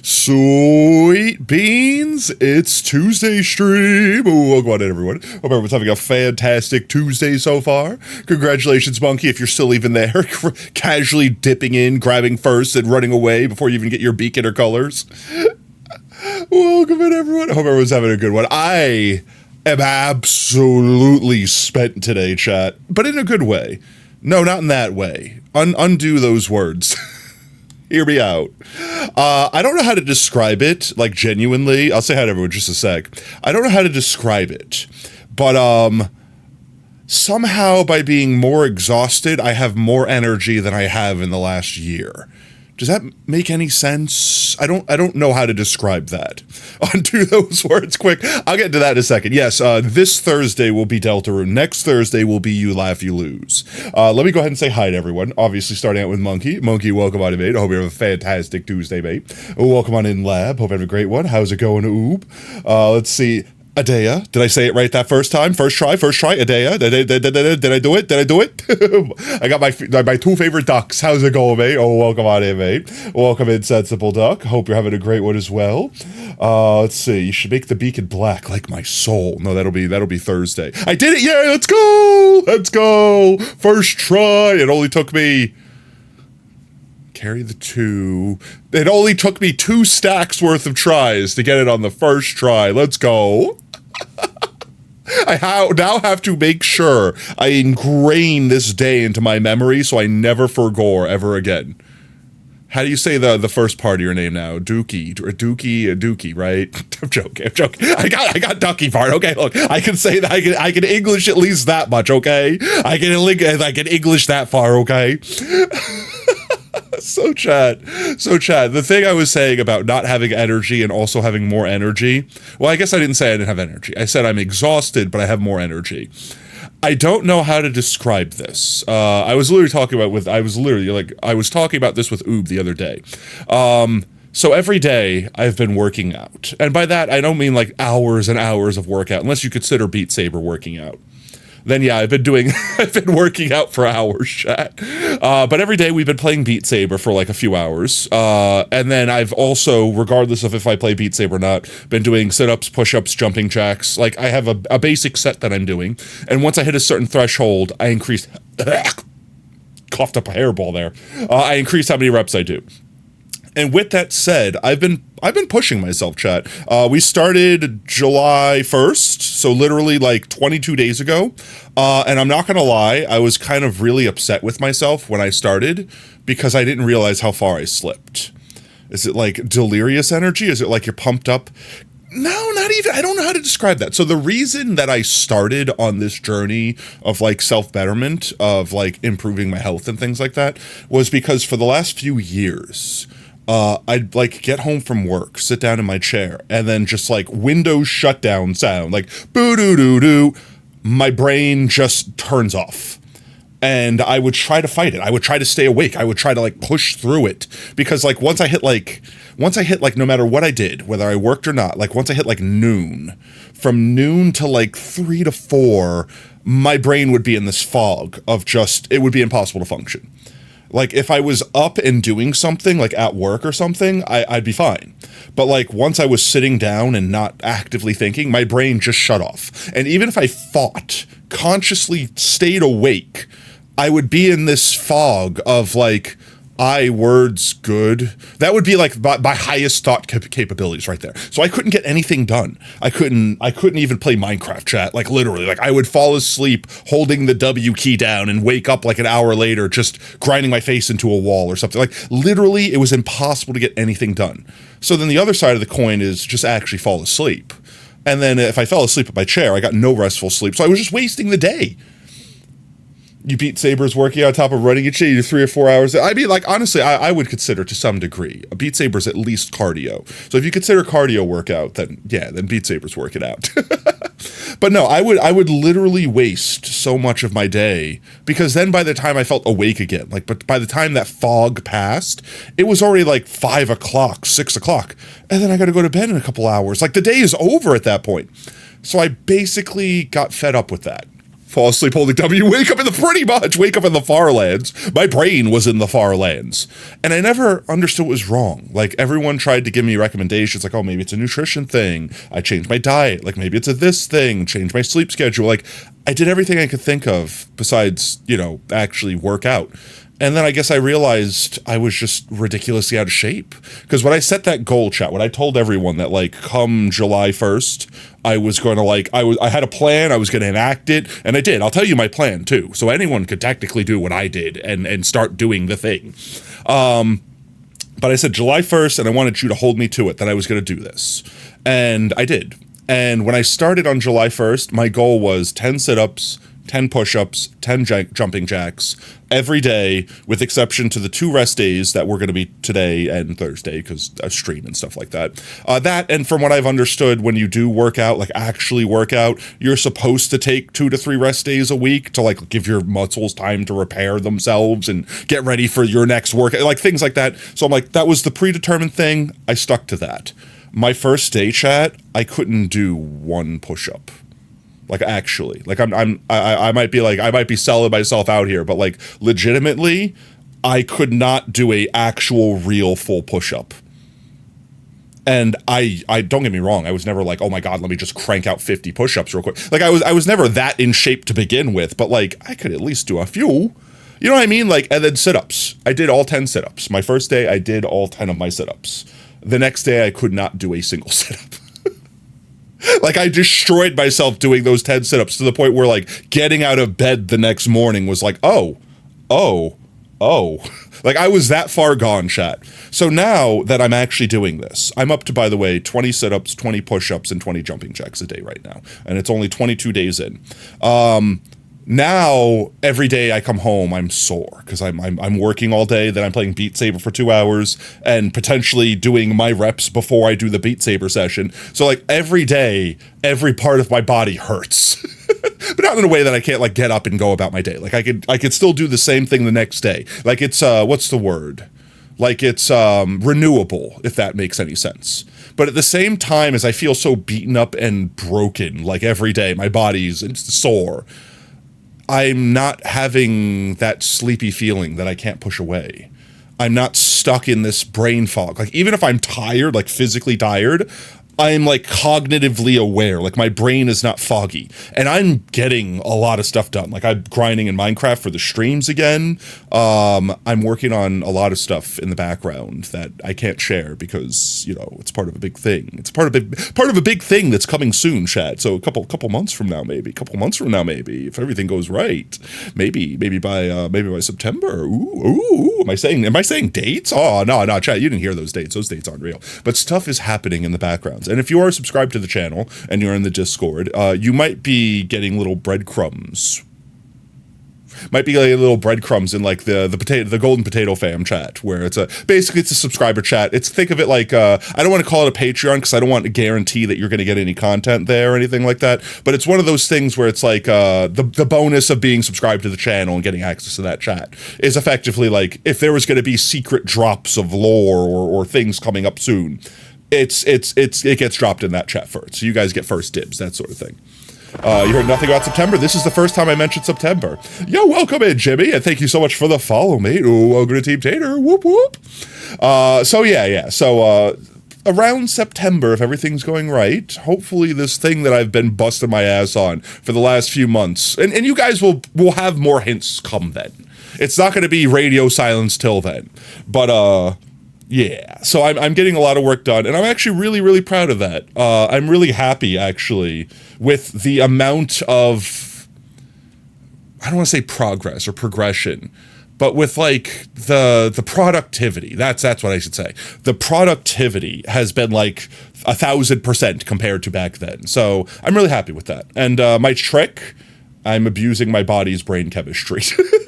Sweet beans, it's Tuesday stream. Welcome on in, everyone. Hope everyone's having a fantastic Tuesday so far. Congratulations, Monkey, if you're still even there, casually dipping in, grabbing first, and running away before you even get your beacon or colors. Welcome in, everyone. Hope everyone's having a good one. I am absolutely spent today, chat, but in a good way. No, not in that way. Undo those words. Hear me out. I don't know how to describe it, like, genuinely. I'll say hi to everyone in just a sec. I don't know how to describe it, but somehow by being more exhausted, I have more energy than I have in the last year. Does that make any sense? I don't know how to describe that. Undo those words quick. I'll get to that in a second. Yes, this Thursday will be Deltarune. Next Thursday will be You Laugh, You Lose. Let me go ahead and say hi to everyone. Obviously, starting out with Monkey. Monkey, welcome on in, mate. I hope you have a fantastic Tuesday, mate. Welcome on in, Lab. Hope you have a great one. How's it going, Oob? Let's see. Adea, did I say it right that first time? First try, Adea, did I do it? I got my two favorite ducks. How's it going, mate? Oh, welcome on in, mate. Welcome in, Sensible Duck. Hope you're having a great one as well. Let's see, you should make the beacon black like my soul. No, that'll be Thursday. I did it, yeah, let's go. First try, it only took me... Carry the two. It only took me 2 stacks worth of tries to get it on the first try. Let's go. I now have to make sure I ingrain this day into my memory so I never forgore ever again. How do you say the first part of your name now? Dookie, right? I'm joking. I got Ducky part. Okay, look, I can say that. I can English at least that much. Okay, I can English that far. Okay. So Chad, the thing I was saying about not having energy and also having more energy, well, I guess I didn't say I didn't have energy. I said I'm exhausted, but I have more energy. I don't know how to describe this. I was talking about this with Oob the other day. So every day I've been working out. And by that, I don't mean like hours and hours of workout, unless you consider Beat Saber working out. Then yeah, I've been working out for hours, chat. But every day we've been playing Beat Saber for like a few hours. And then I've also, regardless of if I play Beat Saber or not, been doing sit-ups, push-ups, jumping jacks. Like I have a basic set that I'm doing. And once I hit a certain threshold, I increase, coughed up a hairball there. I increase how many reps I do. And with that said, I've been pushing myself, chat. We started July 1st, so literally like 22 days ago. And I'm not gonna lie, I was kind of really upset with myself when I started because I didn't realize how far I slipped. Is it like delirious energy? Is it like you're pumped up? No, not even. I don't know how to describe that. So the reason that I started on this journey of like self-betterment, of like improving my health and things like that, was because for the last few years, I'd like get home from work, sit down in my chair, and then just like Windows shutdown sound, like boo-doo-doo-doo, my brain just turns off. And I would try to fight it. I would try to stay awake. I would try to like push through it. Because like once I hit like no matter what I did, whether I worked or not, like once I hit like noon, from noon to like 3 to 4, my brain would be in this fog of just, it would be impossible to function. Like, if I was up and doing something, like at work or something, I'd be fine. But, like, once I was sitting down and not actively thinking, my brain just shut off. And even if I fought, consciously stayed awake, I would be in this fog of, like, words good. That would be like my highest thought capabilities right there. So I couldn't get anything done. I couldn't even play Minecraft, chat. Like literally, like I would fall asleep holding the W key down and wake up like an hour later just grinding my face into a wall or something. Like literally, it was impossible to get anything done. So then the other side of the coin is just actually fall asleep. And then if I fell asleep at my chair, I got no restful sleep. So I was just wasting the day. You Beat Saber's working on top of running it, you do 3 or 4 hours. I mean, like, honestly, I would consider to some degree. A Beat Saber's at least cardio. So if you consider cardio workout, then yeah, then Beat Saber's working out. But no, I would literally waste so much of my day because then by the time I felt awake again, like, but by the time that fog passed, it was already like 5 o'clock, 6 o'clock. And then I got to go to bed in a couple hours. Like the day is over at that point. So I basically got fed up with that. Fall asleep holding W, wake up in the far lands. My brain was in the far lands. And I never understood what was wrong. Like, everyone tried to give me recommendations, like, oh, maybe it's a nutrition thing. I changed my diet. Like, maybe it's a this thing, change my sleep schedule. Like, I did everything I could think of besides, actually work out. And then I guess I realized I was just ridiculously out of shape. Because when I set that goal, chat, when I told everyone that, like, come July 1st, I was going to, I had a plan, I was going to enact it, and I did. I'll tell you my plan, too. So anyone could technically do what I did and start doing the thing. But I said July 1st, and I wanted you to hold me to it, that I was going to do this. And I did. And when I started on July 1st, my goal was 10 sit-ups, 10 push-ups, 10 jumping jacks every day, with exception to the 2 rest days that were going to be today and Thursday, because I stream and stuff like that. And from what I've understood, when you do work out, like actually work out, you're supposed to take 2 to 3 rest days a week to like give your muscles time to repair themselves and get ready for your next workout, like things like that. So I'm like, that was the predetermined thing. I stuck to that. My first day, chat, I couldn't do 1 push-up. Like, actually, like I might be selling myself out here, but like legitimately, I could not do a actual real full push-up. And I don't get me wrong, I was never like, oh my God, let me just crank out 50 push-ups real quick. Like I was never that in shape to begin with, but like I could at least do a few. You know what I mean? Like, and then sit-ups. I did all 10 sit-ups. My first day, I did all 10 of my sit-ups. The next day, I could not do a single sit-up. Like, I destroyed myself doing those 10 sit-ups to the point where, like, getting out of bed the next morning was like, oh. Like, I was that far gone, chat. So now that I'm actually doing this, I'm up to, by the way, 20 sit-ups, 20 push-ups, and 20 jumping jacks a day right now. And it's only 22 days in. Now, every day I come home, I'm sore because I'm working all day, then I'm playing Beat Saber for 2 hours and potentially doing my reps before I do the Beat Saber session. So like every day, every part of my body hurts. But not in a way that I can't like get up and go about my day. Like I could still do the same thing the next day. Like it's what's the word? Like it's renewable, if that makes any sense. But at the same time as I feel so beaten up and broken, like every day, my body's sore. I'm not having that sleepy feeling that I can't push away. I'm not stuck in this brain fog. Like, even if I'm tired, like physically tired, I'm like cognitively aware. Like, my brain is not foggy. And I'm getting a lot of stuff done. Like, I'm grinding in Minecraft for the streams again. I'm working on a lot of stuff in the background that I can't share because, you know, it's part of a big thing. It's part of a big thing that's coming soon, chat. So a couple months from now, maybe. If everything goes right. Maybe by September. Ooh. Am I saying dates? Oh, no, chat, you didn't hear those dates. Those dates aren't real. But stuff is happening in the background. And if you are subscribed to the channel and you're in the Discord, you might be getting little breadcrumbs. Might be like little breadcrumbs in like the golden potato fam chat, where it's basically a subscriber chat. Think of it like I don't want to call it a Patreon because I don't want to guarantee that you're going to get any content there or anything like that. But it's one of those things where it's like the bonus of being subscribed to the channel and getting access to that chat is effectively like if there was going to be secret drops of lore or things coming up soon. It gets dropped in that chat first, so you guys get first dibs, that sort of thing. You heard nothing about September. This is the first time I mentioned September. Yo, welcome in, Jimmy, and thank you so much for the follow, mate. Ooh, welcome to Team Tater. Whoop whoop. So around September, if everything's going right, hopefully this thing that I've been busting my ass on for the last few months, and you guys will have more hints come then. It's not going to be radio silence till then, but yeah, so I'm getting a lot of work done, and I'm actually really, really proud of that. I'm really happy, actually, with the amount of, I don't want to say progress or progression, but with, like, the productivity. That's what I should say. The productivity has been, like, 1,000% compared to back then. So I'm really happy with that. And my trick, I'm abusing my body's brain chemistry.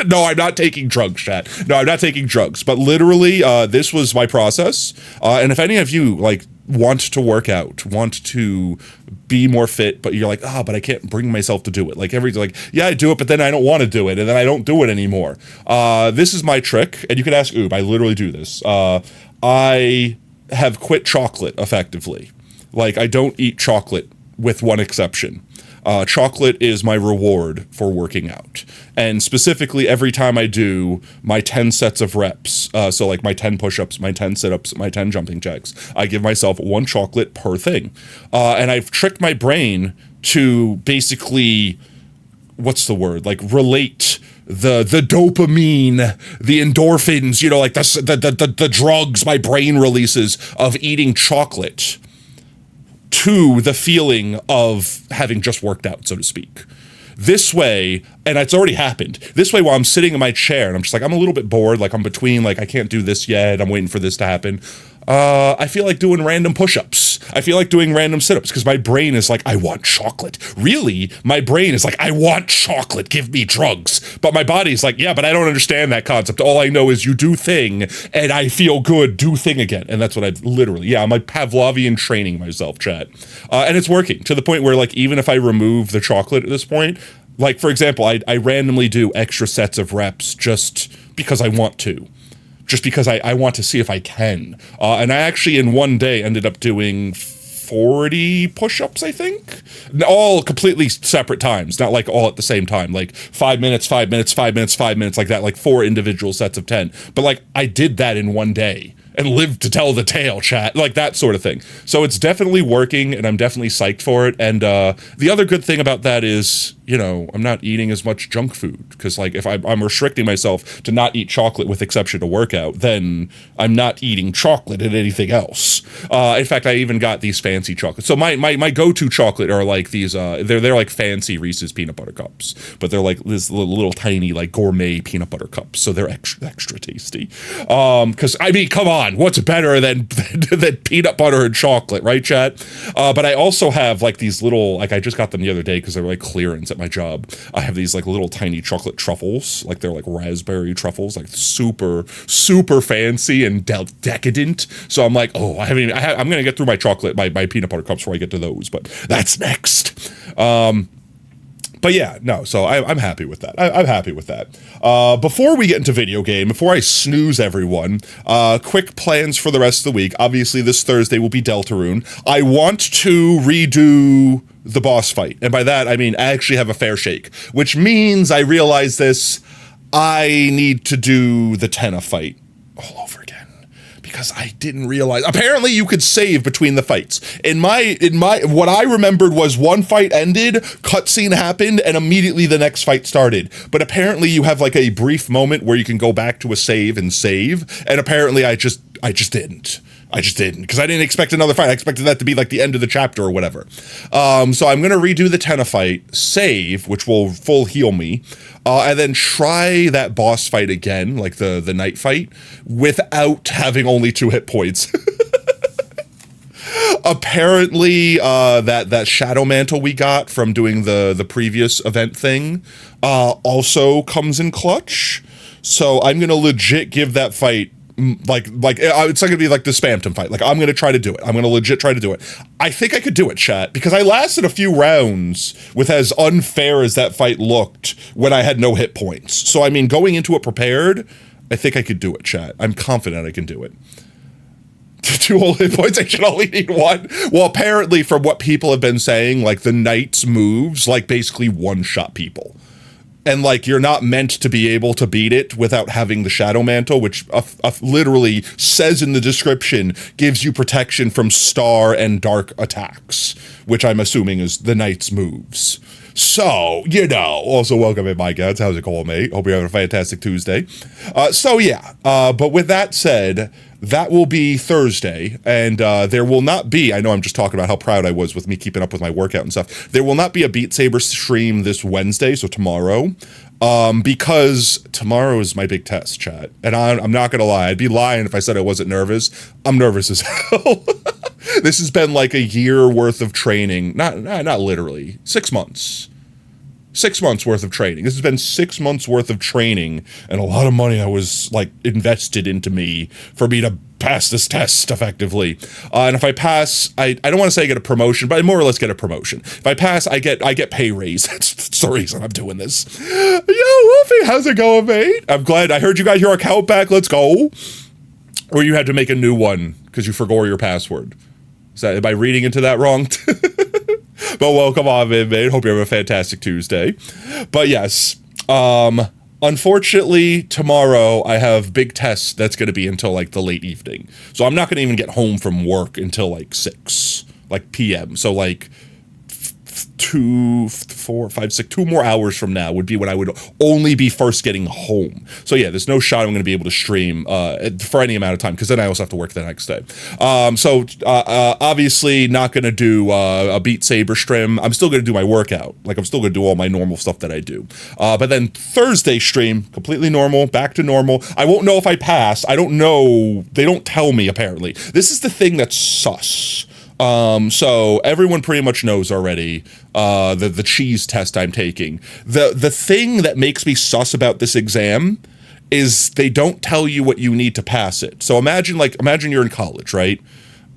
No, I'm not taking drugs, chat. No, I'm not taking drugs. But literally, this was my process. And if any of you, like, want to work out, want to be more fit, but you're like, but I can't bring myself to do it. Like, yeah, I do it, but then I don't want to do it, and then I don't do it anymore. This is my trick, and you can ask Oob. I literally do this. I have quit chocolate, effectively. Like, I don't eat chocolate, with one exception. Chocolate is my reward for working out. And specifically, every time I do my 10 sets of reps, so like my 10 push-ups, my 10 sit-ups, my 10 jumping jacks, I give myself 1 chocolate per thing. And I've tricked my brain to basically, what's the word, like relate the dopamine, the endorphins, you know, like the drugs my brain releases of eating chocolate to the feeling of having just worked out, so to speak. This way, and it's already happened, this way while I'm sitting in my chair and I'm just like, I'm a little bit bored, like I'm between, like I can't do this yet, I'm waiting for this to happen. I feel like doing random push-ups. I feel like doing random sit-ups because my brain is like, I want chocolate. Really? My brain is like, I want chocolate. Give me drugs. But my body's like, yeah, but I don't understand that concept. All I know is you do thing and I feel good. Do thing again. And that's what I literally, yeah, I'm like Pavlovian training myself, chat. And it's working to the point where like, even if I remove the chocolate at this point, like for example, I randomly do extra sets of reps just because I want to. Just because I want to see if I can. And I actually in one day ended up doing 40 push-ups, I think? All completely separate times, not like all at the same time. Like 5 minutes, 5 minutes, 5 minutes, 5 minutes, like that, like 4 individual sets of 10. But like I did that in one day and lived to tell the tale, chat, like that sort of thing. So it's definitely working and I'm definitely psyched for it. And the other good thing about that is, you know, I'm not eating as much junk food because like if I'm restricting myself to not eat chocolate with exception to workout, then I'm not eating chocolate and anything else. In fact, I even got these fancy chocolates. So my go-to chocolate are like these, they're like fancy Reese's peanut butter cups, but they're like this little tiny like gourmet peanut butter cups. So they're extra tasty. Because I mean, come on, what's better than peanut butter and chocolate, right, chat? But I also have like these little, like I just got them the other day because they were like clearance at my job. I have these like little tiny chocolate truffles, like they're like raspberry truffles, like super fancy and decadent. So I'm like, oh, I'm gonna get through my chocolate, my peanut butter cups before I get to those, but that's next. But yeah, no, so I'm happy with that. I'm happy with that. Before we get into video game, before I snooze everyone, quick plans for the rest of the week. Obviously, this Thursday will be Deltarune. I want to redo the boss fight. And by that, I mean I actually have a fair shake, which means I realize this, I need to do the Tenna fight all over again. Because I didn't realize, apparently you could save between the fights. In my, what I remembered was one fight ended, cutscene happened, and immediately the next fight started. But apparently you have like a brief moment where you can go back to a save, and apparently I just didn't. Because I didn't expect another fight. I expected that to be like the end of the chapter or whatever. So I'm going to redo the Tenna fight, save, which will full heal me, and then try that boss fight again, like the night fight, without having only 2 hit points. Apparently, that shadow mantle we got from doing the previous event thing also comes in clutch. So I'm going to legit give that fight like it's not gonna be like the Spamton fight. Like I'm gonna try to do it. I'm gonna legit try to do it. I think I could do it, chat, because I lasted a few rounds with as unfair as that fight looked when I had no hit points. So I mean, going into it prepared, I think I could do it, chat. I'm confident I can do it. 2 whole hit points, I should only need 1. Well, apparently from what people have been saying, like the knight's moves like basically one-shot people. And like you're not meant to be able to beat it without having the shadow mantle, which literally says in the description gives you protection from star and dark attacks, which I'm assuming is the knight's moves. So, you know, also welcome in, my guys. How's it going, mate? Hope you're having a fantastic Tuesday. So yeah, but with that said, that will be Thursday, and there will not be, I know I'm just talking about how proud I was with me keeping up with my workout and stuff, there will not be a Beat Saber stream this Wednesday, so tomorrow, because tomorrow is my big test, chat, and I'm not gonna lie, I'd be lying if I said I wasn't nervous. I'm nervous as hell. This has been like a year worth of training, not literally, 6 months. 6 months worth of training. This has been 6 months worth of training and a lot of money I was like invested into me for me to pass this test effectively. And if I pass, I don't want to say I get a promotion, but I more or less get a promotion. If I pass, I get pay raise. That's the reason I'm doing this. Yo, Wolfie, how's it going, mate? I'm glad. I heard you got your account back. Let's go. Or you had to make a new one because you forgot your password. Am I reading into that wrong? But welcome on, man. Hope you have a fantastic Tuesday. But yes, unfortunately, tomorrow I have big tests that's going to be until like the late evening. So I'm not going to even get home from work until like 6 p.m. So like 2, 4, 5, 6, 2 more hours from now would be when I would only be first getting home. So yeah, there's no shot I'm going to be able to stream for any amount of time, because then I also have to work the next day. Obviously not going to do a Beat Saber stream. I'm still going to do my workout. Like, I'm still going to do all my normal stuff that I do. But then Thursday stream, completely normal, back to normal. I won't know if I pass. I don't know. They don't tell me, apparently. This is the thing that's sus. So everyone pretty much knows already the cheese test I'm taking. The thing that makes me sus about this exam is they don't tell you what you need to pass it. So imagine you're in college, right?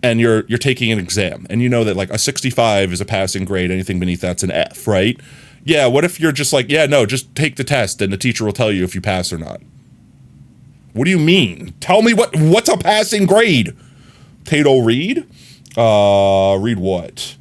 And you're taking an exam, and you know that like a 65 is a passing grade, anything beneath that's an F, right? Yeah, what if you're just like, yeah, no, just take the test and the teacher will tell you if you pass or not. What do you mean? Tell me what's a passing grade? Tato read? Read what?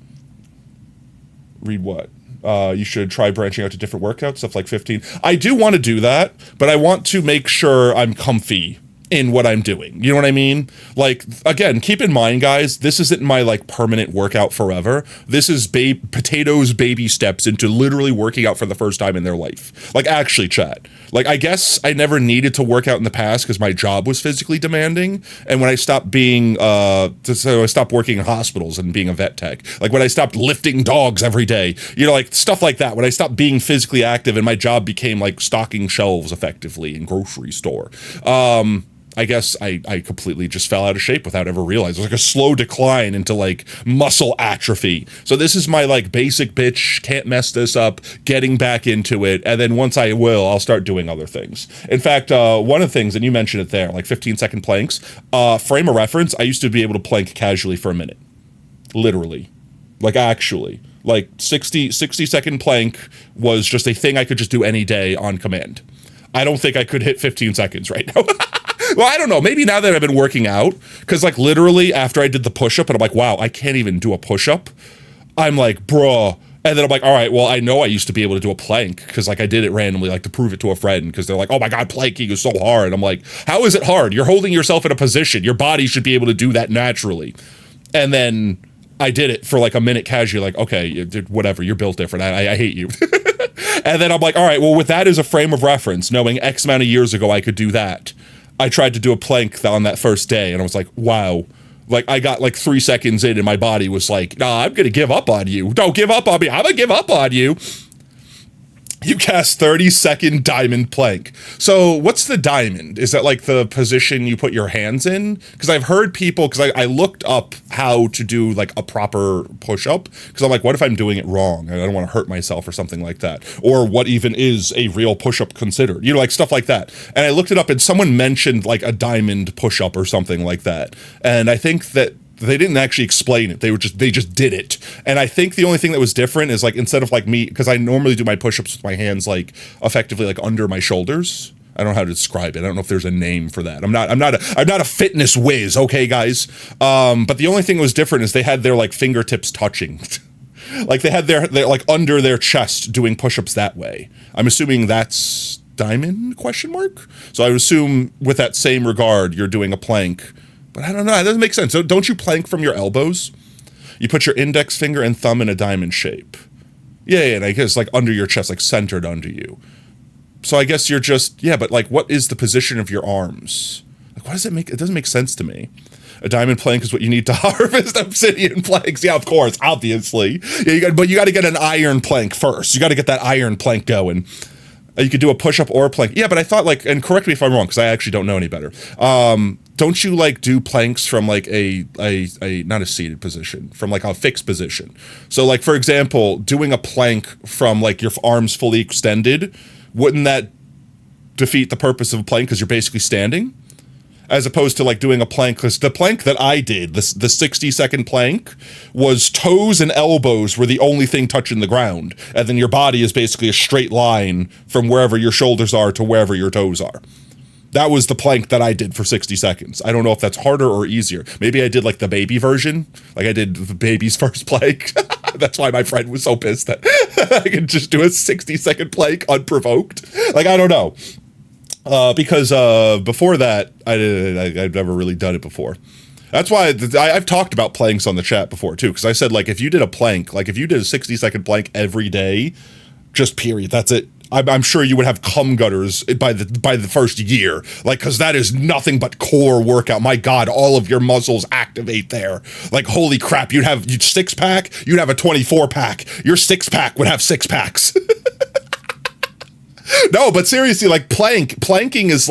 You should try branching out to different workouts, stuff like 15. I do want to do that, but I want to make sure I'm comfy in what I'm doing. You know what I mean? Like, again, keep in mind, guys, this isn't my like permanent workout forever. This is Potatoes' baby steps into literally working out for the first time in their life. Like, actually, chat. Like, I guess I never needed to work out in the past because my job was physically demanding. And when I stopped being, so I stopped working in hospitals and being a vet tech. Like, when I stopped lifting dogs every day, you know, like stuff like that. When I stopped being physically active and my job became like stocking shelves effectively in grocery store. I guess I completely just fell out of shape without ever realizing. It was like a slow decline into like muscle atrophy. So this is my like basic bitch, can't mess this up, getting back into it. And then once I will, I'll start doing other things. In fact, one of the things, and you mentioned it there, like 15-second planks, frame of reference, I used to be able to plank casually for a minute. Literally. Like actually. Like 60-second plank was just a thing I could just do any day on command. I don't think I could hit 15 seconds right now. Well, I don't know. Maybe now that I've been working out, because like literally after I did the push-up and I'm like, wow, I can't even do a push-up. I'm like, bruh. And then I'm like, all right, well, I know I used to be able to do a plank because like I did it randomly, like to prove it to a friend, because they're like, oh my God, planking is so hard. I'm like, how is it hard? You're holding yourself in a position. Your body should be able to do that naturally. And then I did it for like a minute casually, like, okay, whatever, you're built different. I hate you. And then I'm like, all right, well, with that as a frame of reference, knowing X amount of years ago I could do that, I tried to do a plank on that first day, and I was like, wow. Like, I got like 3 seconds in, and my body was like, nah, I'm going to give up on you. Don't give up on me. I'm going to give up on you. You cast 30-second diamond plank. So what's the diamond? Is that like the position you put your hands in? Because I've heard people, because I looked up how to do like a proper push-up, because I'm like, what if I'm doing it wrong? And I don't want to hurt myself or something like that. Or what even is a real push-up considered? You know, like stuff like that. And I looked it up, and someone mentioned like a diamond push-up or something like that. And I think that they didn't actually explain it. They just did it. And I think the only thing that was different is like, instead of like me, because I normally do my push-ups with my hands like effectively like under my shoulders. I don't know how to describe it. I don't know if there's a name for that. I'm not a fitness whiz, okay, guys. But the only thing that was different is they had their like fingertips touching. Like they had their like under their chest doing push-ups that way. I'm assuming that's diamond ? So I would assume with that same regard, you're doing a plank. But I don't know, it doesn't make sense. So don't you plank from your elbows? You put your index finger and thumb in a diamond shape. Yeah, and I guess like under your chest, like centered under you. So I guess you're just, yeah, but like what is the position of your arms? Like what does it make? It doesn't make sense to me. A diamond plank is what you need to harvest obsidian planks. Yeah, of course, obviously. Yeah, but you got to get an iron plank first. You got to get that iron plank going. You could do a push-up or a plank. Yeah, but I thought like, and correct me if I'm wrong, because I actually don't know any better. Don't you like do planks from like a not a seated position, from like a fixed position? So like, for example, doing a plank from like your arms fully extended, wouldn't that defeat the purpose of a plank because you're basically standing? As opposed to like doing a plank, because the plank that I did, the 60-second plank, was toes and elbows were the only thing touching the ground. And then your body is basically a straight line from wherever your shoulders are to wherever your toes are. That was the plank that I did for 60 seconds. I don't know if that's harder or easier. Maybe I did like the baby version. Like I did the baby's first plank. That's why my friend was so pissed that I could just do a 60-second plank unprovoked. Like, I don't know. Because before that, I've never really done it before. That's why I've talked about planks on the chat before too. Because I said, like, if you did a plank, like if you did a 60-second plank every day, just period, that's it. I'm sure you would have cum gutters by the first year, like, because that is nothing but core workout. My God, all of your muscles activate there. Like, holy crap, you'd 6-pack, you'd have a 24-pack. Your 6-pack would have 6 packs. No, but seriously, like planking is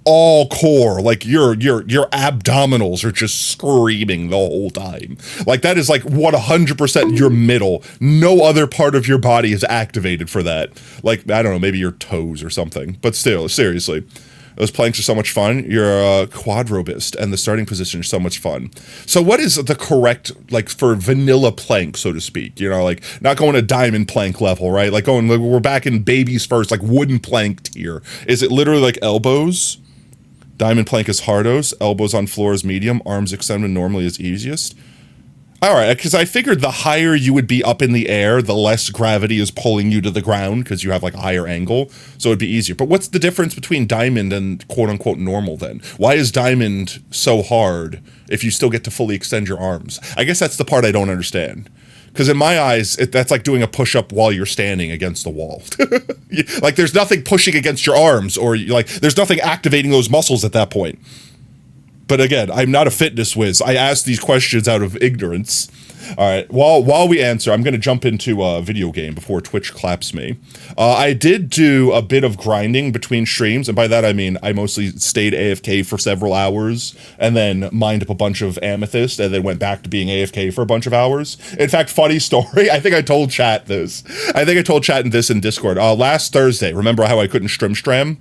all core. Like your abdominals are just screaming the whole time. Like that is like 100% your middle. No other part of your body is activated for that. Like, I don't know, maybe your toes or something. But still, seriously. Those planks are so much fun. You're a quadrobist, and the starting position is so much fun. So what is the correct, like, for vanilla plank, so to speak? You know, like, not going to diamond plank level, right? Like, we're back in babies first, like, wooden plank tier. Is it literally like elbows? Diamond plank is hardos. Elbows on floor is medium. Arms extended normally is easiest. All right, because I figured the higher you would be up in the air, the less gravity is pulling you to the ground because you have like a higher angle, so it'd be easier. But what's the difference between diamond and quote-unquote normal then? Why is diamond so hard if you still get to fully extend your arms? I guess that's the part I don't understand. Because in my eyes, that's like doing a push-up while you're standing against the wall. Like there's nothing pushing against your arms, or like there's nothing activating those muscles at that point. But again, I'm not a fitness whiz. I ask these questions out of ignorance. All right, while we answer, I'm going to jump into a video game before Twitch claps me. I did do a bit of grinding between streams, and by that I mean I mostly stayed AFK for several hours, and then mined up a bunch of amethyst, and then went back to being AFK for a bunch of hours. In fact, funny story, I think I told chat this. I think I told chat this in Discord. Last Thursday, remember how I couldn't stram?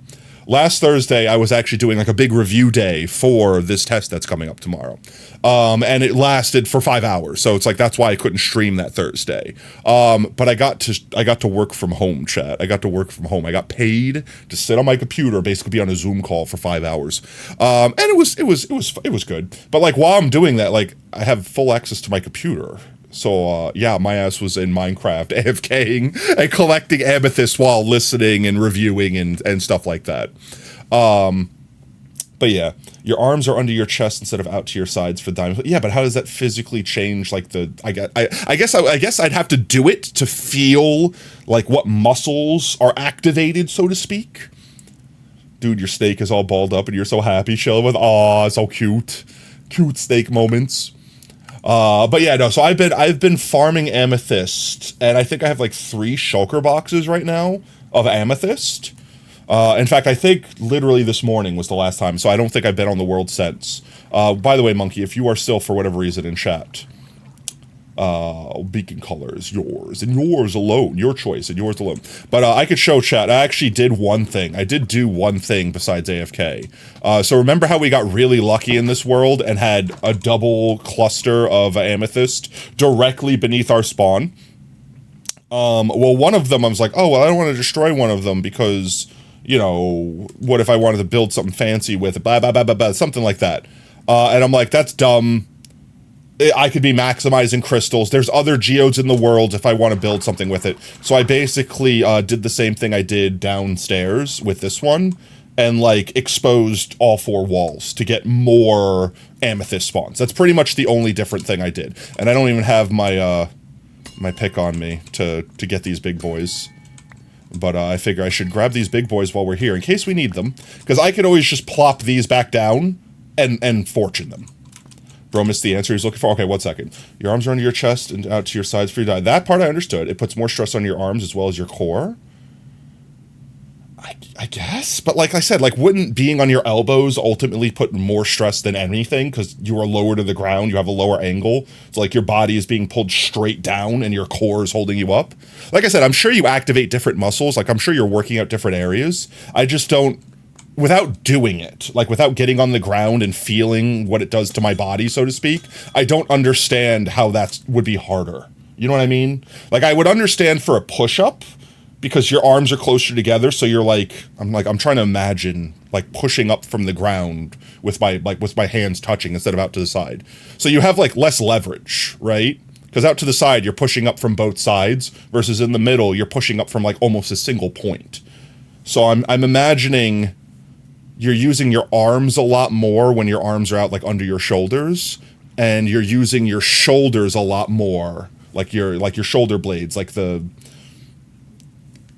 Last Thursday, I was actually doing like a big review day for this test that's coming up tomorrow. And it lasted for 5 hours. So it's like, that's why I couldn't stream that Thursday. But I got to work from home, chat. I got to work from home. I got paid to sit on my computer, basically be on a Zoom call for 5 hours. And it was good. But like while I'm doing that, like I have full access to my computer. So, yeah, my ass was in Minecraft AFKing and collecting amethyst while listening and reviewing and stuff like that. But yeah, your arms are under your chest instead of out to your sides for diamond. Yeah, but how does that physically change, like, I guess I'd have to do it to feel, like, what muscles are activated, so to speak. Dude, your snake is all balled up and you're so happy chilling with, aw, so cute. Cute snake moments. But yeah, no, so I've been farming amethyst, and I think I have like 3 shulker boxes right now of amethyst. In fact, I think literally this morning was the last time, so I don't think I've been on the world since. By the way, Monkey, if you are still, for whatever reason, in chat, beacon color is yours, and yours alone, your choice, and yours alone. But I could show chat, I actually did one thing. I did do one thing besides AFK. So remember how we got really lucky in this world and had a double cluster of amethyst directly beneath our spawn? Well, one of them, I was like, oh, well, I don't want to destroy one of them because, you know, what if I wanted to build something fancy with it, blah, blah, blah, blah, blah, something like that. And I'm like, that's dumb. I could be maximizing crystals. There's other geodes in the world if I want to build something with it. So I basically did the same thing I did downstairs with this one and like exposed all 4 walls to get more amethyst spawns. That's pretty much the only different thing I did. And I don't even have my my pick on me to get these big boys. But I figure I should grab these big boys while we're here in case we need them. Because I could always just plop these back down and fortune them. Bro missed the answer he's looking for. Okay, 1 second. Your arms are under your chest and out to your sides for you to die. That part I understood. It puts more stress on your arms as well as your core. I guess. But like I said, like wouldn't being on your elbows ultimately put more stress than anything? Because you are lower to the ground. You have a lower angle. It's like your body is being pulled straight down and your core is holding you up. Like I said, I'm sure you activate different muscles. Like I'm sure you're working out different areas. I just don't... Without doing it, like without getting on the ground and feeling what it does to my body, so to speak, I don't understand how that would be harder. You know what I mean? Like I would understand for a push-up, because your arms are closer together, so you're like, I'm trying to imagine, like, pushing up from the ground with my hands touching instead of out to the side. So you have, like, less leverage, right? Because out to the side, you're pushing up from both sides, versus in the middle, you're pushing up from, like, almost a single point. So I'm imagining you're using your arms a lot more when your arms are out, like, under your shoulders, and you're using your shoulders a lot more, like your shoulder blades,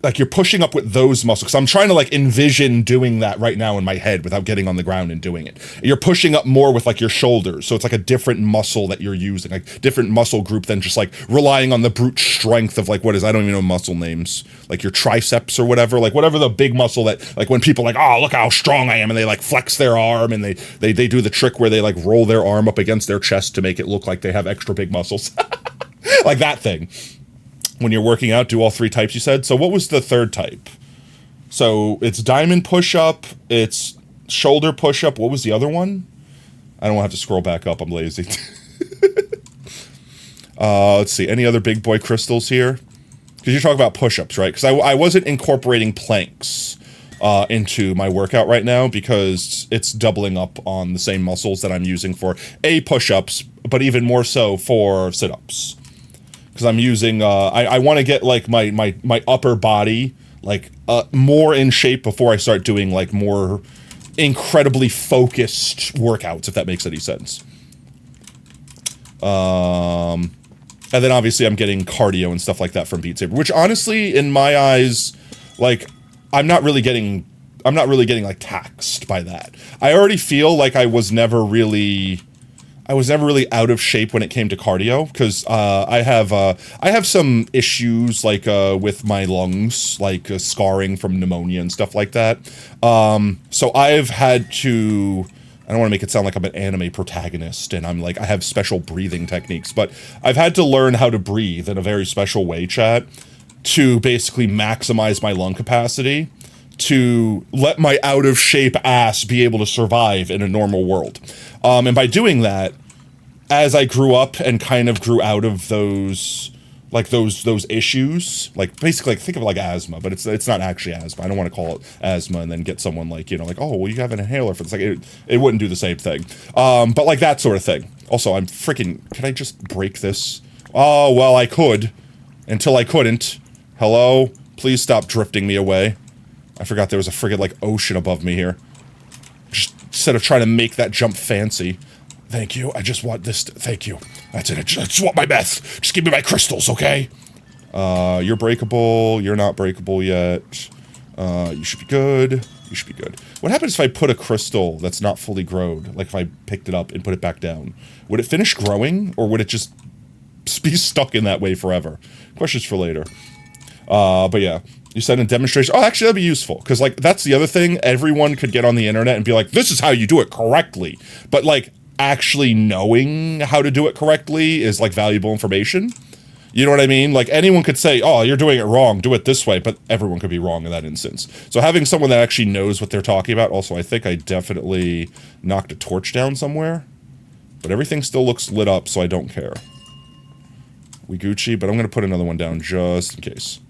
like you're pushing up with those muscles. Because I'm trying to, like, envision doing that right now in my head without getting on the ground and doing it. You're pushing up more with, like, your shoulders. So it's like a different muscle that you're using, like different muscle group than just, like, relying on the brute strength of, like, I don't even know muscle names, like your triceps or whatever, like whatever the big muscle that, like, when people are like, oh, look how strong I am, and they, like, flex their arm, and they do the trick where they, like, roll their arm up against their chest to make it look like they have extra big muscles. Like that thing. When you're working out, do all 3 types, you said? So what was the 3rd type? So it's diamond push-up, it's shoulder push-up. What was the other one? I don't want to have to scroll back up. I'm lazy. Let's see. Any other big boy crystals here? Because you're talking about push-ups, right? Because I wasn't incorporating planks into my workout right now because it's doubling up on the same muscles that I'm using for push-ups, but even more so for sit-ups. Because I'm using, I want to get, like, my upper body, like, more in shape before I start doing, like, more incredibly focused workouts, if that makes any sense. And then, obviously, I'm getting cardio and stuff like that from Beat Saber, which, honestly, in my eyes, like, I'm not really getting, like, taxed by that. I already feel like I was never really out of shape when it came to cardio, because I have some issues, like, with my lungs, like, scarring from pneumonia and stuff like that. So I've had to, I don't want to make it sound like I'm an anime protagonist and I'm like, I have special breathing techniques, but I've had to learn how to breathe in a very special way, chat, to basically maximize my lung capacity, to let my out of shape ass be able to survive in a normal world. And by doing that, as I grew up and kind of grew out of those, like, those issues, like, basically, like, think of it like asthma, but it's not actually asthma. I don't want to call it asthma and then get someone, like, you know, like, oh, well, you have an inhaler for this. Like, it wouldn't do the same thing. But, like, that sort of thing. Also, I'm freaking, can I just break this? Oh, well, I could, until I couldn't. Hello? Please stop drifting me away. I forgot there was a friggin', like, ocean above me here. Just, instead of trying to make that jump fancy. Thank you. I just want this. Thank you. That's it. I just want my meth. Just give me my crystals, okay? You're breakable. You're not breakable yet. You should be good. You should be good. What happens if I put a crystal that's not fully growed? Like if I picked it up and put it back down? Would it finish growing, or would it just be stuck in that way forever? Questions for later. But yeah. You said in demonstration. Oh, actually, that'd be useful. Because, like, that's the other thing. Everyone could get on the internet and be like, this is how you do it correctly. But, like, actually knowing how to do it correctly is, like, valuable information. You know what I mean? Like, anyone could say, oh, you're doing it wrong, do it this way, but everyone could be wrong in that instance. So having someone that actually knows what they're talking about. Also, I think I definitely knocked a torch down somewhere. But everything still looks lit up, so I don't care. We Gucci, but I'm going to put another one down just in case.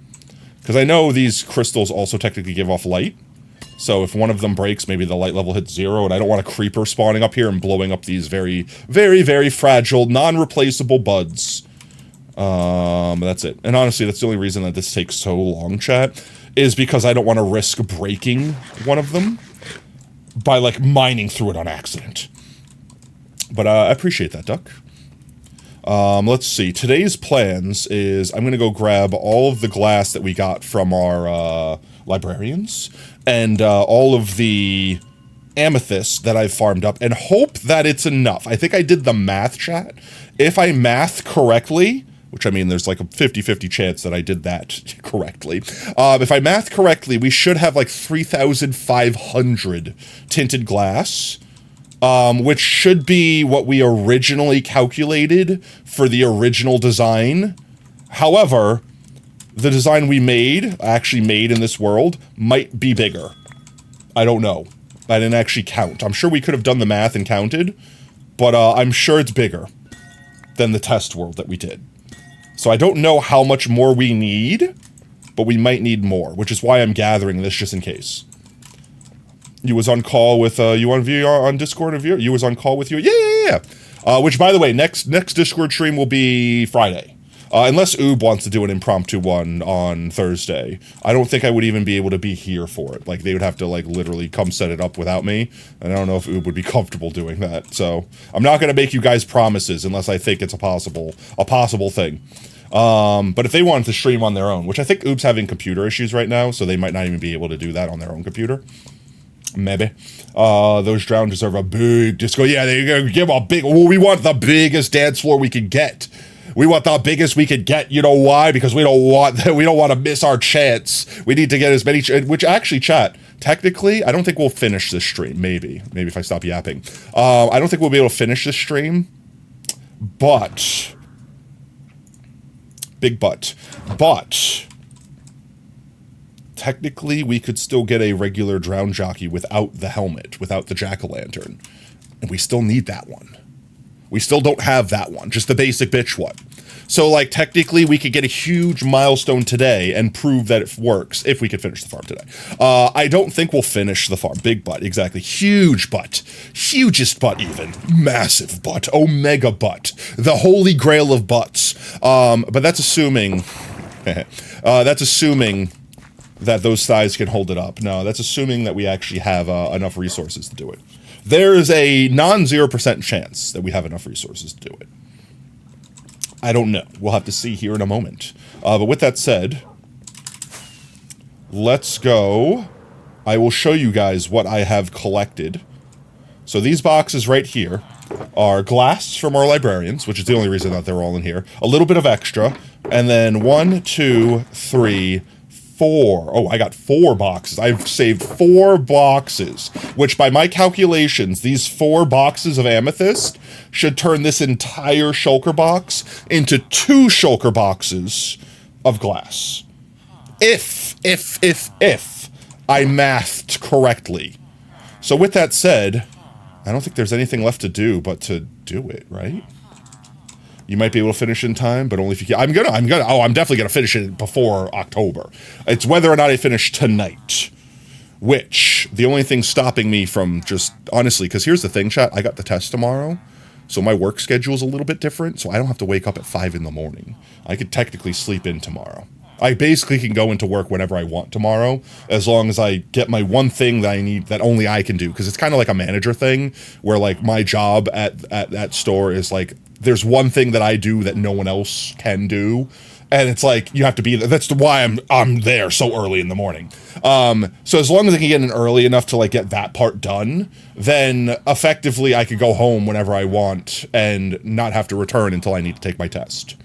Because I know these crystals also technically give off light. So if one of them breaks, maybe the light level hits 0, and I don't want a creeper spawning up here and blowing up these very, very, very fragile, non-replaceable buds. That's it. And honestly, that's the only reason that this takes so long, chat, is because I don't want to risk breaking one of them by, like, mining through it on accident. But I appreciate that, Duck. Let's see. Today's plans is I'm going to go grab all of the glass that we got from our librarians and all of the amethyst that I've farmed up and hope that it's enough. I think I did the math, chat. If I math correctly, which I mean there's like a 50-50 chance that I did that correctly. If I math correctly, we should have like 3,500 tinted glass. Which should be what we originally calculated for the original design. However, the design we actually made in this world, might be bigger. I don't know. I didn't actually count. I'm sure we could have done the math and counted, but I'm sure it's bigger than the test world that we did. So I don't know how much more we need, but we might need more, which is why I'm gathering this just in case. You was on call with, you on VR on Discord of you was on call with you? Yeah. Which, by the way, next Discord stream will be Friday. Unless Oob wants to do an impromptu one on Thursday. I don't think I would even be able to be here for it. Like, they would have to, like, literally come set it up without me. And I don't know if Oob would be comfortable doing that. So, I'm not going to make you guys promises unless I think it's a possible thing. But if they wanted to stream on their own, which I think Oob's having computer issues right now, so they might not even be able to do that on their own computer. Maybe. Those drown deserve a big disco. Yeah, they're going to give a big... Well, we want the biggest dance floor we can get. We want the biggest we could get. You know why? Because we don't want to miss our chance. We need to get as many, which actually, chat, technically, I don't think we'll finish this stream. Maybe if I stop yapping. I don't think we'll be able to finish this stream, but but technically we could still get a regular drown jockey without the helmet, without the jack-o'-lantern, and we still need that one. We still don't have that one, just the basic bitch one. So, like, technically, we could get a huge milestone today and prove that it works if we could finish the farm today. I don't think we'll finish the farm. Big butt, exactly. Huge butt. Hugest butt, even. Massive butt. Omega butt. The holy grail of butts. But that's assuming... that's assuming that those thighs can hold it up. No, that's assuming that we actually have enough resources to do it. There is a non-0% chance that we have enough resources to do it. I don't know. We'll have to see here in a moment. But with that said, let's go. I will show you guys what I have collected. So these boxes right here are glass from our librarians, which is the only reason that they're all in here. A little bit of extra. And then 1, 2, 3, 4. Oh, I got 4 boxes. I've saved 4 boxes, which by my calculations, these 4 boxes of amethyst should turn this entire shulker box into 2 shulker boxes of glass. If I mathed correctly. So with that said, I don't think there's anything left to do but to do it, right? You might be able to finish in time, but only if you can. I'm definitely gonna finish it before October. It's whether or not I finish tonight. Which, the only thing stopping me from just, honestly, because here's the thing, chat, I got the test tomorrow, so my work schedule is a little bit different, so I don't have to wake up at 5 in the morning. I could technically sleep in tomorrow. I basically can go into work whenever I want tomorrow, as long as I get my one thing that I need, that only I can do, because it's kind of like a manager thing, where, like, my job at that store is, like, there's one thing that I do that no one else can do, and it's like, you have to be there. That's why I'm there so early in the morning. So as long as I can get in early enough to, like, get that part done, then effectively I could go home whenever I want and not have to return until I need to take my test.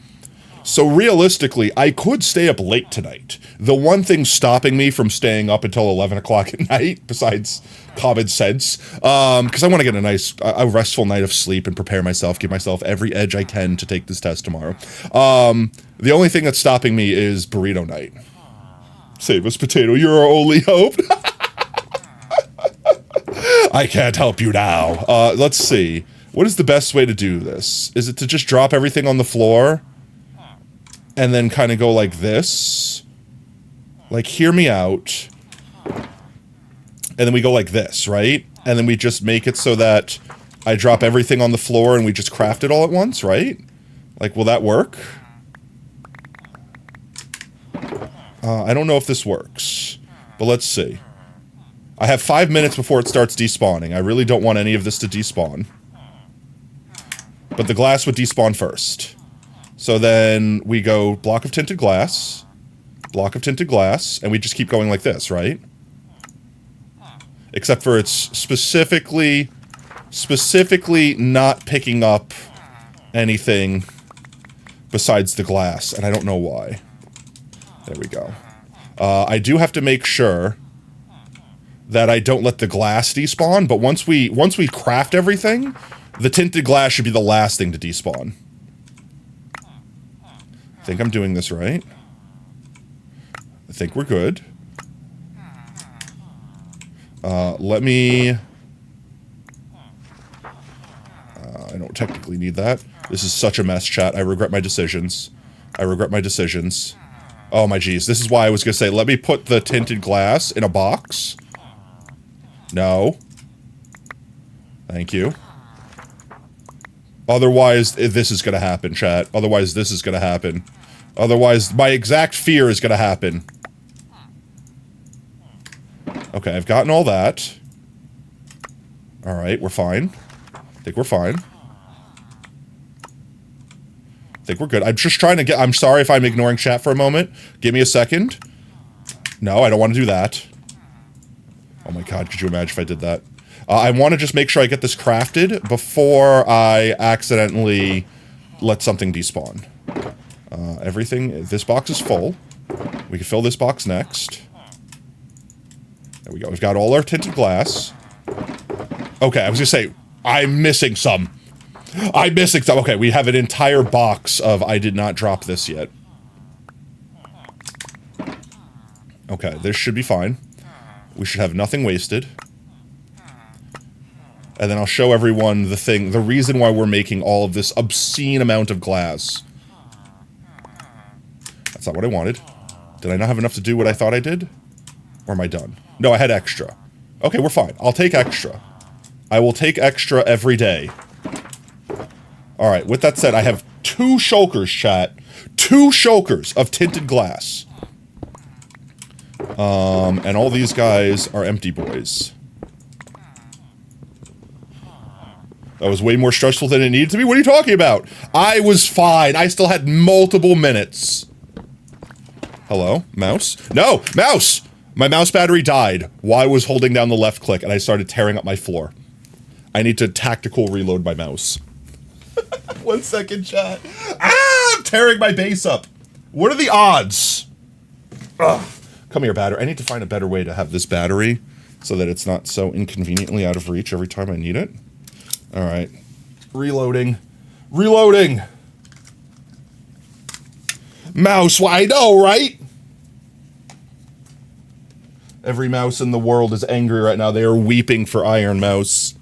So realistically, I could stay up late tonight. The one thing stopping me from staying up until 11 o'clock at night, besides common sense, because I want to get a restful night of sleep and prepare myself, give myself every edge I can to take this test tomorrow. The only thing that's stopping me is burrito night. Save us, potato, you're our only hope. I can't help you now. Let's see. What is the best way to do this? Is it to just drop everything on the floor? And then kind of go like this. Like, hear me out. And then we go like this, right? And then we just make it so that I drop everything on the floor and we just craft it all at once, right? Like, will that work? I don't know if this works. But let's see. I have 5 minutes before it starts despawning. I really don't want any of this to despawn. But the glass would despawn first. So then we go block of tinted glass, and we just keep going like this, right? Except for it's specifically not picking up anything besides the glass, and I don't know why. There we go. I do have to make sure that I don't let the glass despawn, but once we craft everything, the tinted glass should be the last thing to despawn. I think I'm doing this right. I think we're good. Let me... I don't technically need that. This is such a mess, chat. I regret my decisions. Oh my geez, this is why I was gonna say, let me put the tinted glass in a box. No. Thank you. Otherwise, this is gonna happen, chat. Otherwise, this is gonna happen. Otherwise, my exact fear is gonna happen. Okay, I've gotten all that. Alright, we're fine. I think we're fine. I think we're good. I'm just trying to get... I'm sorry if I'm ignoring chat for a moment. Give me a second. No, I don't want to do that. Oh my god, could you imagine if I did that? I want to just make sure I get this crafted before I accidentally let something despawn. Everything... This box is full. We can fill this box next. There we go. We've got all our tinted glass. Okay, I was gonna say, I'm missing some. I'm missing some. Okay, we have an entire box of I did not drop this yet. Okay, this should be fine. We should have nothing wasted. And then I'll show everyone the reason why we're making all of this obscene amount of glass. That's not what I wanted. Did I not have enough to do what I thought I did? Or am I done? No, I had extra. Okay, we're fine. I'll take extra. I will take extra every day. Alright, with that said, I have 2 shulkers, chat. 2 shulkers of tinted glass. And all these guys are empty boys. That was way more stressful than it needed to be. What are you talking about? I was fine. I still had multiple minutes. Hello? Mouse? No! Mouse! My mouse battery died while I was holding down the left click and I started tearing up my floor. I need to tactical reload my mouse. 1 second, chat. Ah! I'm tearing my base up. What are the odds? Ugh. Come here, battery. I need to find a better way to have this battery so that it's not so inconveniently out of reach every time I need it. Alright. Reloading. Reloading! Mouse, well, I know, right? Every mouse in the world is angry right now. They are weeping for Iron Mouse.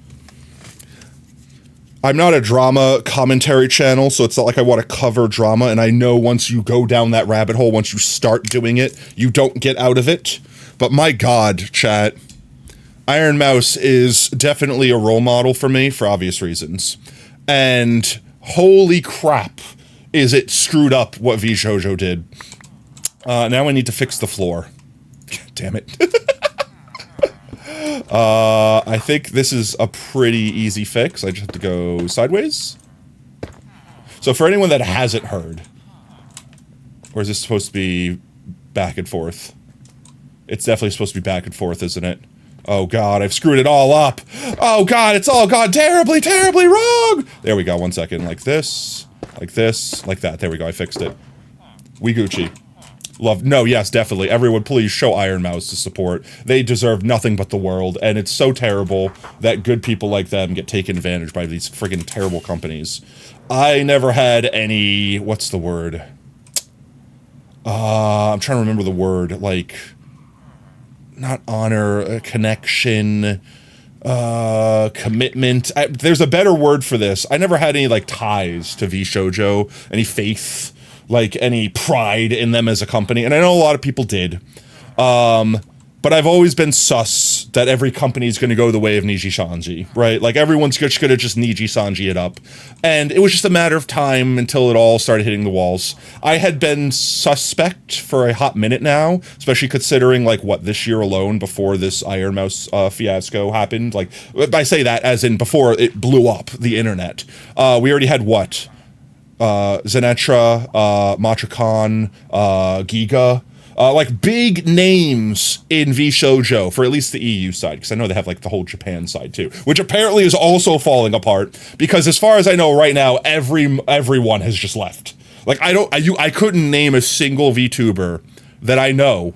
I'm not a drama commentary channel, so it's not like I want to cover drama, and I know once you go down that rabbit hole, once you start doing it, you don't get out of it. But my god, chat. Iron Mouse is definitely a role model for me, for obvious reasons. And holy crap, is it screwed up what VShojo did. Now I need to fix the floor. Damn it. I think this is a pretty easy fix. I just have to go sideways. So for anyone that hasn't heard, or is this supposed to be back and forth? It's definitely supposed to be back and forth, isn't it? Oh god, I've screwed it all up. Oh god, it's all gone terribly, terribly wrong. There we go, 1 second. Like this, like that. There we go, I fixed it. We Gucci. Love, no, yes, definitely. Everyone, please show Iron Mouse the support. They deserve nothing but the world, and it's so terrible that good people like them get taken advantage by these friggin' terrible companies. I never had any, what's the word? I'm trying to remember the word, like, not honor, connection, commitment. There's a better word for this. I never had any, like, ties to VShojo, any faith, like any pride in them as a company, and I know a lot of people did, but I've always been sus that every company is going to go the way of Niji-sanji, right? Like everyone's just going to just Niji-sanji it up, and it was just a matter of time until it all started hitting the walls. I had been suspect for a hot minute now, especially considering like what this year alone before this Iron Mouse fiasco happened. Like I say that as in before it blew up the internet. We already had what? Zenetra, Matrakan, Giga, like big names in VShojo for at least the EU side, because I know they have like the whole Japan side too, which apparently is also falling apart, because as far as I know right now, everyone has just left. Like I couldn't name a single VTuber that I know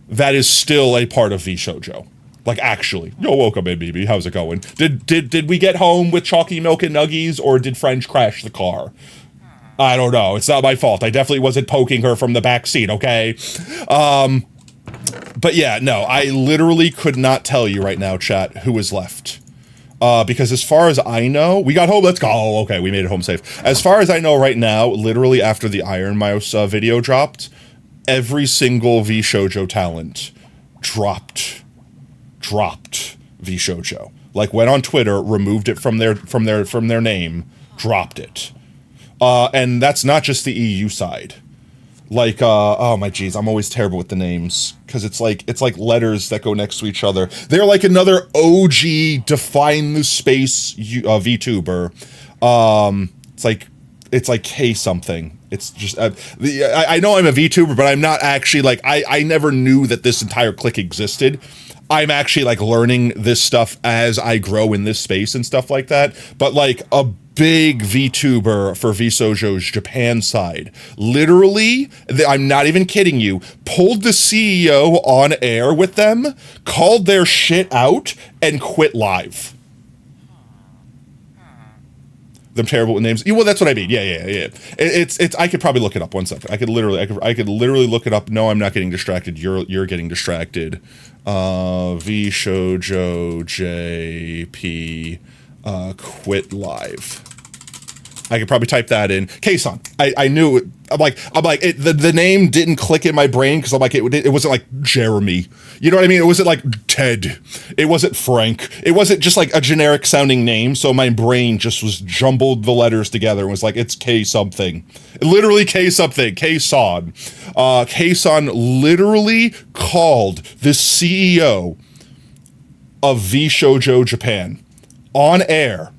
that is still a part of VShojo. Like actually, yo, welcome in, BB. How's it going? Did we get home with chalky milk and nuggies, or did French crash the car? I don't know. It's not my fault. I definitely wasn't poking her from the back seat, okay? But yeah, no, I literally could not tell you right now, chat, who is left. Because as far as I know, we got home, let's go. Oh, okay, we made it home safe. As far as I know right now, literally after the Iron Mouse video dropped, every single VShojo talent dropped VShojo. Like, went on Twitter, removed it from their name, dropped it. And that's not just the EU side. Like, oh my geez, I'm always terrible with the names, because it's like letters that go next to each other. They're like another OG define the space VTuber. It's like K something. It's just I know I'm a VTuber, but I'm not actually like I never knew that this entire clique existed. I'm actually like learning this stuff as I grow in this space and stuff like that. But like a big VTuber for VShojo's Japan side, literally, I'm not even kidding you, pulled the CEO on air with them, called their shit out, and quit live. Them terrible with names. Well, that's what I mean. Yeah. It's. I could probably look it up. 1 second. I could literally look it up. No, I'm not getting distracted. You're getting distracted. VShojo JP quit live. I could probably type that in. K-san. I knew it. I'm like the name didn't click in my brain because I'm like it wasn't like Jeremy. You know what I mean? It wasn't like Ted. It wasn't Frank. It wasn't just like a generic sounding name. So my brain just was jumbled the letters together and was like, it's K something. Literally K something. K-san. K-san literally called the CEO of VShojo Japan on air.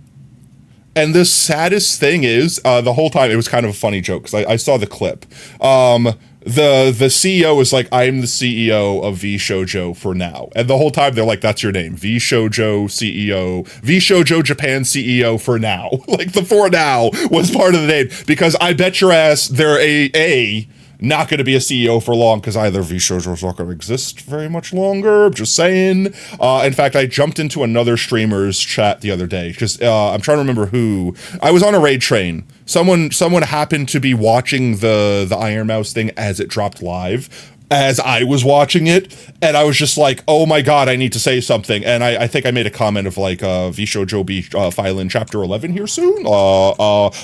And the saddest thing is, the whole time, it was kind of a funny joke, because I saw the clip. The CEO was like, I'm the CEO of VShojo for now. And the whole time, they're like, that's your name. VShojo CEO. VShojo Japan CEO for now. Like, the for now was part of the name. Because I bet your ass they're not going to be a CEO for long, because either VShojo's not going to exist very much longer. Just saying. In fact, I jumped into another streamer's chat the other day, because I'm trying to remember who. I was on a raid train. Someone happened to be watching the Iron Mouse thing as it dropped live, as I was watching it, and I was just like, oh my god, I need to say something. And I think I made a comment of like, VShojo be filing chapter 11 here soon.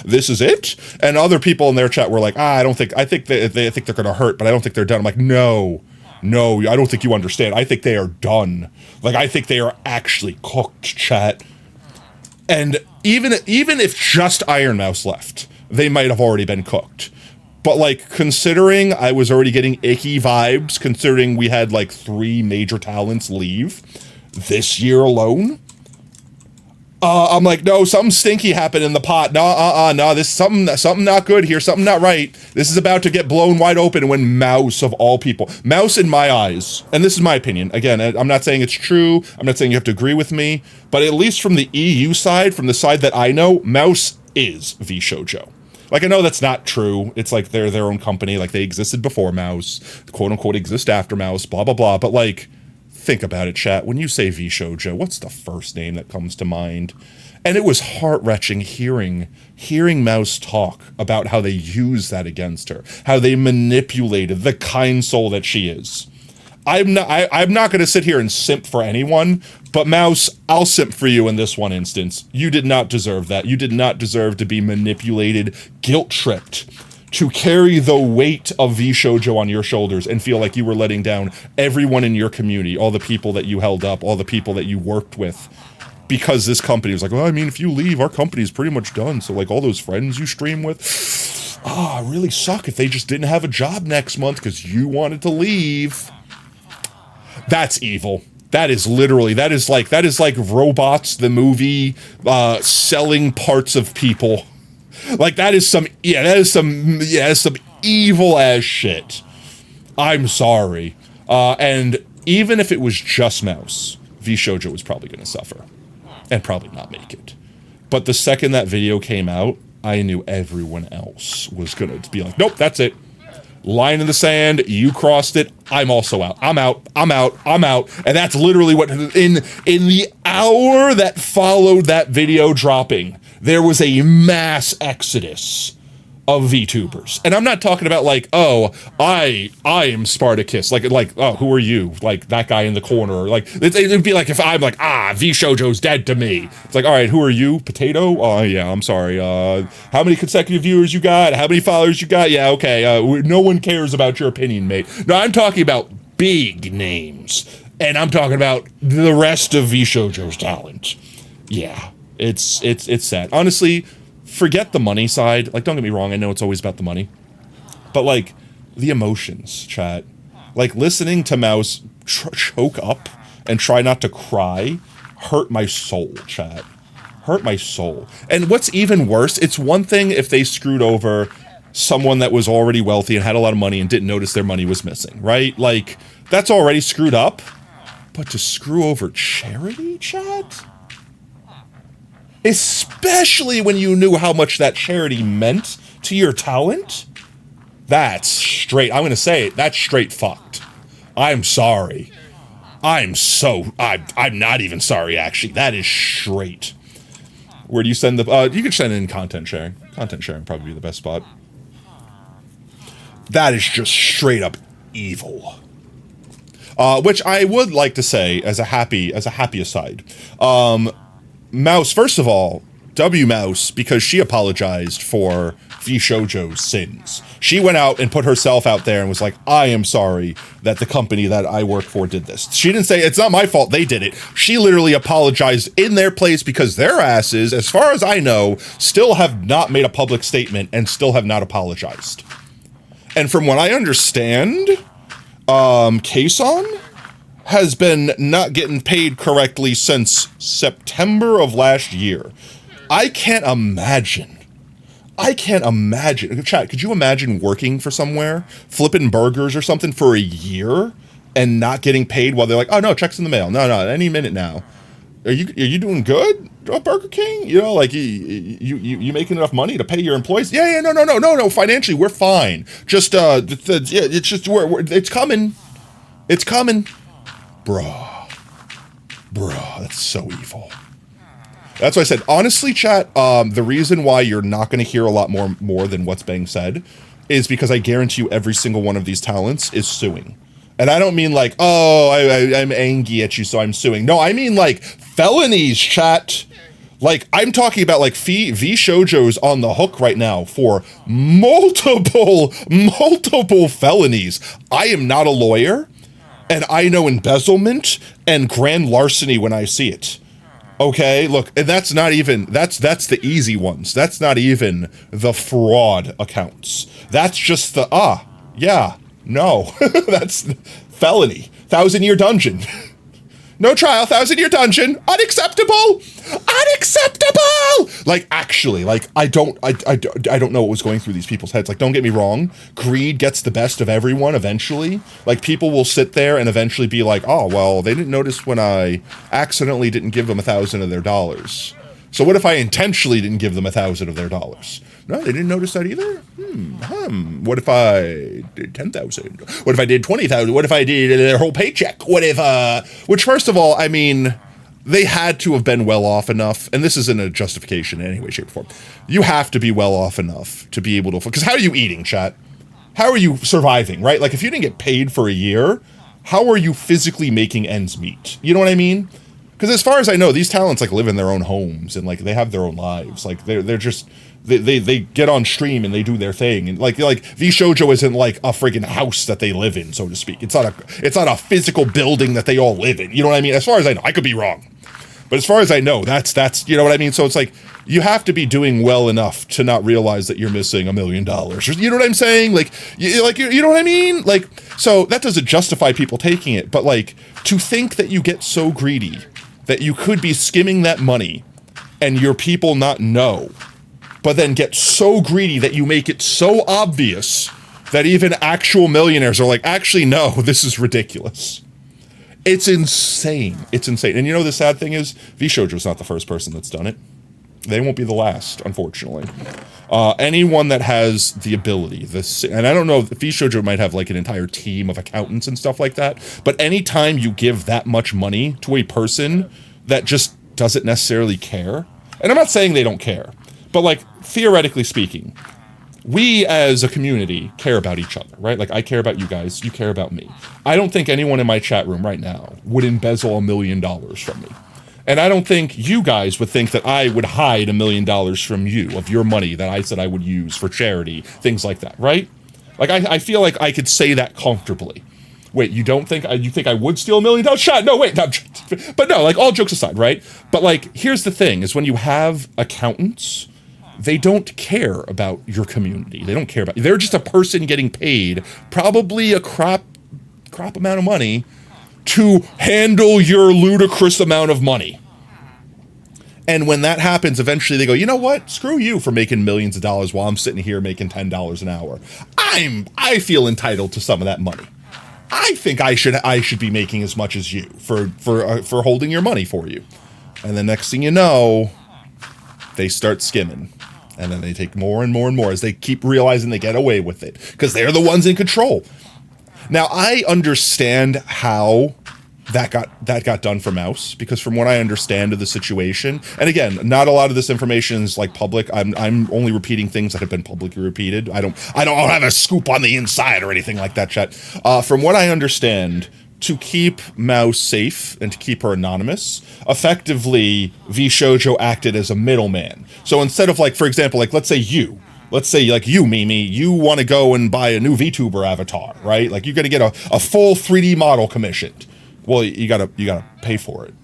This is it. And other people in their chat were like, I think they're gonna hurt, but I don't think they're done. I'm like, no, I don't think you understand. I think they are done. Like, I think they are actually cooked, chat. And even if just Iron Mouse left, they might have already been cooked. But, like, considering I was already getting icky vibes, considering we had, like, 3 major talents leave this year alone, I'm like, no, something stinky happened in the pot. No, this is something not good here, something not right. This is about to get blown wide open when Mouse, of all people, Mouse in my eyes, and this is my opinion, again, I'm not saying it's true, I'm not saying you have to agree with me, but at least from the EU side, from the side that I know, Mouse is VShojo. Like, I know that's not true. It's like they're their own company. Like, they existed before Mouse, quote unquote exist after Mouse, blah, blah, blah. But, like, think about it, chat. When you say VShojo, what's the first name that comes to mind? And it was heart-wrenching hearing Mouse talk about how they used that against her, how they manipulated the kind soul that she is. I'm not going to sit here and simp for anyone, but Mouse, I'll simp for you in this one instance. You did not deserve that. You did not deserve to be manipulated, guilt-tripped, to carry the weight of VShojo on your shoulders and feel like you were letting down everyone in your community, all the people that you held up, all the people that you worked with, because this company was like, well, I mean, if you leave, our company's pretty much done. So, like, all those friends you stream with, it really suck if they just didn't have a job next month because you wanted to leave. That's evil. That is like Robots, the movie, selling parts of people. Like, that is some evil ass shit. I'm sorry. And even if it was just Mouse, VShojo was probably going to suffer and probably not make it. But the second that video came out, I knew everyone else was going to be like, nope, that's it. Line in the sand, you crossed it, I'm also out. I'm out. And that's literally what, in the hour that followed that video dropping, there was a mass exodus of VTubers. And I'm not talking about like, oh, I am Spartacus. Like, oh, who are you? Like that guy in the corner. Like, it'd be like if I'm like, VShojo's dead to me. It's like, all right, who are you? Potato? Oh, yeah, I'm sorry. How many consecutive viewers you got? How many followers you got? Yeah, okay. No one cares about your opinion, mate. No, I'm talking about big names. And I'm talking about the rest of VShojo's talent. Yeah, it's sad. Honestly, forget the money side. Like, don't get me wrong, I know it's always about the money. But, like, the emotions, chat. Like, listening to Mouse choke up and try not to cry hurt my soul, chat. Hurt my soul. And what's even worse, it's one thing if they screwed over someone that was already wealthy and had a lot of money and didn't notice their money was missing, right? Like, that's already screwed up. But to screw over charity, chat? Especially when you knew how much that charity meant to your talent? That's straight, I'm gonna say it, that's straight fucked. I'm sorry. I'm not even sorry, actually. That is straight. Where do you send the, you can send in content sharing. Content sharing would probably be the best spot. That is just straight up evil. Which I would like to say as a happy aside. Mouse, first of all, Mouse, because she apologized for VShojo's sins. She went out and put herself out there and was like, I am sorry that the company that I work for did this. She didn't say, it's not my fault, they did it. She literally apologized in their place because their asses, as far as I know, still have not made a public statement and still have not apologized. And from what I understand, Kason has been not getting paid correctly since September of last year. I can't imagine. Chat, could you imagine working for somewhere, flipping burgers or something for a year and not getting paid while they're like, oh no, check's in the mail. No, any minute now. Are you doing good, Burger King? You know, like you making enough money to pay your employees? Yeah, no. Financially, we're fine. Just it's just it's coming. It's coming. Bruh, that's so evil. That's why I said, honestly, chat, the reason why you're not going to hear a lot more than what's being said is because I guarantee you every single one of these talents is suing. And I don't mean like, oh, I'm angry at you, so I'm suing. No, I mean like felonies, chat. Like, I'm talking about like VShojo's on the hook right now for multiple felonies. I am not a lawyer. And I know embezzlement and grand larceny when I see it. Okay, look, and that's not even, that's the easy ones. That's not even the fraud accounts. That's just the, that's felony. 1,000-year dungeon. No trial, 1,000-year dungeon. Unacceptable! Like, actually, like, I don't know what was going through these people's heads. Like, don't get me wrong. Greed gets the best of everyone eventually. Like, people will sit there and eventually be like, oh, well, they didn't notice when I accidentally didn't give them 1,000 of their dollars. So what if I intentionally didn't give them 1,000 of their dollars? No, they didn't notice that either? What if I did 10,000? What if I did 20,000? What if I did their whole paycheck? What if, which first of all, I mean, they had to have been well off enough, and this isn't a justification in any way, shape, or form. You have to be well off enough to be able to, because how are you eating, chat? How are you surviving, right? Like, if you didn't get paid for a year, how are you physically making ends meet? You know what I mean? Because as far as I know, these talents like live in their own homes and like they have their own lives. Like they're just they get on stream and they do their thing. And like VShojo isn't like a friggin' house that they live in, so to speak. It's not a physical building that they all live in. You know what I mean? As far as I know, I could be wrong, but as far as I know, that's you know what I mean. So it's like you have to be doing well enough to not realize that you're missing $1 million. You know what I'm saying? Like you know what I mean? Like, so that doesn't justify people taking it, but like to think that you get so greedy that you could be skimming that money and your people not know, but then get so greedy that you make it so obvious that even actual millionaires are like, actually, no, this is ridiculous. It's insane. It's insane. And you know the sad thing is, VShojo's not the first person that's done it. They won't be the last, unfortunately. Anyone that has the ability, and I don't know, VShojo might have like an entire team of accountants and stuff like that, but anytime you give that much money to a person that just doesn't necessarily care, and I'm not saying they don't care, but like theoretically speaking, we as a community care about each other, right? Like I care about you guys, you care about me. I don't think anyone in my chat room right now would embezzle $1 million from me. And I don't think you guys would think that I would hide $1 million from you of your money that I said I would use for charity, things like that, right? Like I feel like I could say that comfortably. Wait, you don't think you think I would steal $1 million? Shot? No, wait, no. But no, like all jokes aside, right? But like, here's the thing: is when you have accountants, they don't care about your community. They don't care about you. They're just a person getting paid, probably a crap amount of money, to handle your ludicrous amount of money. And when that happens, eventually they go, you know what? Screw you for making millions of dollars while I'm sitting here making $10 an hour. I feel entitled to some of that money. I think I should be making as much as you for holding your money for you. And the next thing you know, they start skimming. And then they take more and more and more as they keep realizing they get away with it because they're the ones in control. Now, I understand how that got done for Mouse, because from what I understand of the situation, and again, not a lot of this information is like public. I'm only repeating things that have been publicly repeated. I don't have a scoop on the inside or anything like that, chat. From what I understand, to keep Mouse safe and to keep her anonymous, effectively, VShojo acted as a middleman. So instead of, like, for example, like, let's say like you, Mimi, you want to go and buy a new VTuber avatar, right? Like, you're going to get a full 3D model commissioned. Well, you gotta pay for it.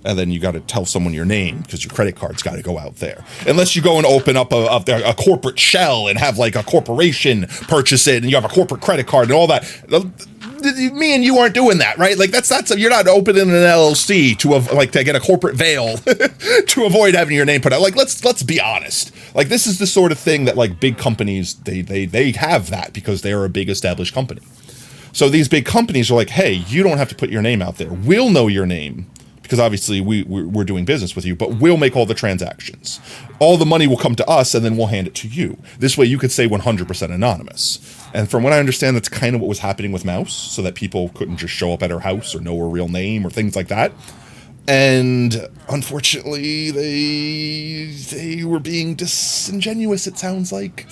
And then you got to tell someone your name because your credit card's got to go out there. Unless you go and open up a corporate shell and have like a corporation purchase it and you have a corporate credit card and all that. Me and you aren't doing that, right? Like that's you're not opening an LLC to get a corporate veil to avoid having your name put out. Like let's be honest. Like this is the sort of thing that like big companies they have that because they are a big established company. So these big companies are like, hey, you don't have to put your name out there. We'll know your name. Because obviously we're doing business with you, but we'll make all the transactions. All the money will come to us, and then we'll hand it to you. This way you could say 100% anonymous. And from what I understand, that's kind of what was happening with Mouse, so that people couldn't just show up at her house or know her real name or things like that. And unfortunately, they were being disingenuous, it sounds like.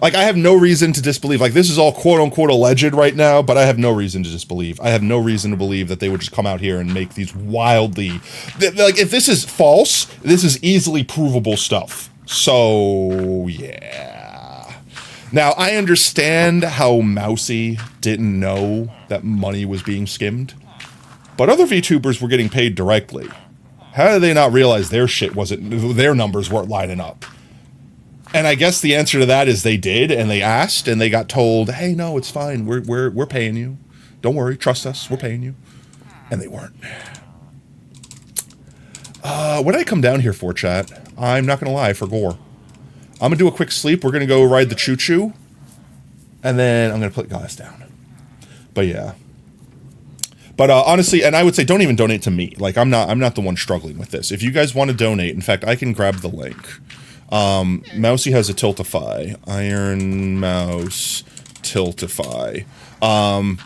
Like, I have no reason to disbelieve. Like, this is all quote-unquote alleged right now, but I have no reason to disbelieve. I have no reason to believe that they would just come out here and make these wildly... Like, if this is false, this is easily provable stuff. So, yeah. Now, I understand how Mousy didn't know that money was being skimmed. But other VTubers were getting paid directly. How did they not realize their numbers weren't lining up? And I guess the answer to that is they did, and they asked, and they got told, hey, no, it's fine. We're paying you. Don't worry, trust us, we're paying you. And they weren't. What did I come down here for, chat? I'm not gonna lie, for gore. I'm gonna do a quick sleep. We're gonna go ride the choo-choo. And then I'm gonna put Glass down. But yeah. But honestly, and I would say don't even donate to me. Like I'm not the one struggling with this. If you guys want to donate, in fact, I can grab the link. Mousy has a Tiltify, Iron Mouse Tiltify,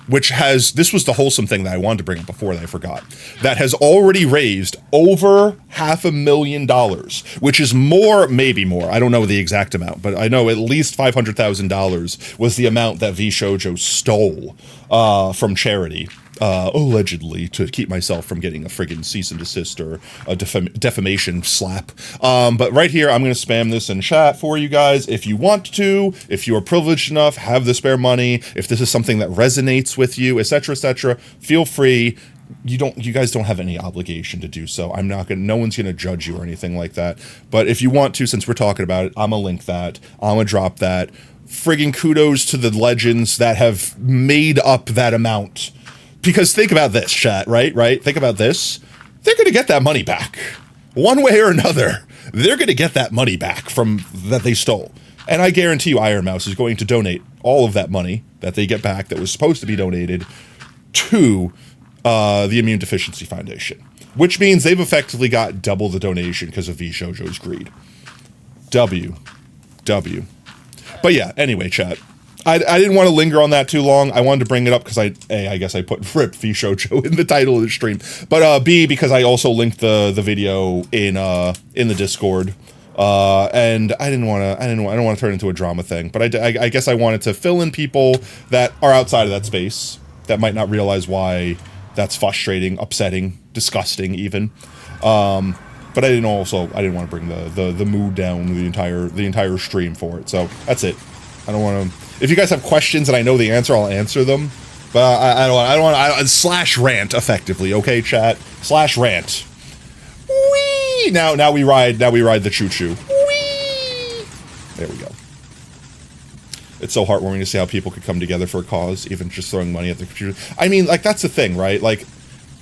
which has, this was the wholesome thing that I wanted to bring up before that I forgot, that has already raised over $500,000, which is more, maybe more, I don't know the exact amount, but I know at least $500,000 was the amount that VShojo stole from charity. Allegedly, to keep myself from getting a friggin' cease and desist or a defamation slap. But right here, I'm going to spam this in chat for you guys. If you want to, if you are privileged enough, have the spare money, if this is something that resonates with you, etc., feel free. You guys don't have any obligation to do so. No one's going to judge you or anything like that. But if you want to, since we're talking about it, I'm going to link that. I'm going to drop that. Friggin' kudos to the legends that have made up that amount. Because think about this, chat, right? Think about this. They're going to get that money back. One way or another, they're going to get that money back from that they stole. And I guarantee you Iron Mouse is going to donate all of that money that they get back that was supposed to be donated to the Immune Deficiency Foundation. Which means they've effectively got double the donation because of VShojo's greed. W. But yeah, anyway, chat. I didn't want to linger on that too long. I wanted to bring it up because I guess I put RIP VShojo in the title of the stream. But B, because I also linked the video in the Discord And I don't want to turn it into a drama thing, but I guess I wanted to fill in people that are outside of that space that might not realize why that's frustrating, upsetting, disgusting even. But I didn't want to bring the mood down the entire stream for it. So that's it. I don't want to. If you guys have questions and I know the answer, I'll answer them. But I don't want slash rant effectively. Okay, chat. Slash rant. Whee! Now we ride the choo choo. Whee! There we go. It's so heartwarming to see how people could come together for a cause, even just throwing money at the computer. I mean, like, that's the thing, right? Like,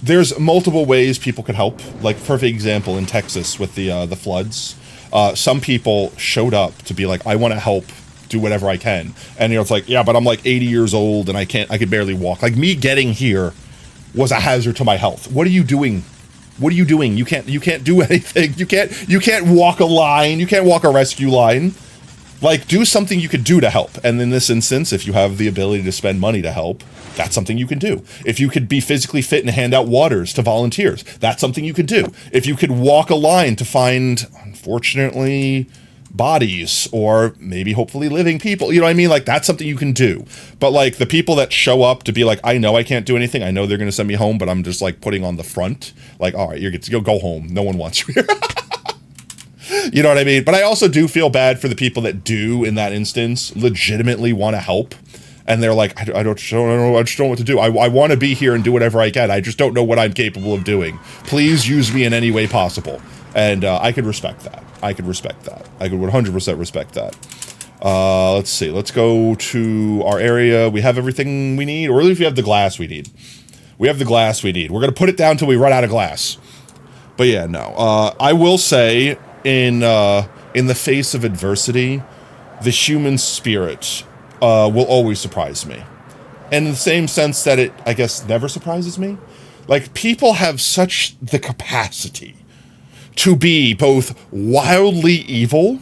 there's multiple ways people could help. Like, perfect example in Texas with the floods. Some people showed up to be like, I want to help, do whatever I can. And, you know, it's like, yeah, but I'm like 80 years old and I could barely walk. Like, me getting here was a hazard to my health. What are you doing? What are you doing? You can't do anything. You can't walk a line. You can't walk a rescue line. Like, do something you could do to help. And in this instance, if you have the ability to spend money to help, that's something you can do. If you could be physically fit and hand out waters to volunteers, that's something you could do. If you could walk a line to find, unfortunately, bodies or maybe hopefully living people, you know what I mean? Like, that's something you can do. But like the people that show up to be like, I know I can't do anything. I know they're going to send me home, but I'm just like putting on the front. Like, all right, you're good to go home. No one wants you here. You know what I mean? But I also do feel bad for the people that do, in that instance, legitimately want to help. And they're like, I just don't know what to do. I want to be here and do whatever I can. I just don't know what I'm capable of doing. Please use me in any way possible. And I could respect that. I could 100% respect that. Let's see. Let's go to our area. We have everything we need, or at least we have the glass we need. We have the glass we need. We're going to put it down till we run out of glass. But yeah, no. I will say, in the face of adversity, the human spirit will always surprise me. And in the same sense that it, I guess, never surprises me. Like, people have such the capacity to be both wildly evil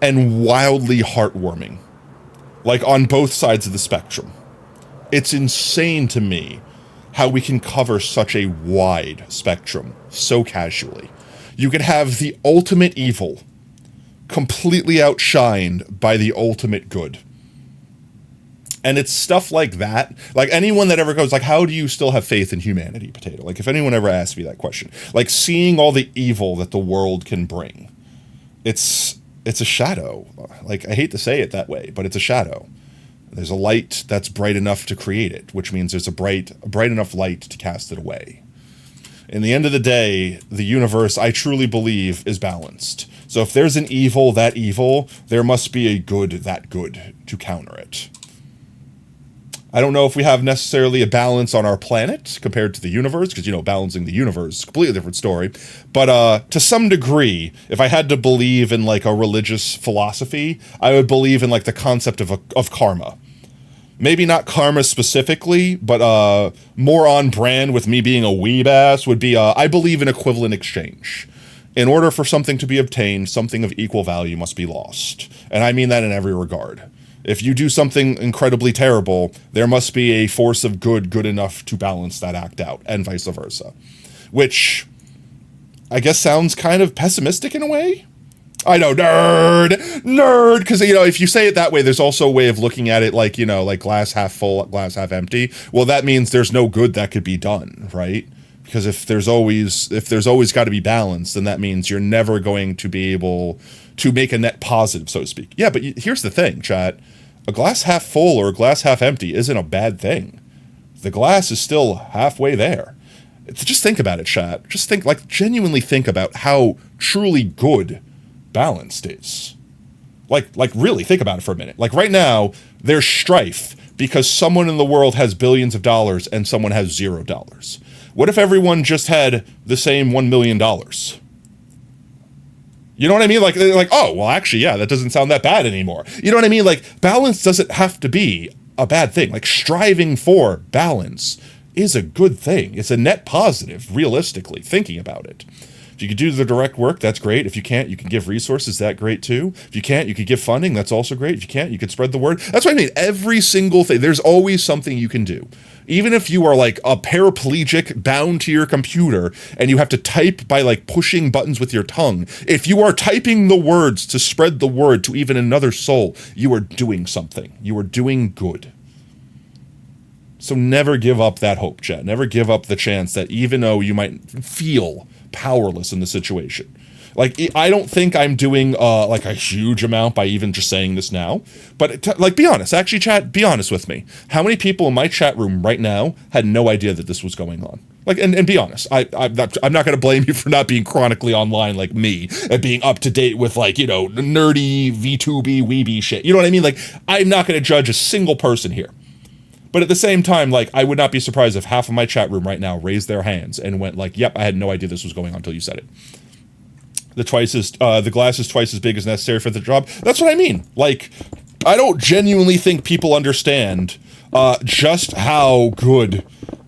and wildly heartwarming. Like, on both sides of the spectrum. It's insane to me how we can cover such a wide spectrum so casually. You could have the ultimate evil completely outshined by the ultimate good. And it's stuff like that. Like, anyone that ever goes, like, how do you still have faith in humanity, Potato? Like, if anyone ever asks me that question, like, seeing all the evil that the world can bring, it's a shadow. Like, I hate to say it that way, but it's a shadow. There's a light that's bright enough to create it, which means there's a bright enough light to cast it away. In the end of the day, the universe, I truly believe, is balanced. So if there's an evil that evil, there must be a good that good to counter it. I don't know if we have necessarily a balance on our planet compared to the universe, because, you know, balancing the universe is a completely different story. But to some degree, if I had to believe in, like, a religious philosophy, I would believe in, like, the concept of karma. Maybe not karma specifically, but more on brand with me being a weeb ass would be, I believe in equivalent exchange. In order for something to be obtained, something of equal value must be lost. And I mean that in every regard. If you do something incredibly terrible, there must be a force of good enough to balance that act out, and vice versa. Which, I guess, sounds kind of pessimistic in a way? I know, nerd, because, you know, if you say it that way, there's also a way of looking at it like, you know, like glass half full, glass half empty. Well, that means there's no good that could be done, right? Because if there's always got to be balance, then that means you're never going to be able to make a net positive, so to speak. Yeah, but here's the thing, chat. A glass half full or a glass half empty isn't a bad thing. The glass is still halfway there. Just think about it, chat. Just think, like, genuinely think about how truly good balanced is. Like really think about it for a minute. Like, right now, there's strife because someone in the world has billions of dollars and someone has $0. What if everyone just had the same $1 million? You know what I mean? Like, oh, well, actually, yeah, that doesn't sound that bad anymore. You know what I mean? Like, balance doesn't have to be a bad thing. Like, striving for balance is a good thing. It's a net positive, realistically, thinking about it. If you could do the direct work, that's great. If you can't, you can give resources, that's great too. If you can't, you could give funding, that's also great. If you can't, you could spread the word. That's what I mean. Every single thing, there's always something you can do. even if you are like a paraplegic bound to your computer and you have to type by like pushing buttons with your tongue, if you are typing the words to spread the word to even another soul, you are doing something. You are doing good. So never give up that hope, chat. Never give up the chance that even though you might feel powerless in the situation. Like, I don't think I'm doing, like, a huge amount by even just saying this now. But, like, be honest. Actually, chat, be honest with me. How many people in my chat room right now had no idea that this was going on? Like, and be honest. I'm not going to blame you for not being chronically online like me and being up to date with, like, you know, nerdy VTuber weeby shit. You know what I mean? Like, I'm not going to judge a single person here. But at the same time, like, I would not be surprised if half of my chat room right now raised their hands and went like, yep, I had no idea this was going on until you said it. The glass is twice as big as necessary for the job. That's what I mean. Like, I don't genuinely think people understand just how good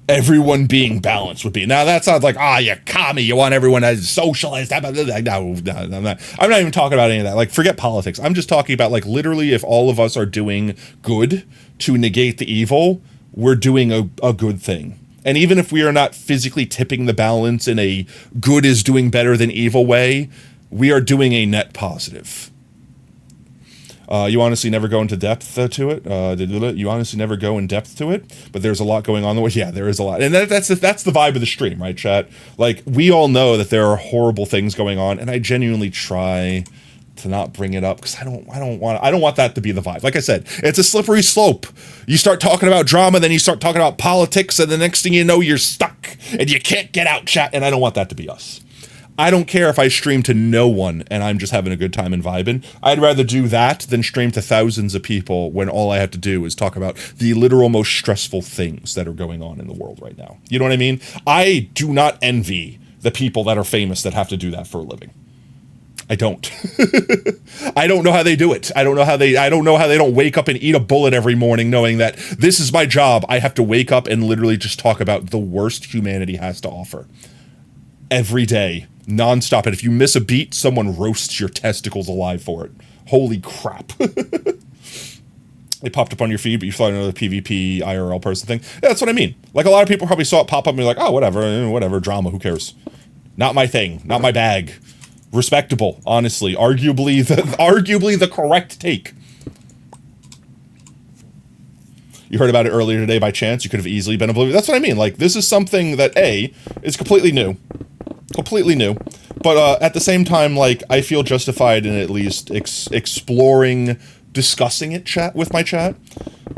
everyone being balanced would be. Now, that sounds like, you commie, you want everyone as socialist. No, I'm not even talking about any of that. Like, forget politics. I'm just talking about, like, literally if all of us are doing good to negate the evil, we're doing a good thing. And even if we are not physically tipping the balance in a good is doing better than evil way, we are doing a net positive. You honestly never go into depth to it. You honestly never go in depth to it, but there's a lot going on. Yeah, there is a lot. And that's the vibe of the stream, right, chat? Like, we all know that there are horrible things going on, and I genuinely try to not bring it up because I don't want that to be the vibe. Like I said, it's a slippery slope. You start talking about drama, then you start talking about politics, and the next thing you know, you're stuck and you can't get out, chat. And I don't want that to be us. I don't care if I stream to no one and I'm just having a good time and vibing. I'd rather do that than stream to thousands of people when all I have to do is talk about the literal most stressful things that are going on in the world right now. You know what I mean? I do not envy the people that are famous that have to do that for a living. I don't. I don't know how they do it. I don't know how they don't wake up and eat a bullet every morning knowing that this is my job. I have to wake up and literally just talk about the worst humanity has to offer. Every day, nonstop. And if you miss a beat, someone roasts your testicles alive for it. Holy crap. It popped up on your feed, but you thought another PvP IRL person thing. Yeah, that's what I mean. Like, a lot of people probably saw it pop up and be like, oh, whatever, drama, who cares? Not my thing, not my bag. Respectable, honestly. Arguably the correct take. You heard about it earlier today by chance. You could have easily been oblivious. That's what I mean. Like, this is something that, A, is completely new. But at the same time, like, I feel justified in at least exploring, discussing it with my chat.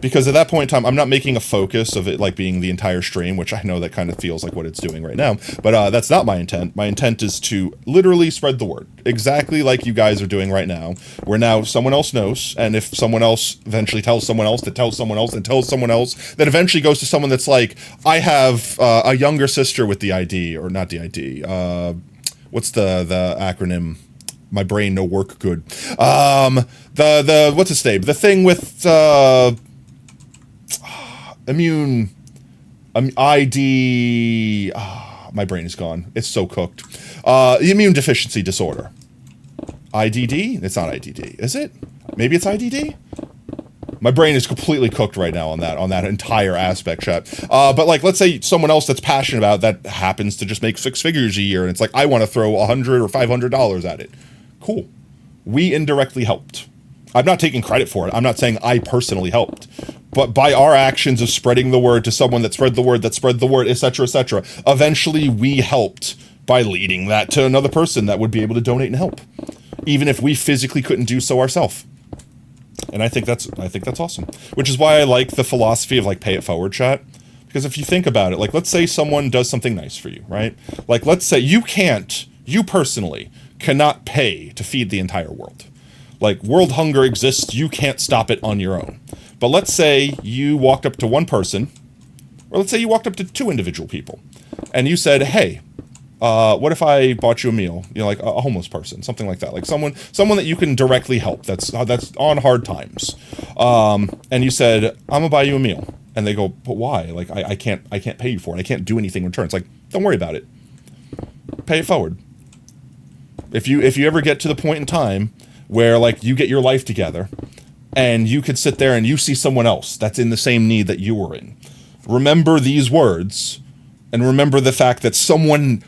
Because at that point in time, I'm not making a focus of it, like, being the entire stream, which I know that kind of feels like what it's doing right now. But that's not my intent. My intent is to literally spread the word. Exactly like you guys are doing right now. Where now someone else knows, and if someone else eventually tells someone else that tells someone else and tells someone else, that eventually goes to someone that's like, I have a younger sister with the ID, or not the ID. What's the acronym? My brain no work good. The what's its name? The thing with ID. My brain is gone. It's so cooked. Immune deficiency disorder. IDD? It's not IDD, is it? Maybe it's IDD? My brain is completely cooked right now on that entire aspect, chat. But like, let's say someone else that's passionate about that happens to just make 6 figures a year, and it's like, I want to throw $100 or $500 at it. Cool. We indirectly helped. I'm not taking credit for it. I'm not saying I personally helped. But by our actions of spreading the word to someone that spread the word, etc., eventually we helped by leading that to another person that would be able to donate and help, even if we physically couldn't do so ourselves. And I think that's awesome. Which is why I like the philosophy of, like, pay it forward, chat. Because if you think about it, like, let's say someone does something nice for you, right? Like, let's say you personally cannot pay to feed the entire world. Like, world hunger exists, you can't stop it on your own. But let's say you walked up to one person, or let's say you walked up to 2 individual people, and you said, hey, what if I bought you a meal? You know, like a homeless person, something like that. Like someone that you can directly help, that's on hard times. And you said, I'm gonna buy you a meal. And they go, but why? Like, I can't pay you for it. I can't do anything in return. It's like, don't worry about it. Pay it forward. If you ever get to the point in time where, like, you get your life together and you could sit there and you see someone else that's in the same need that you were in, remember these words, and remember the fact that someone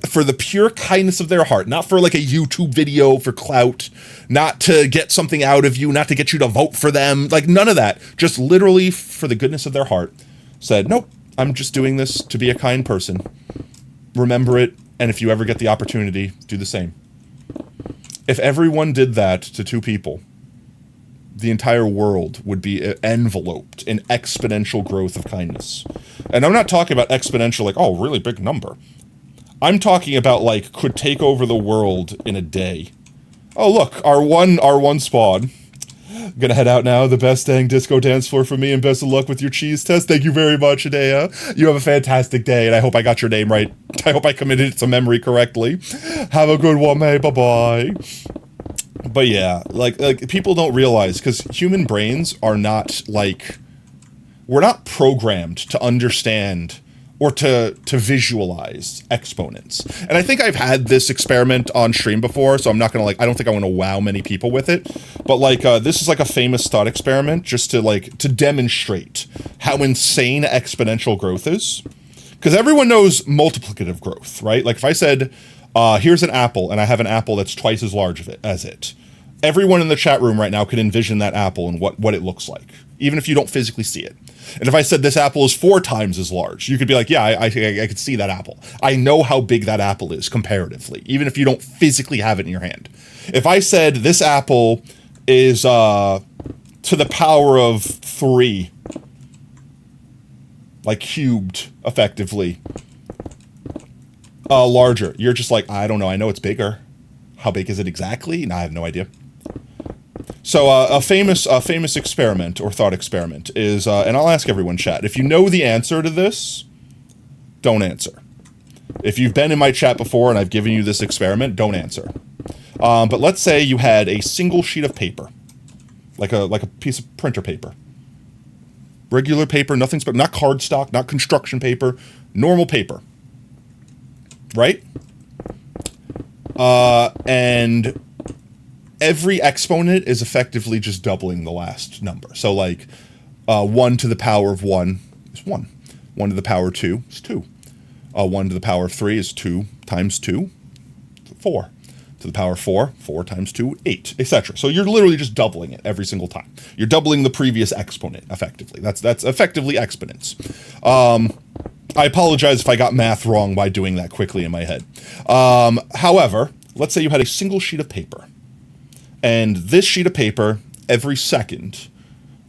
for the pure kindness of their heart, not for like a YouTube video for clout, not to get something out of you, not to get you to vote for them, like none of that, just literally for the goodness of their heart, said, nope, I'm just doing this to be a kind person. Remember it, and if you ever get the opportunity, do the same. If everyone did that to two people, the entire world would be enveloped in exponential growth of kindness. And I'm not talking about exponential like, oh, really big number. I'm talking about like could take over the world in a day. Oh, look, our one spawn. I'm gonna head out now. The best dang disco dance floor for me, and best of luck with your cheese test. Thank you very much, Adea. You have a fantastic day, and I hope I got your name right. I hope I committed it to memory correctly. Have a good one, mate. Bye-bye. But yeah, like people don't realize, because human brains are not like, we're not programmed to understand or to visualize exponents. And I think I've had this experiment on stream before, so I'm not gonna I don't think I want to wow many people with it. But like, this is like a famous thought experiment just to demonstrate how insane exponential growth is. Because everyone knows multiplicative growth, right? Like if I said, here's an apple, and I have an apple that's twice as large as it. Everyone in the chat room right now can envision that apple and what it looks like, even if you don't physically see it. And if I said this apple is 4 times as large, you could be like, yeah, I could see that apple. I know how big that apple is comparatively, even if you don't physically have it in your hand. If I said this apple is to the power of 3, like cubed, effectively, larger, you're just like, I don't know, I know it's bigger. How big is it exactly? No, I have no idea. So a famous experiment or thought experiment is, and I'll ask everyone chat, if you know the answer to this, don't answer. If you've been in my chat before and I've given you this experiment, don't answer. But let's say you had a single sheet of paper, like a piece of printer paper. Regular paper, nothing special, not cardstock, not construction paper, normal paper. Right? And every exponent is effectively just doubling the last number. So like 1 to the power of 1 is 1. 1 to the power of 2 is 2. 1 to the power of 3 is 2 times 2, 4. To the power of 4, 4 times 2, 8, etc. So you're literally just doubling it every single time. You're doubling the previous exponent, effectively. That's effectively exponents. I apologize if I got math wrong by doing that quickly in my head. However, let's say you had a single sheet of paper. And this sheet of paper, every second,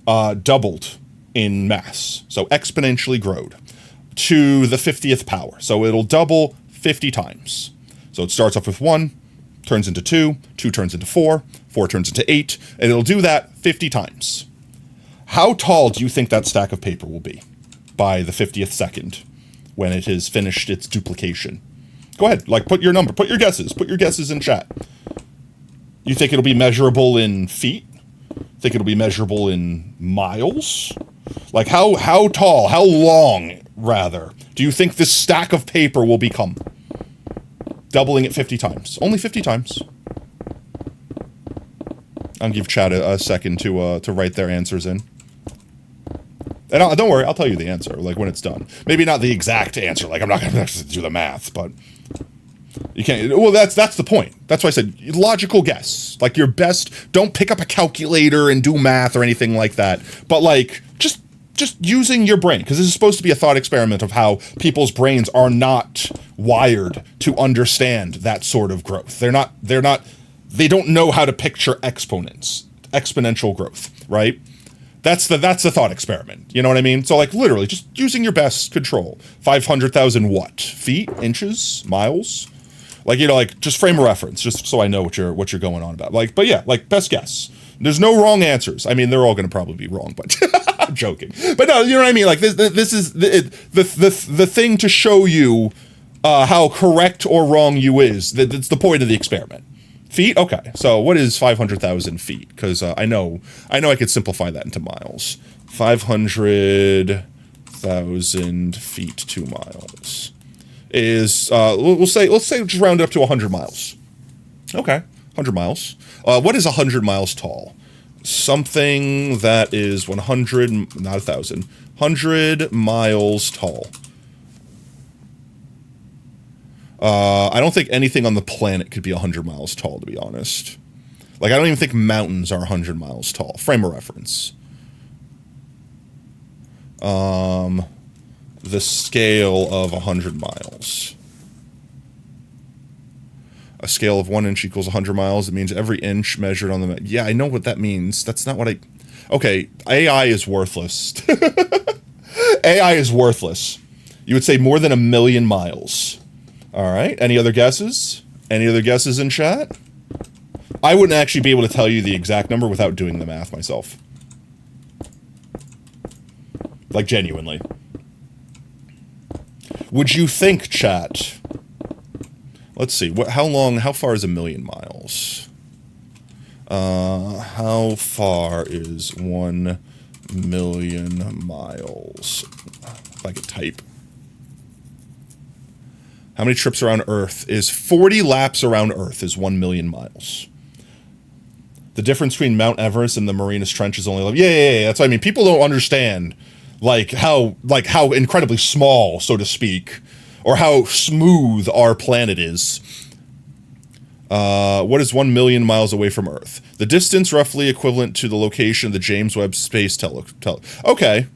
doubled in mass. So exponentially growed to the 50th power. So it'll double 50 times. So it starts off with 1, turns into 2, 2 turns into 4, 4 turns into 8, and it'll do that 50 times. How tall do you think that stack of paper will be by the 50th second when it has finished its duplication? Go ahead, like put your number, put your guesses in chat. You think it'll be measurable in feet? Think it'll be measurable in miles? Like how tall, how long, rather, do you think this stack of paper will become? Doubling it 50 times. Only 50 times. I'll give chat a second to write their answers in. And don't worry, I'll tell you the answer, like, when it's done. Maybe not the exact answer, like, I'm not going to do the math, but... You can't, well, that's the point. That's why I said logical guess. Like your best, don't pick up a calculator and do math or anything like that. But like, just using your brain, because this is supposed to be a thought experiment of how people's brains are not wired to understand that sort of growth. They don't know how to picture exponents, exponential growth, right? That's the thought experiment. You know what I mean? So like literally just using your best control. 500,000 what? Feet, inches, miles? Like, you know, like just frame of reference, just so I know what you're going on about. Like, but yeah, like best guess. There's no wrong answers. I mean, they're all going to probably be wrong, but I'm joking. But no, you know what I mean? Like this is the thing to show you how correct or wrong you is. That's the point of the experiment. Feet? Okay. So what is 500,000 feet? Because I know I could simplify that into miles. 500,000 feet to miles is let's say just round it up to 100 miles. Okay, 100 miles. What is 100 miles tall? something that is 100, not 1,000, 100 miles tall. I don't think anything on the planet could be 100 miles tall, to be honest. Like, I don't even think mountains are 100 miles tall. Frame of reference. The scale of 100 miles. A scale of 1 inch equals 100 miles. It means every inch measured on the map. Yeah, I know what that means. That's not what I... Okay, AI is worthless. AI is worthless. You would say more than 1,000,000 miles. All right, any other guesses? Any other guesses in chat? I wouldn't actually be able to tell you the exact number without doing the math myself. Like, genuinely. Would you think, chat... Let's see, how far is 1,000,000 miles? How far is 1,000,000 miles? If I could type. How many trips around Earth is 40 laps around Earth is 1,000,000 miles. The difference between Mount Everest and the Marianas Trench is only... Yeah, that's what I mean. People don't understand, how incredibly small, so to speak, or how smooth our planet is. What is 1,000,000 miles away from Earth? The distance roughly equivalent to the location of the James Webb Space Telescope. Okay.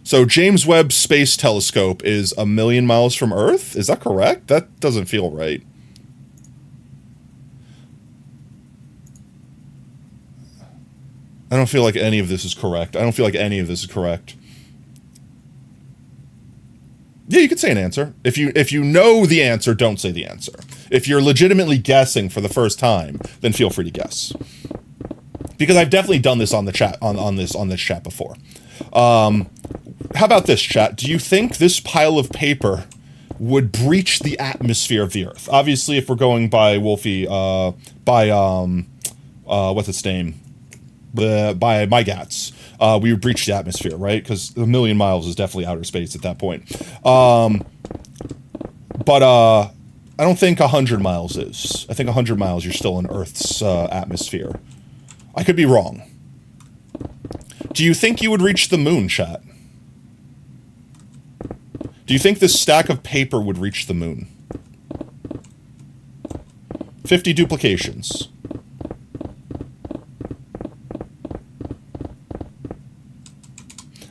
So James Webb Space Telescope is 1,000,000 miles from Earth? Is that correct? That doesn't feel right. I don't feel like any of this is correct. Yeah, you could say an answer. If you know the answer, don't say the answer. If you're legitimately guessing for the first time, then feel free to guess. Because I've definitely done this on the chat on this chat before. How about this, chat? Do you think this pile of paper would breach the atmosphere of the Earth? Obviously, if we're going by Wolfie, what's its name? By my gats. We would breach the atmosphere, right? Because 1,000,000 miles is definitely outer space at that point. But I don't think 100 miles is. I think 100 miles, you're still in Earth's atmosphere. I could be wrong. Do you think you would reach the moon, chat? Do you think this stack of paper would reach the moon? 50 duplications.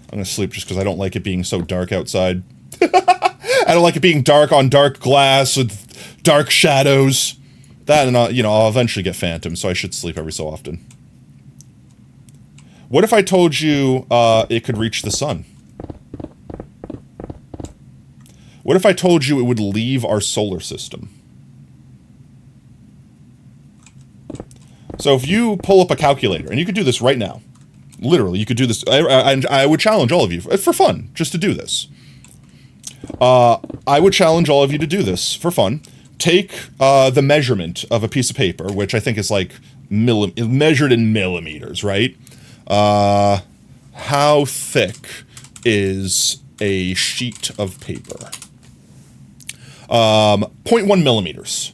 I'm going to sleep just because I don't like it being so dark outside. I don't like it being dark on dark glass with dark shadows. That and, I'll eventually get phantom, so I should sleep every so often. What if I told you it could reach the sun? What if I told you it would leave our solar system? So if you pull up a calculator, and you could do this right now. Literally, you could do this. I would challenge all of you, for fun, just to do this. I would challenge all of you to do this, for fun. Take the measurement of a piece of paper, which I think is like measured in millimeters, right? How thick is a sheet of paper? 0.1 millimeters.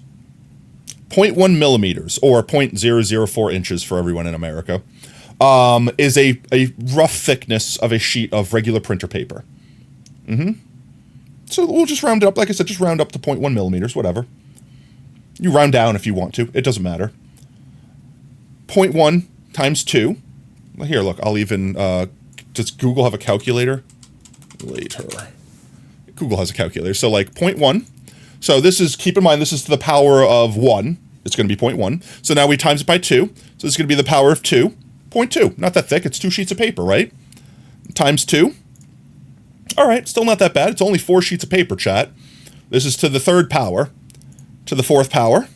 0.1 millimeters, or 0.004 inches for everyone in America. Is a rough thickness of a sheet of regular printer paper. So we'll just round it up. Like I said, just round up to 0.1 millimeters, whatever. You round down if you want to. It doesn't matter. 0.1 times 2. Here, look, I'll even... does Google have a calculator? Later. Google has a calculator. So, like, 0.1. So this is... Keep in mind, this is to the power of 1. It's going to be 0.1. So now we times it by 2. So this is going to be the power of 2. 0.2. Not that thick. It's 2 sheets of paper, right? Times 2. All right. Still not that bad. It's only 4 sheets of paper, chat. This is to the 3rd power. To the 4th power.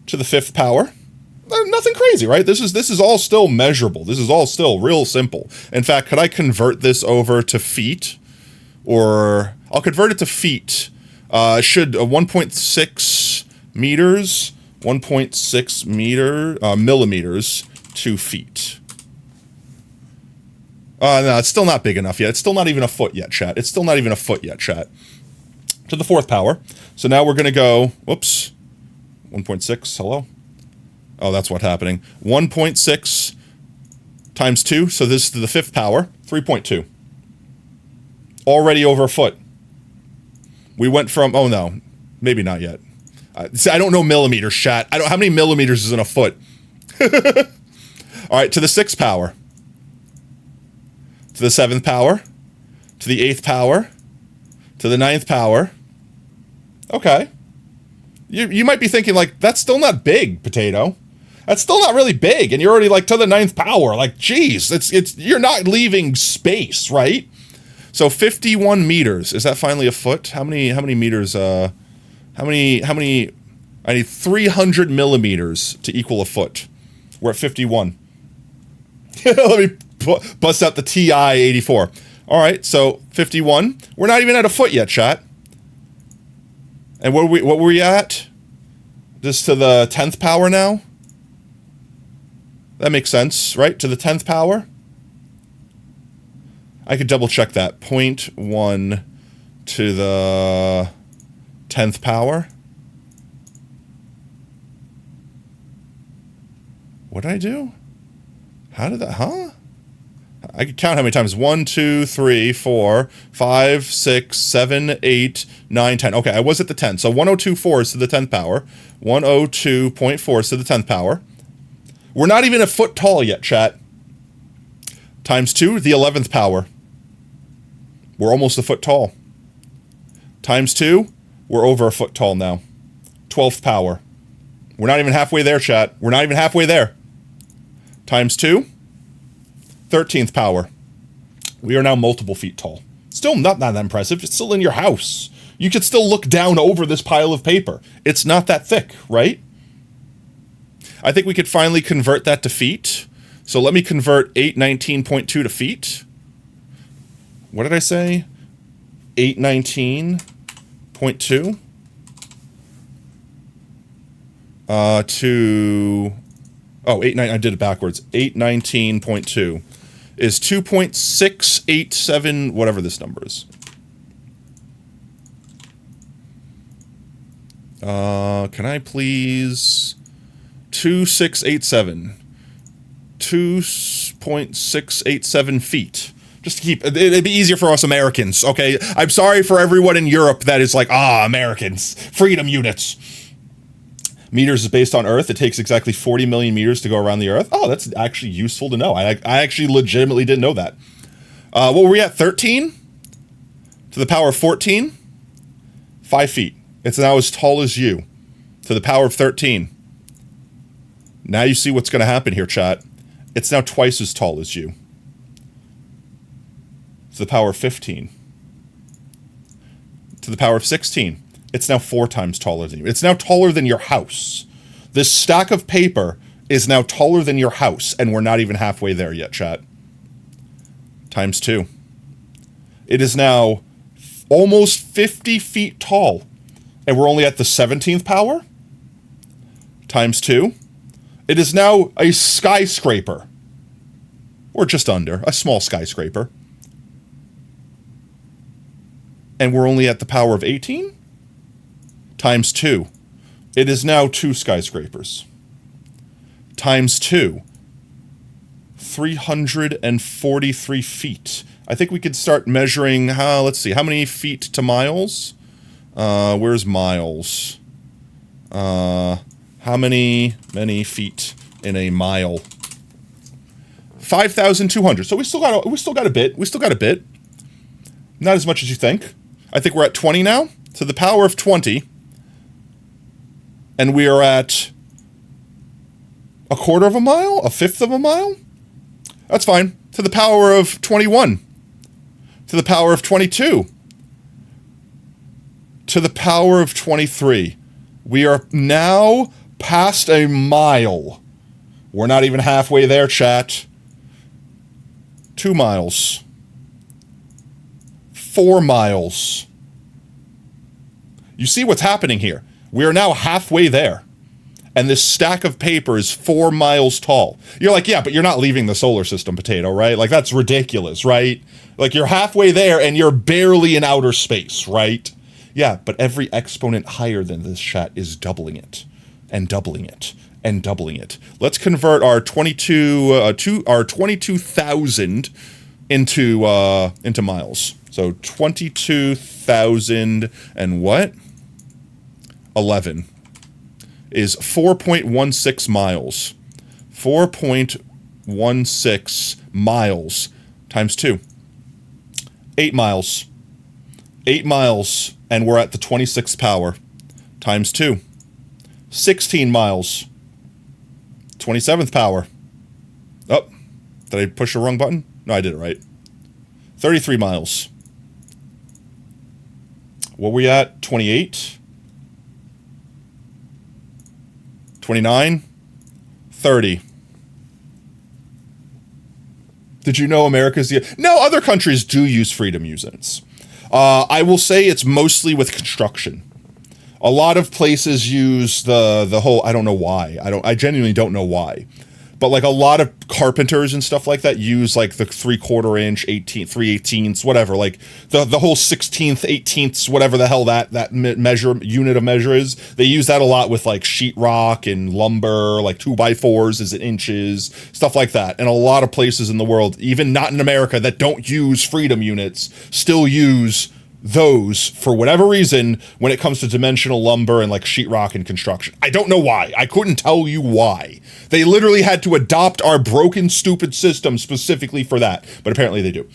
To the 5th power. Nothing crazy, right? This is all still measurable. This is all still real simple. In fact, could I convert this over to feet? Or I'll convert it to feet. Should 1.6 meters, 1.6 millimeters to feet. No, it's still not big enough yet. It's still not even a foot yet, chat. It's still not even a foot yet, chat. To the 4th power. So now we're going to go, whoops, 1.6, hello? Oh, that's what's happening. 1.6 times 2, so this is to the 5th power, 3.2. Already over a foot. We went from, oh no, maybe not yet. See, I don't know millimeters, chat. How many millimeters is in a foot? All right, to the 6th power. To the 7th power. To the 8th power. To the 9th power. Okay. You might be thinking, like, that's still not big, Potato. That's still not really big, and you're already, like, to the 9th power. Like, geez, you're not leaving space, right? So 51 meters. Is that finally a foot? How many meters, how many, I need 300 millimeters to equal a foot. We're at 51. Let me bust out the TI-84. All right, so 51. We're not even at a foot yet, chat. And what were we at? Just to the 10th power now? That makes sense, right? To the 10th power? I could double check that. 0.1 to the 10th power. What did I do? How did that, huh? I could count how many times. 1, 2, 3, 4, 5, 6, 7, 8, 9, 10. Okay, I was at the 10. So 1024 is to the 10th power. 102.4 is to the 10th power. We're not even a foot tall yet, chat. Times 2, the 11th power. We're almost a foot tall. Times 2, we're over a foot tall now. 12th power. We're not even halfway there, chat. We're not even halfway there. Times 2, 13th power. We are now multiple feet tall. Still not that impressive. It's still in your house. You could still look down over this pile of paper. It's not that thick, right? I think we could finally convert that to feet. So let me convert 819.2 to feet. What did I say? 819.2 to... Oh, 89. I did it backwards. 819.2 is 2.687, whatever this number is. Can I please... 2687. 2.687 feet. Just to keep... It'd be easier for us Americans, okay? I'm sorry for everyone in Europe that is like, Americans. Freedom units. Meters is based on Earth. It takes exactly 40 million meters to go around the Earth. Oh, that's actually useful to know. I actually legitimately didn't know that. What were we at? 13? To the power of 14? 5 feet. It's now as tall as you. To the power of 13. Now you see what's going to happen here, chat. It's now twice as tall as you. To the power of 15. To the power of 16. It's now 4 times taller than you. It's now taller than your house. This stack of paper is now taller than your house, and we're not even halfway there yet, chat. Times 2. It is now almost 50 feet tall, and we're only at the 17th power. Times 2. It is now a skyscraper. Or just under, a small skyscraper. And we're only at the power of 18? Times 2. It is now 2 skyscrapers. Times 2. 343 feet. I think we could start measuring, let's see, how many feet to miles? Where's miles? How many feet in a mile? 5,200. So we still got a bit. We still got a bit. Not as much as you think. I think we're at 20 now. To the power of 20. And we are at a quarter of a mile? A fifth of a mile? That's fine. To the power of 21. To the power of 22. To the power of 23. We are now past a mile. We're not even halfway there, chat. 2 miles. 4 miles. You see what's happening here? We are now halfway there. And this stack of paper is 4 miles tall. You're like, yeah, but you're not leaving the solar system, Potato, right? Like, that's ridiculous, right? Like, you're halfway there and you're barely in outer space, right? Yeah, but every exponent higher than this, chat, is doubling it. And doubling it. and doubling it. Let's convert our 22,000 into miles. So 22,000 and what? 11 is 4.16 miles. 4.16 miles times 2. 8 miles. 8 miles, and we're at the 26th power. Times 2. 16 miles. 27th power. Oh, did I push the wrong button? No, I did it right. 33 miles. What were we at? 28? 29? 30. Did you know America's the... No, other countries do use freedom units. I will say it's mostly with construction. A lot of places use the whole... I don't know why. I genuinely don't know why. But like a lot of carpenters and stuff like that use like the 3/4 inch, 3/18, whatever. Like the whole 16th, 18ths, whatever the hell that unit of measure is. They use that a lot with like sheetrock and lumber, like 2x4s is in inches, stuff like that. And a lot of places in the world, even not in America, that don't use freedom units, still use those for whatever reason when it comes to dimensional lumber and like sheetrock and construction. I don't know why. I couldn't tell you why. They literally had to adopt our broken, stupid system specifically for that, but apparently they do.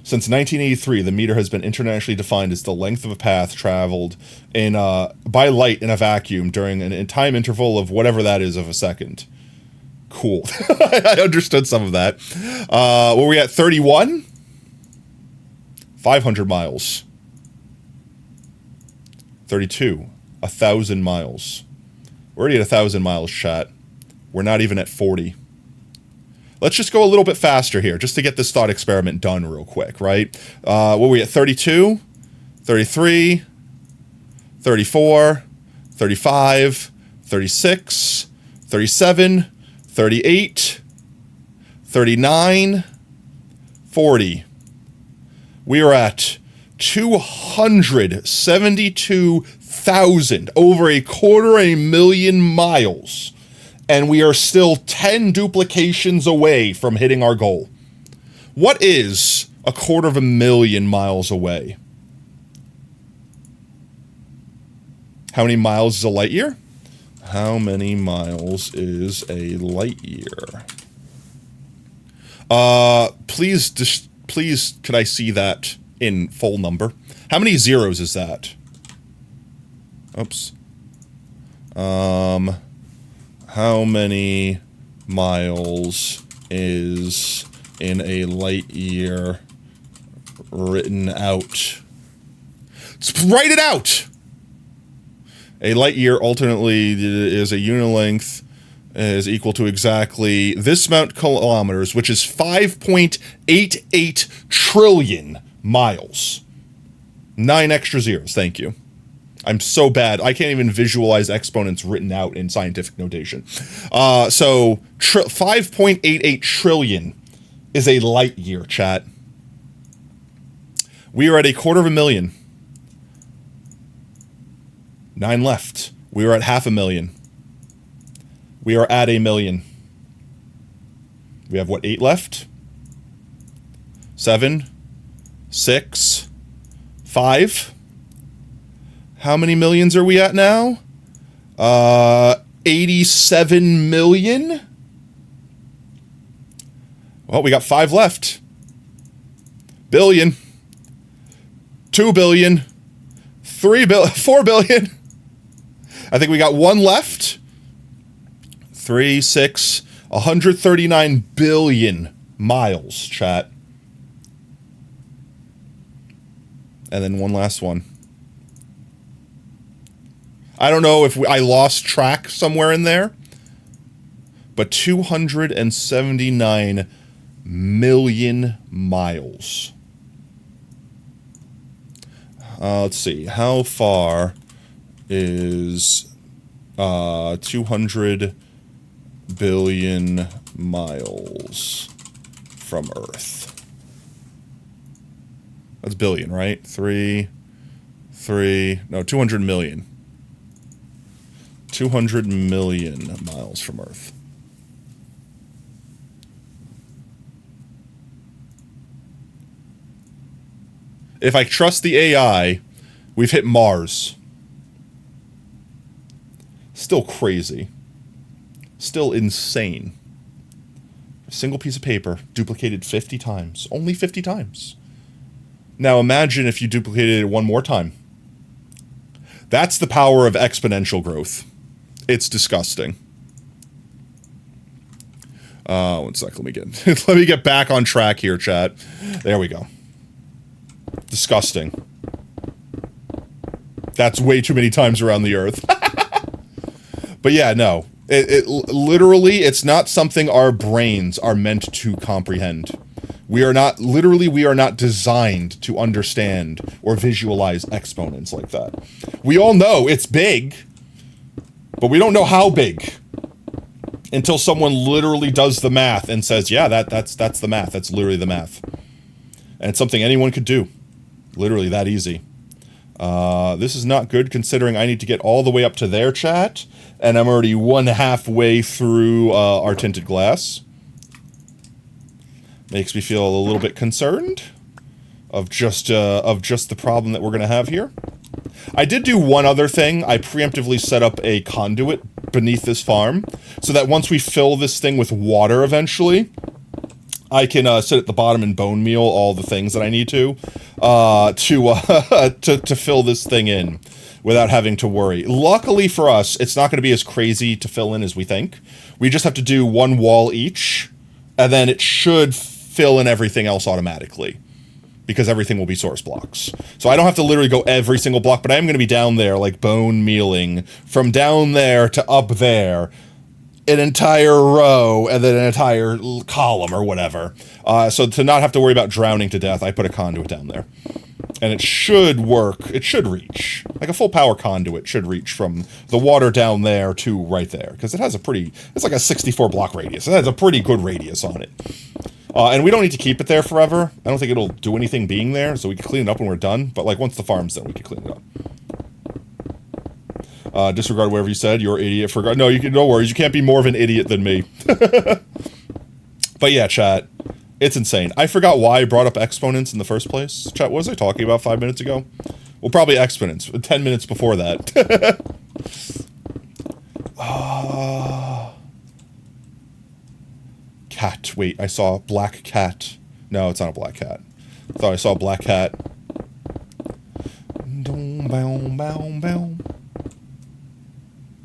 Since 1983, the meter has been internationally defined as the length of a path traveled in by light in a vacuum during a time interval of whatever that is of a second. Cool. I understood some of that. Were we at 31? 500 miles. 32. 1,000 miles. We're already at 1,000 miles, chat. We're not even at 40. Let's just go a little bit faster here, just to get this thought experiment done real quick, right? What were we at? 32? 33? 34? 35? 36? 37? 38? 39? 40. We are at 272,000, over 250,000 miles, and we are still 10 duplications away from hitting our goal. What is 250,000 miles away? How many miles is a light year? How many miles is a light year? Please, could I see that in full number? How many zeros is that? Oops. How many miles is in a light year written out? Write it out! A light year alternately is a unit length is equal to exactly this amount of kilometers, which is 5.88 trillion miles. 9 extra zeros, thank you. I'm so bad, I can't even visualize exponents written out in scientific notation. So 5.88 trillion is a light year, chat. We are at 250,000. 9 left. We are at 500,000. We are at 1,000,000. We have, what, 8 left? 7, 6, 5. How many millions are we at now? 87 million? Well, we got 5 left. Billion. 2 billion. 4 billion. I think we got 1 left. 3, 6, 139 billion miles, chat. And then one last one. I don't know if I lost track somewhere in there, but 279 million miles. Let's see. How far is 200 billion miles from Earth? That's billion, right? 200 million. 200 million miles from Earth. If I trust the AI, we've hit Mars. Still crazy. Still insane. A single piece of paper duplicated 50 times. Only 50 times. Now imagine if you duplicated it one more time. That's the power of exponential growth. It's disgusting. One sec, let me get back on track here, chat. There we go. Disgusting. That's way too many times around the Earth. But yeah, no. It literally, it's not something our brains are meant to comprehend. We are not designed to understand or visualize exponents like that. We all know it's big, but we don't know how big until someone literally does the math and says, yeah, that's the math. That's literally the math. And it's something anyone could do. Literally that easy. This is not good considering I need to get all the way up to their chat, and I'm already 1/2 way through our tinted glass. Makes me feel a little bit concerned of just the problem that we're going to have here. I did do one other thing. I preemptively set up a conduit beneath this farm so that once we fill this thing with water eventually, I can sit at the bottom and bone meal all the things that I need to fill this thing in without having to worry. Luckily for us, it's not going to be as crazy to fill in as we think. We just have to do one wall each, and then it should fill in everything else automatically, because everything will be source blocks. So I don't have to literally go every single block, but I am going to be down there, like bone mealing, from down there to up there, an entire row, and then an entire column or whatever. So to not have to worry about drowning to death, I put a conduit down there. And it should work. It should reach. Like a full power conduit should reach from the water down there to right there. Because it has a pretty, it's like a 64 block radius. It has a pretty good radius on it. And we don't need to keep it there forever. I don't think it'll do anything being there, so we can clean it up when we're done. But like once the farm's done, we can clean it up. Disregard whatever you said. You're an idiot. Forgot. No, no worries. You can't be more of an idiot than me. But yeah, chat. It's insane. I forgot why I brought up exponents in the first place. Chat, what was I talking about 5 minutes ago? Well, probably exponents. 10 minutes before that. Cat. Wait, I saw a black cat. No, it's not a black cat. I thought I saw a black cat.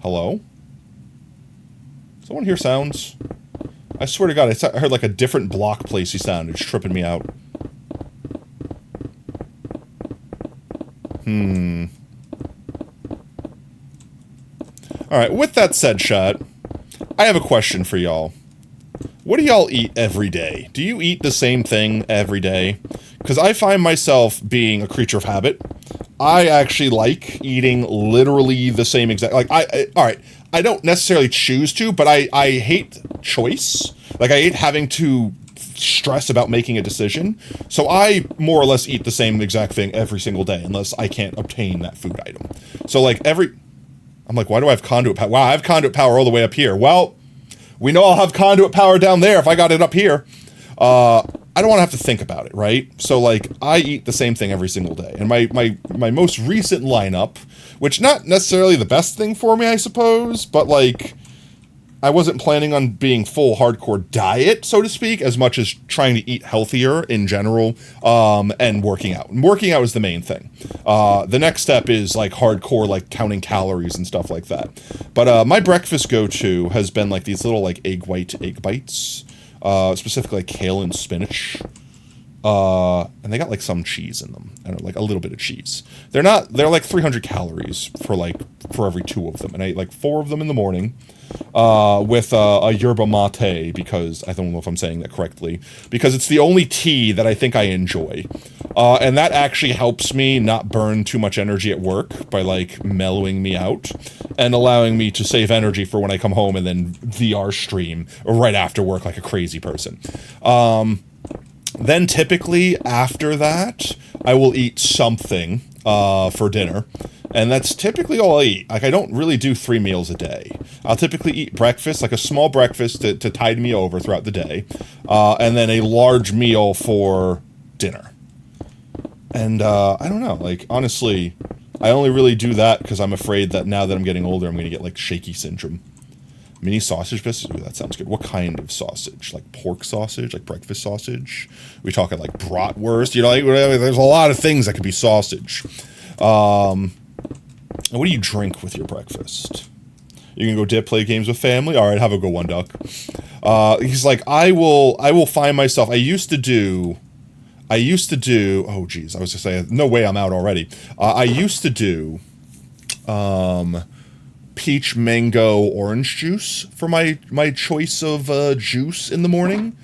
Hello? Someone hear sounds? I swear to God, I heard like a different block Placy sound. It's tripping me out. Alright, with that said, chat, I have a question for y'all. What do y'all eat every day? Do you eat the same thing every day? Because I find myself being a creature of habit. I actually like eating literally the same exact... Like, alright, I don't necessarily choose to, but I hate choice. Like, I hate having to stress about making a decision. So I more or less eat the same exact thing every single day, unless I can't obtain that food item. So, like, I'm like, why do I have conduit power? Wow, I have conduit power all the way up here. Well, we know I'll have conduit power down there if I got it up here. I don't want to have to think about it, right? So, like, I eat the same thing every single day. And my most recent lineup, which not necessarily the best thing for me, I suppose, but, like, I wasn't planning on being full hardcore diet, so to speak, as much as trying to eat healthier in general, and working out. And working out is the main thing. The next step is, like, hardcore, like, counting calories and stuff like that. But my breakfast go-to has been, like, these little, like, egg bites. Specifically like kale and spinach. And they got like some cheese in them. I don't know, like a little bit of cheese. They're like 300 calories for every 2 of them. And I ate like 4 of them in the morning, with a yerba mate, because I don't know if I'm saying that correctly, because it's the only tea that I think I enjoy. And that actually helps me not burn too much energy at work by like mellowing me out and allowing me to save energy for when I come home and then VR stream right after work like a crazy person. Then typically after that, I will eat something for dinner. And that's typically all I eat. Like, I don't really do 3 meals a day. I'll typically eat breakfast, like a small breakfast to tide me over throughout the day, and then a large meal for dinner. And I don't know, like, honestly, I only really do that because I'm afraid that now that I'm getting older, I'm going to get, like, shaky syndrome. Mini sausage biscuits? Ooh, that sounds good. What kind of sausage? Like pork sausage? Like breakfast sausage? We talking like bratwurst? You know, like, there's a lot of things that could be sausage. What do you drink with your breakfast? You can go dip, play games with family? All right, have a good one, Duck. He's like, I will find myself. I used to do, oh geez, I was just saying, no way I'm out already. I used to do, peach, mango, orange juice for my choice of juice in the morning,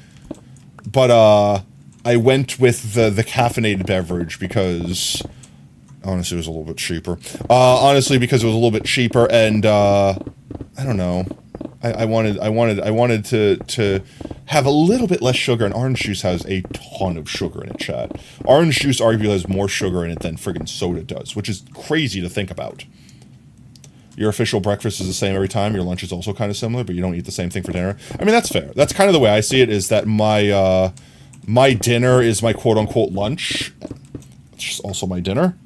but I went with the caffeinated beverage because honestly it was a little bit cheaper. Because it was a little bit cheaper, and I don't know. I wanted to have a little bit less sugar, and orange juice has a ton of sugar in it, chat. Orange juice arguably has more sugar in it than friggin' soda does, which is crazy to think about. Your official breakfast is the same every time. Your lunch is also kind of similar, but you don't eat the same thing for dinner. I mean, that's fair. That's kind of the way I see it, is that my my dinner is my quote-unquote lunch. It's just also my dinner.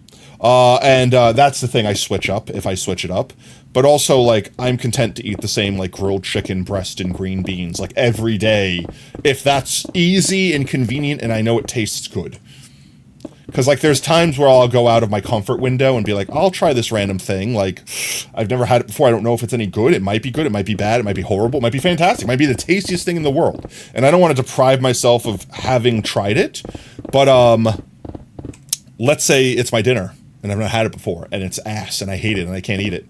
And that's the thing, I switch up if I switch it up. But also, like, I'm content to eat the same, like, grilled chicken breast and green beans, like, every day, if that's easy and convenient and I know it tastes good. Because, like, there's times where I'll go out of my comfort window and be like, I'll try this random thing. Like, I've never had it before. I don't know if it's any good. It might be good. It might be bad. It might be horrible. It might be fantastic. It might be the tastiest thing in the world. And I don't want to deprive myself of having tried it. But, let's say it's my dinner and I've not had it before and it's ass and I hate it and I can't eat it.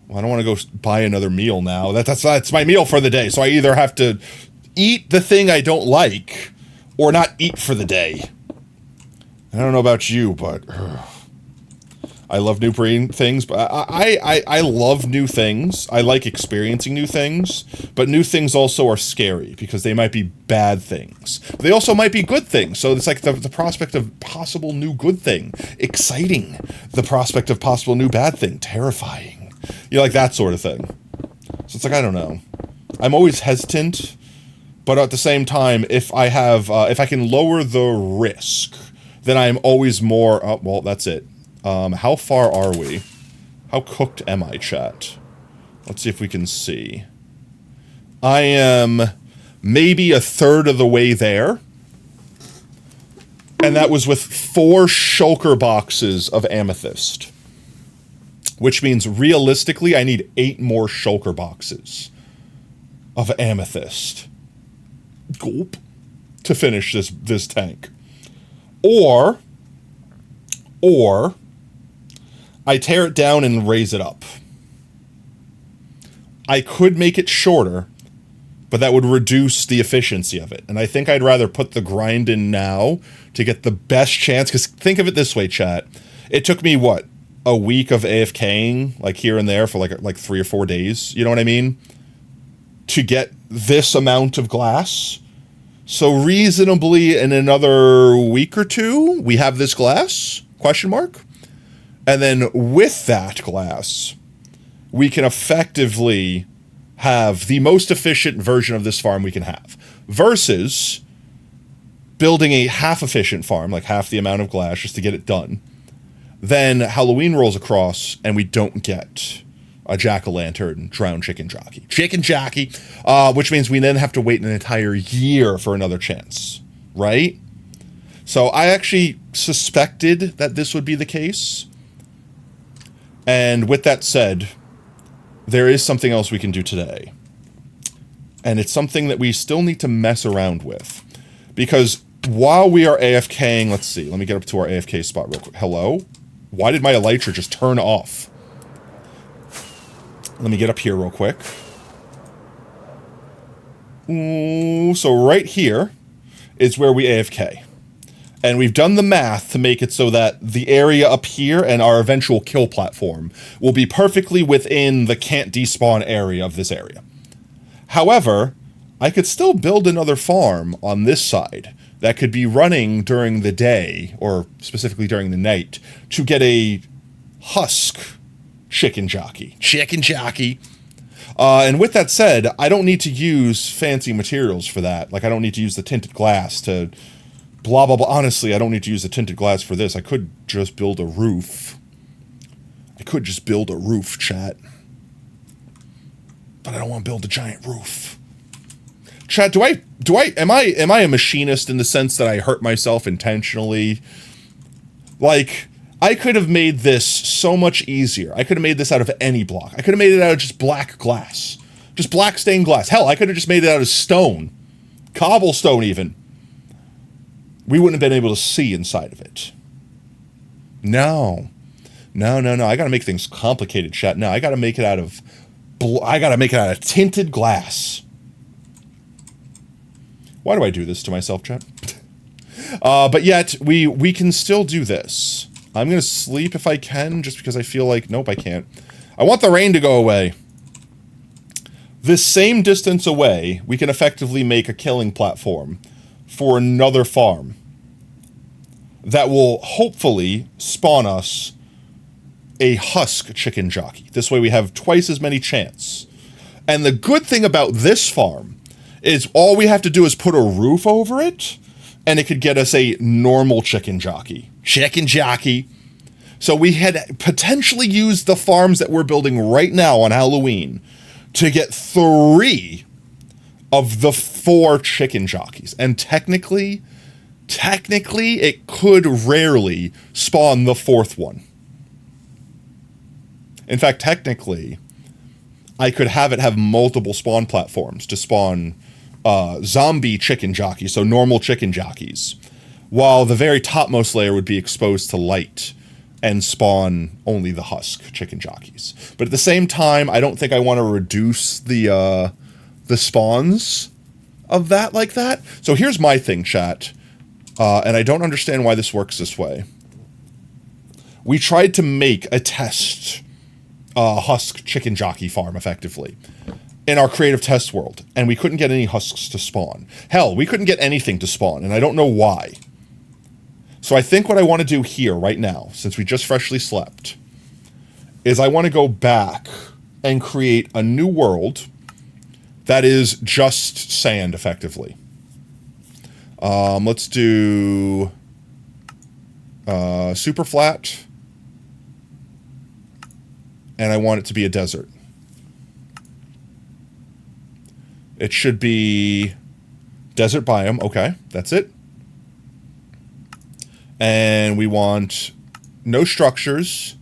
Well, I don't want to go buy another meal now. That's my meal for the day. So I either have to eat the thing I don't like or not eat for the day. I don't know about you, but I love new brain things. But I love new things. I like experiencing new things. But new things also are scary because they might be bad things. They also might be good things. So it's like the prospect of possible new good thing. Exciting. The prospect of possible new bad thing. Terrifying. You know, like that sort of thing. So it's like, I don't know. I'm always hesitant. But at the same time, if I can lower the risk, then I'm always more, oh, well, that's it. How far are we? How cooked am I, chat? Let's see if we can see. I am maybe a third of the way there. And that was with 4 shulker boxes of amethyst. Which means, realistically, I need 8 more shulker boxes of amethyst. Gulp. To finish this tank. Or I tear it down and raise it up. I could make it shorter, but that would reduce the efficiency of it. And I think I'd rather put the grind in now to get the best chance. Because think of it this way, chat. It took me, what, a week of AFKing, like here and there for like 3 or 4 days, you know what I mean? To get this amount of glass. So reasonably in another week or 2, we have this glass, question mark. And then with that glass, we can effectively have the most efficient version of this farm we can have. Versus building a half efficient farm, like half the amount of glass just to get it done. Then Halloween rolls across and we don't get a jack-o'-lantern drowned chicken jockey. Which means we then have to wait an entire year for another chance, right? So I actually suspected that this would be the case. And with that said, there is something else we can do today. And it's something that we still need to mess around with. Because while we are AFKing, let's see, let me get up to our AFK spot real quick. Hello? Why did my elytra just turn off? Let me get up here real quick. Ooh, so right here is where we AFK. And we've done the math to make it so that the area up here and our eventual kill platform will be perfectly within the can't despawn area of this area. However, I could still build another farm on this side that could be running during the day, or specifically during the night, to get a husk chicken jockey. Chicken jockey. And with that said, I don't need to use fancy materials for that. Like, I don't need to use the tinted glass to blah, blah, blah. Honestly, I don't need to use the tinted glass for this. I could just build a roof. Chat. But I don't want to build a giant roof. Chat, am I a machinist in the sense that I hurt myself intentionally? Like, I could have made this so much easier. I could have made this out of any block. I could have made it out of just black glass. Just black stained glass. Hell, I could have just made it out of stone. Cobblestone, even. We wouldn't have been able to see inside of it. No. I gotta make things complicated, chat. No, I gotta make it out of... tinted glass. Why do I do this to myself, chat? But yet, we can still do this. I'm going to sleep if I can, just because I feel like, nope, I can't. I want the rain to go away. This same distance away, we can effectively make a killing platform for another farm that will hopefully spawn us a husk chicken jockey. This way we have twice as many chance. And the good thing about this farm is all we have to do is put a roof over it, and it could get us a normal chicken jockey. Chicken jockey. So we had potentially used the farms that we're building right now on Halloween to get 3 of the 4 chicken jockeys. And technically, it could rarely spawn the 4th one. In fact, technically, I could have it have multiple spawn platforms to spawn zombie chicken jockeys, so normal chicken jockeys, while the very topmost layer would be exposed to light and spawn only the husk chicken jockeys. But at the same time, I don't think I want to reduce the spawns of that like that. So here's my thing, chat, and I don't understand why this works this way. We tried to make a test husk chicken jockey farm effectively in our creative test world, and we couldn't get any husks to spawn. Hell, we couldn't get anything to spawn, and I don't know why. So I think what I want to do here right now, since we just freshly slept, is I want to go back and create a new world that is just sand effectively. Let's do super flat, and I want it to be a desert. It should be desert biome. Okay, that's it. And we want no structures.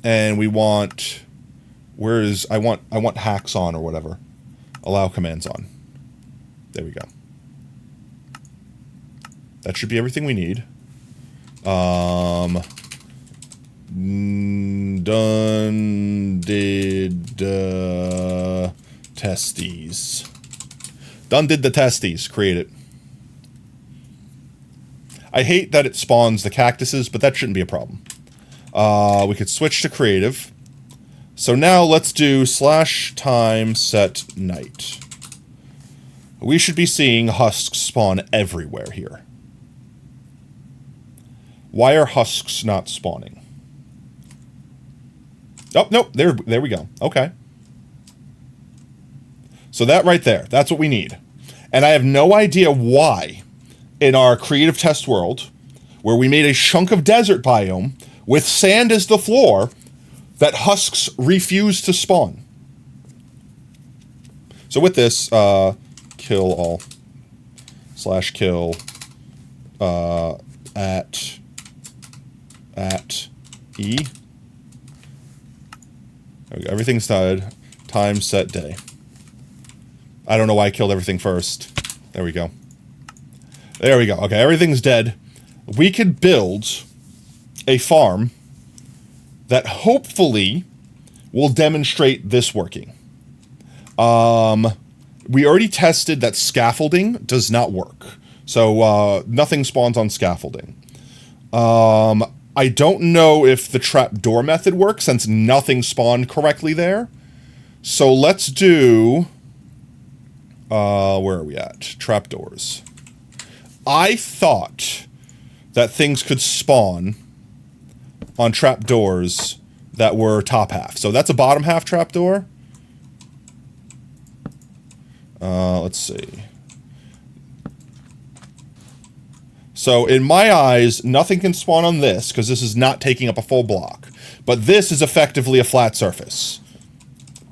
And we want, I want hacks on or whatever. Allow commands on. There we go. That should be everything we need. Done did testes. Done did the testes. Create it. I hate that it spawns the cactuses, but that shouldn't be a problem. We could switch to creative. So now let's do /time set night. We should be seeing husks spawn everywhere here. Why are husks not spawning? Oh, nope, there we go. Okay. So that right there, that's what we need. And I have no idea why in our creative test world, where we made a chunk of desert biome with sand as the floor, that husks refuse to spawn. So with this, kill all /kill at E. There we go. Everything's died. Time set day. I don't know why I killed everything first. There we go. There we go. Okay, everything's dead. We could build a farm that hopefully will demonstrate this working. We already tested that scaffolding does not work. So nothing spawns on scaffolding. I don't know if the trapdoor method works since nothing spawned correctly there. So let's do... where are we at? Trapdoors. I thought that things could spawn on trapdoors that were top half. So that's a bottom half trapdoor. Let's see. So in my eyes, nothing can spawn on this because this is not taking up a full block. But this is effectively a flat surface.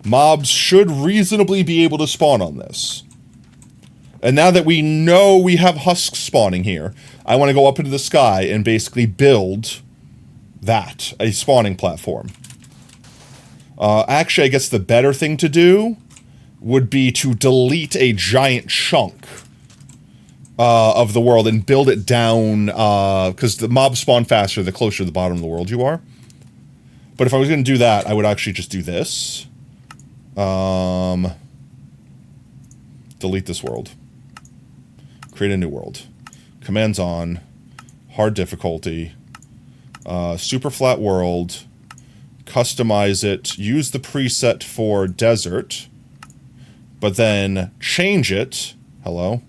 Mobs should reasonably be able to spawn on this. And now that we know we have husks spawning here, I want to go up into the sky and basically build that, a spawning platform. Actually, I guess the better thing to do would be to delete a giant chunk of the world and build it down, because the mobs spawn faster the closer to the bottom of the world you are. But if I was going to do that, I would actually just do this. Delete this world. Create a new world. Commands on. Hard difficulty. Super flat world. Customize it. Use the preset for desert. But then change it. Hello.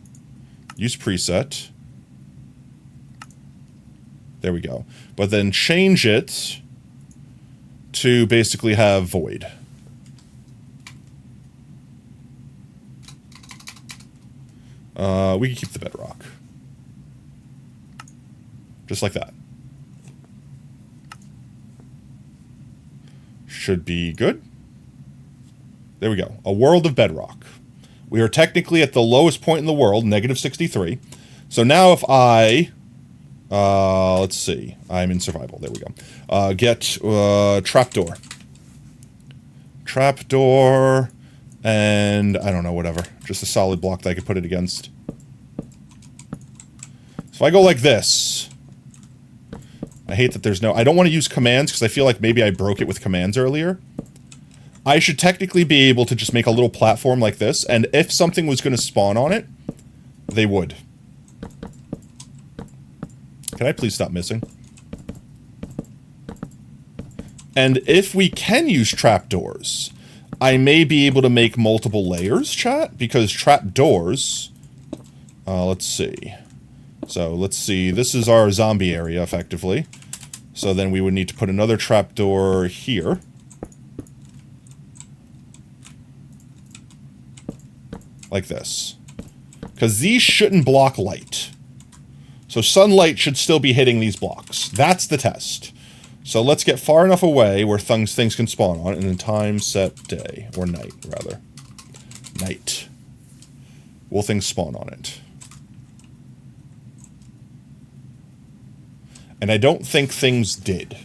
Use preset. There we go. But then change it to basically have void. We can keep the bedrock. Just like that. Should be good. There we go. A world of bedrock. We are technically at the lowest point in the world, -63. So now if I... let's see. I'm in survival. There we go. Get trapdoor. Trapdoor... And, I don't know, whatever. Just a solid block that I could put it against. So if I go like this... I hate that there's no... I don't want to use commands, because I feel like maybe I broke it with commands earlier. I should technically be able to just make a little platform like this, and if something was going to spawn on it, they would. Can I please stop missing? And if we can use trapdoors... I may be able to make multiple layers, chat, because trapdoors... let's see. So, let's see. This is our zombie area, effectively. So then we would need to put another trapdoor here. Like this. Because these shouldn't block light. So sunlight should still be hitting these blocks. That's the test. So let's get far enough away where things can spawn on, and then time set day. Or night, rather. Night. Will things spawn on it? And I don't think things did.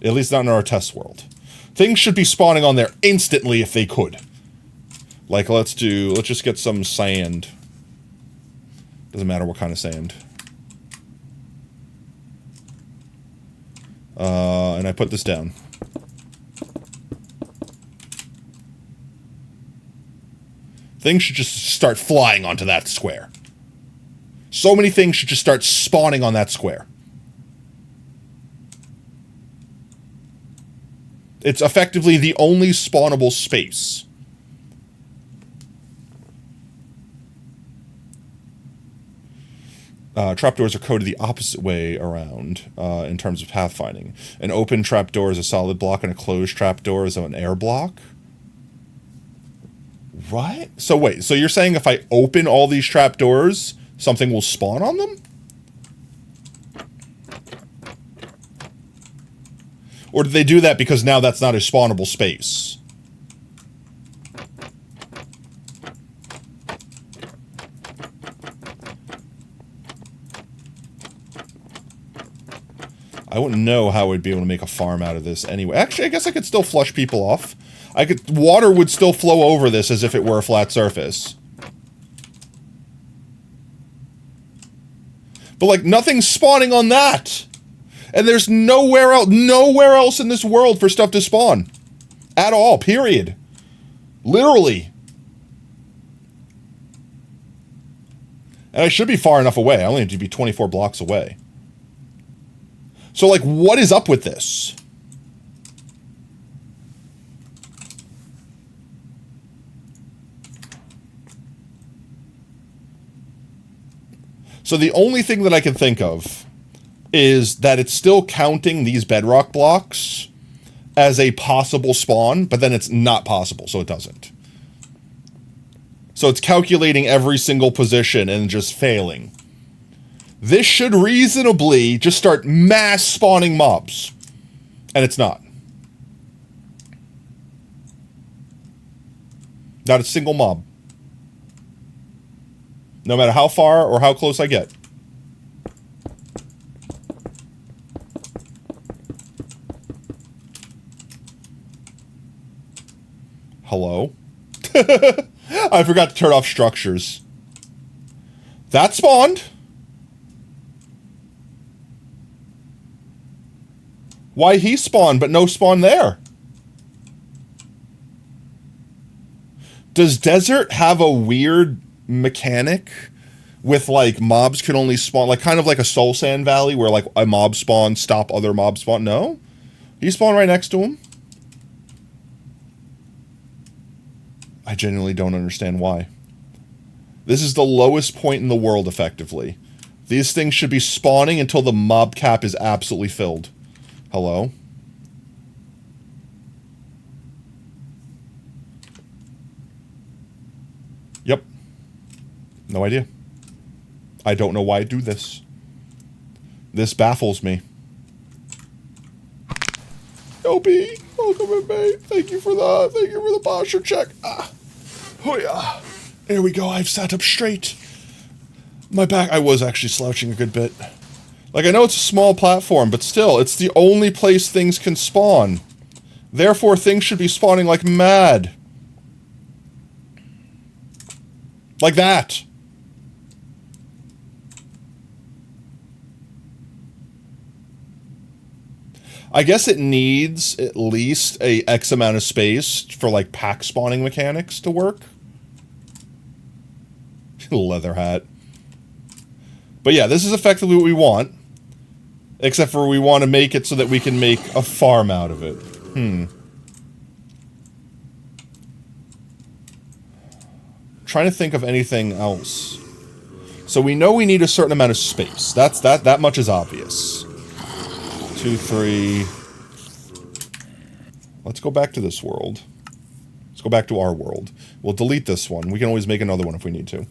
At least not in our test world. Things should be spawning on there instantly if they could. Like, let's just get some sand. Doesn't matter what kind of sand. And I put this down. Things should just start flying onto that square. So many things should just start spawning on that square. It's effectively the only spawnable space. Trapdoors are coded the opposite way around in terms of pathfinding. An open trapdoor is a solid block, and a closed trapdoor is an air block. What? So wait, so you're saying if I open all these trapdoors, something will spawn on them? Or did they do that because now that's not a spawnable space? I wouldn't know how I'd be able to make a farm out of this anyway. Actually, I guess I could still flush people off. Water would still flow over this as if it were a flat surface. But, like, nothing's spawning on that! And there's nowhere else in this world for stuff to spawn. At all, period. Literally. And I should be far enough away. I only need to be 24 blocks away. So, like, what is up with this? So the only thing that I can think of is that it's still counting these bedrock blocks as a possible spawn, but then it's not possible, so it doesn't. So it's calculating every single position and just failing. This should reasonably just start mass spawning mobs. And it's not. Not a single mob. No matter how far or how close I get. Hello? I forgot to turn off structures. That spawned. Why he spawned, but no spawn there? Does Desert have a weird mechanic with, like, mobs can only spawn, like, kind of like a Soul Sand Valley, where, like, a mob spawn, stop other mob spawn? No? He spawned right next to him. I genuinely don't understand why. This is the lowest point in the world, effectively. These things should be spawning until the mob cap is absolutely filled. Hello? Yep. No idea. I don't know why I do this. This baffles me. OB, welcome in, mate. Thank you for the posture check. Ah. Oh yeah. There we go. I've sat up straight. My back, I was actually slouching a good bit. Like, I know it's a small platform, but still, it's the only place things can spawn. Therefore, things should be spawning like mad. Like that. I guess it needs at least a X amount of space for, like, pack spawning mechanics to work. Leather hat. But yeah, this is effectively what we want. Except for we want to make it so that we can make a farm out of it. Trying to think of anything else. So we know we need a certain amount of space. That much is obvious. 2, 3. Let's go back to this world. Let's go back to our world. We'll delete this one. We can always make another one if we need to.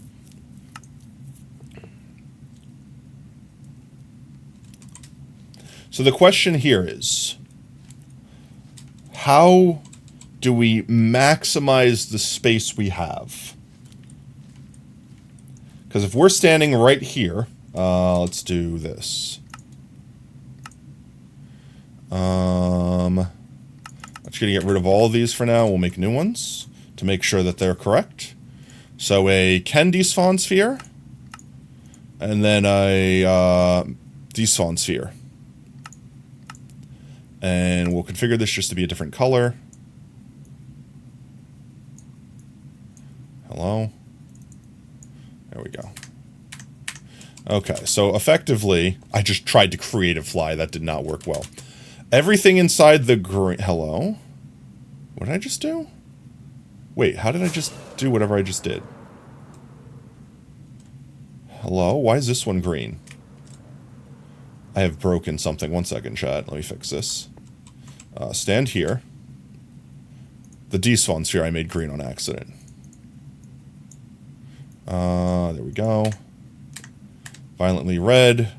So the question here is, how do we maximize the space we have? Because if we're standing right here, let's do this. I'm just going to get rid of all of these for now. We'll make new ones to make sure that they're correct. So a Ken despawn sphere, and then a despawn sphere. And we'll configure this just to be a different color. Hello? There we go. Okay, so effectively, I just tried to creative fly. That did not work well. Everything inside the green... Hello? What did I just do? Wait, how did I just do whatever I just did? Hello? Why is this one green? I have broken something. One second, chat. Let me fix this. Stand here. The despawn sphere I made green on accident. There we go. Violently red.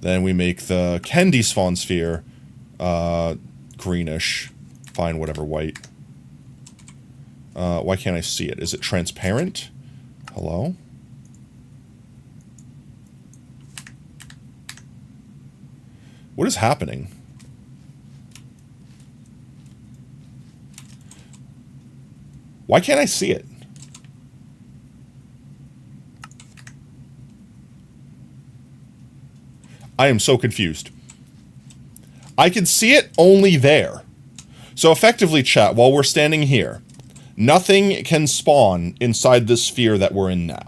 Then we make the Ken despawn sphere greenish. Fine, whatever, white. Why can't I see it? Is it transparent? Hello? What is happening? Why can't I see it? I am so confused. I can see it only there. So effectively, chat, while we're standing here, nothing can spawn inside this sphere that we're in now.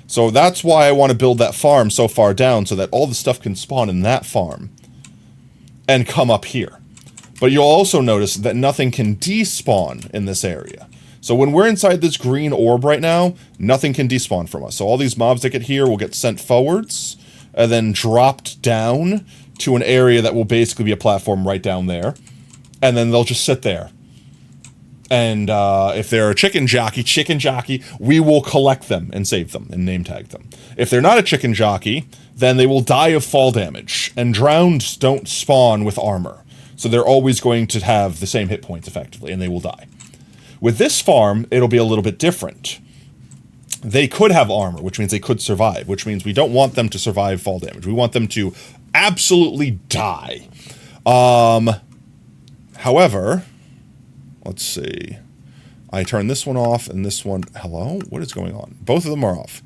So that's why I want to build that farm so far down so that all the stuff can spawn in that farm and come up here. But you'll also notice that nothing can despawn in this area. So when we're inside this green orb right now, nothing can despawn from us. So all these mobs that get here will get sent forwards, and then dropped down to an area that will basically be a platform right down there. And then they'll just sit there. And if they're a chicken jockey, we will collect them and save them and name tag them. If they're not a chicken jockey, then they will die of fall damage. And drowned don't spawn with armor. So they're always going to have the same hit points effectively, and they will die. With this farm, it'll be a little bit different. They could have armor, which means they could survive, which means we don't want them to survive fall damage. We want them to absolutely die. However, let's see. I turn this one off and this one... Hello? What is going on? Both of them are off.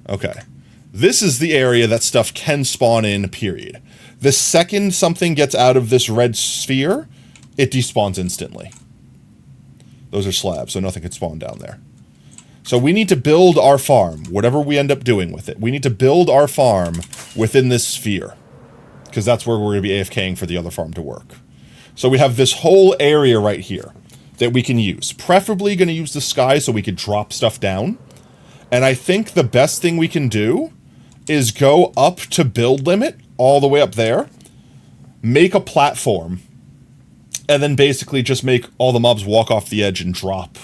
Okay. This is the area that stuff can spawn in, period. The second something gets out of this red sphere, it despawns instantly. Those are slabs, so nothing can spawn down there. So we need to build our farm, whatever we end up doing with it. We need to build our farm within this sphere, because that's where we're going to be AFKing for the other farm to work. So we have this whole area right here that we can use. Preferably going to use the sky so we could drop stuff down. And I think the best thing we can do is go up to build limit, all the way up there, make a platform, and then basically just make all the mobs walk off the edge and drop.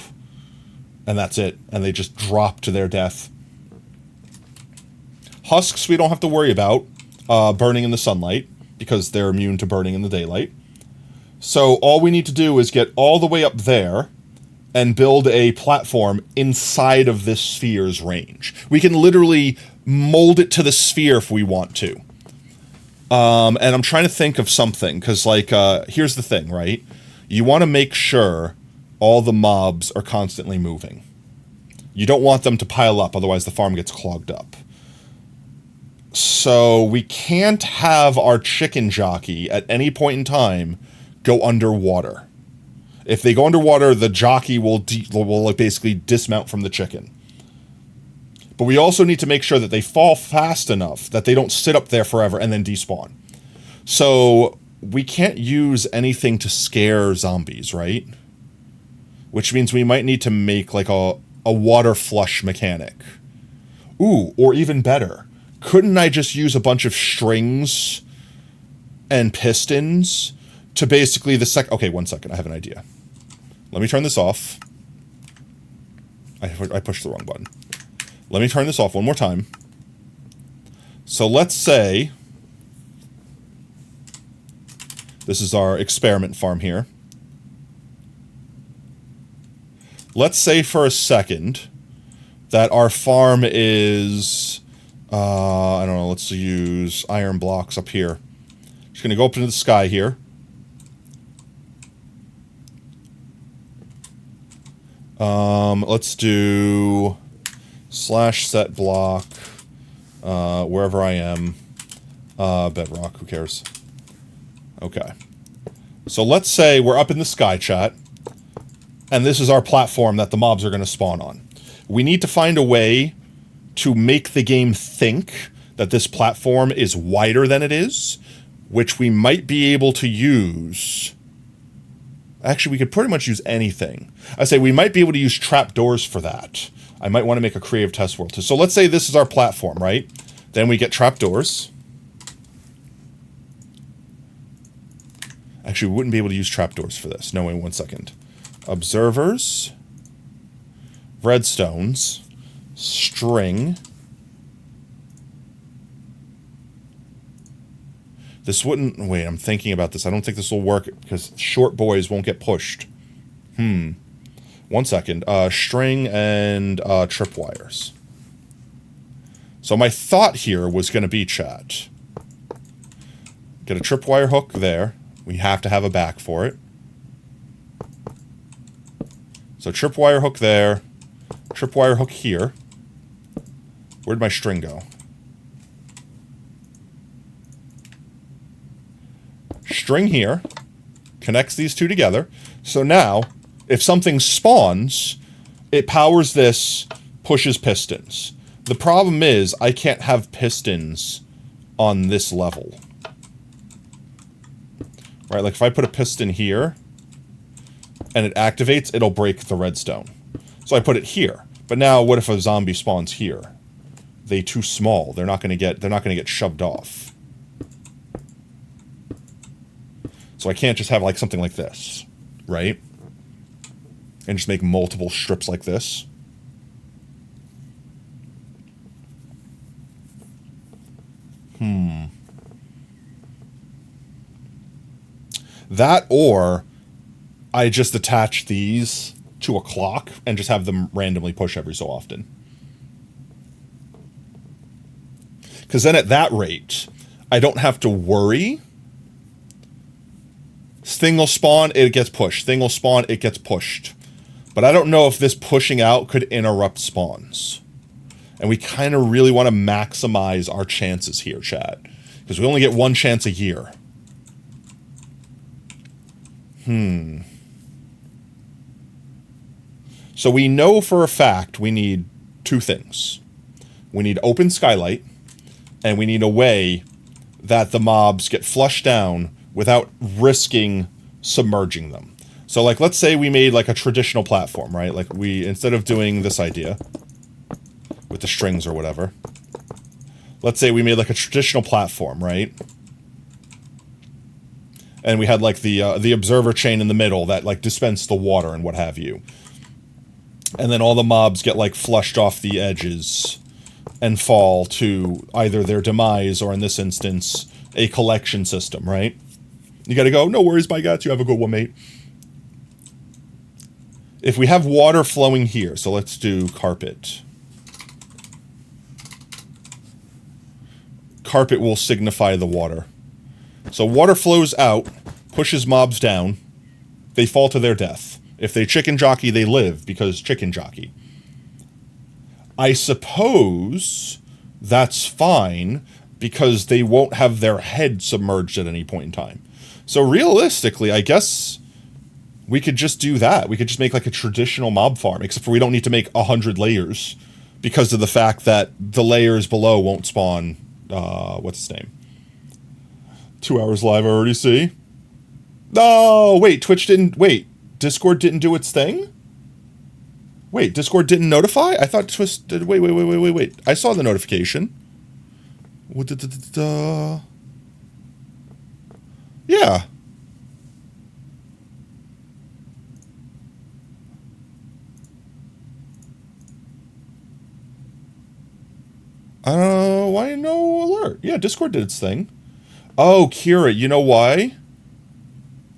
And that's it. And they just drop to their death. Husks we don't have to worry about burning in the sunlight, because they're immune to burning in the daylight. So all we need to do is get all the way up there and build a platform inside of this sphere's range. We can literally mold it to the sphere if we want to. And I'm trying to think of something, because, like, here's the thing, right? You want to make sure all the mobs are constantly moving. You don't want them to pile up, otherwise the farm gets clogged up. So we can't have our chicken jockey at any point in time go underwater. If they go underwater, the jockey will like basically dismount from the chicken. But we also need to make sure that they fall fast enough that they don't sit up there forever and then despawn. So we can't use anything to scare zombies, right? Which means we might need to make like a water flush mechanic. Ooh, or even better. Couldn't I just use a bunch of strings and pistons to basically okay, 1 second, I have an idea. Let me turn this off. I pushed the wrong button. Let me turn this off one more time. So let's say this is our experiment farm here. Let's say for a second that our farm is, I don't know, let's use iron blocks up here. Just going to go up into the sky here. Let's do /set block, wherever I am, bedrock, who cares? Okay. So let's say we're up in the sky, chat, and this is our platform that the mobs are going to spawn on. We need to find a way to make the game think that this platform is wider than it is, which we might be able to use. Actually, we could pretty much use anything. I say we might be able to use trapdoors for that. I might want to make a creative test world too. So let's say this is our platform, right? Then we get trapdoors. Actually, we wouldn't be able to use trapdoors for this. No, wait 1 second. Observers. Redstones. String. This wouldn't... Wait, I'm thinking about this. I don't think this will work because short boys won't get pushed. 1 second. String and tripwires. So my thought here was going to be, chat. Get a tripwire hook there. We have to have a back for it. So tripwire hook there. Tripwire hook here. Where'd my string go? String here. Connects these two together. So now, if something spawns, it powers this, pushes pistons. The problem is, I can't have pistons on this level. Right, like if I put a piston here, and it activates, it'll break the redstone. So I put it here. But now, what if a zombie spawns here? they too small. They're not gonna get shoved off. So I can't just have like something like this, right? And just make multiple strips like this. That, or I just attach these to a clock and just have them randomly push every so often. Because then at that rate, I don't have to worry. Thing will spawn, it gets pushed. Thing will spawn, it gets pushed. But I don't know if this pushing out could interrupt spawns. And we kind of really want to maximize our chances here, chat. Because we only get one chance a year. So we know for a fact we need two things. We need open skylight, and we need a way that the mobs get flushed down without risking submerging them. So like, let's say we made like a traditional platform, right? Like instead of doing this idea with the strings or whatever, let's say we made like a traditional platform, right? And we had like the observer chain in the middle that like dispensed the water and what have you. And then all the mobs get like flushed off the edges and fall to either their demise or, in this instance, a collection system, right? You gotta go, no worries, my guts, you have a good one, mate. If we have water flowing here, so let's do carpet. Carpet will signify the water. So water flows out, pushes mobs down, they fall to their death. If they chicken jockey, they live, because chicken jockey. I suppose that's fine, because they won't have their head submerged at any point in time. So realistically, I guess we could just do that. We could just make like a traditional mob farm, except for we don't need to make 100 layers, because of the fact that the layers below won't spawn, what's his name? 2 hours live, I already see. No, wait, Twitch didn't, wait, Discord didn't do its thing? Wait, Discord didn't notify? I thought Twitch did, wait. I saw the notification. Yeah. Why no alert? Yeah, Discord did its thing. Oh, Kira, you know why?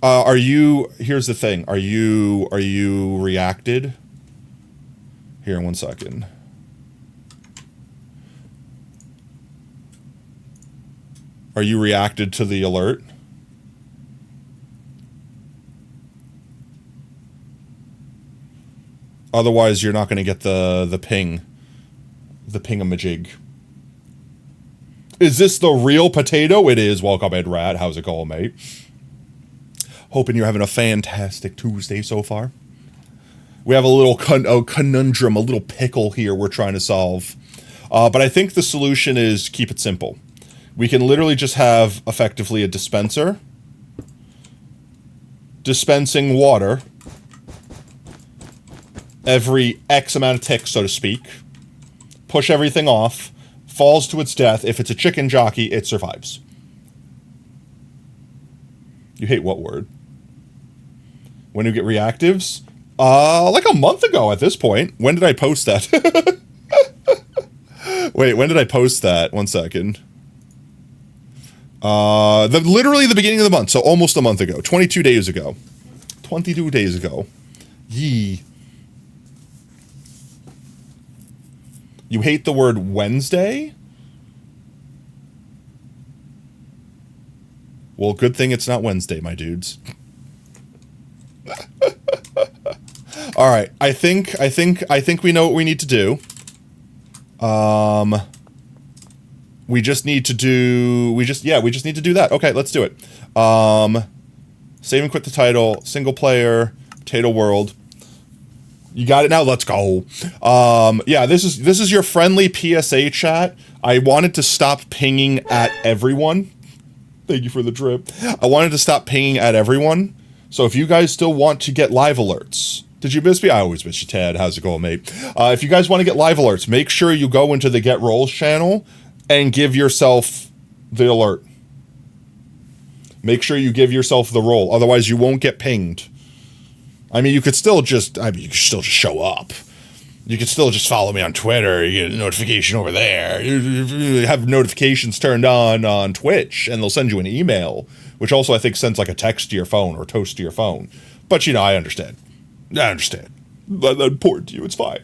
Here's the thing. Are you reacted? Here, 1 second. Are you reacted to the alert? Otherwise, you're not going to get the ping. The pingamajig. Is this the real potato? It is. Welcome, Ed Rat. How's it going, mate? Hoping you're having a fantastic Tuesday so far. We have a little conundrum, a little pickle here we're trying to solve. But I think the solution is keep it simple. We can literally just have, effectively, a dispenser. Dispensing water. Every X amount of ticks, so to speak. Push everything off. Falls to its death. If it's a chicken jockey, it survives. You hate what word? When do you get reactives? Like a month ago at this point. When did I post that? Wait, when did I post that? 1 second. Literally the beginning of the month, so almost a month ago. 22 days ago. 22 days ago. Yee. You hate the word Wednesday? Well, good thing it's not Wednesday, my dudes. All right, I think we know what we need to do. We just need to do we just need to do that. Okay, let's do it. Save and quit the title, single player, potato world. You got it now? Let's go. Yeah, this is your friendly PSA chat. I wanted to stop pinging at everyone. Thank you for the drip. I wanted to stop pinging at everyone. So if you guys still want to get live alerts, Did you miss me? I always miss you, Tad. How's it going, mate? If you guys want to get live alerts, make sure you go into the Get Rolls channel and give yourself the alert. Make sure you give yourself the roll. Otherwise, you won't get pinged. I mean, you could still just, you could still just show up. You could still just follow me on Twitter. You get a notification over there. You have notifications turned on Twitch, and they'll send you an email, which also I think sends like a text to your phone or toast to your phone. But, you know, I understand. I understand. That's important to you. It's fine.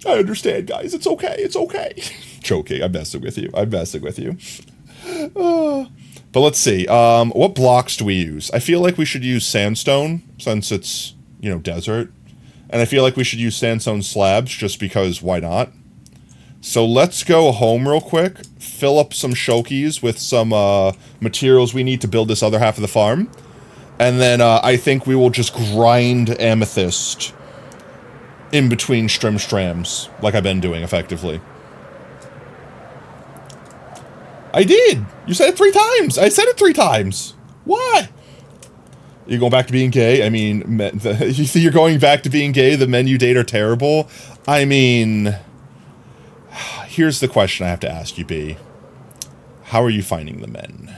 I understand, guys. It's okay. It's okay. Joking. I'm messing with you. I'm messing with you. But let's see. What blocks do we use? I feel like we should use sandstone since it's, you know, desert. And I feel like we should use sandstone slabs just because why not? So let's go home real quick, fill up some shokies with some materials we need to build this other half of the farm. And then I think we will just grind amethyst in between strams, like I've been doing effectively. I did! You said it 3 times! I said it 3 times! What? You're going back to being gay? I mean, you see you're going back to being gay, the men you date are terrible? I mean, here's the question I have to ask you, B. How are you finding the men?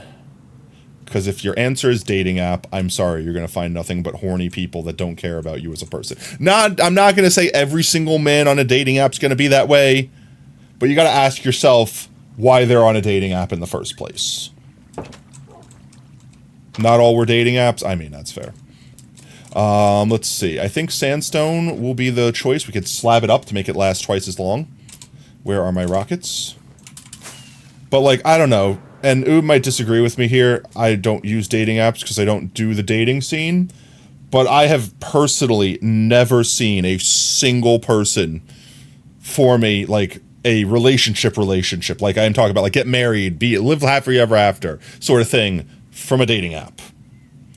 Because if your answer is dating app, I'm sorry, you're going to find nothing but horny people that don't care about you as a person. I'm not going to say every single man on a dating app's going to be that way, but you got to ask yourself why they're on a dating app in the first place. Not all were dating apps. I mean, that's fair. Let's see. I think sandstone will be the choice. We could slab it up to make it last twice as long. Where are my rockets? But, like, I don't know. And Oob might disagree with me here. I don't use dating apps because I don't do the dating scene. But I have personally never seen a single person form a, like, a relationship. Like I'm talking about, like, get married, live happily ever after sort of thing from a dating app.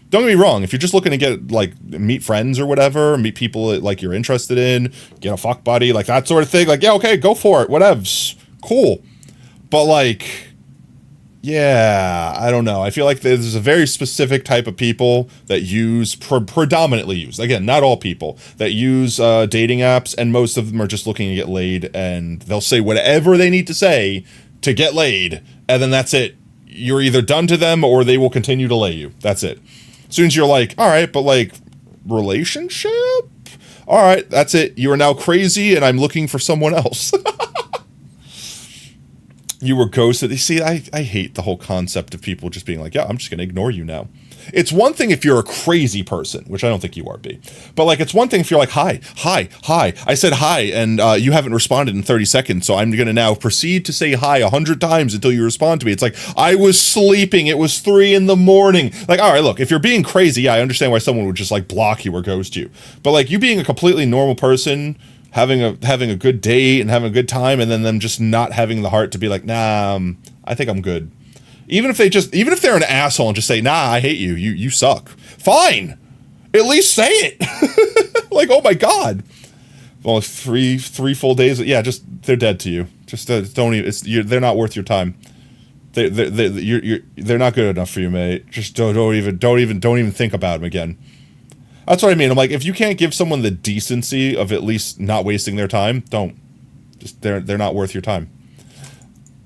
Don't get me wrong, if you're just looking to get, like, meet friends or whatever, meet people that, like, you're interested in, get a fuck buddy, like, that sort of thing, like, yeah, okay, go for it, whatevs, cool. But, like, yeah, I don't know. I feel like there's a very specific type of people that use, predominantly use, again, not all people, that use dating apps, and most of them are just looking to get laid, and they'll say whatever they need to say to get laid, and then that's it. You're either done to them or they will continue to lay you. That's it. As soon as you're like, all right, but like, relationship? All right, that's it. You are now crazy and I'm looking for someone else. You were ghosted. You see, I hate the whole concept of people just being like, yeah, I'm just going to ignore you now. It's one thing if you're a crazy person, which I don't think you are, B. But, like, it's one thing if you're like, hi. I said hi, and you haven't responded in 30 seconds, so I'm going to now proceed to say hi 100 times until you respond to me. It's like, I was sleeping. It was 3 in the morning. Like, all right, look, if you're being crazy, yeah, I understand why someone would just, like, block you or ghost you. But, like, you being a completely normal person, having a good date and having a good time, and then them just not having the heart to be like, nah, I think I'm good. Even if they're an asshole and just say, nah, I hate you, you suck. Fine. At least say it. Like, oh my God. Well, three full days. Yeah, just, they're dead to you. Just don't even, they're not worth your time. They're not good enough for you, mate. Just don't even think about them again. That's what I mean. I'm like, if you can't give someone the decency of at least not wasting their time, don't. Just, they're not worth your time.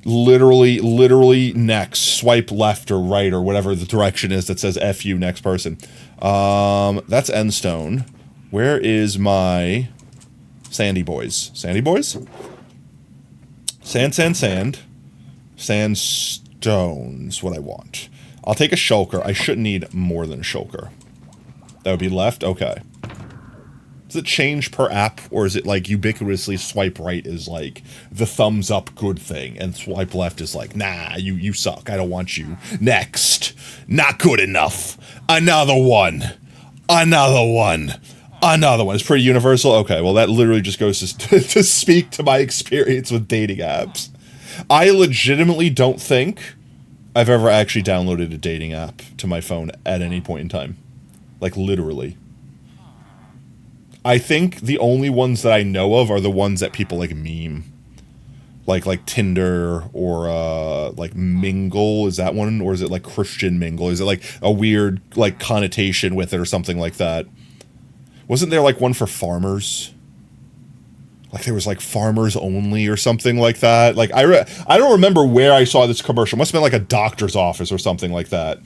Literally next, swipe left or right or whatever the direction is that says F you, next person. That's Endstone. Where is my sandy boys? Sandy boys? Sand. Sandstone's what I want. I'll take a shulker. I shouldn't need more than a shulker. That would be left? Okay. Does it change per app, or is it like ubiquitously swipe right is like the thumbs up good thing, and swipe left is like, nah, you suck, I don't want you. Next. Not good enough. Another one. It's pretty universal? Okay, well that literally just goes to speak to my experience with dating apps. I legitimately don't think I've ever actually downloaded a dating app to my phone at any point in time. Like, literally. I think the only ones that I know of are the ones that people, like, meme. Like Tinder, or, like, Mingle, is that one? Or is it, like, Christian Mingle? Is it, like, a weird, like, connotation with it or something like that? Wasn't there like one for farmers? Like there was like farmers only or something like that. Like I don't remember where I saw this commercial. It must have been like a doctor's office or something like that.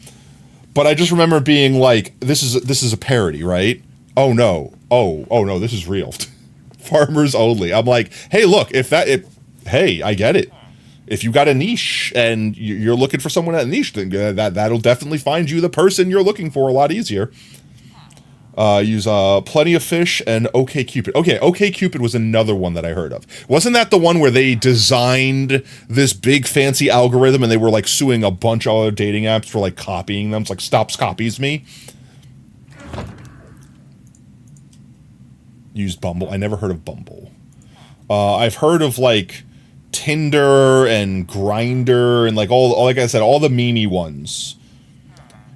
But I just remember being like, this is a parody, right? Oh no. Oh no, this is real. Farmers only. I'm like, hey, look, hey, I get it. If you got a niche and you're looking for someone at a niche, then that'll definitely find you the person you're looking for a lot easier. Use Plenty of Fish and OkCupid. Okay, OkCupid was another one that I heard of. Wasn't that the one where they designed this big fancy algorithm and they were like suing a bunch of other dating apps for like copying them? It's like Stops Copies Me. Used Bumble. I never heard of Bumble. I've heard of like Tinder and Grindr and like all like I said, all the memey ones.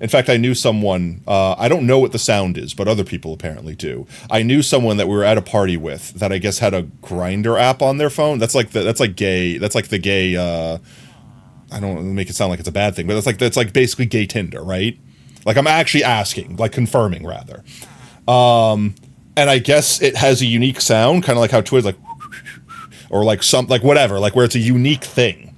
In fact, I knew someone, I don't know what the sound is, but other people apparently do. I knew someone that we were at a party with that I guess had a Grindr app on their phone. That's like the gay, I don't make it sound like it's a bad thing, but that's like basically gay Tinder, right? Like I'm actually asking, like confirming rather. And I guess it has a unique sound, kind of like how Twitter's like, or like like whatever, like where it's a unique thing.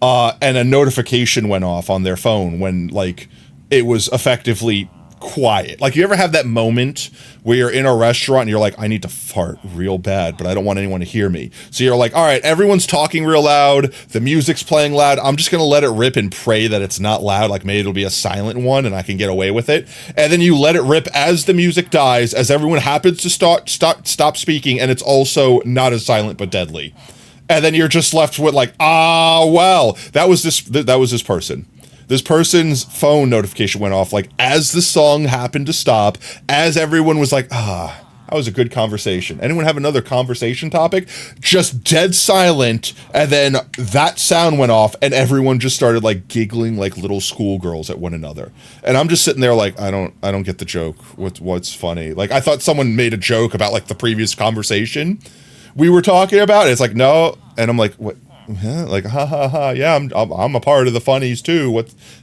And a notification went off on their phone when like, it was effectively quiet. Like, you ever have that moment where you're in a restaurant and you're like, I need to fart real bad, but I don't want anyone to hear me. So you're like, all right, everyone's talking real loud. The music's playing loud. I'm just going to let it rip and pray that it's not loud. Like, maybe it'll be a silent one and I can get away with it. And then you let it rip as the music dies, as everyone happens to stop speaking, and it's also not as silent but deadly. And then you're just left with like, well, that was this person. This person's phone notification went off like as the song happened to stop, as everyone was like, that was a good conversation. Anyone have another conversation topic? Just dead silent, and then that sound went off, and everyone just started like giggling like little schoolgirls at one another. And I'm just sitting there like, I don't get the joke. What's funny? Like I thought someone made a joke about like the previous conversation we were talking about. It's like, no, and I'm like, what? Like ha ha ha, yeah, I'm a part of the funnies too.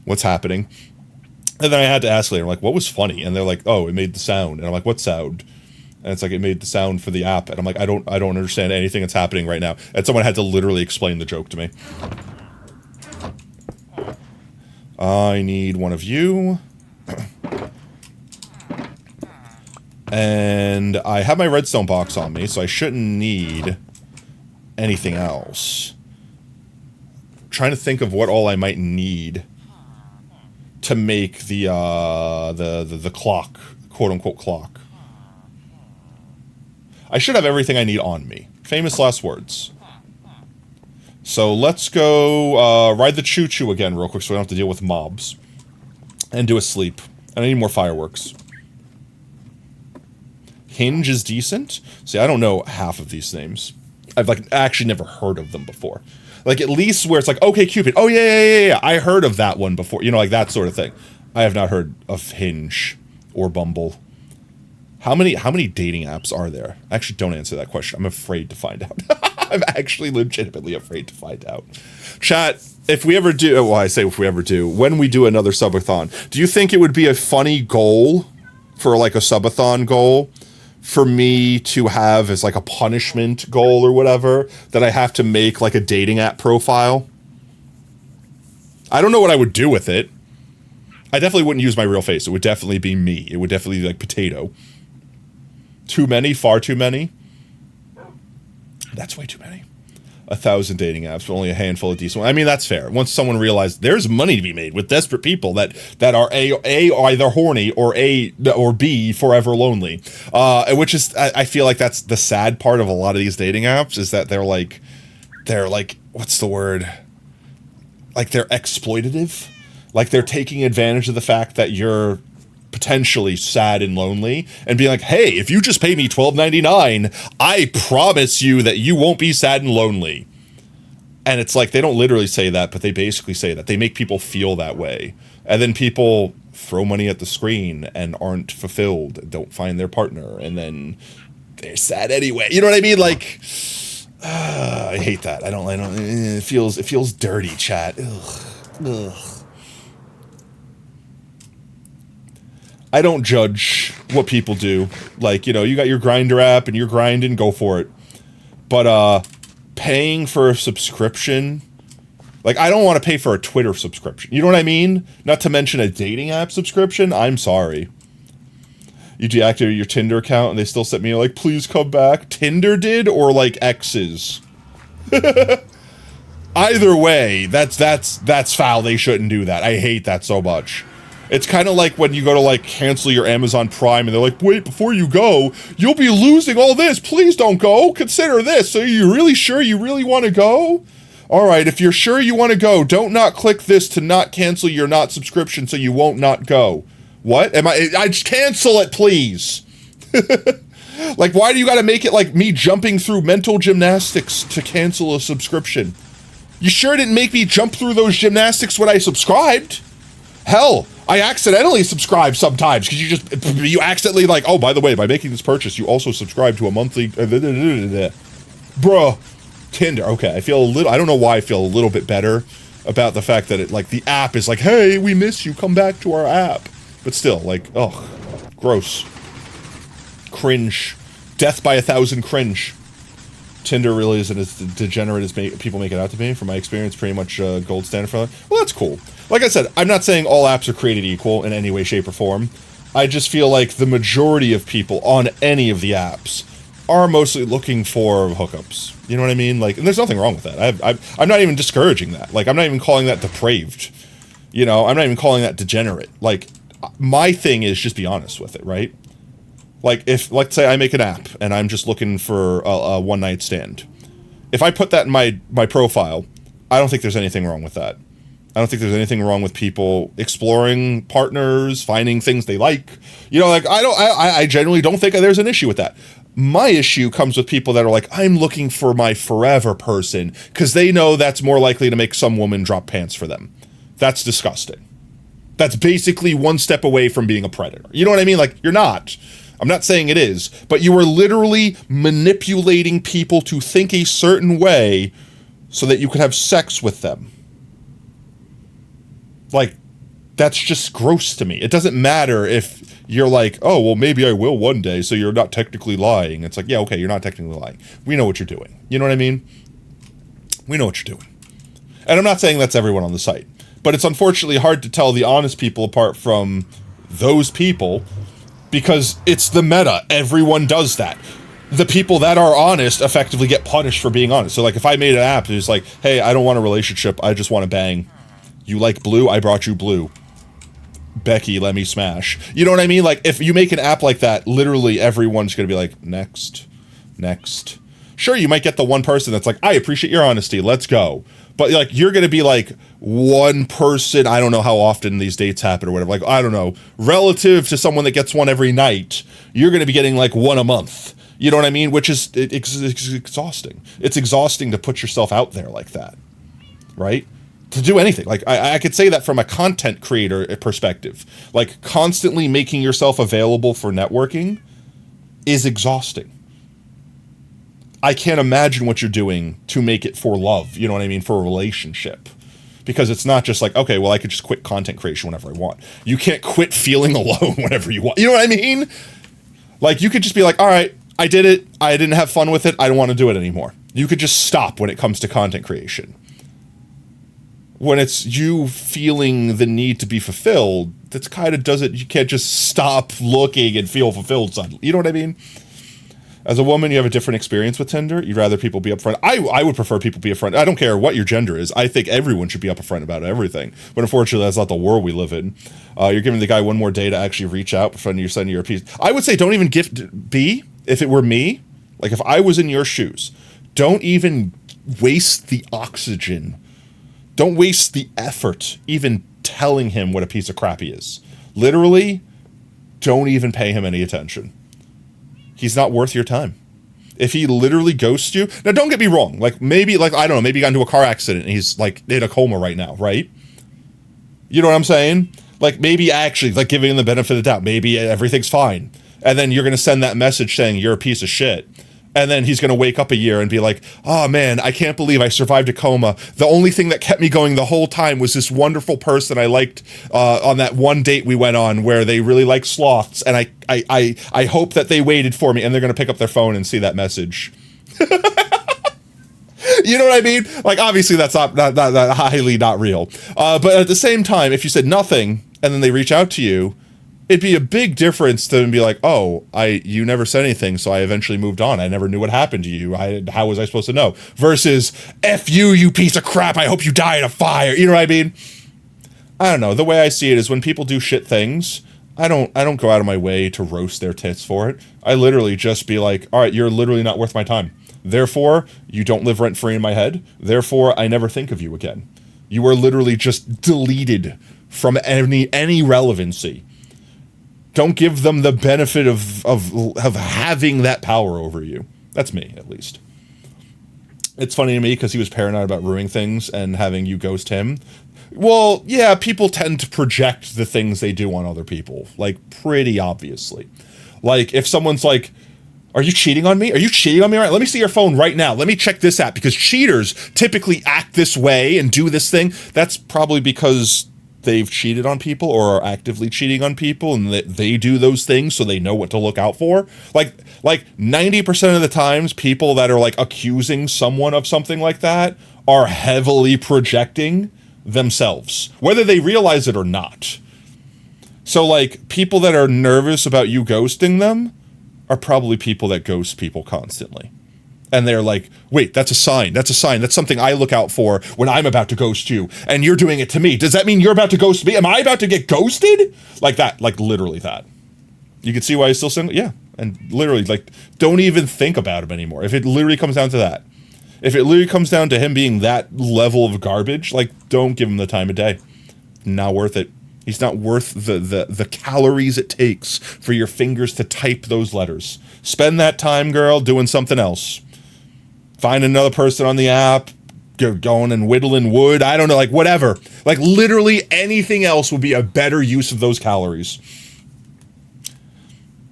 What's happening? And then I had to ask later, like, what was funny? And they're like, oh, it made the sound. And I'm like, what sound? And it's like, it made the sound for the app. And I'm like, I don't understand anything that's happening right now. And someone had to literally explain the joke to me. I need one of you. And I have my redstone box on me, so I shouldn't need anything else. Trying to think of what all I might need to make the clock, quote unquote clock. I should have everything I need on me. Famous last words. So let's go ride the choo-choo again real quick so we don't have to deal with mobs. And do a sleep. And I need more fireworks. Hinge is decent. See, I don't know half of these names. I've like actually never heard of them before. Like at least where it's like, OkCupid. Oh yeah. I heard of that one before. You know, like that sort of thing. I have not heard of Hinge or Bumble. How many dating apps are there? Actually, don't answer that question. I'm afraid to find out. I'm actually legitimately afraid to find out. Chat, if we ever do, well, I say if we ever do, when we do another subathon, do you think it would be a funny goal for like a subathon goal for me to have as like a punishment goal or whatever, that I have to make like a dating app profile? I don't know what I would do with it. I definitely wouldn't use my real face. It would definitely be me. It would definitely be like potato. Too many? Far too many? That's way too many. 1,000 dating apps, but only a handful of decent ones. I mean, that's fair. Once someone realized there's money to be made with desperate people that are A either horny or B forever lonely, which is I feel like that's the sad part of a lot of these dating apps, is that they're like what's the word? Like they're exploitative. Like they're taking advantage of the fact that you're potentially sad and lonely and being like, hey, if you just pay me $12.99, I promise you that you won't be sad and lonely. And it's like, they don't literally say that, but they basically say that. They make people feel that way. And then people throw money at the screen and aren't fulfilled, don't find their partner, and then they're sad anyway. You know what I mean? Like, I hate that. It feels dirty, chat. Ugh. I don't judge what people do. Like, you know, you got your Grindr app and you're grinding, go for it. But, paying for a subscription, like, I don't want to pay for a Twitter subscription. You know what I mean? Not to mention a dating app subscription. I'm sorry. You deactivate your Tinder account and they still sent me like, please come back. Tinder did, or like exes? Either way, that's foul. They shouldn't do that. I hate that so much. It's kind of like when you go to like cancel your Amazon Prime and they're like, wait, before you go, you'll be losing all this. Please don't go. Consider this. So are you really sure you really want to go? All right, if you're sure you want to go, don't not click this to not cancel your not subscription so you won't not go. What? I just cancel it, please. Like, why do you gotta make it like me jumping through mental gymnastics to cancel a subscription? You sure didn't make me jump through those gymnastics when I subscribed? Hell, I accidentally subscribe sometimes because you accidentally like, oh, by the way, by making this purchase, you also subscribe to a monthly, bruh, Tinder. Okay, I don't know why I feel a little bit better about the fact that it, like, the app is like, hey, we miss you, come back to our app. But still, like, ugh, gross. Cringe. Death by 1,000 cringe. Tinder really isn't as degenerate as people make it out to be. From my experience, pretty much gold standard for that. Well, that's cool. Like I said, I'm not saying all apps are created equal in any way, shape, or form. I just feel like the majority of people on any of the apps are mostly looking for hookups. You know what I mean? Like, and there's nothing wrong with that. I'm not even discouraging that. Like, I'm not even calling that depraved. You know, I'm not even calling that degenerate. Like, my thing is just be honest with it, right? Like, if, let's say I make an app and I'm just looking for a one-night stand. If I put that in my profile, I don't think there's anything wrong with that. I don't think there's anything wrong with people exploring partners, finding things they like. You know, like, I generally don't think there's an issue with that. My issue comes with people that are like, I'm looking for my forever person, because they know that's more likely to make some woman drop pants for them. That's disgusting. That's basically one step away from being a predator. You know what I mean? Like, you're not. I'm not saying it is, but you are literally manipulating people to think a certain way so that you could have sex with them. Like, that's just gross to me. It doesn't matter if you're like, oh, well, maybe I will one day, so you're not technically lying. It's like, yeah, okay, you're not technically lying. We know what you're doing. You know what I mean? We know what you're doing. And I'm not saying that's everyone on the site, but it's unfortunately hard to tell the honest people apart from those people, because it's the meta. Everyone does that. The people that are honest effectively get punished for being honest. So, like, if I made an app and it's like, hey, I don't want a relationship, I just want to bang. You like blue? I brought you blue. Becky, let me smash. You know what I mean? Like, if you make an app like that, literally everyone's going to be like, next, next. Sure, you might get the one person that's like, I appreciate your honesty, let's go. But, like, you're going to be like one person, I don't know how often these dates happen or whatever, like, I don't know, relative to someone that gets one every night, you're going to be getting like one a month. You know what I mean? Which is it's exhausting. It's exhausting to put yourself out there like that, right? To do anything. Like, I could say that from a content creator perspective. Like, constantly making yourself available for networking is exhausting. I can't imagine what you're doing to make it for love, you know what I mean, for a relationship. Because it's not just like, okay, well, I could just quit content creation whenever I want. You can't quit feeling alone whenever you want. You know what I mean? Like, you could just be like, all right, I did it. I didn't have fun with it. I don't want to do it anymore. You could just stop when it comes to content creation. When it's you feeling the need to be fulfilled, that's kind of doesn't, you can't just stop looking and feel fulfilled suddenly. You know what I mean? As a woman, you have a different experience with Tinder. You'd rather people be upfront. I would prefer people be upfront. I don't care what your gender is. I think everyone should be upfront about everything. But unfortunately, that's not the world we live in. You're giving the guy one more day to actually reach out before you're sending your piece. I would say don't even if it were me, like if I was in your shoes, don't even waste the oxygen. Don't waste the effort even telling him what a piece of crap he is. Literally, don't even pay him any attention. He's not worth your time. If he literally ghosts you... Now, don't get me wrong. Like, maybe, like, I don't know, maybe he got into a car accident and he's, like, in a coma right now, right? You know what I'm saying? Like, maybe actually, like, giving him the benefit of the doubt. Maybe everything's fine. And then you're going to send that message saying you're a piece of shit. And then he's going to wake up a year and be like, oh man, I can't believe I survived a coma. The only thing that kept me going the whole time was this wonderful person I liked on that one date we went on where they really like sloths. And I hope that they waited for me, and they're going to pick up their phone and see that message. You know what I mean? Like, obviously that's not highly not real. But at the same time, if you said nothing and then they reach out to you, it'd be a big difference to be like, oh, you never said anything, so I eventually moved on. I never knew what happened to you. How was I supposed to know? Versus, F you, you piece of crap, I hope you die in a fire. You know what I mean? I don't know. The way I see it is when people do shit things, I don't go out of my way to roast their tits for it. I literally just be like, all right, you're literally not worth my time. Therefore, you don't live rent-free in my head. Therefore, I never think of you again. You are literally just deleted from any relevancy. Don't give them the benefit of having that power over you. That's me, at least. It's funny to me because he was paranoid about ruining things and having you ghost him. Well, yeah, people tend to project the things they do on other people, like, pretty obviously. Like, if someone's like, are you cheating on me? Are you cheating on me? All right, let me see your phone right now. Let me check this app, because cheaters typically act this way and do this thing. That's probably because they've cheated on people or are actively cheating on people, and they do those things so they know what to look out for. Like 90% of the times, people that are like accusing someone of something like that are heavily projecting themselves, whether they realize it or not. So like, people that are nervous about you ghosting them are probably people that ghost people constantly. And they're like, wait, that's a sign. That's a sign. That's something I look out for when I'm about to ghost you. And you're doing it to me. Does that mean you're about to ghost me? Am I about to get ghosted? Like that. Like literally that. You can see why he's still single? Yeah. And literally, like, don't even think about him anymore. If it literally comes down to that. If it literally comes down to him being that level of garbage, like, don't give him the time of day. Not worth it. He's not worth the calories it takes for your fingers to type those letters. Spend that time, girl, doing something else. Find another person on the app, going and whittling wood. I don't know, like whatever. Like literally anything else would be a better use of those calories.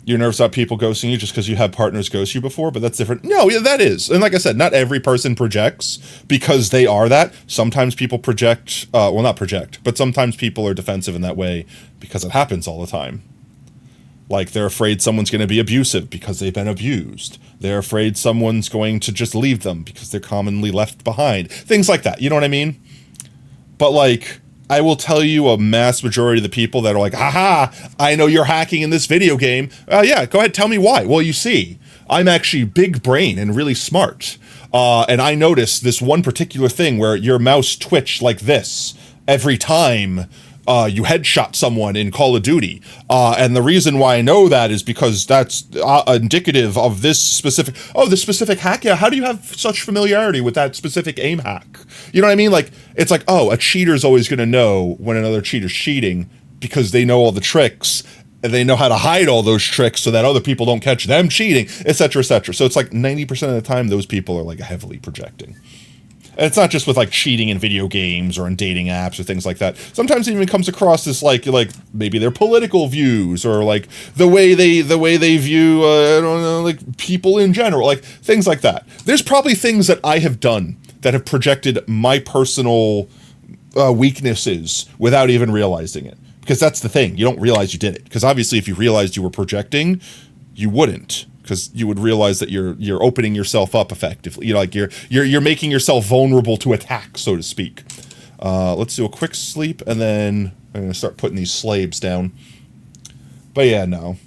You're nervous about people ghosting you just because you have partners ghost you before, but that's different. No, yeah, that is. And like I said, not every person projects because they are that. Sometimes people project, well, not project, but sometimes people are defensive in that way because it happens all the time. Like they're afraid someone's going to be abusive because they've been abused. They're afraid someone's going to just leave them because they're commonly left behind. Things like that, you know what I mean? But like, I will tell you a mass majority of the people that are like, haha, I know you're hacking in this video game. Yeah, go ahead, tell me why. Well, you see, I'm actually big brain and really smart. And I noticed this one particular thing where your mouse twitched like this every time you headshot someone in Call of Duty. And the reason why I know that is because that's indicative of this specific, this specific hack? Yeah, how do you have such familiarity with that specific aim hack? You know what I mean? Like, it's like, oh, a cheater's always going to know when another cheater's cheating because they know all the tricks and they know how to hide all those tricks so that other people don't catch them cheating, etc., etc. So it's like 90% of the time, those people are like heavily projecting. And it's not just with like cheating in video games or in dating apps or things like that. Sometimes it even comes across as like maybe their political views or like the way they view I don't know, like people in general, like things like that. There's probably things that I have done that have projected my personal weaknesses without even realizing it. Because that's the thing, you don't realize you did it. Because obviously, if you realized you were projecting, you wouldn't. Because you would realize that you're opening yourself up effectively. You know, like you're making yourself vulnerable to attack, so to speak. Let's do a quick sleep, and then I'm gonna start putting these slabs down. But yeah, no,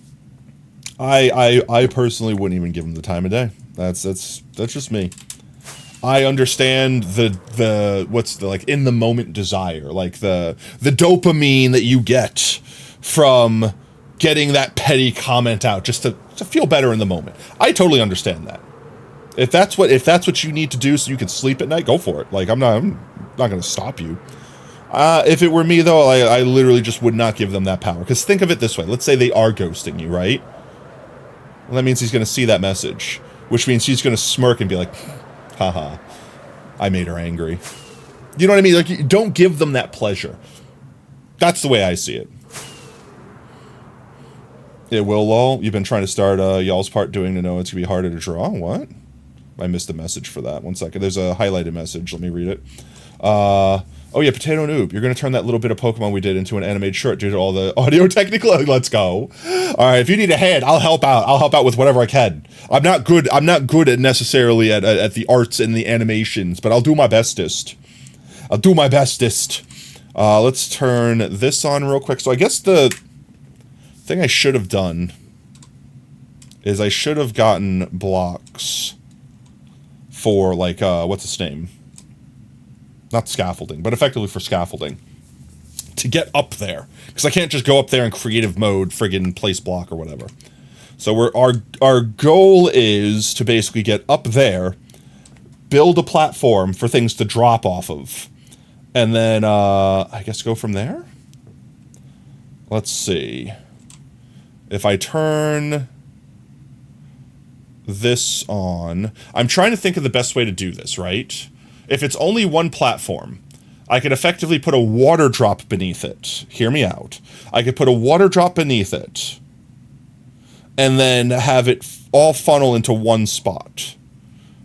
I personally wouldn't even give them the time of day. That's just me. I understand the what's the like in the moment desire, like the dopamine that you get from getting that petty comment out just to feel better in the moment. I totally understand that. If that's what you need to do so you can sleep at night, go for it. Like I'm not going to stop you. If it were me though, I literally just would not give them that power. Because think of it this way: let's say they are ghosting you, right? Well, that means he's going to see that message, which means he's going to smirk and be like, haha, I made her angry. You know what I mean? Like, you don't give them that pleasure. That's the way I see it. It will, lol. You've been trying to start y'all's part doing to know it's going to be harder to draw. What? I missed the message for that. One second. There's a highlighted message. Let me read it. Oh yeah, Potato Noob. You're going to turn that little bit of Pokemon we did into an animated short due to all the audio technical. Let's go. All right, if you need a hand, I'll help out. I'll help out with whatever I can. I'm not good at necessarily at the arts and the animations, but I'll do my bestest. I'll do my bestest. Let's turn this on real quick. So I guess the thing I should have done is I should have gotten blocks for, like, what's its name? Not scaffolding, but effectively for scaffolding. To get up there. Because I can't just go up there in creative mode, friggin' place block or whatever. So our goal is to basically get up there, build a platform for things to drop off of. And then, I guess go from there? Let's see. If I turn this on... I'm trying to think of the best way to do this, right? If it's only one platform, I could effectively put a water drop beneath it. Hear me out. I could put a water drop beneath it, and then have it all funnel into one spot.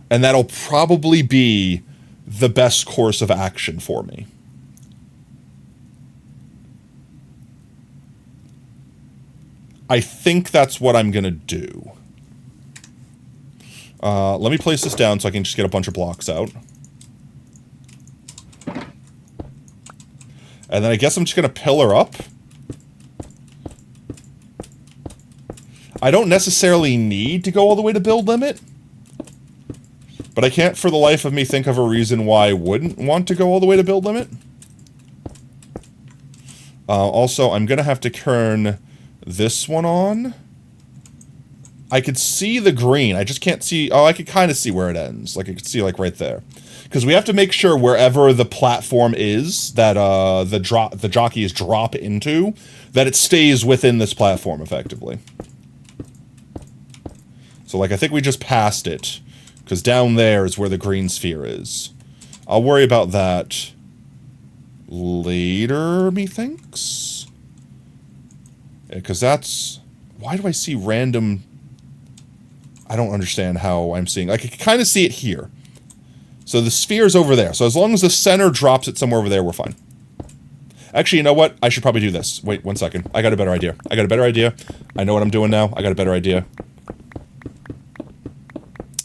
And that'll probably be the best course of action for me. I think that's what I'm going to do. Let me place this down so I can just get a bunch of blocks out. And then I guess I'm just going to pillar up. I don't necessarily need to go all the way to build limit. But I can't for the life of me think of a reason why I wouldn't want to go all the way to build limit. Also, I'm going to have to turn this one on. I could see the green. I just can't see... Oh, I could kind of see where it ends. Like, I could see, like, right there. Because we have to make sure wherever the platform is that the jockeys drop into, that it stays within this platform, effectively. So, like, I think we just passed it. Because down there is where the green sphere is. I'll worry about that later, methinks? Because that's... Why do I see random... I don't understand how I'm seeing... I can kind of see it here. So the sphere's over there. So as long as the center drops it somewhere over there, we're fine. Actually, you know what? I should probably do this. Wait, 1 second. I got a better idea. I know what I'm doing now. I got a better idea.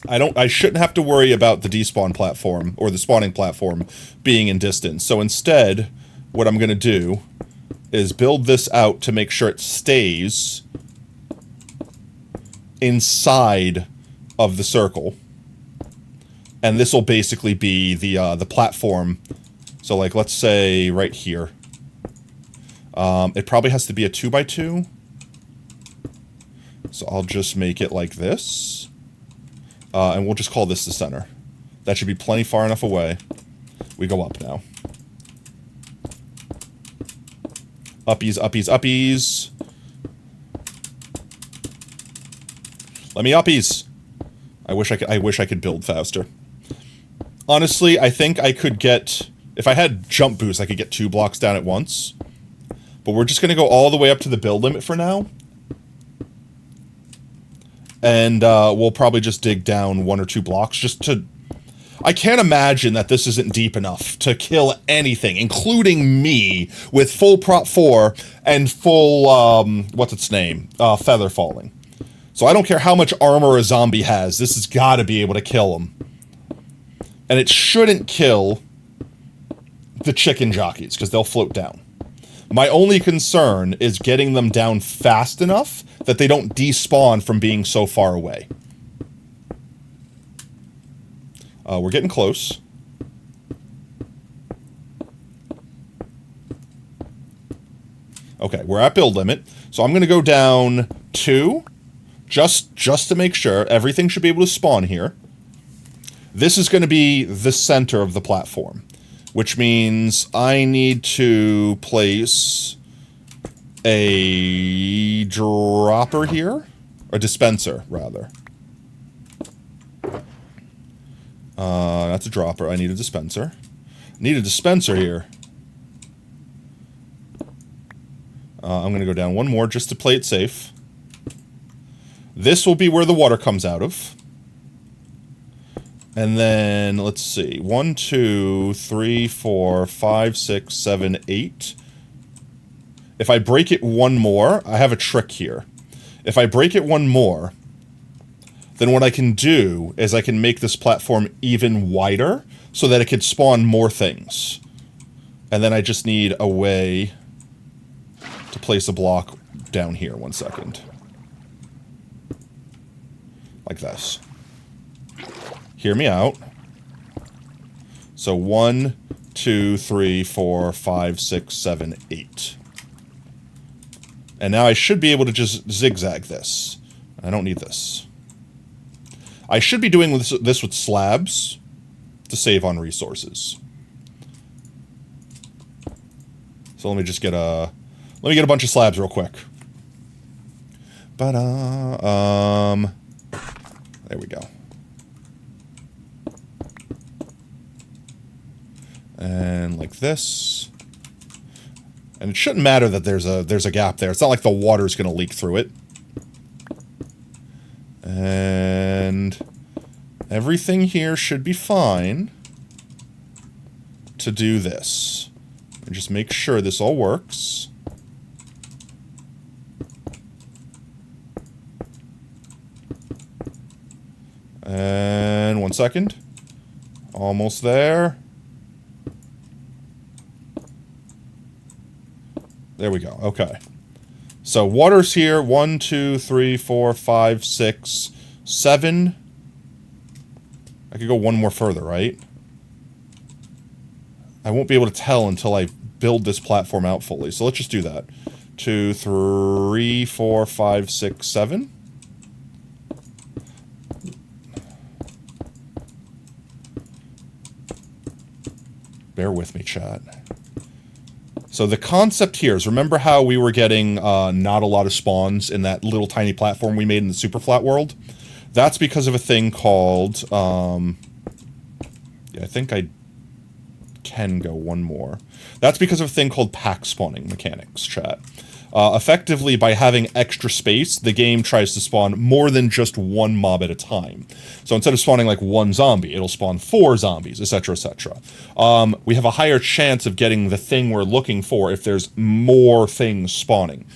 I shouldn't have to worry about the despawn platform, or the spawning platform, being in distance. So instead, what I'm going to do is build this out to make sure it stays inside of the circle. And this will basically be the platform. So, like, let's say right here. It probably has to be a 2x2. So I'll just make it like this. And we'll just call this the center. That should be plenty far enough away. We go up now. Uppies, uppies, uppies. Let me uppies. I wish I could build faster. Honestly, I think I could get... If I had jump boost, I could get 2 blocks down at once. But we're just going to go all the way up to the build limit for now. And we'll probably just dig down 1 or 2 blocks just to... I can't imagine that this isn't deep enough to kill anything, including me, with full Prop 4 and full, what's its name? Feather Falling. So I don't care how much armor a zombie has, this has got to be able to kill him. And it shouldn't kill the chicken jockeys, because they'll float down. My only concern is getting them down fast enough that they don't despawn from being so far away. We're getting close. Okay, we're at build limit. So I'm going to go down 2, just to make sure. Everything should be able to spawn here. This is going to be the center of the platform, which means I need to place a dropper here, or dispenser, rather. That's a dropper. I need a dispenser. Need a dispenser here. I'm going to go down 1 more just to play it safe. This will be where the water comes out of. And then, let's see, 1, 2, 3, 4, 5, 6, 7, 8. If I break it one more, I have a trick here. If I break it one more, then what I can do is I can make this platform even wider so that it could spawn more things. And then I just need a way to place a block down here. 1 second. Like this. Hear me out. So 1, 2, 3, 4, 5, 6, 7, 8. And now I should be able to just zigzag this. I don't need this. I should be doing this with slabs to save on resources. So let me just get a bunch of slabs real quick. There we go. And like this. And it shouldn't matter that there's a gap there. It's not like the water's going to leak through it. And everything here should be fine to do this. And just make sure this all works. And 1 second. Almost there. There we go. Okay. So water's here. 1, 2, 3, 4, 5, 6, 7. I could go one more further, right? I won't be able to tell until I build this platform out fully. So let's just do that. 2, 3, 4, 5, 6, 7. Bear with me, chat. So the concept here is, remember how we were getting not a lot of spawns in that little tiny platform we made in the super flat world? That's because of a thing called, yeah, I think I can go one more. That's because of a thing called pack spawning mechanics, chat. Effectively, by having extra space, the game tries to spawn more than just one mob at a time. So instead of spawning like one zombie, it'll spawn 4 zombies, etc., etc. We have a higher chance of getting the thing we're looking for if there's more things spawning.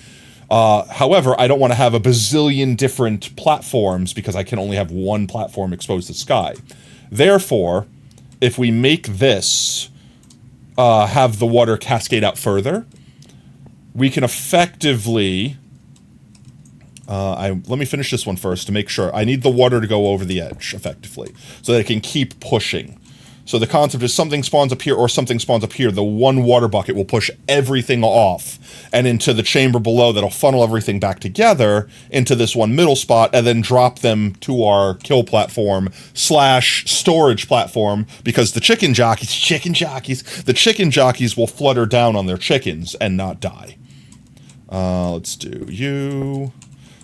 However, I don't want to have a bazillion different platforms because I can only have one platform exposed to sky. Therefore, if we make this have the water cascade out further, we can effectively... let me finish this one first to make sure. I need the water to go over the edge, effectively, so that it can keep pushing. So the concept is something spawns up here or something spawns up here. The one water bucket will push everything off and into the chamber below that'll funnel everything back together into this one middle spot and then drop them to our kill platform / storage platform, because the chicken jockeys will flutter down on their chickens and not die. Let's do you.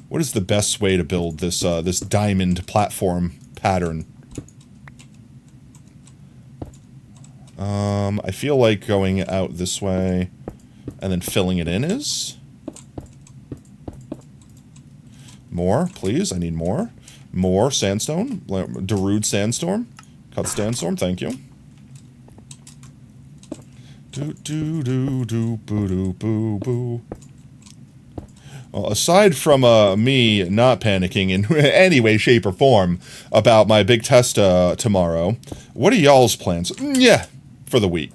What is the best way to build this this diamond platform pattern? I feel like going out this way and then filling it in is... More, please. I need more. More sandstone. Darude sandstorm. Cut sandstorm, thank you. Do-do-do-do-boo-do-boo-boo. Well, aside from me not panicking in any way, shape, or form about my big test tomorrow, what are y'all's plans? Yeah, for the week.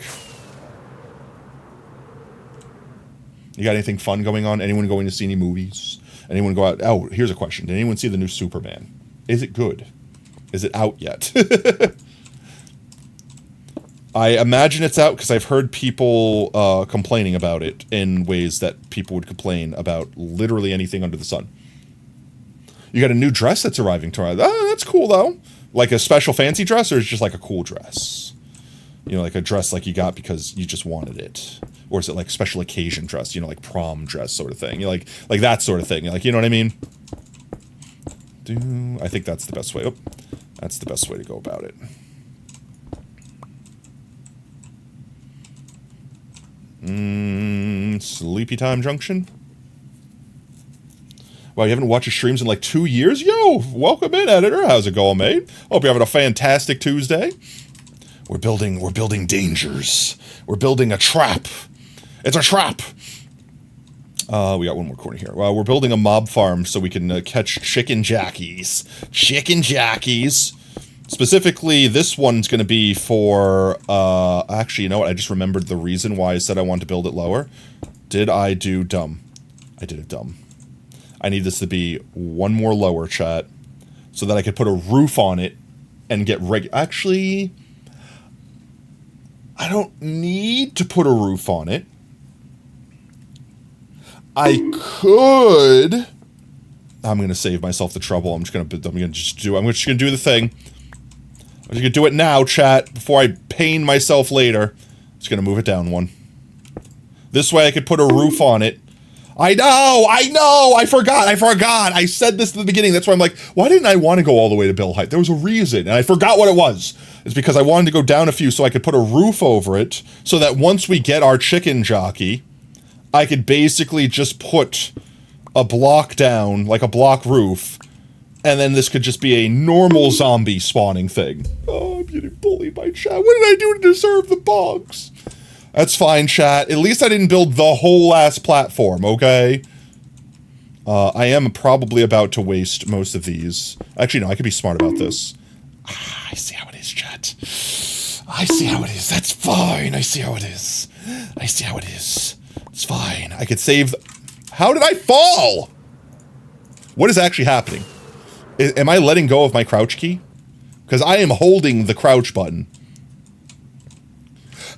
You got anything fun going on? Anyone going to see any movies? Anyone go out? Oh, here's a question. Did anyone see the new Superman? Is it good? Is it out yet? I imagine it's out because I've heard people complaining about it in ways that people would complain about literally anything under the sun. You got a new dress that's arriving tomorrow. Oh, that's cool, though. Like a special fancy dress, or is it just like a cool dress? You know, like a dress like you got because you just wanted it. Or is it like special occasion dress, you know, like prom dress sort of thing? You know, like that sort of thing. Like, you know what I mean? I think that's the best way. Oh, that's the best way to go about it. Sleepy time junction? Wow, you haven't watched your streams in like 2 years? Yo, welcome in, editor. How's it going, mate? Hope you're having a fantastic Tuesday. We're building dangers. We're building a trap. It's a trap. We got one more corner here. Well, we're building a mob farm so we can catch chicken jackies. Chicken jackies. Specifically, this one's going to be for, actually, you know what? I just remembered the reason why I said I wanted to build it lower. Did I do dumb? I did it dumb. I need this to be one more lower, chat, so that I could put a roof on it and get actually, I don't need to put a roof on it. I could. I'm going to save myself the trouble. I'm just going to do the thing. I'm just going to do it now, chat, before I pain myself later. Just going to move it down one. This way I could put a roof on it. I know, I forgot. I said this at the beginning. That's why I'm like, why didn't I want to go all the way to build height? There was a reason, and I forgot what it was. It's because I wanted to go down a few so I could put a roof over it, so that once we get our chicken jockey, I could basically just put a block down, like a block roof, and then this could just be a normal zombie spawning thing. Oh, I'm getting bullied by chat. What did I do to deserve the bugs? That's fine, chat. At least I didn't build the whole last platform, okay? I am probably about to waste most of these. Actually, no, I could be smart about this. I see how it is, chat. I see how it is. That's fine. I see how it is. I see how it is. It's fine. I could save How did I fall? What is actually happening? Am I letting go of my crouch key? Because I am holding the crouch button.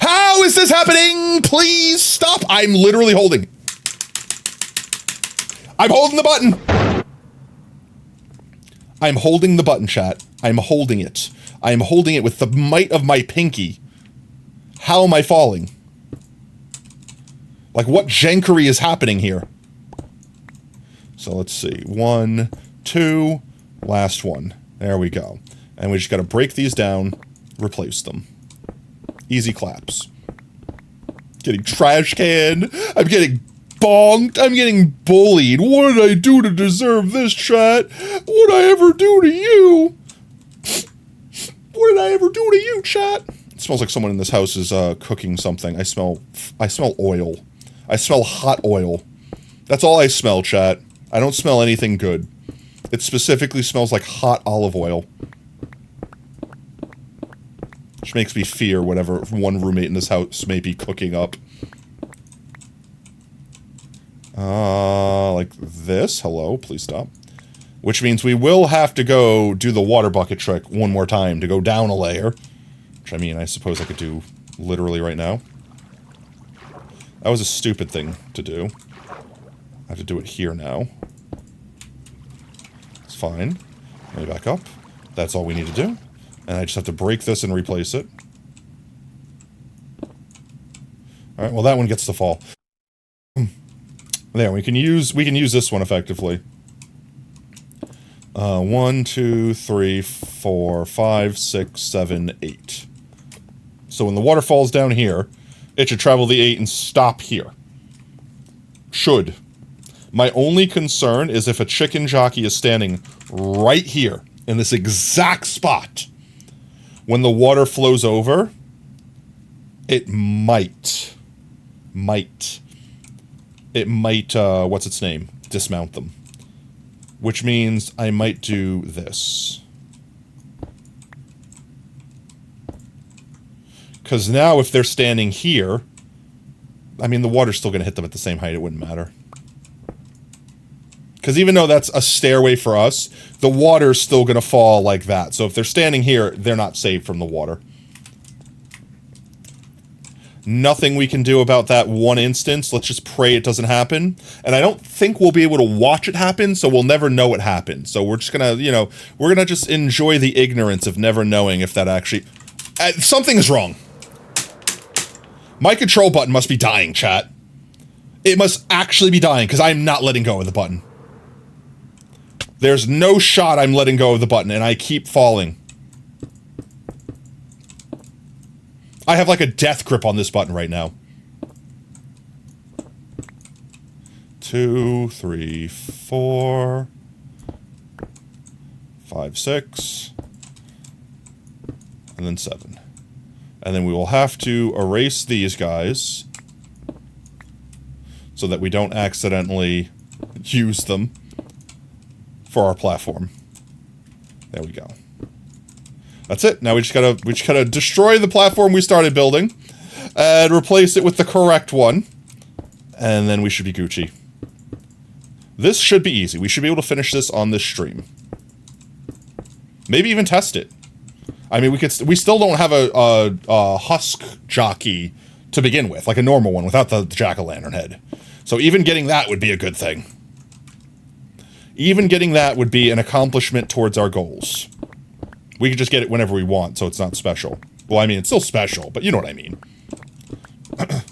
How is this happening? Please stop. I'm literally holding. I'm holding the button. I'm holding the button, chat. I'm holding it. I'm holding it with the might of my pinky. How am I falling? Like, what jankery is happening here? So let's see. 1, 2, last one. There we go. And we just gotta break these down, replace them. Easy claps. Getting trash canned. I'm getting bonked. I'm getting bullied. What did I do to deserve this, chat? What did I ever do to you? What did I ever do to you, chat? It smells like someone in this house is cooking something. I smell oil. I smell hot oil. That's all I smell, chat. I don't smell anything good. It specifically smells like hot olive oil. Which makes me fear whatever one roommate in this house may be cooking up. Like this. Hello, please stop. Which means we will have to go do the water bucket trick one more time to go down a layer. Which, I mean, I suppose I could do literally right now. That was a stupid thing to do. I have to do it here now. It's fine. Let me back up. That's all we need to do. And I just have to break this and replace it. Alright, well that one gets to fall. There, we can use this one effectively. 1, 2, 3, 4, 5, 6, 7, 8. So when the water falls down here, it should travel the 8 and stop here. Should. My only concern is if a chicken jockey is standing right here, in this exact spot, when the water flows over, it might, what's its name? Dismount them. Which means I might do this. Because now if they're standing here, I mean, the water's still going to hit them at the same height, it wouldn't matter. Because even though that's a stairway for us, the water's still going to fall like that. So if they're standing here, they're not saved from the water. Nothing we can do about that one instance. Let's just pray it doesn't happen. And I don't think we'll be able to watch it happen, so we'll never know it happened. So we're just going to, you know, we're going to just enjoy the ignorance of never knowing if that actually... something is wrong. My control button must be dying, chat. It must actually be dying, because I'm not letting go of the button. There's no shot I'm letting go of the button, and I keep falling. I have like a death grip on this button right now. 2, 3, 4, 5, 6, and then 7. And then we will have to erase these guys so that we don't accidentally use them for our platform. There we go. That's it. Now we just gotta destroy the platform we started building and replace it with the correct one. And then we should be Gucci. This should be easy. We should be able to finish this on this stream. Maybe even test it. I mean, we still don't have a husk jockey to begin with, like a normal one without the jack-o'-lantern head. So even getting that would be a good thing. Even getting that would be an accomplishment towards our goals. We could just get it whenever we want, so it's not special. Well, I mean, it's still special, but you know what I mean. I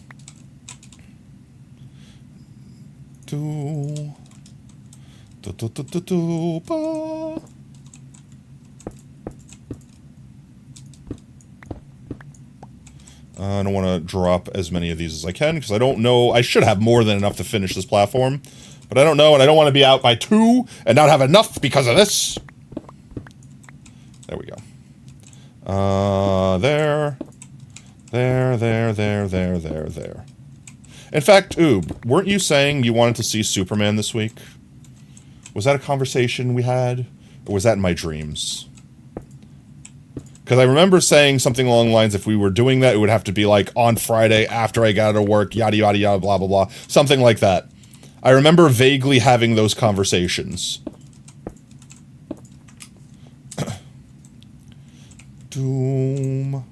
don't want to drop as many of these as I can, because I don't know. I should have more than enough to finish this platform. But I don't know, and I don't want to be out by 2 and not have enough because of this. There we go. There. In fact, Oob, weren't you saying you wanted to see Superman this week? Was that a conversation we had? Or was that in my dreams? Because I remember saying something along the lines, if we were doing that, it would have to be like on Friday after I got out of work, yada yada yada, blah blah blah. Something like that. I remember vaguely having those conversations. Doom.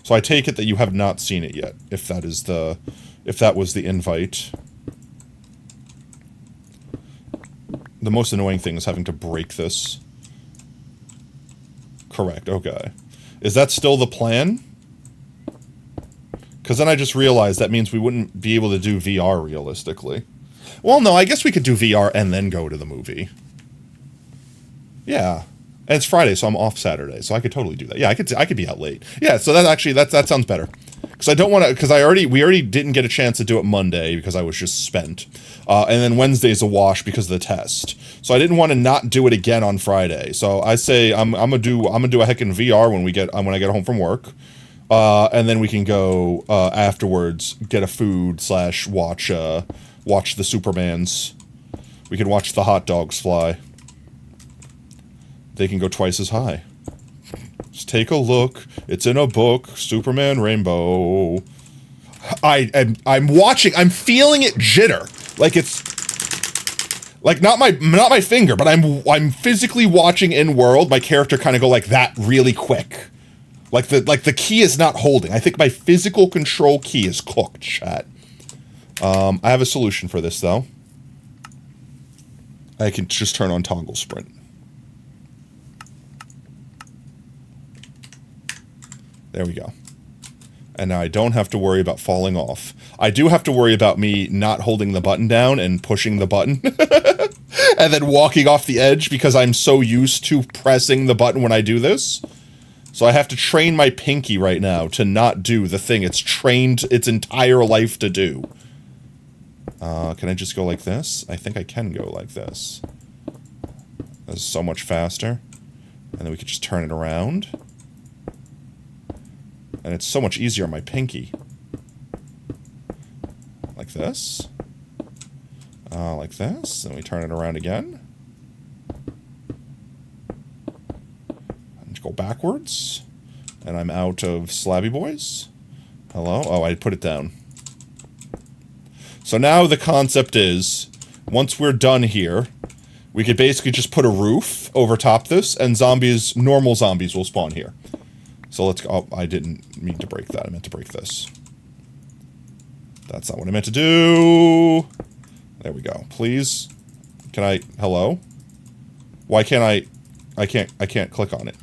So I take it that you have not seen it yet, if that was the invite. The most annoying thing is having to break this. Correct, okay. Is that still the plan? Because then I just realized that means we wouldn't be able to do VR realistically. Well, no, I guess we could do VR and then go to the movie. Yeah. And it's Friday, so I'm off Saturday, so I could totally do that. Yeah, I could be out late. Yeah, so that sounds better. Because I don't want to, because we already didn't get a chance to do it Monday because I was just spent. And then Wednesday's a wash because of the test. So I didn't want to not do it again on Friday. So I say I'm gonna do a heckin' VR when I get home from work. And then we can go afterwards, get a food / watch the Supermans. We can watch the hot dogs fly. They can go twice as high. Just take a look. It's in a book. Superman Rainbow. I'm watching. I'm feeling it jitter. Like it's like not my finger, but I'm physically watching in world my character kind of go like that really quick. Like the key is not holding. I think my physical control key is cooked, chat. I have a solution for this though. I can just turn on toggle sprint. There we go. And now I don't have to worry about falling off. I do have to worry about me not holding the button down and pushing the button. And then walking off the edge because I'm so used to pressing the button when I do this. So I have to train my pinky right now to not do the thing it's trained its entire life to do. Can I just go like this? I think I can go like this. This is so much faster. And then we could just turn it around. And it's so much easier on my pinky. Like this. Like this. And we turn it around again. And go backwards. And I'm out of Slabby Boys. Hello? Oh, I put it down. So now the concept is, once we're done here, we could basically just put a roof over top this, and normal zombies will spawn here. So let's go. Oh, I didn't mean to break that. I meant to break this. That's not what I meant to do. There we go. Please. Can I? Hello? Why can't I can't click on it.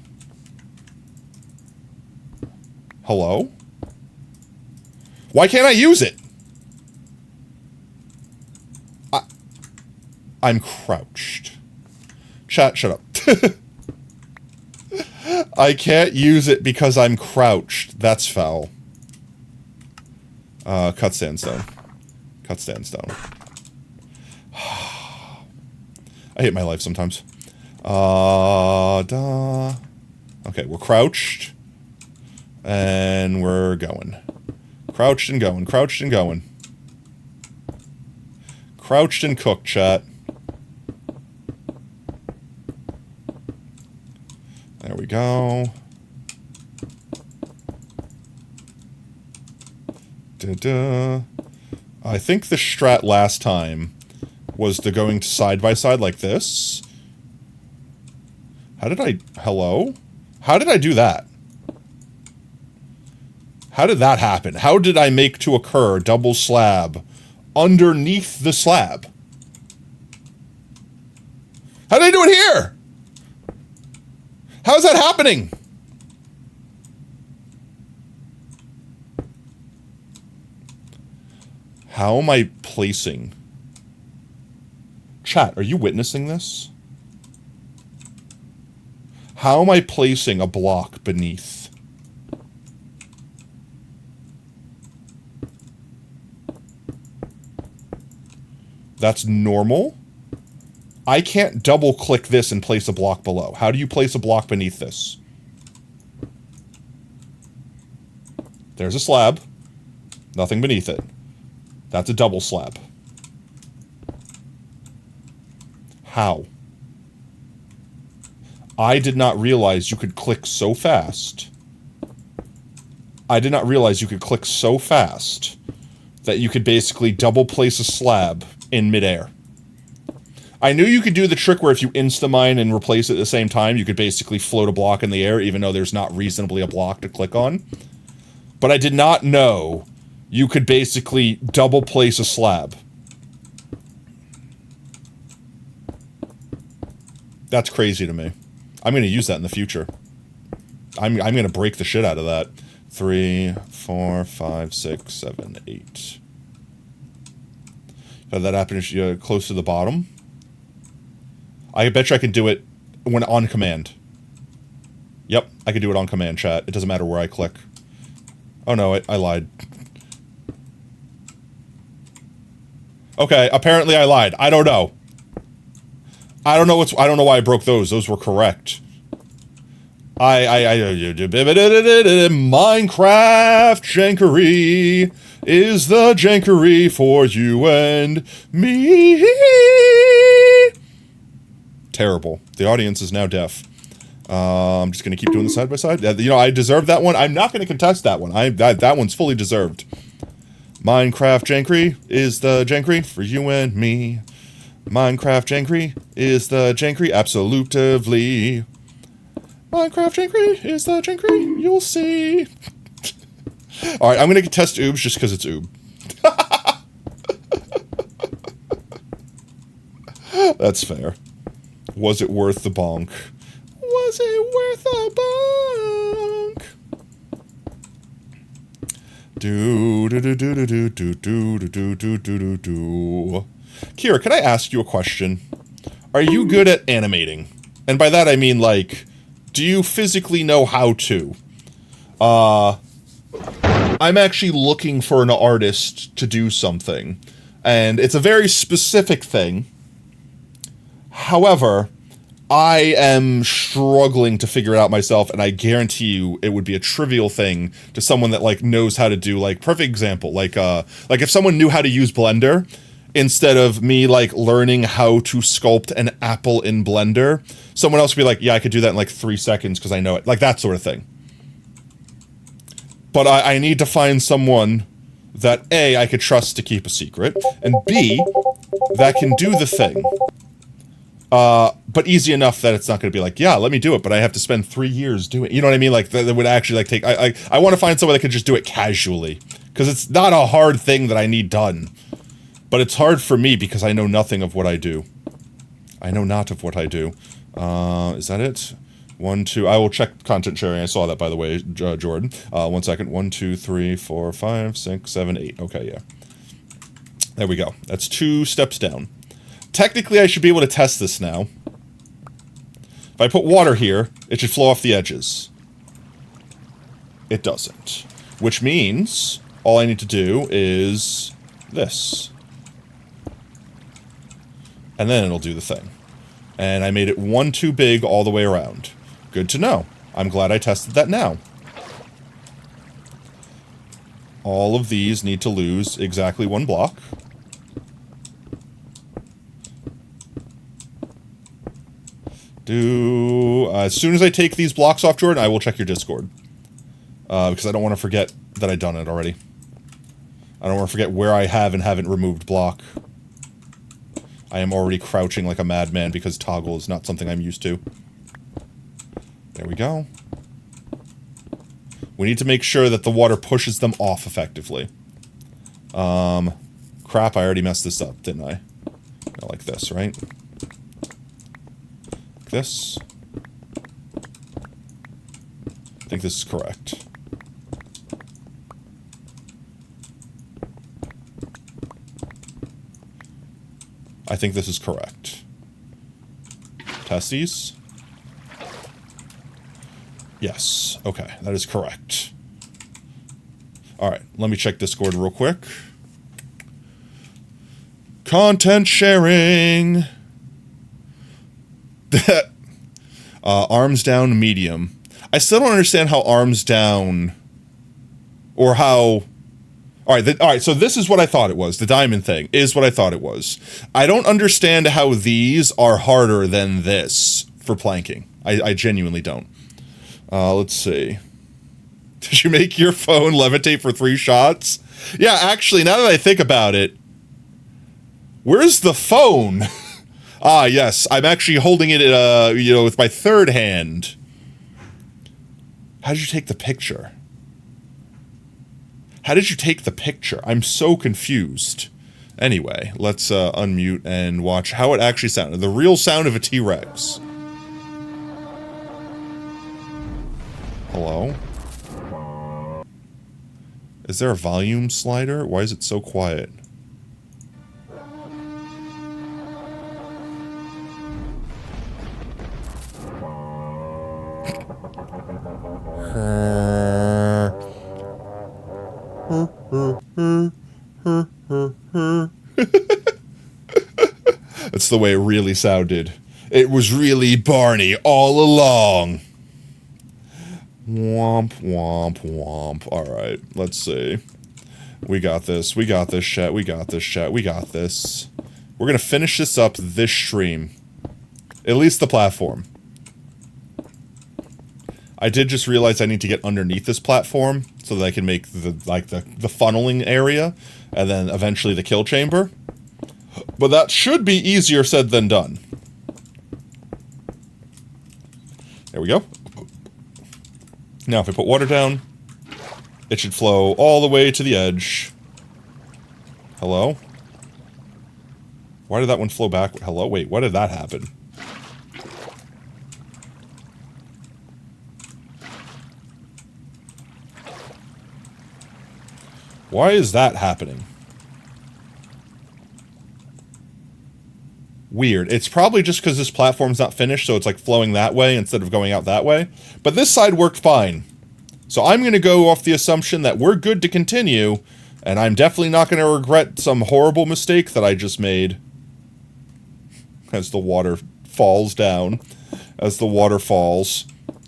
Hello? Why can't I use it? I'm crouched. Chat, shut up. I can't use it because I'm crouched. That's foul. Cut sandstone. Cut sandstone. I hate my life sometimes. Okay, we're crouched. And we're going. Crouched and going, crouched and going. Crouched and cooked, chat. There we go. Da-da. I think the strat last time was to going to side by side like this. How did I... Hello? How did I do that? How did that happen? How did I make to occur double slab underneath the slab? How did I do it here? How is that happening? How am I placing? Chat, are you witnessing this? How am I placing a block beneath? That's normal. I can't double click this and place a block below. How do you place a block beneath this? There's a slab. Nothing beneath it. That's a double slab. How? I did not realize you could click so fast. I did not realize you could click so fast that you could basically double place a slab in midair. I knew you could do the trick where if you insta-mine and replace it at the same time, you could basically float a block in the air even though there's not reasonably a block to click on. But I did not know you could basically double place a slab. That's crazy to me. I'm going to use that in the future. I'm going to break the shit out of that. 3, 4, 5, 6, 7, 8. If that happens close to the bottom. I bet you I can do it when on command. Yep, I can do it on command, chat. It doesn't matter where I click. Oh no, I lied. Okay, apparently I lied. I don't know. I don't know why I broke those. Those were correct. Minecraft jankery is the jankery for you and me. Terrible. The audience is now deaf. I'm just gonna keep doing the side by side. You know, I deserve that one. I'm not gonna contest that one. That one's fully deserved. Minecraft jankery is the jankery for you and me. Minecraft jankery is the jankery absolutively. Minecraft jankery is the jankery, you'll see. Alright, I'm gonna test oobs just because it's oob. That's fair. Was it worth the bonk? Was it worth a bonk? Do do do do do do do do do do do do. Kira, can I ask you a question? Are you good at animating? And by that I mean, like, do you physically know how to? I'm actually looking for an artist to do something. And it's a very specific thing. However, I am struggling to figure it out myself, and I guarantee you it would be a trivial thing to someone that, like, knows how to do, like, perfect example, like if someone knew how to use Blender, instead of me, like, learning how to sculpt an apple in Blender, someone else would be like, yeah, I could do that in, like, 3 seconds because I know it. Like, that sort of thing. But I need to find someone that, A, I could trust to keep a secret, and B, that can do the thing. But easy enough that it's not going to be like, yeah, let me do it, but I have to spend 3 years doing it. You know what I mean? Like, that would actually, like, take... I want to find someone that could just do it casually. Because it's not a hard thing that I need done. But it's hard for me because I know nothing of what I do. I know not of what I do. Is that it? 1, 2... I will check content sharing. I saw that, by the way, Jordan. 1 second. 1, 2, 3, 4, 5, 6, 7, 8. Okay, yeah. There we go. That's 2 steps down. Technically, I should be able to test this now. If I put water here, it should flow off the edges. It doesn't. Which means all I need to do is this. And then it'll do the thing. And I made it one too big all the way around. Good to know. I'm glad I tested that now. All of these need to lose exactly 1 block. As soon as I take these blocks off, Jordan, I will check your Discord. Because I don't want to forget that I've done it already. I don't want to forget where I have and haven't removed block. I am already crouching like a madman because toggle is not something I'm used to. There we go. We need to make sure that the water pushes them off effectively. Crap, I already messed this up, didn't I? Go like this, right? Like this. I think this is correct. I think this is correct. Testes? Yes. Okay, that is correct. Alright, let me check Discord real quick. Content sharing! Arms down, medium. I still don't understand how arms down... Or how... Alright, so this is what I thought it was. The diamond thing is what I thought it was. I don't understand how these are harder than this for planking. I genuinely don't. Let's see. Did you make your phone levitate for 3 shots? Yeah, actually, now that I think about it, where's the phone? Ah, yes, I'm actually holding it, with my third hand. How did you take the picture? How did you take the picture? I'm so confused. Anyway, let's unmute and watch how it actually sounded. The real sound of a T-Rex. Hello? Is there a volume slider? Why is it so quiet? That's the way it really sounded. It was really Barney all along. Womp, womp, womp. Alright, let's see. We got this. We got this, chat. We got this, chat. We got this. We're gonna finish this up this stream. At least the platform. I did just realize I need to get underneath this platform so that I can make the funneling area and then eventually the kill chamber. But that should be easier said than done. There we go. Now if I put water down, it should flow all the way to the edge. Hello? Why did that one flow back? Hello? Wait, why did that happen? Why is that happening? Weird. It's probably just because this platform's not finished, so it's like flowing that way instead of going out that way. But this side worked fine. So I'm going to go off the assumption that we're good to continue, and I'm definitely not going to regret some horrible mistake that I just made. As the water falls down. As the water falls.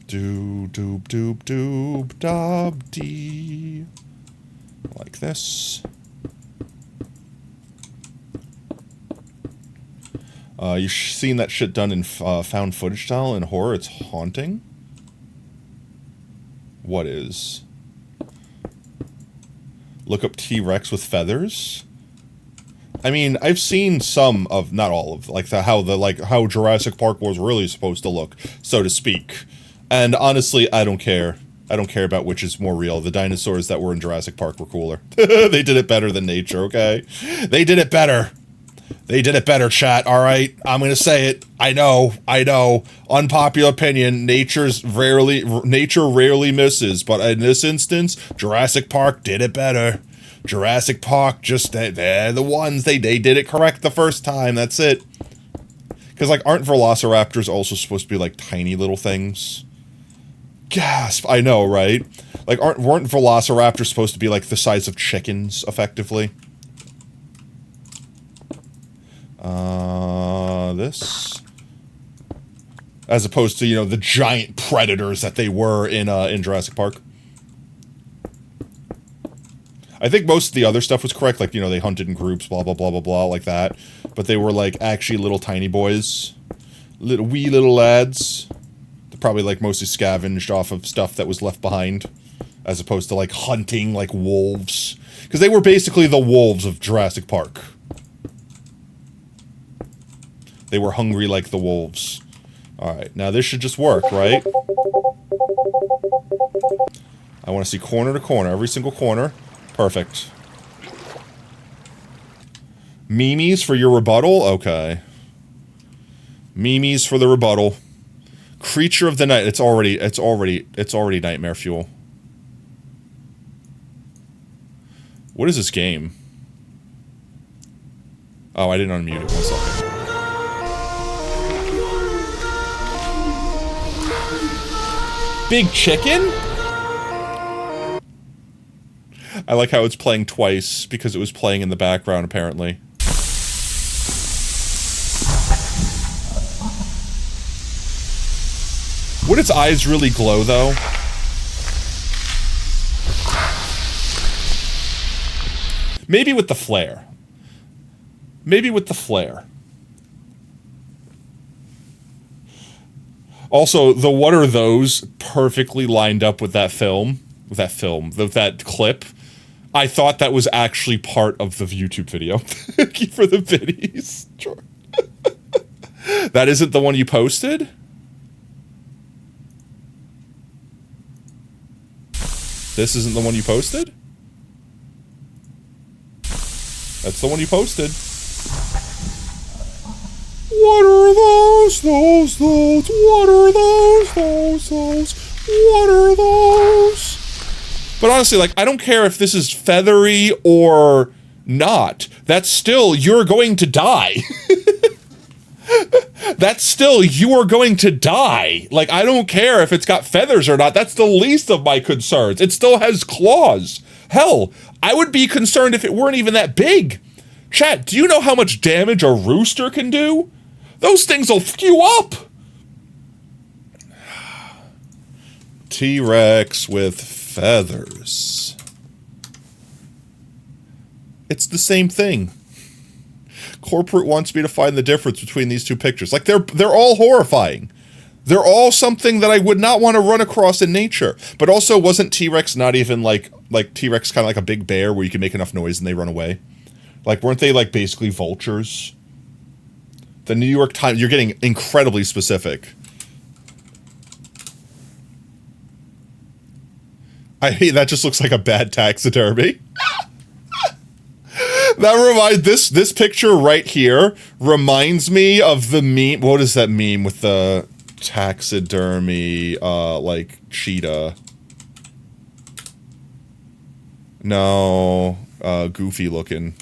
Doob, doob, doob, doob, dob, dee. Like this. You've seen that shit done in found footage style in horror. It's haunting. What is? Look up T-Rex with feathers. I mean, I've seen some of, not all of, like how Jurassic Park was really supposed to look, so to speak. And honestly, I don't care. I don't care about which is more real. The dinosaurs that were in Jurassic Park were cooler. They did it better than nature, okay? They did it better. They did it better, chat, alright? I'm gonna say it. I know. Unpopular opinion, nature rarely misses, but in this instance, Jurassic Park did it better. Jurassic Park, they're the ones, they did it correct the first time, that's it. Because, like, aren't velociraptors also supposed to be, like, tiny little things? Gasp, I know, right? Like, weren't velociraptors supposed to be, like, the size of chickens, effectively? This. as opposed to, you know, the giant predators that they were in Jurassic Park. I think most of the other stuff was correct, like, you know, they hunted in groups, blah, blah, blah, blah, blah, like that. But they were, like, actually little tiny boys. Wee little lads. They're probably, like, mostly scavenged off of stuff that was left behind. As opposed to, like, hunting like wolves. Because they were basically the wolves of Jurassic Park. They were hungry like the wolves. Alright, now this should just work, right? I want to see corner to corner, every single corner. Perfect. Memes for your rebuttal? Okay. Memes for the rebuttal. Creature of the night. It's already nightmare fuel. What is this game? Oh, I didn't unmute it. 1 second. Big chicken? I like how it's playing twice, because it was playing in the background, apparently. Would its eyes really glow, though? Maybe with the flare. Maybe with the flare. Also, the what are those perfectly lined up with that film. With that clip. I thought that was actually part of the YouTube video. Thank you for the biddies. Sure. That isn't the one you posted? This isn't the one you posted? That's the one you posted. What are those? What are those? What are those? But honestly, like, I don't care if this is feathery or not. That's still, you're going to die. That's still, you are going to die. Like, I don't care if it's got feathers or not. That's the least of my concerns. It still has claws. Hell, I would be concerned if it weren't even that big. Chat, do you know how much damage a rooster can do? Those things will f you up. T-Rex with feathers. It's the same thing. Corporate wants me to find the difference between these two pictures. Like, they're all horrifying. They're all something that I would not want to run across in nature. But also, wasn't T-Rex not even like T-Rex kind of like a big bear where you can make enough noise and they run away? Like, weren't they like basically vultures? The New York Times, you're getting incredibly specific. I hate, that just looks like a bad taxidermy. That reminds, this picture right here reminds me of the meme. What is that meme with the taxidermy, like, cheetah? No, goofy looking.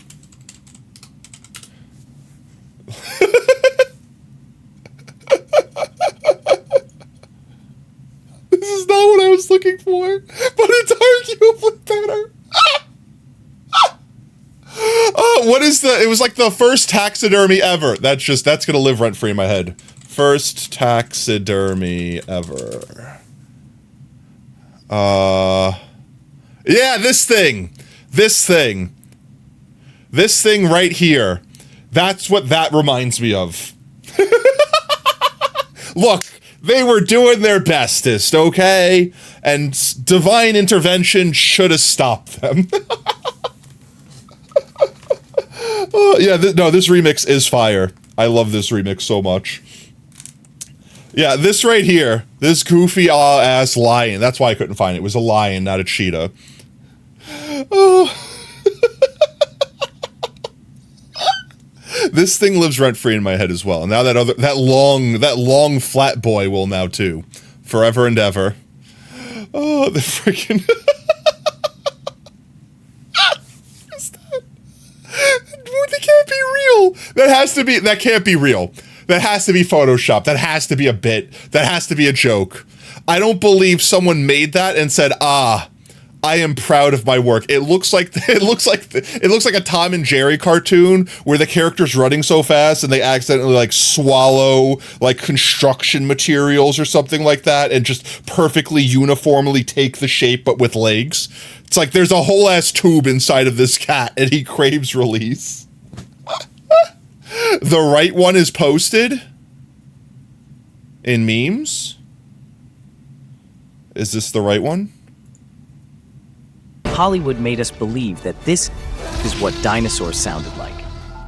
This is not what I was looking for, but it's arguably better. What is the, it was like the first taxidermy ever. That's gonna live rent free in my head. First taxidermy ever. Yeah, this thing right here. That's what that reminds me of. Look, they were doing their bestest, okay? And divine intervention should have stopped them. Yeah, no, this remix is fire. I love this remix so much. Yeah, this right here, this goofy ass lion. That's why I couldn't find it. It was a lion, not a cheetah. Oh. This thing lives rent free in my head as well. And now that long flat boy will now too, forever and ever. Oh, the freaking. That can't be real. That can't be real. That has to be Photoshop. That has to be a bit. That has to be a joke. I don't believe someone made that and said, I I am proud of my work. It looks like a Tom and Jerry cartoon where the character's running so fast and they accidentally like swallow like construction materials or something like that and just perfectly uniformly take the shape but with legs. It's like there's a whole ass tube inside of this cat and he craves release. The right one is posted in memes. Is this the right one? Hollywood made us believe that this is what dinosaurs sounded like.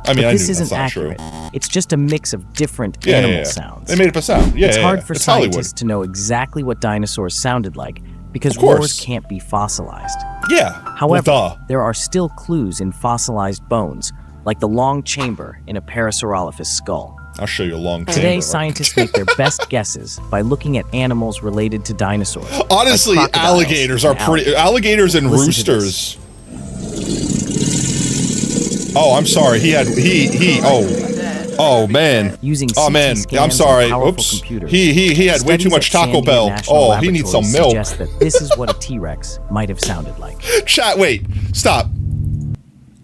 I mean, but this that's isn't not accurate. true. It's just a mix of different animal sounds. They made up a sound. Yeah, it's hard for it's scientists Hollywood. to know exactly what dinosaurs sounded like because Of course. roars can't be fossilized. Yeah. However, well, duh. there are still clues in fossilized bones, like the long chamber in a Parasaurolophus skull. I'll show you a long Today, chamber. scientists make their best guesses by looking at animals related to dinosaurs. Honestly, like crocodiles alligators are pretty. Alligators and Listen to roosters. Oh, I'm sorry. Oh man. Using Oh CT man. scans I'm sorry. and powerful Oops. computers, He had way too studies much at Taco Sandia Bell. National Oh, he needs some Laboratories milk. suggest that this is what a T-Rex might have sounded like. Chat. Wait. Stop.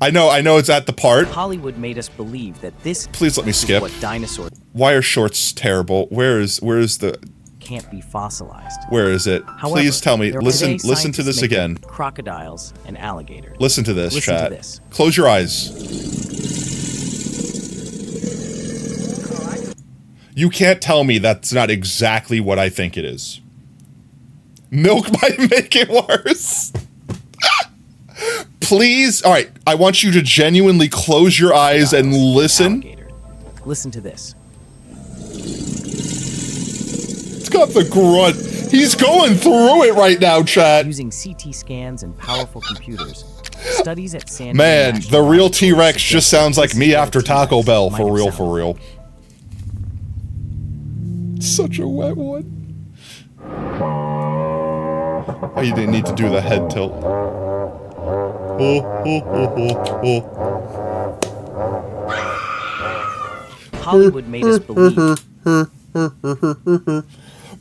I know. It's at the part. Hollywood made us believe that this. Please let me is skip. what dinosaurs Why are shorts terrible? Where is the? can't be fossilized. Where is it? However, Please tell me. there are Listen today to this scientists make again. Crocodiles and alligators. Listen to this, Listen to chat. this. Close your eyes. You can't tell me that's not exactly what I think it is. Milk might make it worse. Please, all right, I want you to genuinely close your eyes and listen. Alligator. Listen to this. It's got the grunt. He's going through it right now, chat. Using CT scans and powerful computers, studies at Sandia Man, National the real Laboratories T-Rex suggest just sounds that like this me is what a after Taco T-Rex Bell, might for have real, sounded for real. Such a wet one. Oh, you didn't need to do the head tilt. Hollywood made us believe.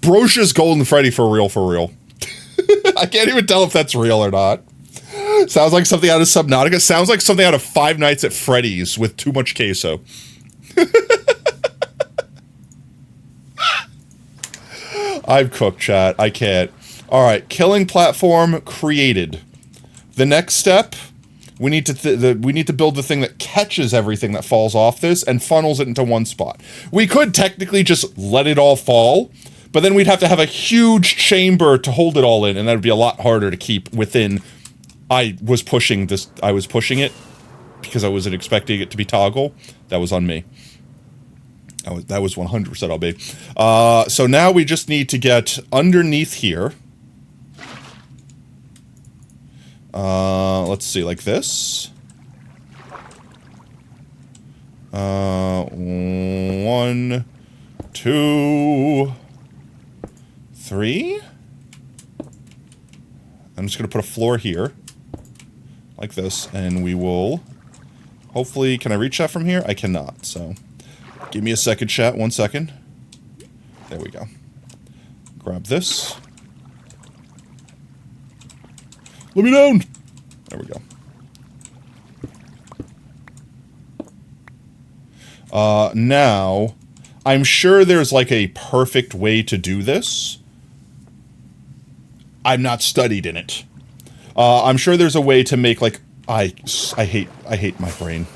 Brocia's Golden Freddy for real, for real. I can't even tell if that's real or not. Sounds like something out of Subnautica. Sounds like something out of Five Nights at Freddy's with too much queso. I've cooked, chat. I can't. All right, killing platform created. The next step, we need to build the thing that catches everything that falls off this and funnels it into one spot. We could technically just let it all fall, but then we'd have to have a huge chamber to hold it all in, and that would be a lot harder to keep within. I was pushing it because I wasn't expecting it to be toggle. That was on me. That was 100% on me. So now we just need to get underneath here. Let's see, like this. 1, 2, 3. I'm just gonna put a floor here, like this, and we will. Hopefully, can I reach that from here? I cannot. So, give me a second, chat. 1 second. There we go. Grab this. Let me down! There we go. Now, I'm sure there's like a perfect way to do this. I'm not studied in it. I'm sure there's a way to make like, I hate my brain.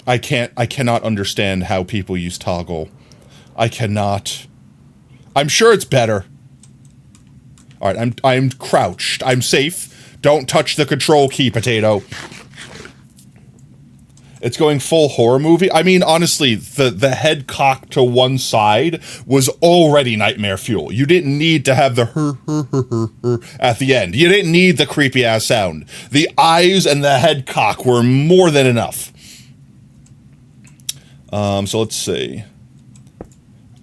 I cannot understand how people use toggle. I cannot. I'm sure it's better. All right, I'm crouched. I'm safe. Don't touch the control key, potato. It's going full horror movie. I mean, honestly, the head cocked to one side was already nightmare fuel. You didn't need to have the at the end. You didn't need the creepy ass sound. The eyes and the head cock were more than enough. So let's see.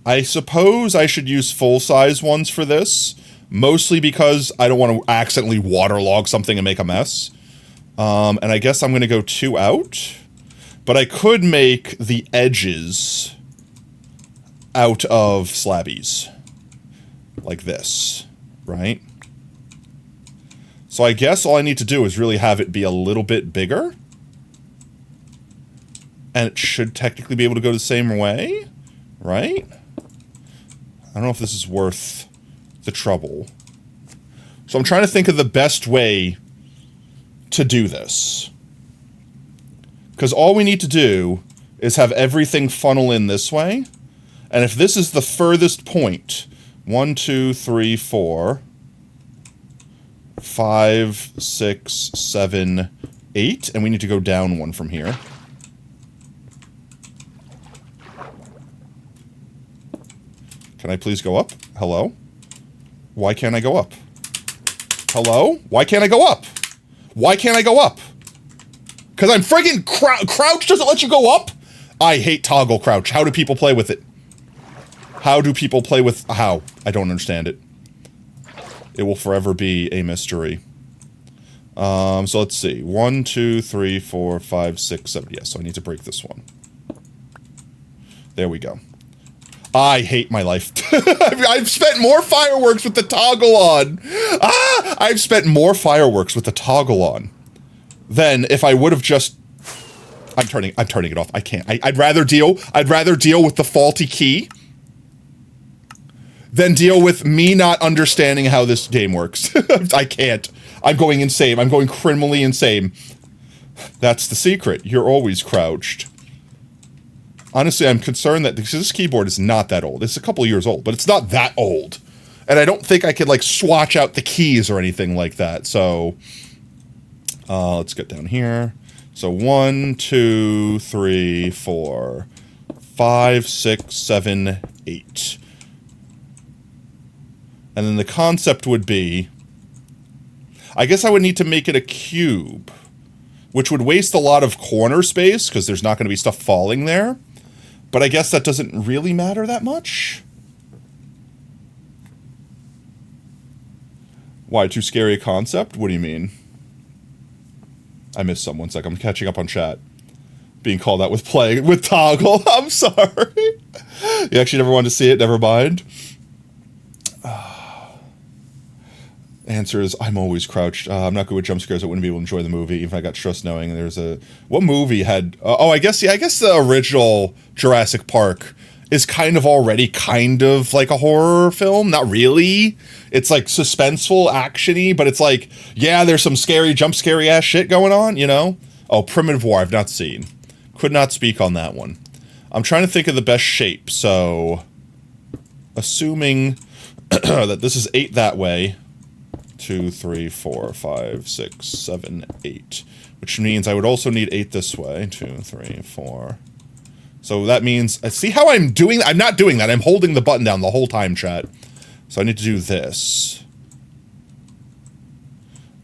I suppose I should use full-size ones for this. Mostly because I don't want to accidentally waterlog something and make a mess. And I guess I'm going to go 2 out. But I could make the edges out of slabbies. Like this. Right? So I guess all I need to do is really have it be a little bit bigger. And it should technically be able to go the same way, right? I don't know if this is worth the trouble. So I'm trying to think of the best way to do this. Because all we need to do is have everything funnel in this way. And if this is the furthest point, 1, 2, 3, 4, 5, 6, 7, 8, and we need to go down one from here. Can I please go up? Hello? Why can't I go up? Hello? Why can't I go up? Why can't I go up? Because I'm friggin' crouch doesn't let you go up? I hate toggle crouch. How do people play with it? How do people play with... How? I don't understand it. It will forever be a mystery. So let's see. 1, 2, 3, 4, 5, 6, 7. Yes, so I need to break this one. There we go. I hate my life. I've spent more fireworks with the toggle on. I've spent more fireworks with the toggle on than if I would have just... I'm turning it off. I can't. I'd rather deal with the faulty key than deal with me not understanding how this game works. I can't. I'm going insane. I'm going criminally insane. That's the secret. You're always crouched. Honestly, I'm concerned that because this keyboard is not that old. It's a couple of years old, but it's not that old. And I don't think I could, like, swatch out the keys or anything like that. So, let's get down here. So, 1, 2, 3, 4, 5, 6, 7, 8. And then the concept would be, I guess I would need to make it a cube, which would waste a lot of corner space because there's not going to be stuff falling there. But I guess that doesn't really matter that much. Why, too scary a concept? What do you mean? I missed some. 1 sec. I'm catching up on chat. Being called out with toggle. I'm sorry. You actually never wanted to see it? Never mind. Answer is, I'm always crouched. I'm not good with jump scares. I wouldn't be able to enjoy the movie, even if I got stressed knowing there's a... What movie had... I guess the original Jurassic Park is kind of already kind of like a horror film. Not really. It's like suspenseful, action-y, but it's like, yeah, there's some scary, jump scary-ass shit going on, you know? Oh, Primitive War, I've not seen. Could not speak on that one. I'm trying to think of the best shape, so... Assuming that this is 8 that way... 2, 3, 4, 5, 6, 7, 8. Which means I would also need 8 this way. 2, 3, 4. So that means... See how I'm doing... I'm not doing that. I'm holding the button down the whole time, chat. So I need to do this.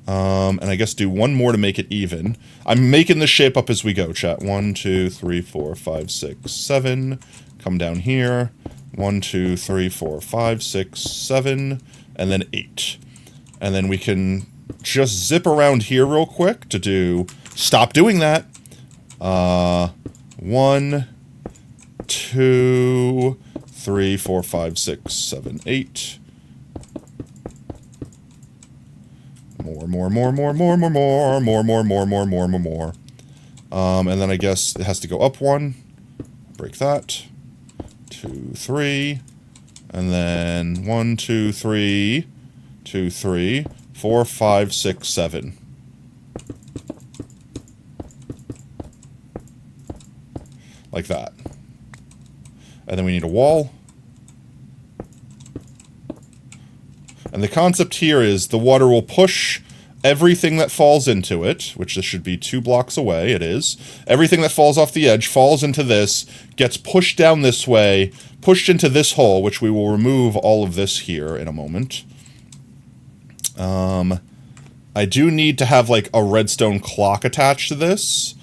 And I guess do one more to make it even. I'm making the shape up as we go, chat. 1, 2, 3, 4, 5, 6, 7. Come down here. 1, 2, 3, 4, 5, 6, 7. And then 8. And then we can just zip around here real quick to do... Stop doing that. 1, 2, 3, 4, 5, 6, 7, 8. More. And then I guess it has to go up 1. Break that. 2, 3. And then 1, 2, 3... 2, 3, 4, 5, 6, 7. Like that. And then we need a wall. And the concept here is the water will push everything that falls into it, which this should be 2 blocks away, it is. Everything that falls off the edge falls into this, gets pushed down this way, pushed into this hole, which we will remove all of this here in a moment. I do need to have, like, a redstone clock attached to this.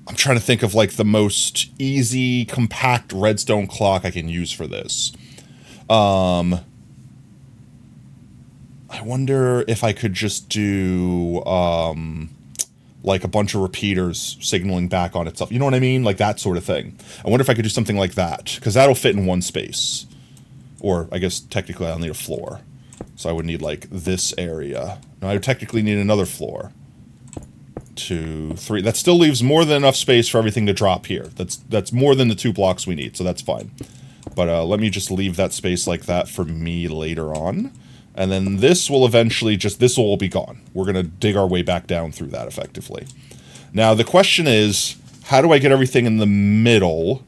I'm trying to think of, like, the most easy, compact redstone clock I can use for this. I wonder if I could just do, like, a bunch of repeaters signaling back on itself. You know what I mean? Like, that sort of thing. I wonder if I could do something like that, because that'll fit in one space. Or, I guess, technically I'll need a floor. So I would need, like, this area. Now, I would technically need another floor. 2, 3. That still leaves more than enough space for everything to drop here. That's more than the 2 blocks we need, so that's fine. But let me just leave that space like that for me later on. And then this will eventually this will all be gone. We're going to dig our way back down through that effectively. Now, the question is, how do I get everything in the middle,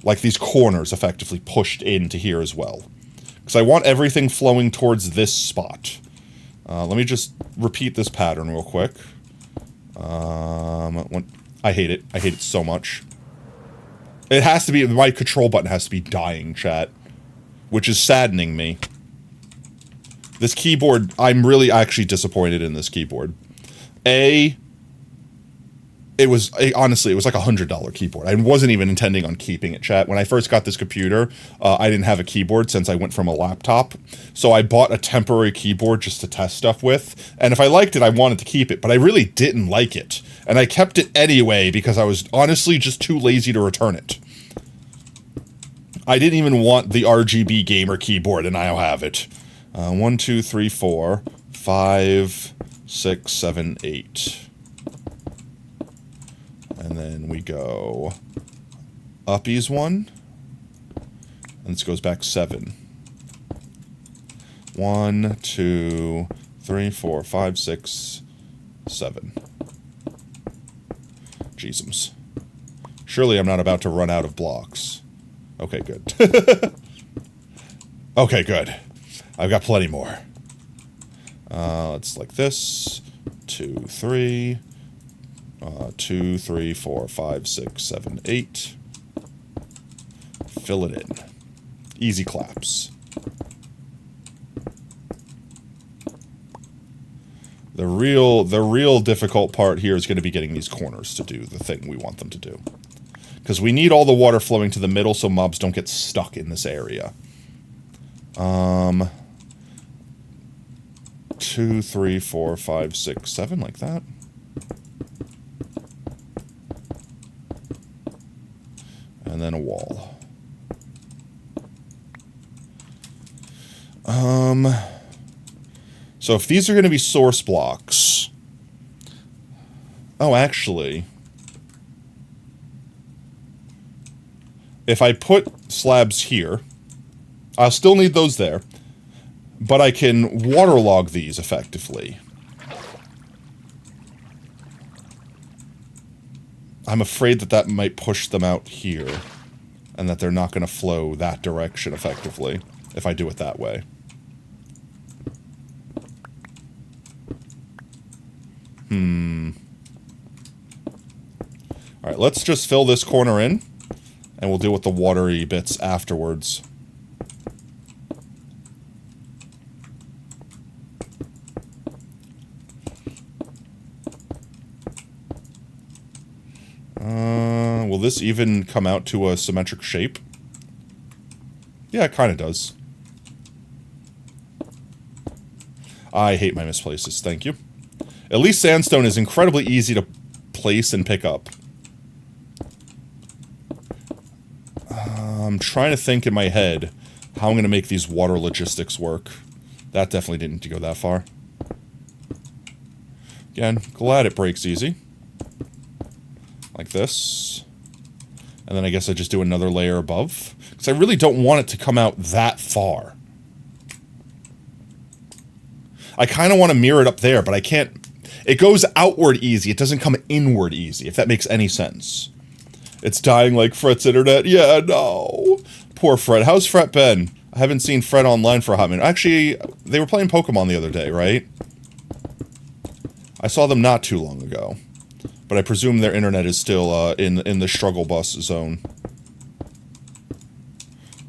like these corners effectively pushed into here as well? Because I want everything flowing towards this spot. Let me just repeat this pattern real quick. I hate it. I hate it so much. It has to be, my control button has to be dying, chat. Which is saddening me. This keyboard, I'm really actually disappointed in this keyboard. Honestly, it was like $100 keyboard. I wasn't even intending on keeping it, chat. When I first got this computer, I didn't have a keyboard since I went from a laptop. So I bought a temporary keyboard just to test stuff with. And if I liked it, I wanted to keep it. But I really didn't like it. And I kept it anyway because I was honestly just too lazy to return it. I didn't even want the RGB gamer keyboard, and I now have it. 1, 2, 3, 4, 5, 6, 7, 8. And then we go uppies 1. And this goes back 7. 1, 2, 3, 4, 5, 6, 7. Jeezums. Surely I'm not about to run out of blocks. Okay, good. Okay, good. I've got plenty more. It's like this. 2, 3. 2, 3, 4, 5, 6, 7, 8. Fill it in. Easy claps. The real difficult part here is going to be getting these corners to do the thing we want them to do. Because we need all the water flowing to the middle so mobs don't get stuck in this area. 2, 3, 4, 5, 6, 7, like that. And then a wall. So if these are going to be source blocks... Oh, actually... If I put slabs here, I'll still need those there, but I can waterlog these effectively. I'm afraid that that might push them out here, and that they're not going to flow that direction effectively, if I do it that way. Alright, let's just fill this corner in, and we'll deal with the watery bits afterwards. Will this even come out to a symmetric shape? Yeah, it kind of does. I hate my misplaces, thank you. At least sandstone is incredibly easy to place and pick up. I'm trying to think in my head how I'm going to make these water logistics work. That definitely didn't need to go that far. Again, glad it breaks easy. Like this. And then I guess I just do another layer above. Because I really don't want it to come out that far. I kind of want to mirror it up there, but I can't... It goes outward easy, it doesn't come inward easy, if that makes any sense. It's dying like Fret's internet. Yeah, no. Poor Fret. How's Fret been? I haven't seen Fret online for a hot minute. Actually, they were playing Pokemon the other day, right? I saw them not too long ago. But I presume their internet is still in the struggle bus zone.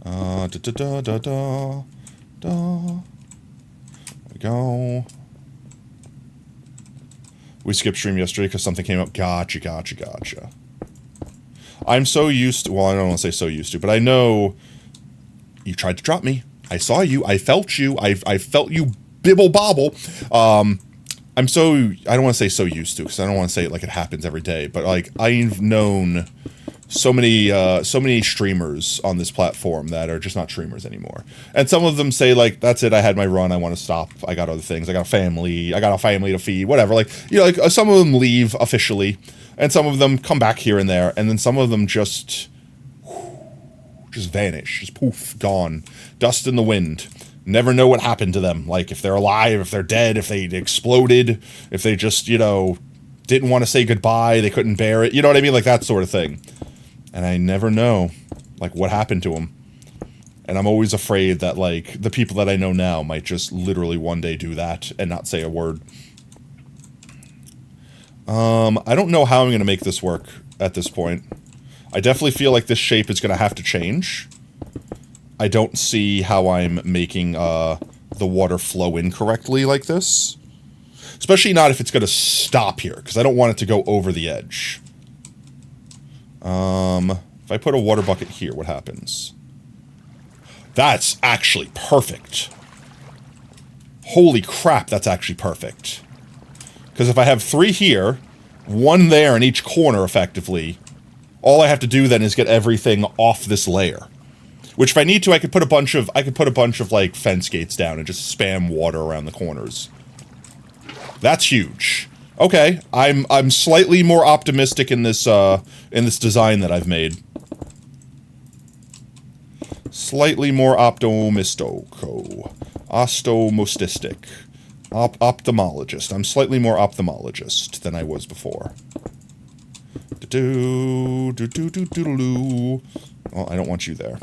There we go. We skipped stream yesterday because something came up. Gotcha. I'm so used to... Well, I don't want to say so used to, but I know... You tried to drop me. I saw you. I felt you. I felt you bibble bobble. I'm so... I don't want to say so used to, because I don't want to say it like it happens every day, but, like, I've known so many streamers on this platform that are just not streamers anymore. And some of them say, like, that's it, I had my run, I want to stop, I got other things, I got a family to feed, whatever. Like, you know, like, some of them leave officially, and some of them come back here and there, and then some of them just vanish, just poof, gone. Dust in the wind. Never know what happened to them. Like, if they're alive, if they're dead, if they exploded, if they just, you know, didn't want to say goodbye, they couldn't bear it, you know what I mean? Like, that sort of thing. And I never know, like, what happened to them. And I'm always afraid that, like, the people that I know now might just literally one day do that and not say a word. I don't know how I'm going to make this work at this point. I definitely feel like this shape is going to have to change. I don't see how I'm making the water flow in correctly like this. Especially not if it's going to stop here, because I don't want it to go over the edge. If I put a water bucket here, what happens? That's actually perfect. Holy crap, that's actually perfect. Because if I have 3 here, 1 there in each corner, effectively, all I have to do then is get everything off this layer. Which, if I need to, I could put a bunch of like fence gates down and just spam water around the corners. That's huge. Okay, I'm slightly more optimistic in this design that I've made. Slightly more optimistic. Ophthalmologist. I'm slightly more ophthalmologist than I was before. Oh, I don't want you there.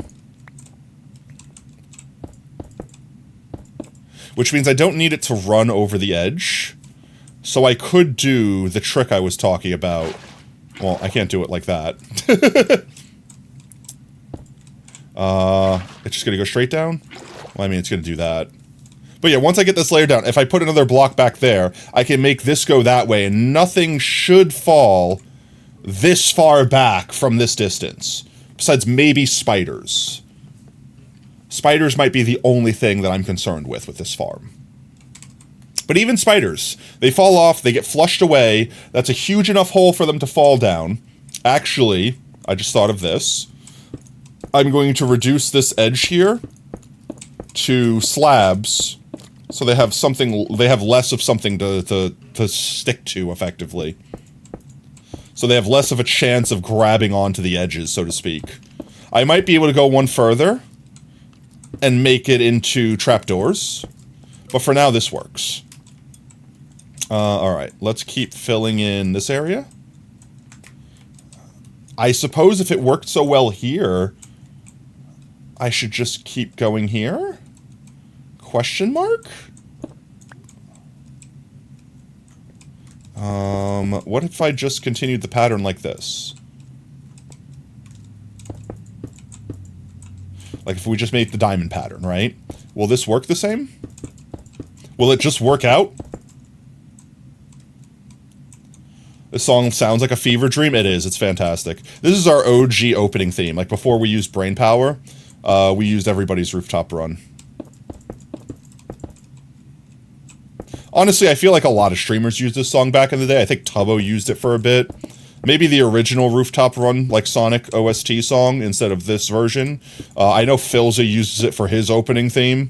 Which means I don't need it to run over the edge. So I could do the trick I was talking about. Well, I can't do it like that. It's just gonna go straight down? Well, I mean, it's gonna do that. But yeah, once I get this layer down, if I put another block back there, I can make this go that way, and nothing should fall this far back from this distance. Besides maybe spiders. Spiders might be the only thing that I'm concerned with this farm. But even spiders, they fall off, they get flushed away, that's a huge enough hole for them to fall down. Actually, I just thought of this. I'm going to reduce this edge here to slabs, so they have less of something to stick to, effectively. So they have less of a chance of grabbing onto the edges, so to speak. I might be able to go one further and make it into trapdoors, but for now this works. Alright, let's keep filling in this area. I suppose if it worked so well here, I should just keep going here? Question mark? What if I just continued the pattern like this? Like if we just made the diamond pattern, right? Will this work the same? Will it just work out? This song sounds like a fever dream. It is. It's fantastic. This is our OG opening theme. Like before we used Brainpower, we used Everybody's Rooftop Run. Honestly, I feel like a lot of streamers used this song back in the day. I think Tubbo used it for a bit. Maybe the original Rooftop Run, like Sonic OST song, instead of this version. I know Philza uses it for his opening theme.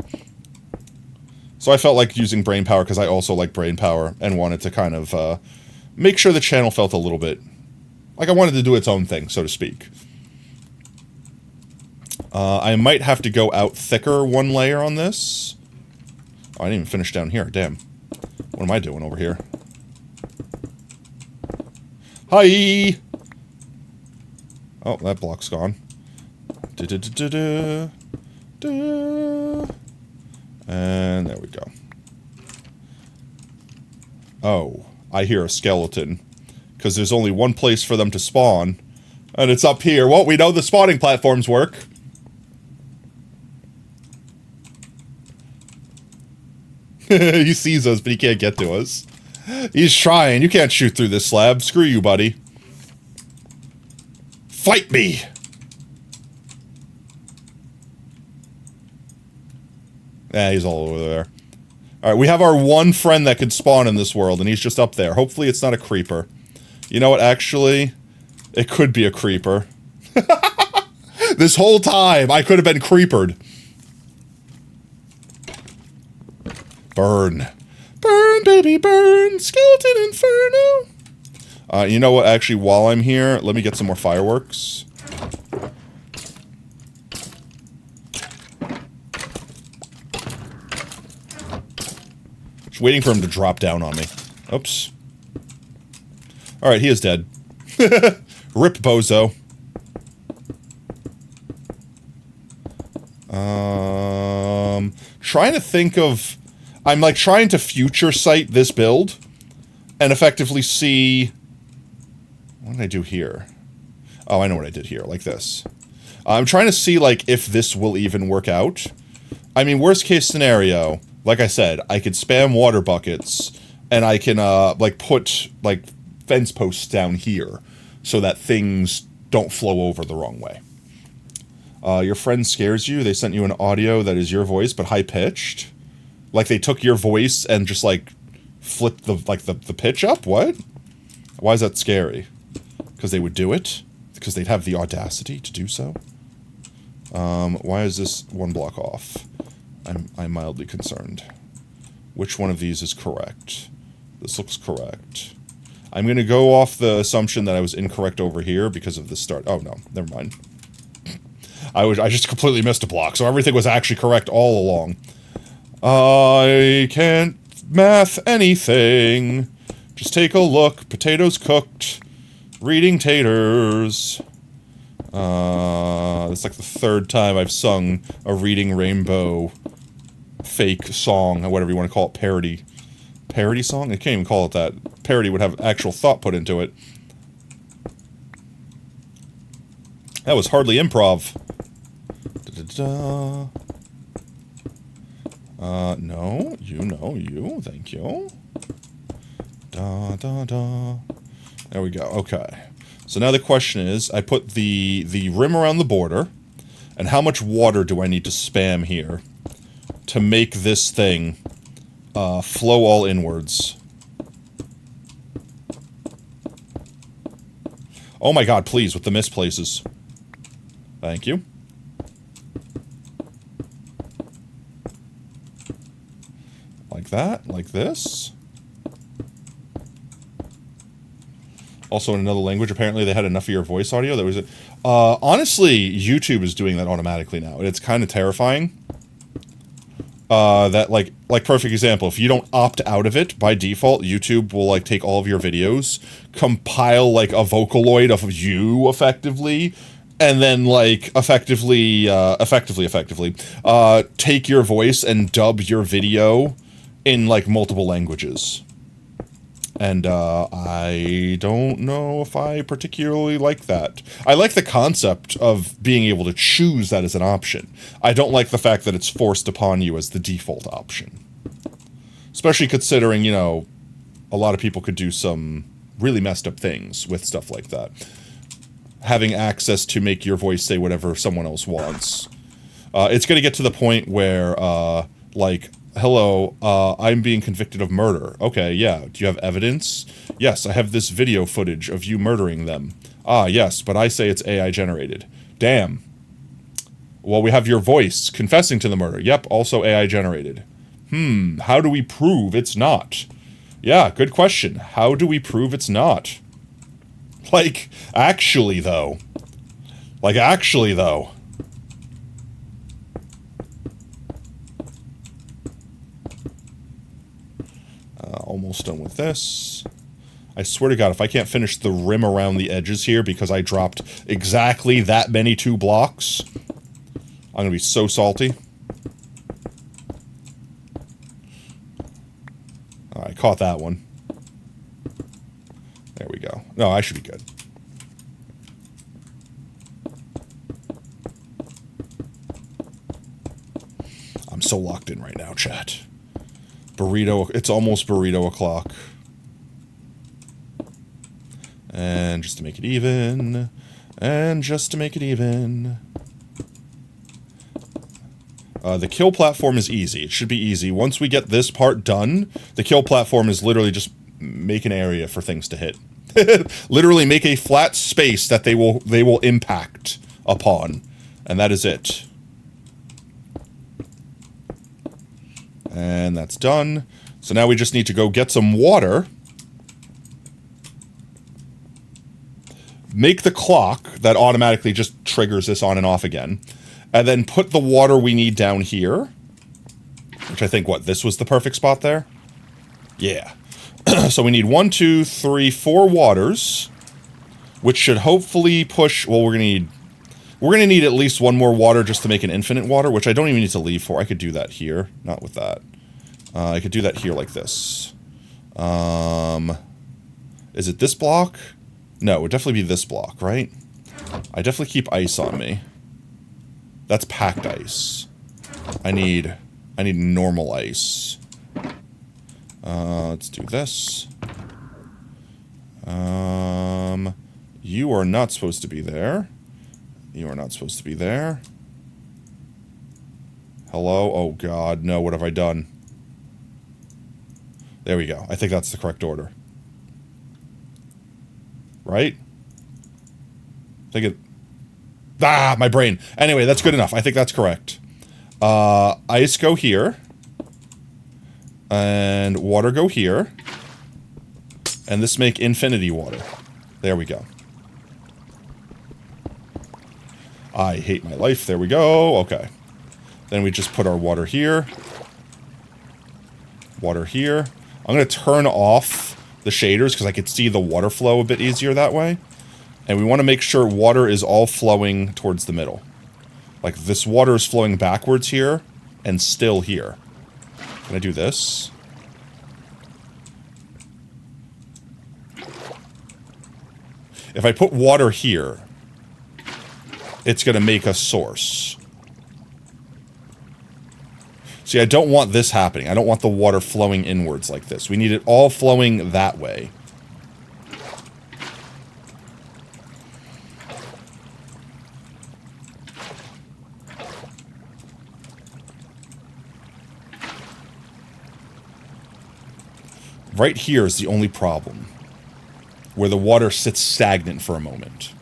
So I felt like using Brainpower because I also like Brainpower and wanted to kind of make sure the channel felt a little bit like I wanted to do its own thing, so to speak. I might have to go out thicker 1 layer on this. Oh, I didn't even finish down here. Damn. What am I doing over here? Hi! Oh, that block's gone. And there we go. Oh, I hear a skeleton. Because there's only one place for them to spawn. And it's up here. Well, we know the spawning platforms work. He sees us, but he can't get to us. He's trying. You can't shoot through this slab. Screw you, buddy. Fight me! He's all over there. Alright, we have our one friend that could spawn in this world, and he's just up there. Hopefully it's not a creeper. You know what, actually? It could be a creeper. This whole time, I could have been creepered. Burn. Burn, baby, burn. Skeleton Inferno. You know what? Actually, while I'm here, let me get some more fireworks. Just waiting for him to drop down on me. Oops. Alright, he is dead. Rip Bozo. Trying to think of... I'm, like, trying to future sight this build and effectively see... What did I do here? Oh, I know what I did here, like this. I'm trying to see, like, if this will even work out. I mean, worst case scenario, like I said, I could spam water buckets, and I can, like, put, like, fence posts down here so that things don't flow over the wrong way. Your friend scares you. They sent you an audio that is your voice, but high-pitched. Like, they took your voice and just, like, flipped the, like, the pitch up? What? Why is that scary? Because they would do it? Because they'd have the audacity to do so? Why is this one block off? I'm mildly concerned. Which one of these is correct? This looks correct. I'm going to go off the assumption that I was incorrect over here because of the start. Oh, no. Never mind. I just completely missed a block, so everything was actually correct all along. I can't math anything. Just take a look. Potatoes cooked. Reading taters. It's like the third time I've sung a Reading Rainbow fake song, or whatever you want to call it, parody. Parody song? I can't even call it that. Parody would have actual thought put into it. That was hardly improv. Da-da-da. No, you, thank you. Da-da-da. There we go, okay. So now the question is, I put the rim around the border, and how much water do I need to spam here to make this thing flow all inwards? Oh my god, please, with the misplaces. Thank you. Like that, like this. Also in another language, apparently they had enough of your voice audio. That was it. Honestly, YouTube is doing that automatically now. It's kind of terrifying. That, like perfect example, if you don't opt out of it, by default, YouTube will, like, take all of your videos, compile, like, a Vocaloid of you, effectively, and then, like, effectively, take your voice and dub your video in, like, multiple languages. And, I don't know if I particularly like that. I like the concept of being able to choose that as an option. I don't like the fact that it's forced upon you as the default option. Especially considering, you know, a lot of people could do some really messed up things with stuff like that. Having access to make your voice say whatever someone else wants. It's gonna get to the point where, like, hello, I'm being convicted of murder. Okay, yeah. Do you have evidence? Yes, I have this video footage of you murdering them. Ah, yes, but I say it's AI generated. Damn. Well, we have your voice confessing to the murder. Yep, also AI generated. How do we prove it's not? Yeah, good question. How do we prove it's not? Like, actually, though. Like, actually, though. Almost done with this. I swear to God, if I can't finish the rim around the edges here because I dropped exactly that many 2 blocks, I'm gonna be so salty. Oh, I caught that one. There we go. No, I should be good. I'm so locked in right now, chat. Burrito, it's almost burrito o'clock. And just to make it even, and just to make it even. The kill platform is easy. It should be easy. Once we get this part done, the kill platform is literally just make an area for things to hit. Literally make a flat space that they will impact upon. And that is it. And that's done. So now we just need to go get some water. Make the clock that automatically just triggers this on and off again. And then put the water we need down here. Which I think, this was the perfect spot there? Yeah. So we need 1, 2, 3, 4 waters. Which should hopefully push... Well, we're going to need at least one more water just to make an infinite water, which I don't even need to leave for. I could do that here. Not with that. I could do that here like this. Is it this block? No, it would definitely be this block, right? I definitely keep ice on me. That's packed ice. I need normal ice. Let's do this. You are not supposed to be there. You are not supposed to be there. Hello? Oh god, no, what have I done? There we go. I think that's the correct order. Right? My brain. Anyway, that's good enough. I think that's correct. Ice go here. And water go here. And this make infinity water. There we go. I hate my life. There we go. Okay. Then we just put our water here. Water here. I'm going to turn off the shaders because I could see the water flow a bit easier that way. And we want to make sure water is all flowing towards the middle. Like this water is flowing backwards here and still here. Can I do this? If I put water here, it's going to make a source. See, I don't want this happening. I don't want the water flowing inwards like this. We need it all flowing that way. Right here is the only problem, where the water sits stagnant for a moment.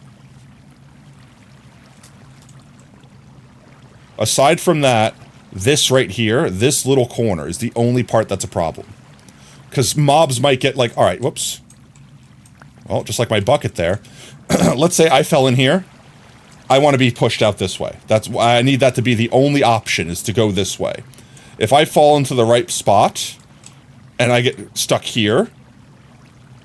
Aside from that, this right here, this little corner is the only part that's a problem. Because mobs might get like, alright, whoops. Well, just like my bucket there. Let's say I fell in here. I want to be pushed out this way. That's why I need that to be the only option, is to go this way. If I fall into the right spot, and I get stuck here,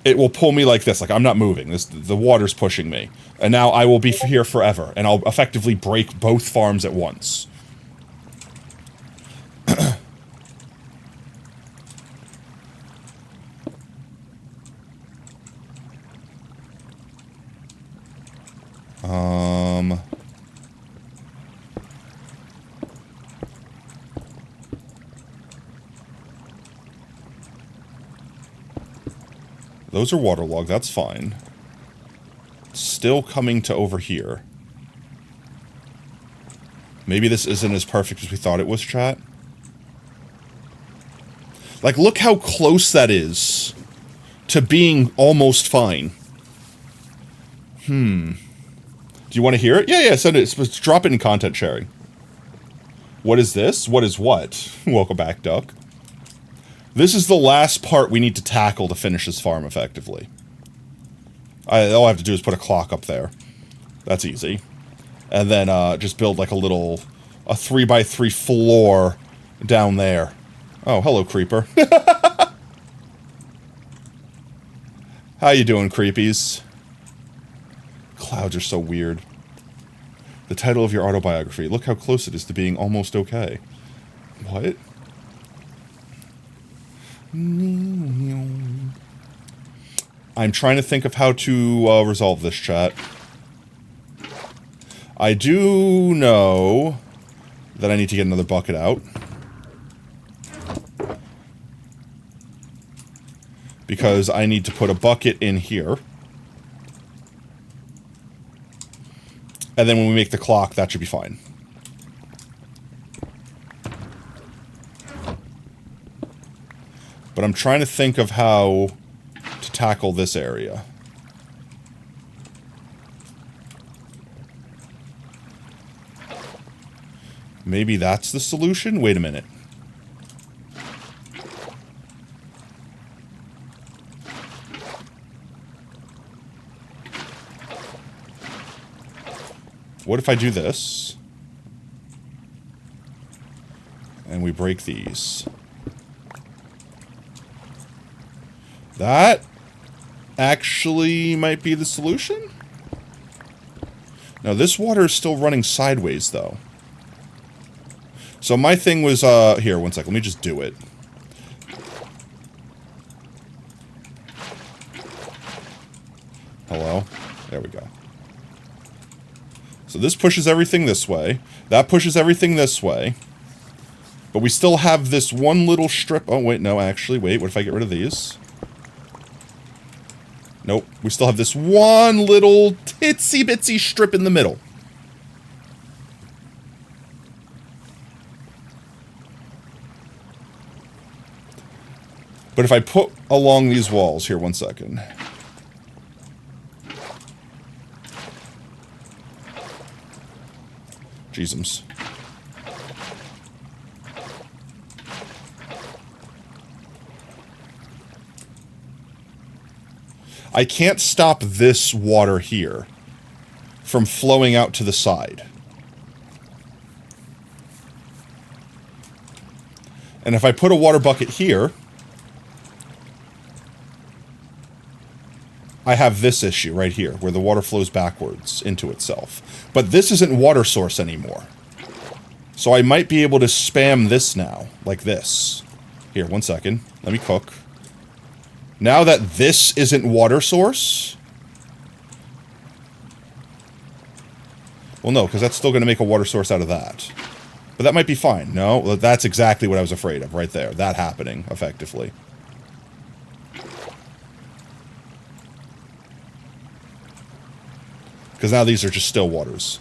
it will pull me like this. Like, I'm not moving. The water's pushing me. And now I will be here forever. And I'll effectively break both farms at once. Those are waterlogged, that's fine. Still coming to over here. Maybe this isn't as perfect as we thought it was, chat. Like, look how close that is to being almost fine. Do you want to hear it? Yeah, send it. Drop it in content sharing. What is this? What is what? Welcome back, Duck. This is the last part we need to tackle to finish this farm effectively. All I have to do is put a clock up there. That's easy. And then just build like a 3x3 floor down there. Oh, hello, creeper. How you doing, creepies? Clouds are so weird. The title of your autobiography. Look how close it is to being almost okay. What? I'm trying to think of how to resolve this, chat. I do know that I need to get another bucket out. Because I need to put a bucket in here. And then when we make the clock, that should be fine. But I'm trying to think of how to tackle this area. Maybe that's the solution? Wait a minute. What if I do this? And we break these. That actually might be the solution? Now, this water is still running sideways, though. So my thing was, here, one second, let me just do it. Hello? There we go. So this pushes everything this way. That pushes everything this way. But we still have this one little strip. Oh, wait, no, actually, wait, what if I get rid of these? Nope, we still have this one little itsy-bitsy strip in the middle. But if I put along these walls, here, one second. Jeezums. I can't stop this water here from flowing out to the side. And if I put a water bucket here, I have this issue right here, where the water flows backwards into itself. But this isn't water source anymore. So I might be able to spam this now, like this. Here, one second. Let me cook. Now that this isn't water source... Well, no, because that's still going to make a water source out of that. But that might be fine. No, that's exactly what I was afraid of right there. That happening, effectively. Because now these are just still waters.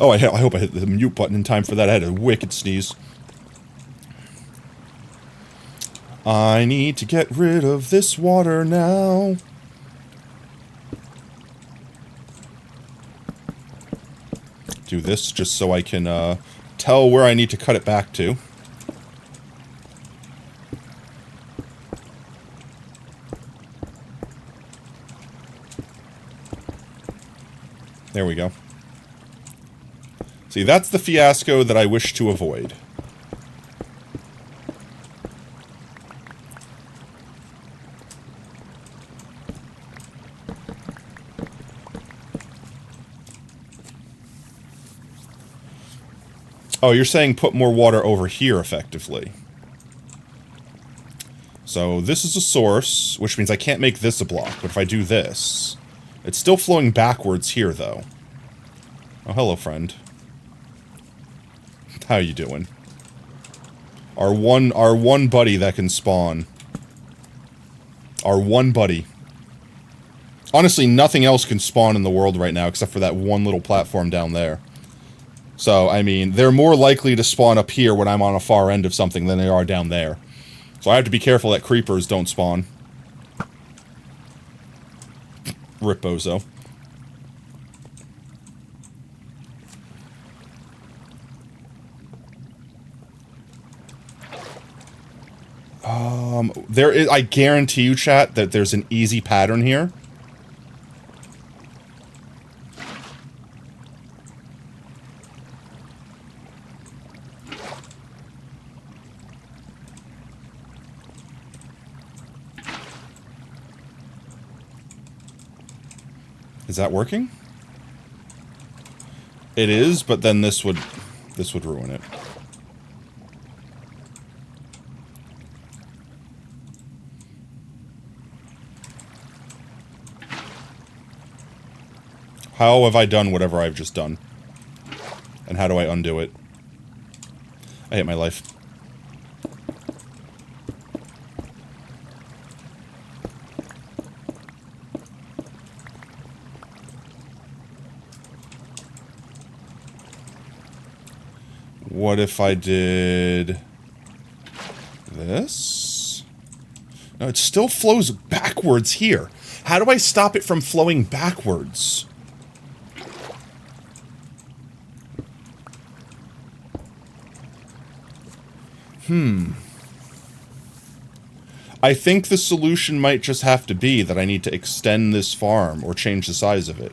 Oh, I hope I hit the mute button in time for that. I had a wicked sneeze. I need to get rid of this water now. Do this just so I can tell where I need to cut it back to. There we go. See, that's the fiasco that I wish to avoid. Oh, you're saying put more water over here, effectively. So this is a source, which means I can't make this a block, but if I do this... It's still flowing backwards here, though. Oh, hello, friend. How you doing? Our one buddy that can spawn. Our one buddy. Honestly, nothing else can spawn in the world right now except for that one little platform down there. So, I mean, they're more likely to spawn up here when I'm on a far end of something than they are down there. So I have to be careful that creepers don't spawn. Rip bozo. There is, I guarantee you, chat, that there's an easy pattern here. Is that working? It is, but then this would ruin it. How have I done whatever I've just done? And how do I undo it? I hate my life. What if I did this? No, it still flows backwards here. How do I stop it from flowing backwards? I think the solution might just have to be that I need to extend this farm or change the size of it.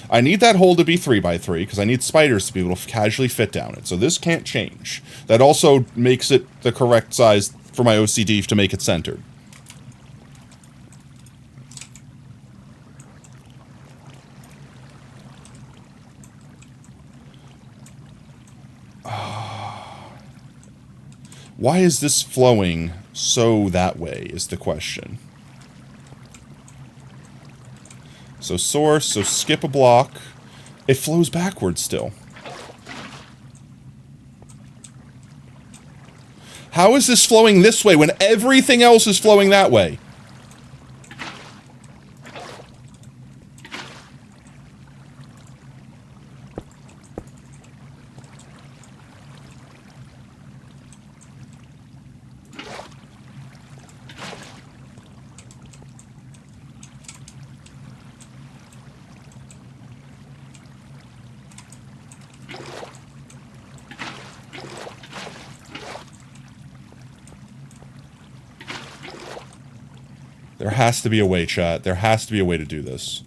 I need that hole to be 3x3 because I need spiders to be able to casually fit down it. So this can't change. That also makes it the correct size for my OCD to make it centered. Why is this flowing so that way is the question. So source, so skip a block. It flows backwards still. How is this flowing this way when everything else is flowing that way? There has to be a way, chat. There has to be a way to do this.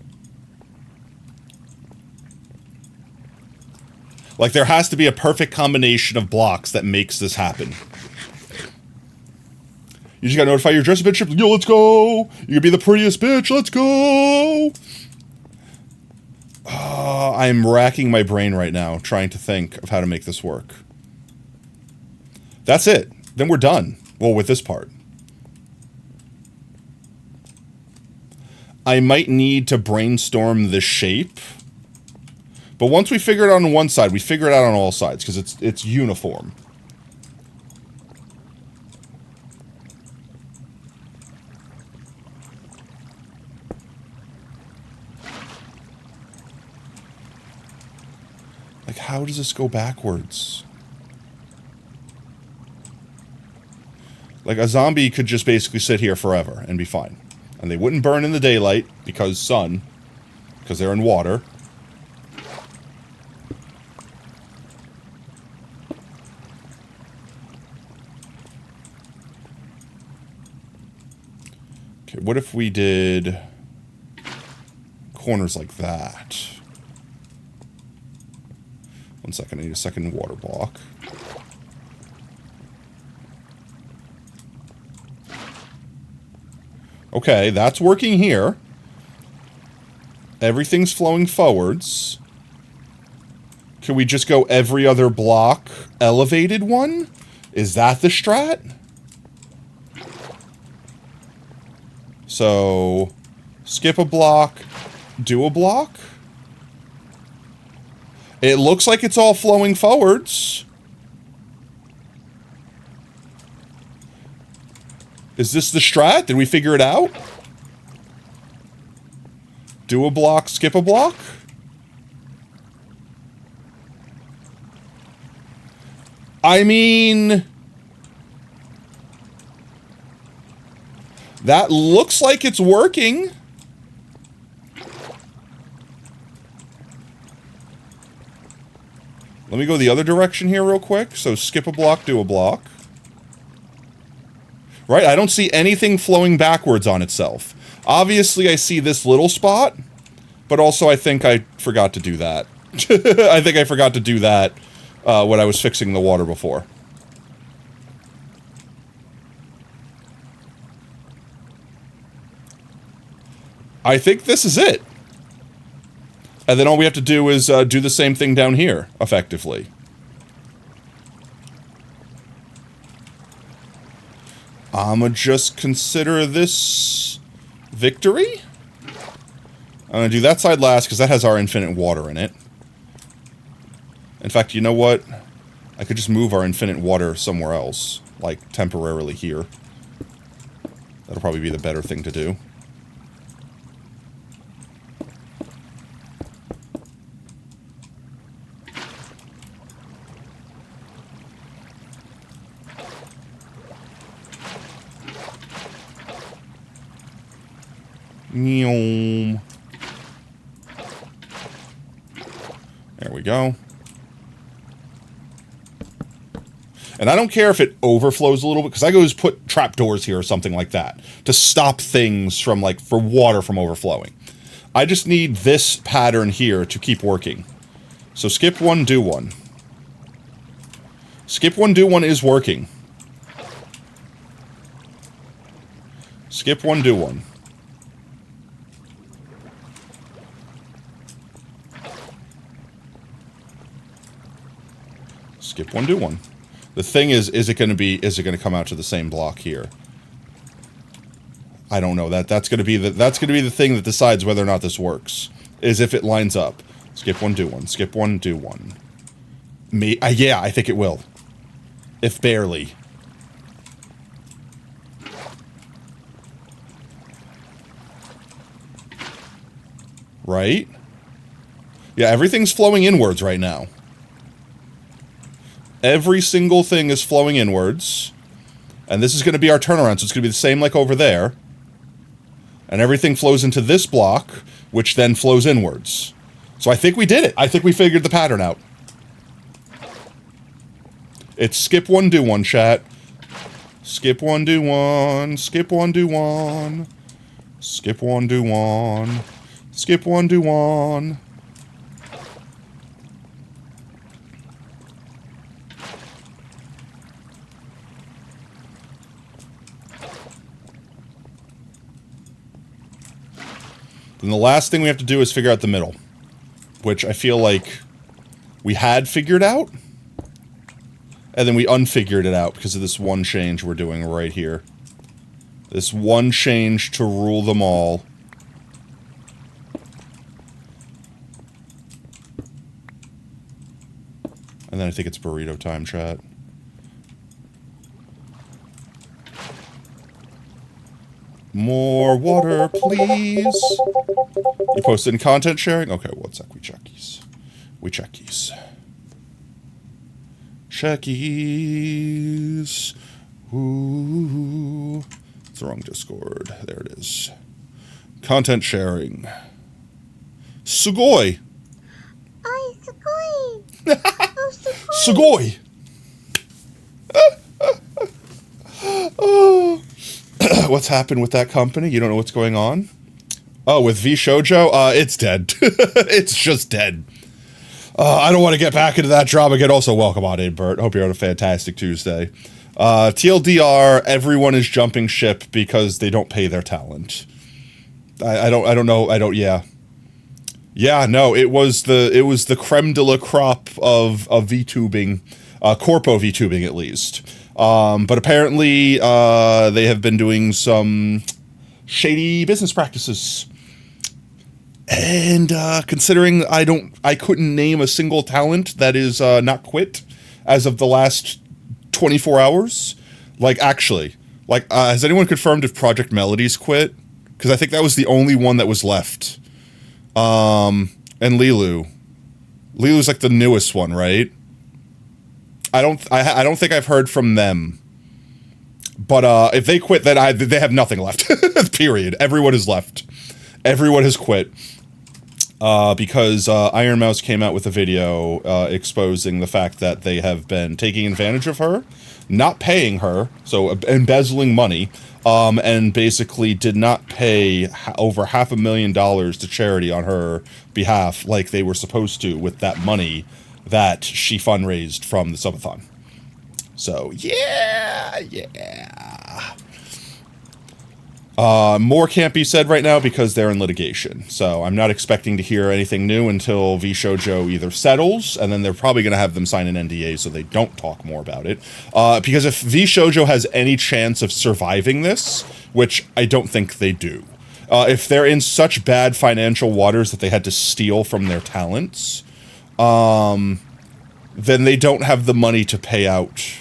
Like, there has to be a perfect combination of blocks that makes this happen. You just gotta notify your dressy bitch. Yo, let's go! You can be the prettiest bitch, let's go! I'm racking my brain right now, trying to think of how to make this work. That's it. Then we're done. Well, with this part. I might need to brainstorm the shape. But once we figure it out on one side, we figure it out on all sides, because it's uniform. Like, how does this go backwards? Like, a zombie could just basically sit here forever and be fine. And they wouldn't burn in the daylight because sun, because they're in water. Okay, what if we did corners like that? One second, I need a second water block. Okay, that's working here. Everything's flowing forwards. Can we just go every other block elevated one? Is that the strat? So, skip a block, do a block? It looks like it's all flowing forwards. Is this the strat? Did we figure it out? Do a block, skip a block? I mean... that looks like it's working. Let me go the other direction here real quick. So skip a block, do a block. Right, I don't see anything flowing backwards on itself. Obviously, I see this little spot, but also I think I forgot to do that. I think I forgot to do that when I was fixing the water before. I think this is it. And then all we have to do is do the same thing down here, effectively. I'ma just consider this victory. I'm gonna do that side last because that has our infinite water in it. In fact, you know what? I could just move our infinite water somewhere else, like temporarily here. That'll probably be the better thing to do. There we go. And I don't care if it overflows a little bit, because I could just put trapdoors here or something like that to stop things from, like, for water from overflowing. I just need this pattern here to keep working. So skip one, do one. Skip one, do one is working. Skip one, do one. Skip one, do one. The thing is it going to come out to the same block here? I don't know. That's going to be the thing that decides whether or not this works. Is if it lines up. Skip one, do one. Skip one, do one. Yeah, I think it will. If barely. Right? Yeah, everything's flowing inwards right now. Every single thing is flowing inwards. And this is going to be our turnaround, so it's going to be the same like over there. And everything flows into this block, which then flows inwards. So I think we did it. I think we figured the pattern out. It's skip one, do one, chat. Skip one, do one. Skip one, do one. Skip one, do one. Skip one, do one. Then the last thing we have to do is figure out the middle, which I feel like we had figured out, and then we unfigured it out because of this one change we're doing right here. This one change to rule them all. And then I think it's burrito time, chat. More water, please. You posted in content sharing? Okay, one sec. We checkies. We checkies. Checkies. Ooh. It's the wrong Discord. There it is. Content sharing. Sugoi. Oh, sugoi. Oh, Sugoi. sugoi. Oh. What's happened with that company? You don't know what's going on? Oh, with VShojo? It's dead. It's just dead. I don't want to get back into that drama again. Also, welcome on in, Bert. Hope you're on a fantastic Tuesday. TLDR, everyone is jumping ship because they don't pay their talent. I don't know. Yeah. Yeah, no, it was the creme de la crop of VTubing, corpo VTubing at least. But apparently, they have been doing some shady business practices. And, considering I couldn't name a single talent that is, not quit as of the last 24 hours. Like, actually, like, has anyone confirmed if Project Melody's quit? Because I think that was the only one that was left. And Lilu. Lilu's like the newest one, right? I don't think I've heard from them. But if they quit, then they have nothing left. Period. Everyone is left. Everyone has quit. Because Iron Mouse came out with a video exposing the fact that they have been taking advantage of her, not paying her, so embezzling money, and basically did not pay over $500,000 to charity on her behalf like they were supposed to with that money that she fundraised from the subathon. So, yeah. More can't be said right now because they're in litigation. So I'm not expecting to hear anything new until VShojo either settles, and then they're probably going to have them sign an NDA so they don't talk more about it. Because if VShojo has any chance of surviving this, which I don't think they do, if they're in such bad financial waters that they had to steal from their talents, then they don't have the money to pay out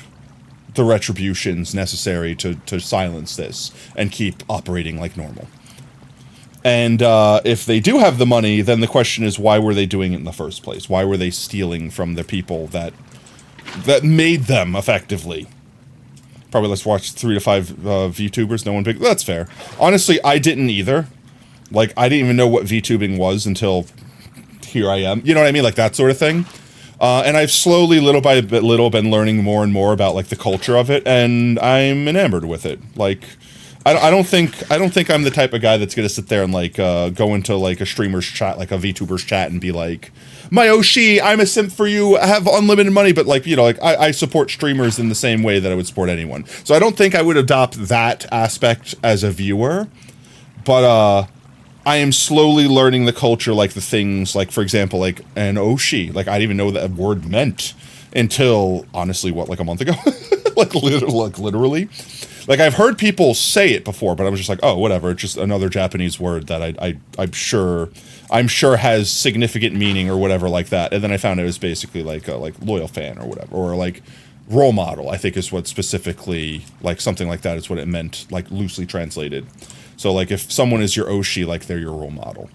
the retributions necessary to silence this and keep operating like normal. And if they do have the money, then the question is, why were they doing it in the first place? Why were they stealing from the people that made them, effectively? Probably let's watch 3 to 5 VTubers, no one big. That's fair. Honestly, I didn't either. Like, I didn't even know what VTubing was until here I am. You know what I mean? Like, that sort of thing. And I've slowly, little by little, been learning more and more about, like, the culture of it, and I'm enamored with it. Like, I don't think I'm the type of guy that's gonna sit there and, like, go into, like, a streamer's chat, like a VTuber's chat, and be like, my Oshi, I'm a simp for you, I have unlimited money, but, like, you know, like, I support streamers in the same way that I would support anyone. So I don't think I would adopt that aspect as a viewer, but, I am slowly learning the culture, like the things, like, for example, like an Oshi. Like, I didn't even know what that word meant until, honestly, what, like a month ago? like, literally. Like, I've heard people say it before, but I was just like, oh, whatever. It's just another Japanese word that I'm sure has significant meaning or whatever like that. And then I found it was basically like loyal fan or whatever, or like role model, I think is what specifically, like something like that is what it meant, like loosely translated. So, like, if someone is your Oshi, like, they're your role model.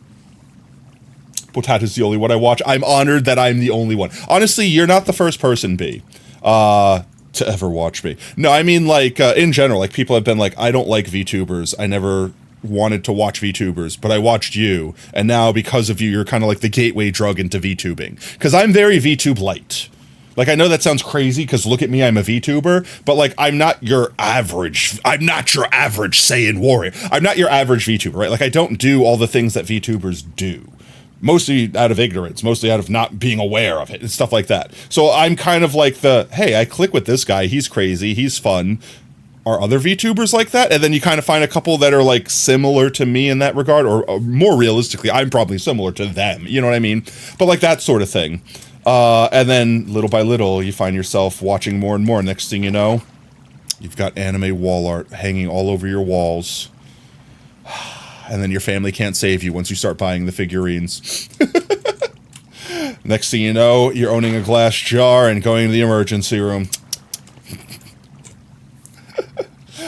But that is the only one I watch. I'm honored that I'm the only one. Honestly, you're not the first person, B, to ever watch me. No, I mean, like, in general, like, people have been like, I don't like VTubers. I never wanted to watch VTubers, but I watched you. And now, because of you, you're kind of like the gateway drug into VTubing. Because I'm very VTube light. Like, I know that sounds crazy, because look at me, I'm a VTuber, but, like, I'm not your average Saiyan warrior. I'm not your average VTuber, right? Like, I don't do all the things that VTubers do. Mostly out of ignorance, mostly out of not being aware of it, and stuff like that. So I'm kind of like hey, I click with this guy, he's crazy, he's fun. Are other VTubers like that? And then you kind of find a couple that are, like, similar to me in that regard, or more realistically, I'm probably similar to them, you know what I mean? But, like, that sort of thing. And then, little by little, you find yourself watching more and more. Next thing you know, you've got anime wall art hanging all over your walls. And then your family can't save you once you start buying the figurines. Next thing you know, you're owning a glass jar and going to the emergency room.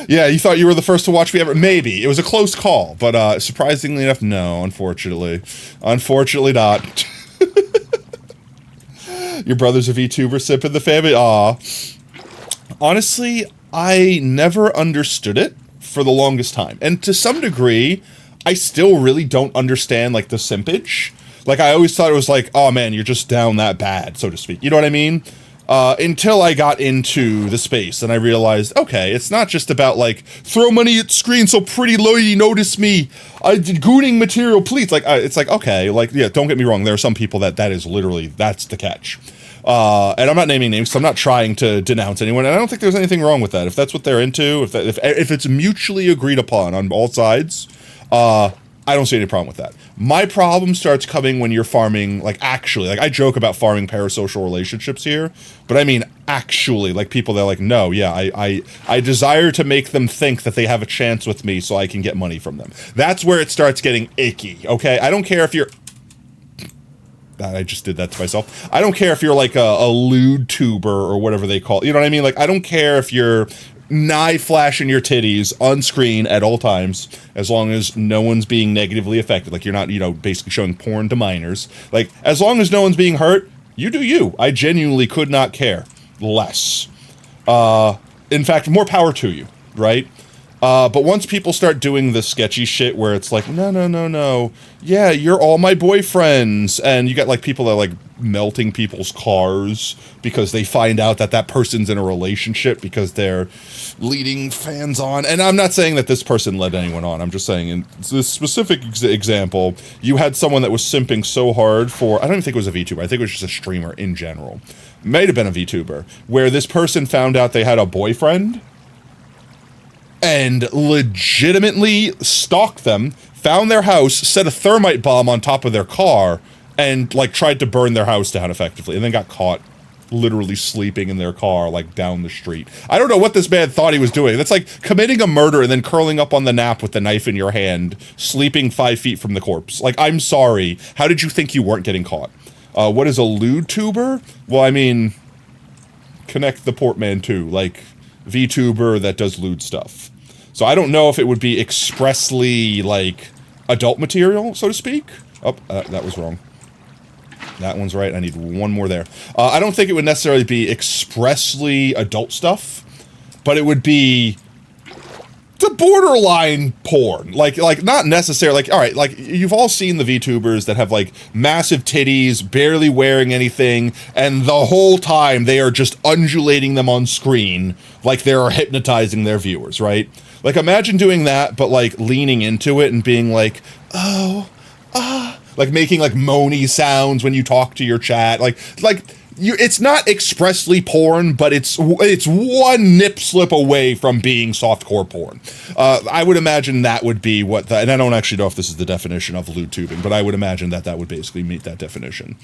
Yeah, you thought you were the first to watch me ever? Maybe. It was a close call, but surprisingly enough, no, unfortunately. Unfortunately not. Your brother's a VTuber, sip in the family? Aw. Honestly, I never understood it for the longest time. And to some degree, I still really don't understand, like, the simpage. Like, I always thought it was like, oh man, you're just down that bad, so to speak. You know what I mean? Until I got into the space and I realized, okay, it's not just about, like, throw money at screen so pretty lady notice me. I did gooning material, please. Like, it's like, okay, like, yeah, don't get me wrong. There are some people that is literally, that's the catch. And I'm not naming names, so I'm not trying to denounce anyone. And I don't think there's anything wrong with that. If that's what they're into, if it's mutually agreed upon on all sides, I don't see any problem with that. My problem starts coming when you're farming, like, actually, like, I joke about farming parasocial relationships here, but I mean actually, like, people that are like, no, yeah, I desire to make them think that they have a chance with me so I can get money from them. That's where it starts getting icky, okay? I don't care if you're... I just did that to myself. I don't care if you're, like, a lewd tuber or whatever they call it. You know what I mean? Like, I don't care if you're nigh flashing your titties on screen at all times, as long as no one's being negatively affected. Like, you're not, you know, basically showing porn to minors. Like, as long as no one's being hurt, you do you. I genuinely could not care less. In fact, more power to you, right? But once people start doing the sketchy shit where it's like, no, yeah, you're all my boyfriends, and you got, like, people that are, like, melting people's cars because they find out that that person's in a relationship because they're leading fans on. And I'm not saying that this person led anyone on. I'm just saying in this specific example, you had someone that was simping so hard for, I don't even think it was a VTuber, I think it was just a streamer in general. Might have been a VTuber, where this person found out they had a boyfriend and legitimately stalked them, found their house, set a thermite bomb on top of their car, and, like, tried to burn their house down effectively, and then got caught literally sleeping in their car, like, down the street. I don't know what this man thought he was doing. That's like committing a murder and then curling up on the nap with the knife in your hand, sleeping 5 feet from the corpse. Like, I'm sorry. How did you think you weren't getting caught? What is a lewd tuber? Well, I mean, connect the portmanteau, like, VTuber that does lewd stuff. So I don't know if it would be expressly, like, adult material, so to speak. Oh, that was wrong. That one's right. I need one more there. I don't think it would necessarily be expressly adult stuff, but it would be the borderline porn. Like not necessarily, like, all right, like, you've all seen the VTubers that have, like, massive titties, barely wearing anything, and the whole time they are just undulating them on screen like they're hypnotizing their viewers, right? Like, imagine doing that, but, like, leaning into it and being like, oh, like, making, like, moany sounds when you talk to your chat. Like, it's not expressly porn, but it's one nip slip away from being softcore porn. I would imagine that would be what and I don't actually know if this is the definition of lewd tubing, but I would imagine that would basically meet that definition.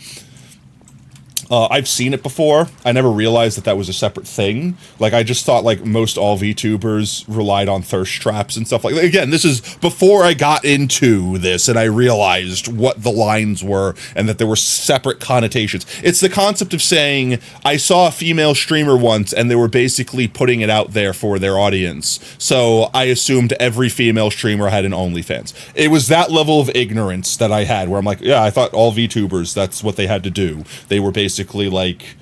I've seen it before. I never realized that was a separate thing. Like, I just thought, like, most all VTubers relied on thirst traps and stuff like that. Again, this is before I got into this and I realized what the lines were and that there were separate connotations. It's the concept of saying, I saw a female streamer once and they were basically putting it out there for their audience. So I assumed every female streamer had an OnlyFans. It was that level of ignorance that I had where I'm like, yeah, I thought all VTubers, that's what they had to do. They were basically, like,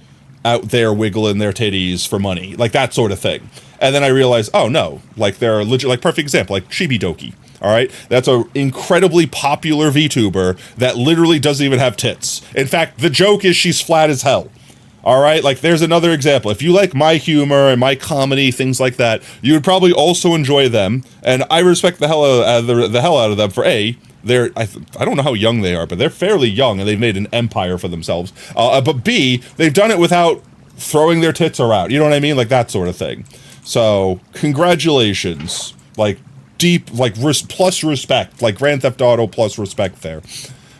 out there wiggling their titties for money, like that sort of thing. And then I realized, oh no, like, they're legit, like, perfect example, like Chibi Doki. All right, that's an incredibly popular VTuber that literally doesn't even have tits. In fact, the joke is she's flat as hell. All right, like, there's another example. If you like my humor and my comedy, things like that, you would probably also enjoy them. And I respect the hell out of them for A, I don't know how young they are, but they're fairly young and they've made an empire for themselves. But B, they've done it without throwing their tits around. You know what I mean? Like, that sort of thing. So, congratulations. Like, deep, like, plus respect. Like, Grand Theft Auto plus respect there.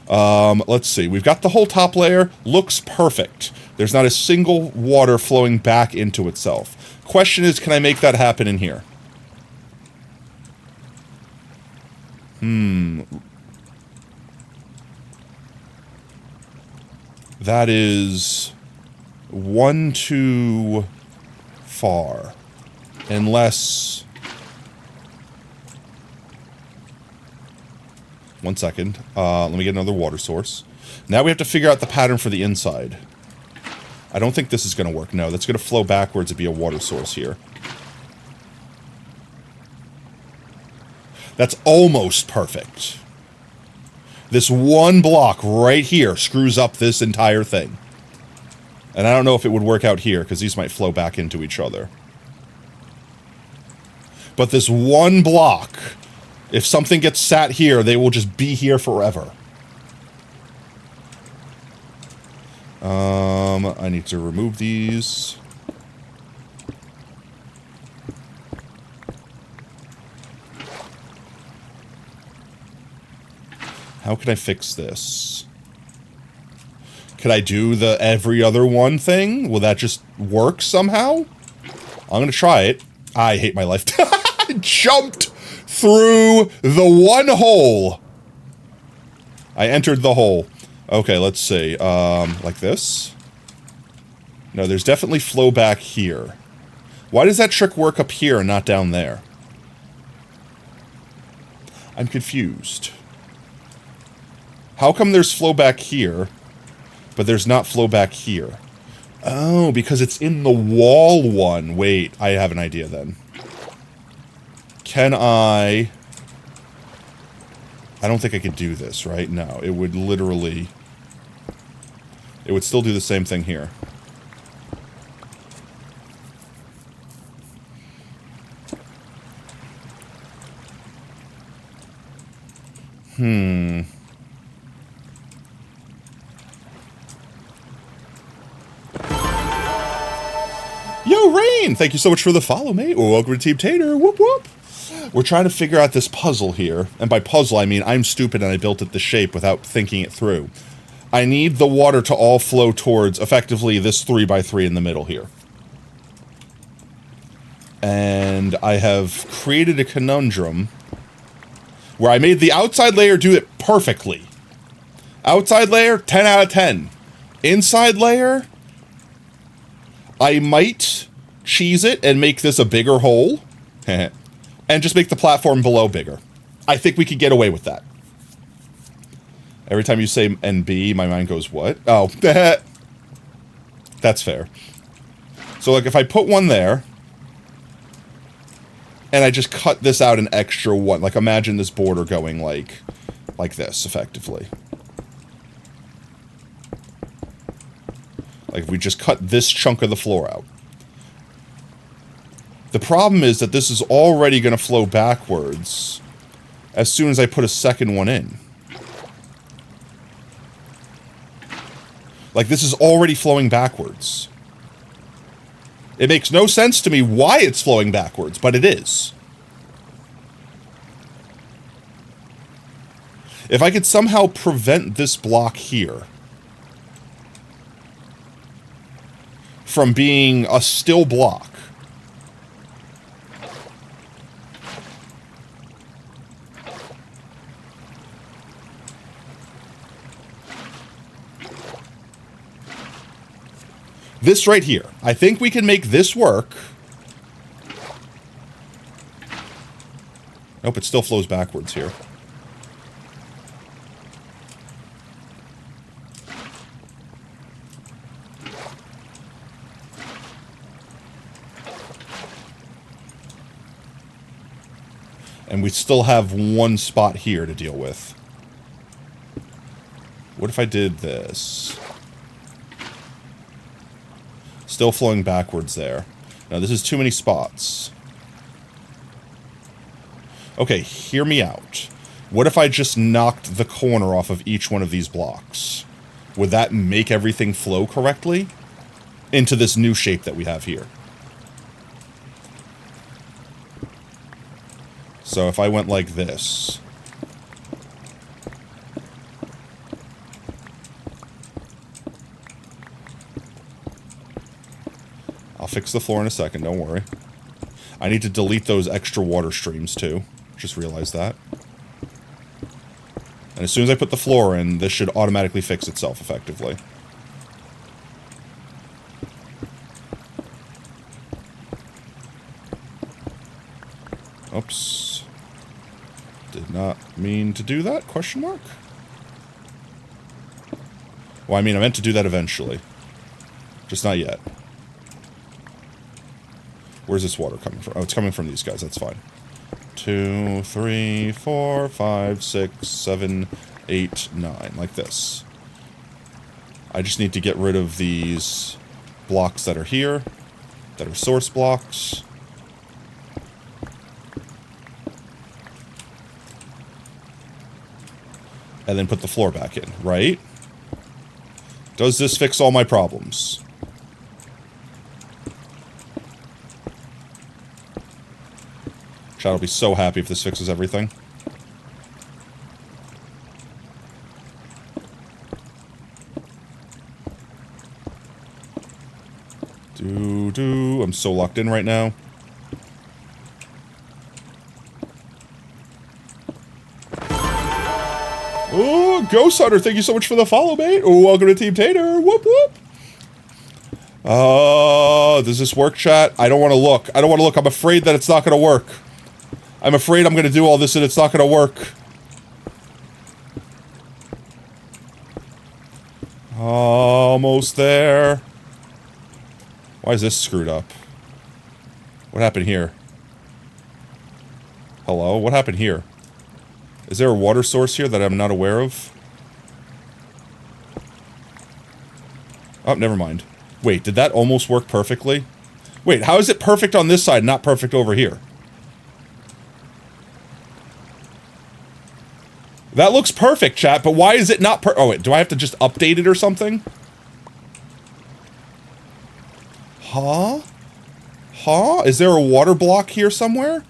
Let's see. We've got the whole top layer. Looks perfect. There's not a single water flowing back into itself. Question is, can I make that happen in here? That is one too far. Unless... One second. Let me get another water source. Now we have to figure out the pattern for the inside. I don't think this is going to work. No, that's going to flow backwards and be a water source here. That's almost perfect. This one block right here screws up this entire thing. And I don't know if it would work out here, because these might flow back into each other. But this one block, if something gets sat here, they will just be here forever. I need to remove these. How can I fix this? Could I do the every other one thing? Will that just work somehow? I'm gonna try it. I hate my life. I jumped through the one hole. I entered the hole. Okay, let's see. Like this? No, there's definitely flow back here. Why does that trick work up here and not down there? I'm confused. How come there's flow back here, but there's not flow back here? Oh, because it's in the wall one. Wait, I have an idea then. Can I don't think I could do this, right? No, it would literally... It would still do the same thing here. Yo, Rain! Thank you so much for the follow, mate. Well, welcome to Team Tater. Whoop, whoop. We're trying to figure out this puzzle here. And by puzzle, I mean I'm stupid and I built it the shape without thinking it through. I need the water to all flow towards, effectively, this 3x3 in the middle here. And I have created a conundrum where I made the outside layer do it perfectly. Outside layer, 10 out of 10. Inside layer, I might cheese it and make this a bigger hole. And just make the platform below bigger. I think we could get away with that. Every time you say NB, my mind goes, what? Oh, that's fair. So, like, if I put one there, and I just cut this out an extra one. Like, imagine this border going like this, effectively. Like, if we just cut this chunk of the floor out. The problem is that this is already going to flow backwards as soon as I put a second one in. Like, this is already flowing backwards. It makes no sense to me why it's flowing backwards, but it is. If I could somehow prevent this block here from being a still block, this right here. I think we can make this work. Nope, it still flows backwards here. And we still have one spot here to deal with. What if I did this? Still flowing backwards there. Now, this is too many spots. Okay, hear me out. What if I just knocked the corner off of each one of these blocks? Would that make everything flow correctly into this new shape that we have here? So if I went like this... I'll fix the floor in a second, don't worry. I need to delete those extra water streams too. Just realized that. And as soon as I put the floor in, this should automatically fix itself effectively. Oops. Did not mean to do that, question mark? Well, I mean, I meant to do that eventually. Just not yet. Where's this water coming from? Oh, it's coming from these guys. That's fine. 2, 3, 4, 5, 6, 7, 8, 9. Like this. I just need to get rid of these blocks that are here. That are source blocks. And then put the floor back in, right? Does this fix all my problems? Chad will be so happy if this fixes everything. I'm so locked in right now. Oh, Ghost Hunter, thank you so much for the follow, mate. Oh, welcome to Team Tater. Whoop, whoop. Does this work, chat? I don't want to look. I don't want to look. I'm afraid that it's not going to work. I'm afraid I'm going to do all this and it's not going to work. Almost there. Why is this screwed up? What happened here? Hello? What happened here? Is there a water source here that I'm not aware of? Oh, never mind. Wait, did that almost work perfectly? Wait, how is it perfect on this side, not perfect over here? That looks perfect, chat, but why is it not oh, wait, do I have to just update it or something? Huh? Huh? Is there a water block here somewhere?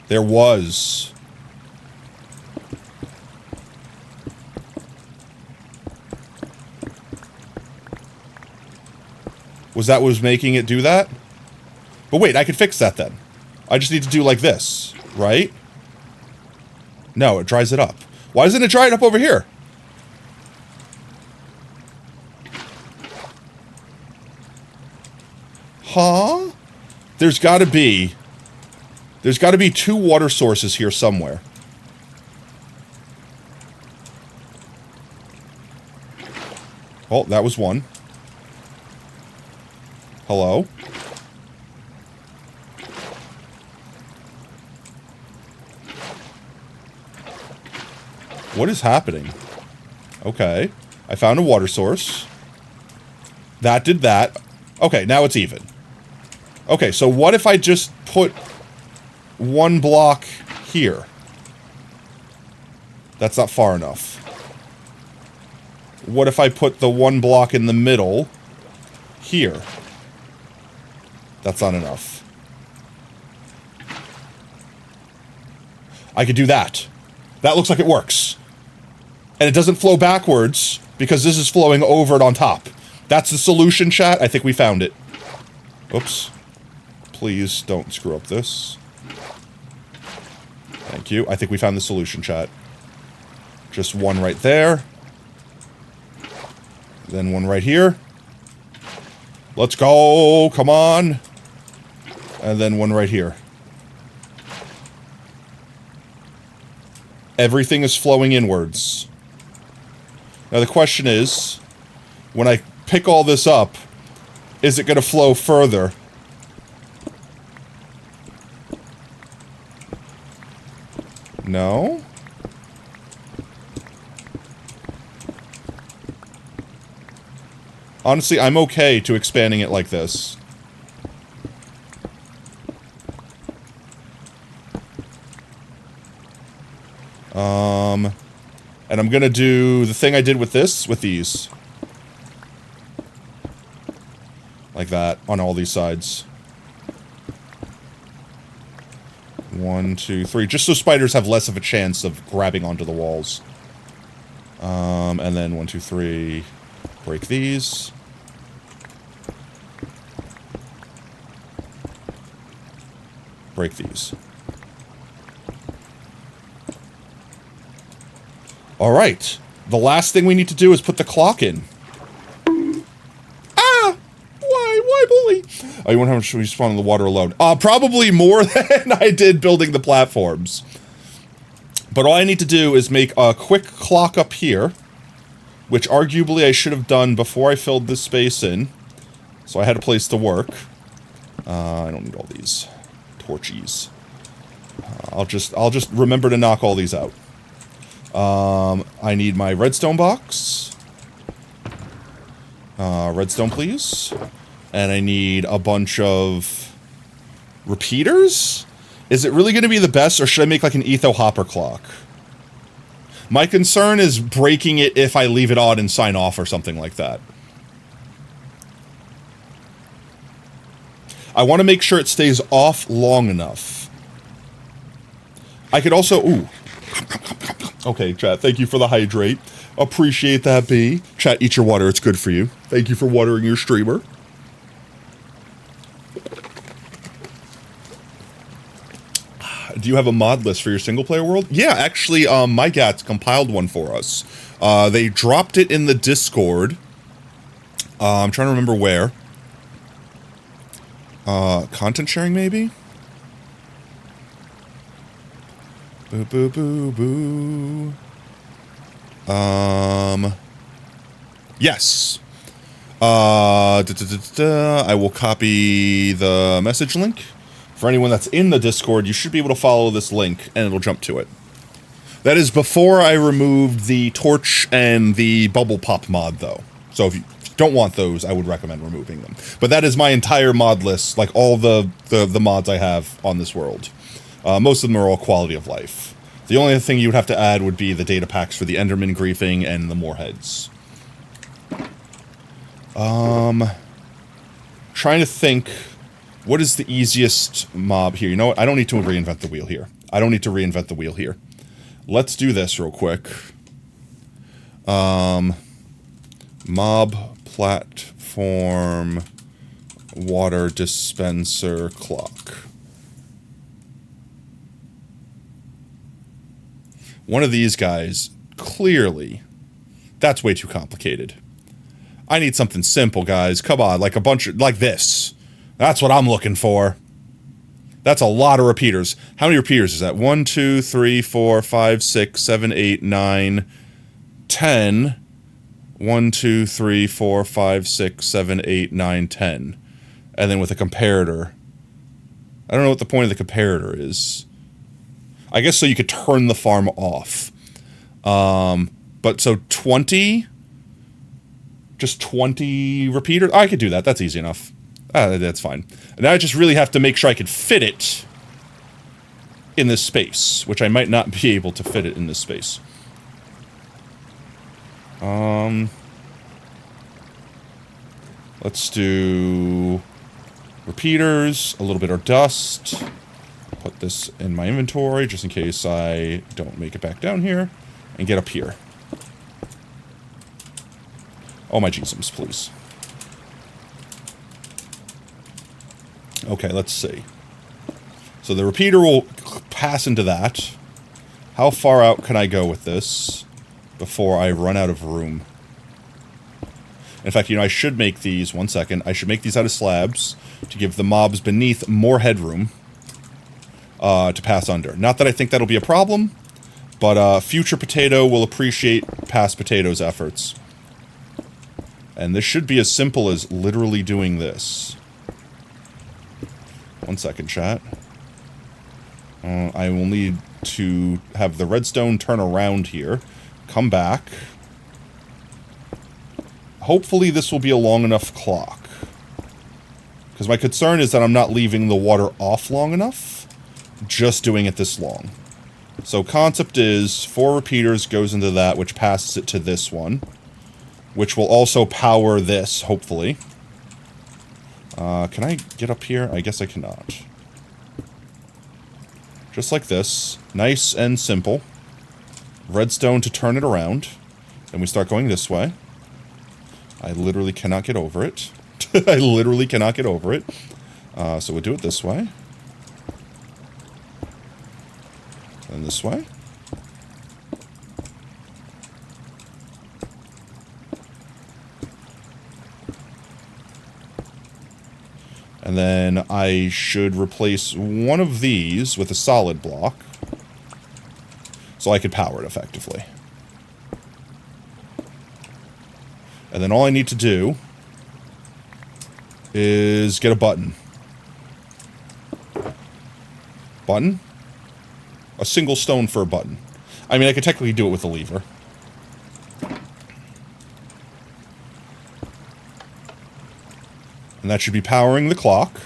There was. Was that what was making it do that? But wait, I could fix that then. I just need to do like this, right? No, it dries it up. Why doesn't it dry it up over here? Huh? There's gotta be two water sources here somewhere. Oh, that was one. Hello? What is happening? Okay. I found a water source. That did that. Okay, now it's even. Okay, so what if I just put one block here? That's not far enough. What if I put the one block in the middle here? That's not enough. I could do that. That looks like it works. And it doesn't flow backwards because this is flowing over it on top. That's the solution, chat. I think we found it. Oops. Please don't screw up this. Thank you. I think we found the solution, chat. Just one right there. Then one right here. Let's go. Come on. And then one right here. Everything is flowing inwards. Now the question is, when I pick all this up, is it going to flow further? No? Honestly, I'm okay to expanding it like this. And I'm gonna do the thing I did with this, with these. Like that, on all these sides. 1, 2, 3, just so spiders have less of a chance of grabbing onto the walls. And then 1, 2, 3, break these. Break these. Alright. The last thing we need to do is put the clock in. Ah! Why bully? Oh, you wonder how much we spawn in the water alone? Probably more than I did building the platforms. But all I need to do is make a quick clock up here, which arguably I should have done before I filled this space in. So I had a place to work. I don't need all these torchies. I'll just remember to knock all these out. I need my redstone box. Redstone, please. And I need a bunch of repeaters? Is it really going to be the best, or should I make like an etho hopper clock? My concern is breaking it if I leave it on and sign off or something like that. I want to make sure it stays off long enough. I could also... Ooh. Okay, chat, thank you for the hydrate. Appreciate that, B. Chat, eat your water, it's good for you. Thank you for watering your streamer. Do you have a mod list for your single-player world? Yeah, actually, my gats compiled one for us. They dropped it in the Discord. I'm trying to remember where. Content sharing, maybe? Boo, boo, boo, boo. Yes. I will copy the message link. For anyone that's in the Discord, you should be able to follow this link, and it'll jump to it. That is before I removed the torch and the bubble pop mod, though. So if you don't want those, I would recommend removing them. But that is my entire mod list, like all the mods I have on this world. Most of them are all quality of life. The only thing you would have to add would be the data packs for the Enderman griefing and the Moorheads. Trying to think, what is the easiest mob here? You know what? I don't need to reinvent the wheel here. Let's do this real quick. Mob platform water dispenser clock. One of these guys, clearly, that's way too complicated. I need something simple, guys. Come on, like a bunch of, like this. That's what I'm looking for. That's a lot of repeaters. How many repeaters is that? 1, 2, 3, 4, 5, 6, 7, 8, 9, 10. 1, 2, 3, 4, 5, 6, 7, 8, 9, 10. And then with a comparator. I don't know what the point of the comparator is. I guess so you could turn the farm off. But so 20, just 20 repeaters. I could do that. That's easy enough. That's fine. And now I just really have to make sure I can fit it in this space, which I might not be able to fit it in this space. Let's do repeaters, a little bit of dust. Put this in my inventory just in case I don't make it back down here. And get up here. Oh my Jesus, please. Okay, let's see. So the repeater will pass into that. How far out can I go with this before I run out of room? In fact, you know, I should make these, one second, I should make these out of slabs to give the mobs beneath more headroom to pass under. Not that I think that'll be a problem, but future potato will appreciate past potato's efforts. And this should be as simple as literally doing this. One second, chat. I will need to have the redstone turn around here. Come back. Hopefully this will be a long enough clock. Because my concern is that I'm not leaving the water off long enough. Just doing it this long. So concept is 4 repeaters goes into that, which passes it to this one. Which will also power this, hopefully. Can I get up here? I guess I cannot. Just like this. Nice and simple. Redstone to turn it around. And we start going this way. I literally cannot get over it. I literally cannot get over it. So we'll do it this way. And this way. And then I should replace one of these with a solid block. So I could power it effectively. And then all I need to do is get a button. Button? A single stone for a button. I mean, I could technically do it with a lever. And that should be powering the clock.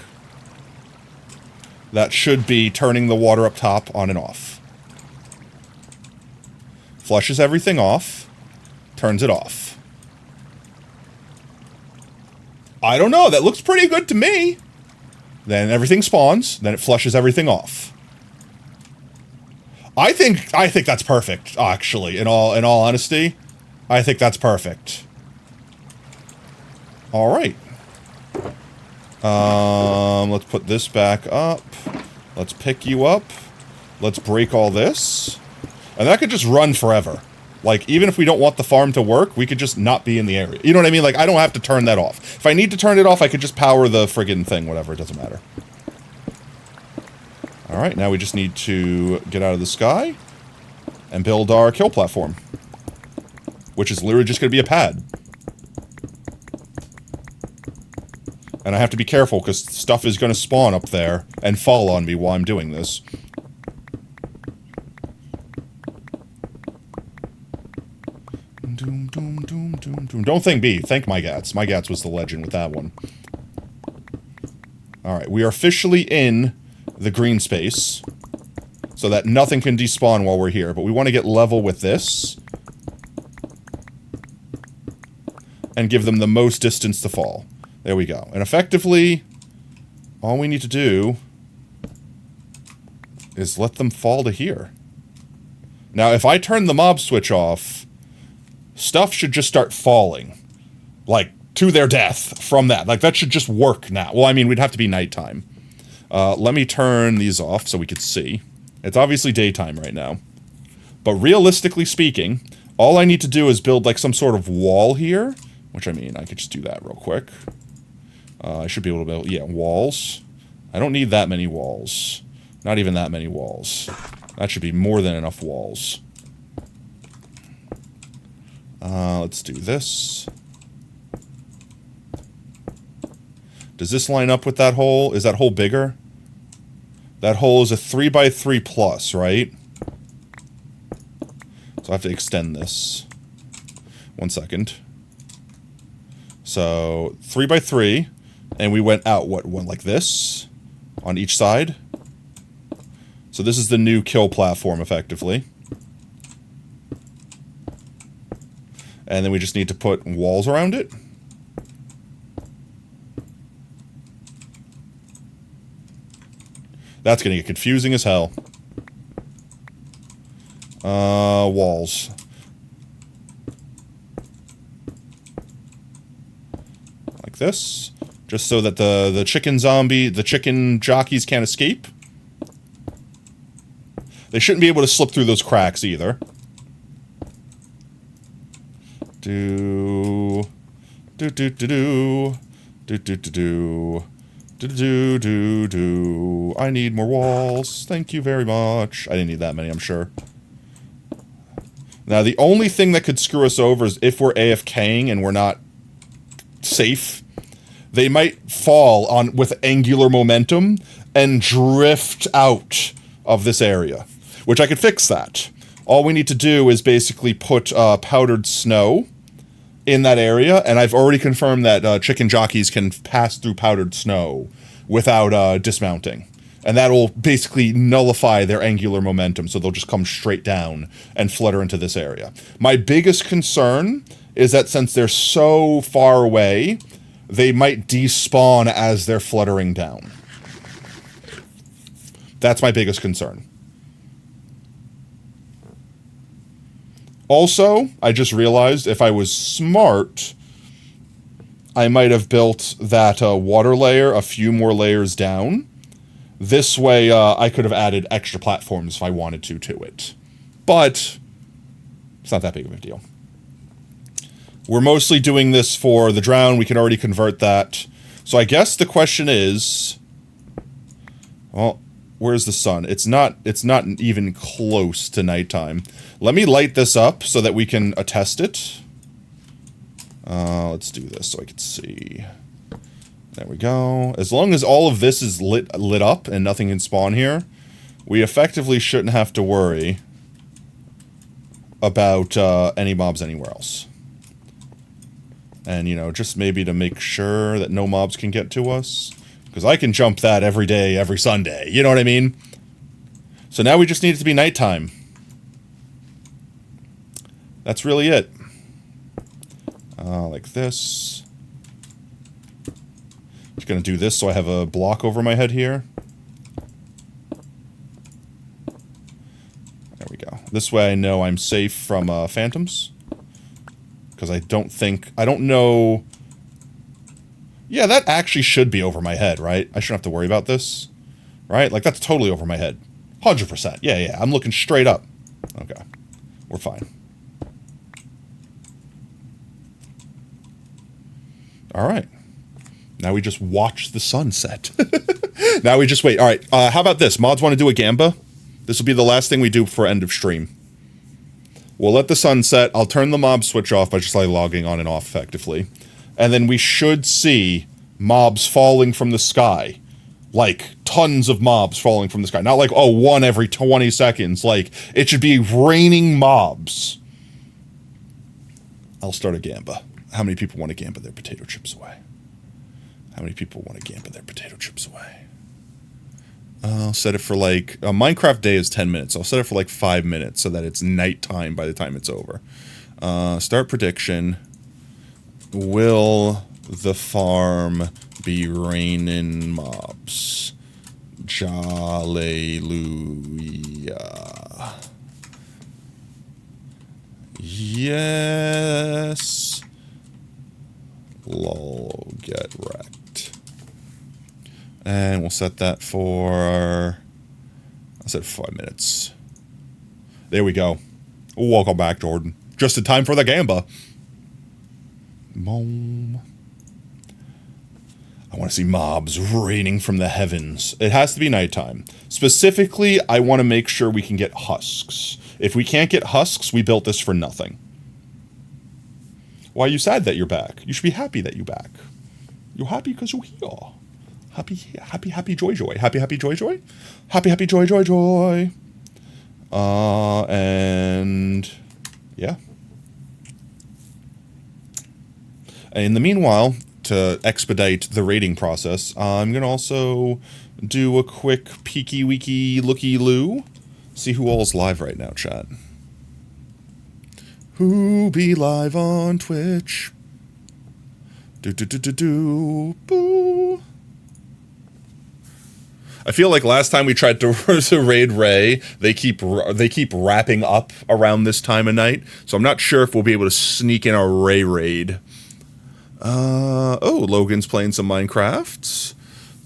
That should be turning the water up top on and off. Flushes everything off. Turns it off. I don't know, that looks pretty good to me. Then everything spawns, then it flushes everything off. I think that's perfect, actually, in all honesty. I think that's perfect. Alright. Let's put this back up. Let's pick you up. Let's break all this. And that could just run forever. Like, even if we don't want the farm to work, we could just not be in the area. You know what I mean? Like, I don't have to turn that off. If I need to turn it off, I could just power the friggin' thing, whatever, it doesn't matter. Alright, now we just need to get out of the sky and build our kill platform. Which is literally just gonna be a pad. And I have to be careful, because stuff is gonna spawn up there and fall on me while I'm doing this. Doom, doom, doom, doom, doom. Don't thank me. Thank my gats. My gats was the legend with that one. Alright, we are officially in the green space. So that nothing can despawn while we're here. But we want to get level with this. And give them the most distance to fall. There we go. And effectively, all we need to do is let them fall to here. Now, if I turn the mob switch off, stuff should just start falling. Like, to their death from that. Like, that should just work now. Well, I mean, we'd have to be nighttime. Let me turn these off so we could see. It's obviously daytime right now. But realistically speaking, all I need to do is build, like, some sort of wall here. Which, I mean, I could just do that real quick. I should be able to build, yeah, walls. I don't need that many walls. Not even that many walls. That should be more than enough walls. Let's do this. Does this line up with that hole? Is that hole bigger? That hole is a 3x3 plus, right? So I have to extend this. 1 second. So 3 by 3, and we went out, what, one like this? On each side? So this is the new kill platform, effectively. And then we just need to put walls around it. That's going to get confusing as hell. Walls. Like this. Just so that the chicken jockeys can't escape. They shouldn't be able to slip through those cracks either. Do. I need more walls. Thank you very much. I didn't need that many, I'm sure. Now, the only thing that could screw us over is if we're AFKing and we're not safe. They might fall on with angular momentum and drift out of this area, which I could fix that. All we need to do is basically put powdered snow in that area, and I've already confirmed that chicken jockeys can pass through powdered snow without dismounting. And that'll basically nullify their angular momentum, so they'll just come straight down and flutter into this area. My biggest concern is that since they're so far away, they might despawn as they're fluttering down. That's my biggest concern. Also, I just realized if I was smart, I might have built that water layer a few more layers down. This way, I could have added extra platforms if I wanted to it. But it's not that big of a deal. We're mostly doing this for the drown. We can already convert that. So I guess the question is, well, where's the sun? It's not even close to nighttime. Let me light this up so that we can attest it. Let's do this so I can see. There we go. As long as all of this is lit up and nothing can spawn here, we effectively shouldn't have to worry about any mobs anywhere else. And, you know, just maybe to make sure that no mobs can get to us. Because I can jump that every day, every Sunday. You know what I mean? So now we just need it to be nighttime. That's really it. Like this. Just gonna do this so I have a block over my head here. There we go. This way I know I'm safe from phantoms. Because I don't know... Yeah, that actually should be over my head, right? I shouldn't have to worry about this. Right? Like, that's totally over my head. 100%. Yeah, I'm looking straight up. Okay. We're fine. Alright. Now we just watch the sunset. Now we just wait. Alright, how about this? Mods want to do a gamba? This will be the last thing we do for end of stream. We'll let the sun set. I'll turn the mob switch off by just like logging on and off effectively. And then we should see mobs falling from the sky. Like, tons of mobs falling from the sky. Not like, oh, one every 20 seconds. Like, it should be raining mobs. I'll start a gamba. How many people want to gamba their potato chips away? How many people want to gamba their potato chips away? I'll set it for like... Minecraft day is 10 minutes. I'll set it for like 5 minutes so that it's nighttime by the time it's over. Start prediction. Will the farm be raining mobs? Hallelujah. Yes. Lol, get wrecked. And we'll set that for... I said 5 minutes. There we go. Welcome back, Jordan. Just in time for the gamba. Boom. I want to see mobs raining from the heavens. It has to be nighttime. Specifically, I want to make sure we can get husks. If we can't get husks, we built this for nothing. Why are you sad that you're back? You should be happy that you're back. You're happy because you're here. Happy, joy. Happy, joy. Happy, joy. And Yeah. In the meanwhile, to expedite the rating process, I'm going to also do a quick peeky weeky looky loo. See who all's live right now, chat. Who be live on Twitch? Boo. I feel like last time we tried to raid Ray, they keep wrapping up around this time of night, so I'm not sure if we'll be able to sneak in a Ray raid. Oh, Logan's playing some Minecraft.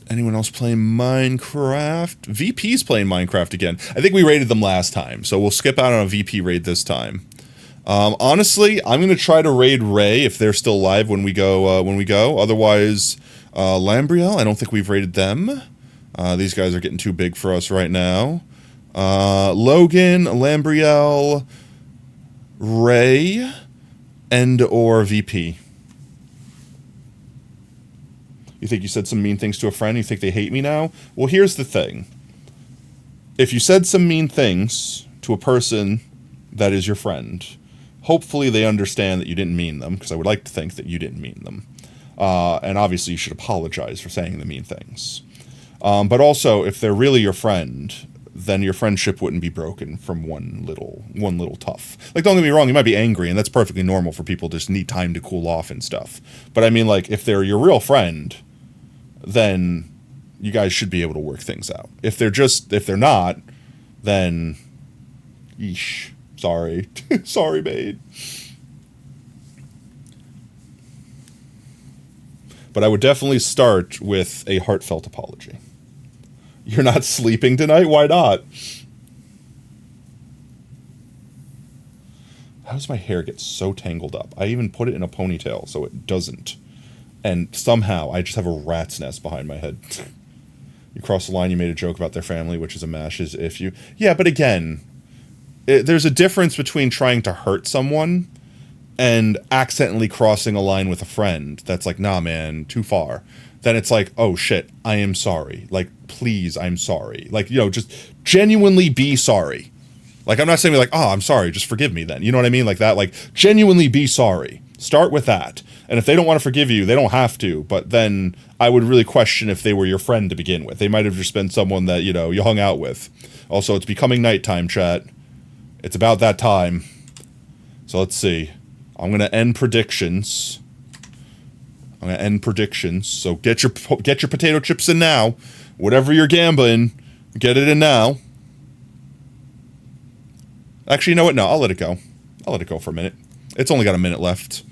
Anyone else playing Minecraft? VP's playing Minecraft again. I think we raided them last time, so we'll skip out on a VP raid this time. Honestly, I'm gonna try to raid Ray if they're still live when we go. Otherwise, Lambriel, I don't think we've raided them. These guys are getting too big for us right now. Logan, Lambriel, Ray, and or VP. You think you said some mean things to a friend? You think they hate me now? Well, here's the thing. If you said some mean things to a person that is your friend, hopefully they understand that you didn't mean them, because I would like to think that you didn't mean them. And obviously you should apologize for saying the mean things. But also, if they're really your friend, then your friendship wouldn't be broken from one little tough. Like, don't get me wrong, you might be angry, and that's perfectly normal for people to just need time to cool off and stuff. But I mean, like, if they're your real friend, then you guys should be able to work things out. If they're not, then, yeesh, sorry. Sorry, babe. But I would definitely start with a heartfelt apology. You're not sleeping tonight? Why not? How does my hair get so tangled up? I even put it in a ponytail so it doesn't. And somehow I just have a rat's nest behind my head. You crossed the line, you made a joke about their family, which is a mash as if you... Yeah, but again, there's a difference between trying to hurt someone and accidentally crossing a line with a friend that's like, nah, man, too far. Then it's like, oh, shit, I am sorry. Like, please, I'm sorry. Like, you know, just genuinely be sorry. Like, I'm not saying like, oh, I'm sorry, just forgive me then. You know what I mean? Like that, like, genuinely be sorry. Start with that. And if they don't want to forgive you, they don't have to. But then I would really question if they were your friend to begin with. They might have just been someone that, you know, you hung out with. Also, it's becoming nighttime, chat. It's about that time. So let's see. I'm going to end predictions. So get your potato chips in now. Whatever you're gambling, get it in now. Actually, you know what? No, I'll let it go. I'll let it go for a minute. It's only got a minute left.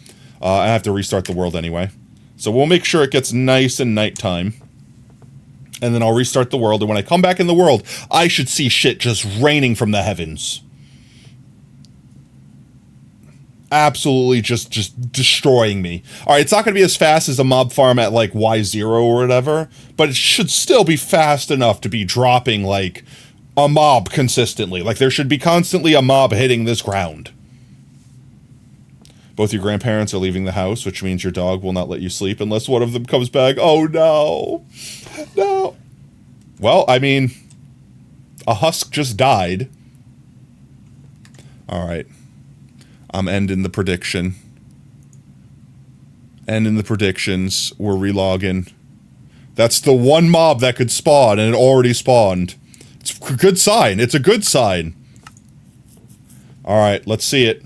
I have to restart the world anyway. So we'll make sure it gets nice and nighttime. And then I'll restart the world. And when I come back in the world, I should see shit just raining from the heavens. Absolutely just destroying me. Alright, it's not going to be as fast as a mob farm at like Y0 or whatever. But it should still be fast enough to be dropping like a mob consistently. Like there should be constantly a mob hitting this ground. Both your grandparents are leaving the house, which means your dog will not let you sleep unless one of them comes back. Oh, no. No. Well, I mean, a husk just died. All right. I'm ending the prediction. Ending the predictions. We're relogging. That's the one mob that could spawn, and it already spawned. It's a good sign. It's a good sign. All right, let's see it.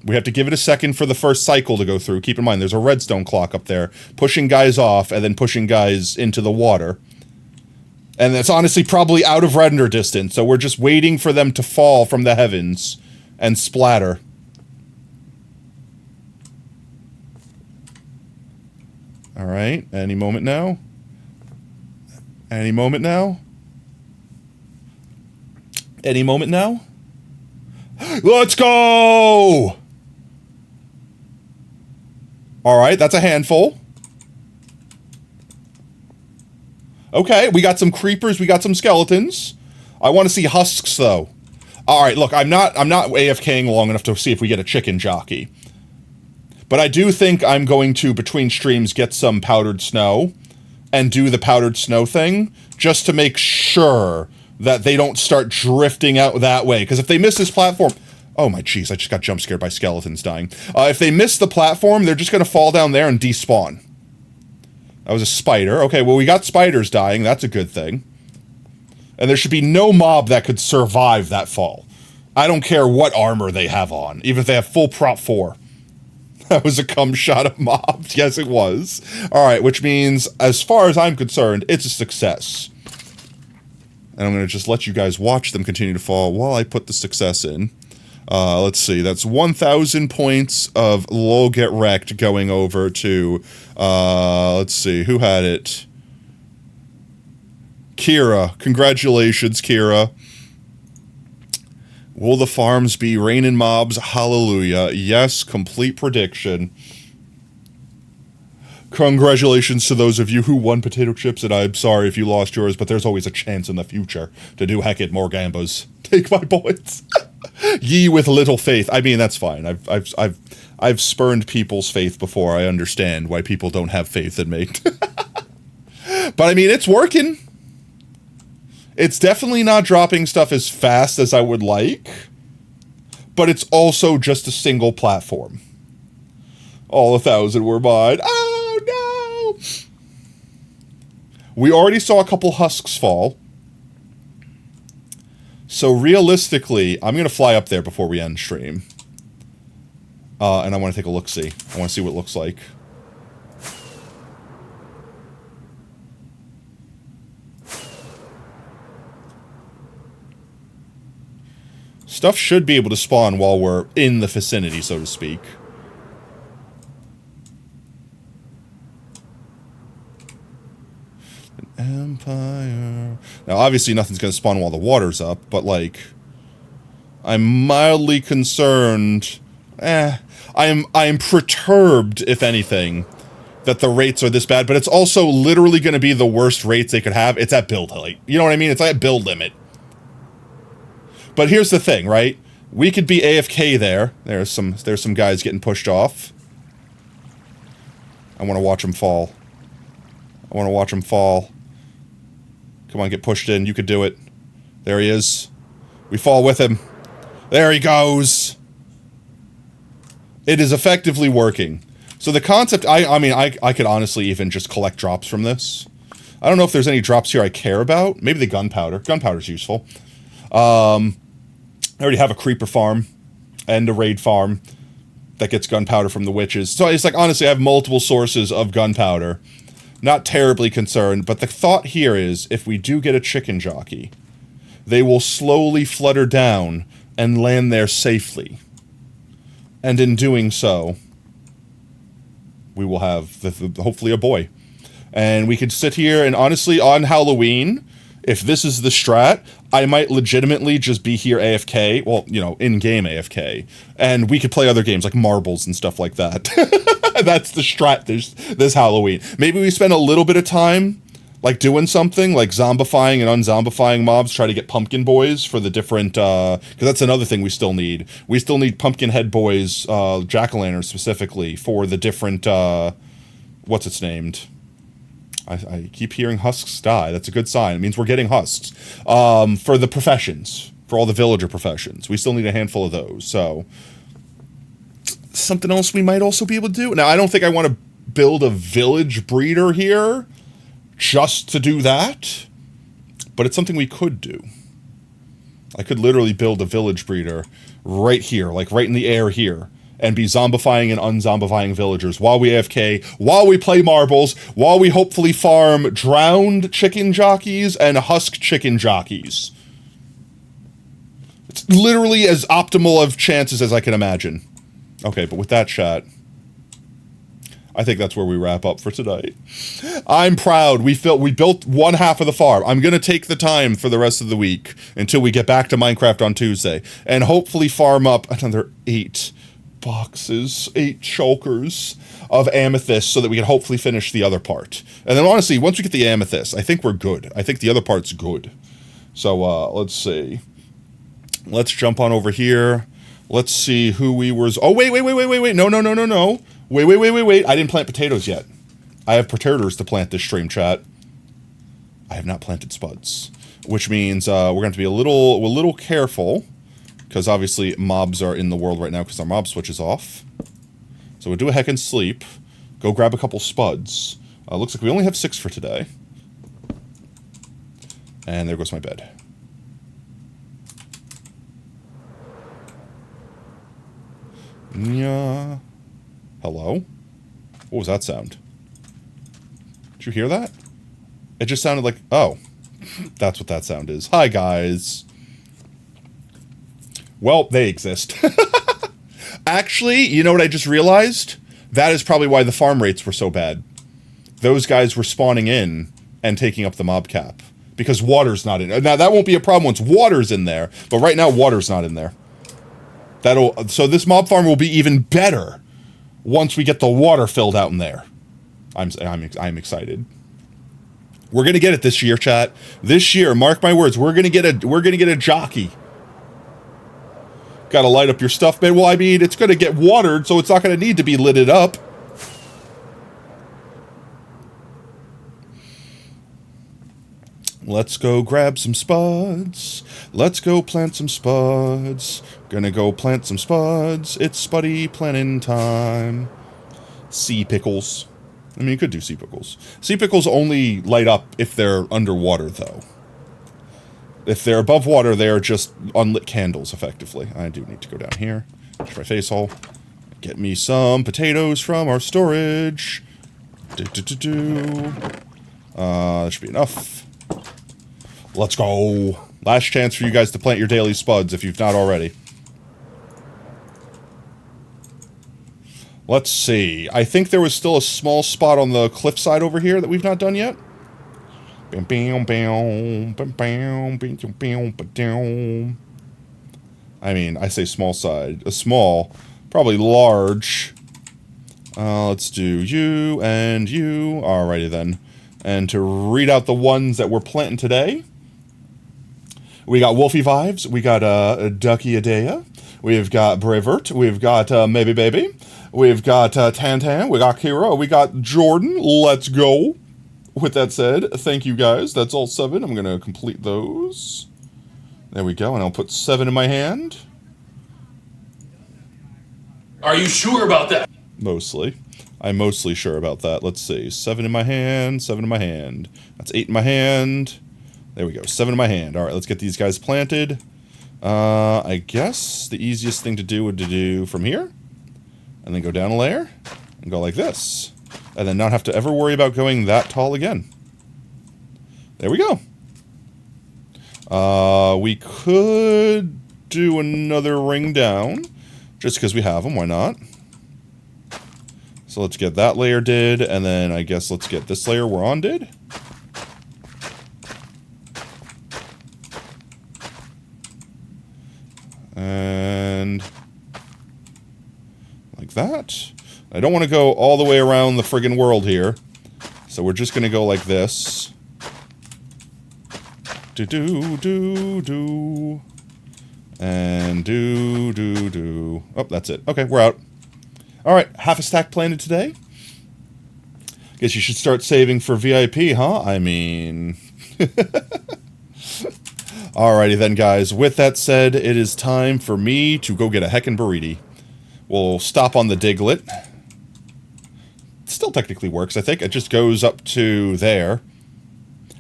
We have to give it a second for the first cycle to go through. Keep in mind, there's a redstone clock up there, pushing guys off and then pushing guys into the water. And it's honestly probably out of render distance, so we're just waiting for them to fall from the heavens and splatter. All right, any moment now. Any moment now. Any moment now. Let's go! All right, that's a handful. Okay, we got some creepers, we got some skeletons. I want to see husks though. All right, look, I'm not AFKing long enough to see if we get a chicken jockey. But I do think I'm going to, between streams, get some powdered snow and do the powdered snow thing, just to make sure that they don't start drifting out that way. Because if they miss this platform... Oh my jeez, I just got jump scared by skeletons dying. If they miss the platform, they're just going to fall down there and despawn. That was a spider. Okay, well, we got spiders dying. That's a good thing. And there should be no mob that could survive that fall. I don't care what armor they have on, even if they have full prop 4. That was a cum shot of mobs. Yes, it was. All right, which means, as far as I'm concerned, it's a success. And I'm going to just let you guys watch them continue to fall while I put the success in. Let's see, that's 1,000 points of lol get wrecked going over to, let's see, who had it? Kira. Congratulations, Kira. Will the farms be raining mobs? Hallelujah. Yes, complete prediction. Congratulations to those of you who won potato chips, and I'm sorry if you lost yours, but there's always a chance in the future to do Hecate more gambas. Take my points. Ye with little faith. I mean, that's fine. I've spurned people's faith before. I understand why people don't have faith in me. But I mean, it's working. It's definitely not dropping stuff as fast as I would like, but it's also just a single platform. All 1,000 were mine. Oh no! We already saw a couple husks fall. So realistically, I'm going to fly up there before we end stream. And I want to take a look-see. I want to see what it looks like. Stuff should be able to spawn while we're in the vicinity, so to speak. Empire. Now, obviously, nothing's going to spawn while the water's up, but, like, I'm mildly concerned. I'm perturbed, if anything, that the rates are this bad, but it's also literally going to be the worst rates they could have. It's at build height. You know what I mean? It's at build limit. But here's the thing, right? We could be AFK there. There's some guys getting pushed off. I want to watch them fall. I want to watch them fall. Come on, get pushed in. You could do it. There he is. We fall with him. There he goes. It is effectively working. So the concept, I mean, I could honestly even just collect drops from this. I don't know if there's any drops here I care about. Maybe the gunpowder. Gunpowder's useful. I already have a creeper farm and a raid farm that gets gunpowder from the witches. So it's like, honestly, I have multiple sources of gunpowder. Not terribly concerned, but the thought here is, if we do get a chicken jockey, they will slowly flutter down and land there safely. And in doing so, we will have, hopefully, a boy. And we could sit here, and honestly, on Halloween, if this is the strat, I might legitimately just be here AFK, well, you know, in-game AFK, and we could play other games, like marbles and stuff like that. That's the strat this Halloween. Maybe we spend a little bit of time, like, doing something, like zombifying and unzombifying mobs, try to get pumpkin boys for the different, because that's another thing we still need. We still need pumpkin head boys, jack-o'-lanterns specifically, for the different, what's it's named? I keep hearing husks die. That's a good sign. It means we're getting husks. For the professions. For all the villager professions. We still need a handful of those. So, something else we might also be able to do. Now, I don't think I want to build a village breeder here just to do that. But it's something we could do. I could literally build a village breeder right here. Like, right in the air here. And be zombifying and unzombifying villagers while we AFK, while we play marbles, while we hopefully farm drowned chicken jockeys and husk chicken jockeys. It's literally as optimal of chances as I can imagine. Okay, but with that chat, I think that's where we wrap up for tonight. I'm proud. We built one half of the farm. I'm going to take the time for the rest of the week until we get back to Minecraft on Tuesday and hopefully farm up another 8 boxes, 8 chokers of amethyst so that we can hopefully finish the other part. And then honestly, once we get the amethyst, I think we're good. I think the other part's good. So, let's see. Let's jump on over here. Let's see who we were... Oh, wait. No. Wait. I didn't plant potatoes yet. I have predators to plant this stream, chat. I have not planted spuds, which means we're going to have to be a little careful, because obviously mobs are in the world right now because our mob switch is off. So we'll do a heckin' sleep, go grab a couple spuds. Looks like we only have 6 for today. And there goes my bed. Yeah. Hello? What was that sound? Did you hear that? It just sounded like... Oh. That's what that sound is. Hi, guys. Well, they exist. Actually, you know what I just realized? That is probably why the farm rates were so bad. Those guys were spawning in and taking up the mob cap. Because water's not in there. Now, that won't be a problem once water's in there. But right now, water's not in there. So this mob farm will be even better once we get the water filled out in there. I'm excited. We're gonna get it this year, chat. This year, mark my words, we're gonna get a jockey. Gotta light up your stuff, man. Well, I mean, it's gonna get watered, so it's not gonna need to be lidded up. Let's go grab some spuds. Let's go plant some spuds. Gonna go plant some spuds. It's spuddy planting time. Sea pickles. I mean, you could do sea pickles. Sea pickles only light up if they're underwater, though. If they're above water, they are just unlit candles, effectively. I do need to go down here. Wash my face hole. Get me some potatoes from our storage. That should be enough. Let's go. Last chance for you guys to plant your daily spuds if you've not already. Let's see. I think there was still a small spot on the cliffside over here that we've not done yet. I mean, I say small side. A small. Probably large. Let's do you and you. Alrighty then. And to read out the ones that we're planting today. We got Wolfie Vibes. We got Ducky Adea. We've got Bravert. We've got Maybe Baby. We've got Tantan. We got Kira. We got Jordan. Let's go. With that said, thank you guys. That's all 7. I'm going to complete those. There we go. And I'll put 7 in my hand. Are you sure about that? Mostly. I'm mostly sure about that. Let's see. 7 in my hand. 7 in my hand. That's 8 in my hand. There we go. 7 in my hand. All right, let's get these guys planted. I guess the easiest thing to do would do from here. And then go down a layer. And go like this. And then not have to ever worry about going that tall again. There we go. We could do another ring down. Just because we have them. Why not? So let's get that layer did. And then I guess let's get this layer we're on did. And like that. I don't want to go all the way around the friggin' world here. So we're just going to go like this. Do-do-do-do. And do-do-do. Oh, that's it. Okay, we're out. Alright, half a stack planted today. Guess you should start saving for VIP, huh? I mean... Alrighty then, guys. With that said, it is time for me to go get a heckin' burrito. We'll stop on the Diglett. It still technically works, I think. It just goes up to there.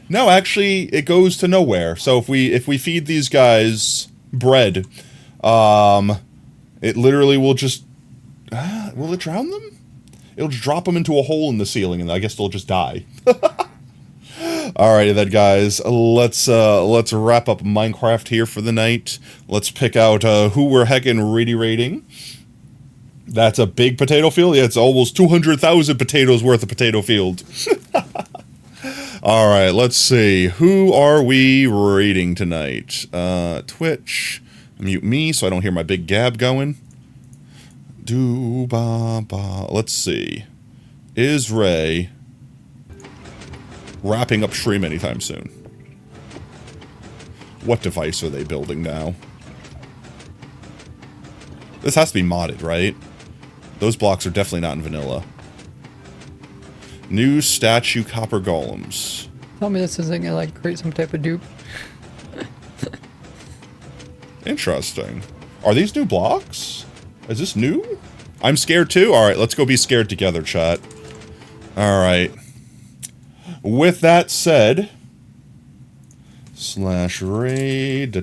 No, actually, it goes to nowhere. So if we feed these guys bread, it literally will just... will it drown them? It'll just drop them into a hole in the ceiling, and I guess they'll just die. Alrighty then, guys. Let's wrap up Minecraft here for the night. Let's pick out who we're heckin' rating. That's a big potato field. Yeah, it's almost 200,000 potatoes worth of potato field. Alright, let's see. Who are we rating tonight? Twitch. Mute me so I don't hear my big gab going. Do-ba-ba. Let's see. Is Ray wrapping up stream anytime soon? What device are they building now? This has to be modded, right? Those blocks are definitely not in vanilla. New statue copper golems. Tell me this isn't gonna like create some type of dupe. Interesting. Are these new blocks? Is this new? I'm scared too? Alright, let's go be scared together, chat. Alright. With that said... /raid,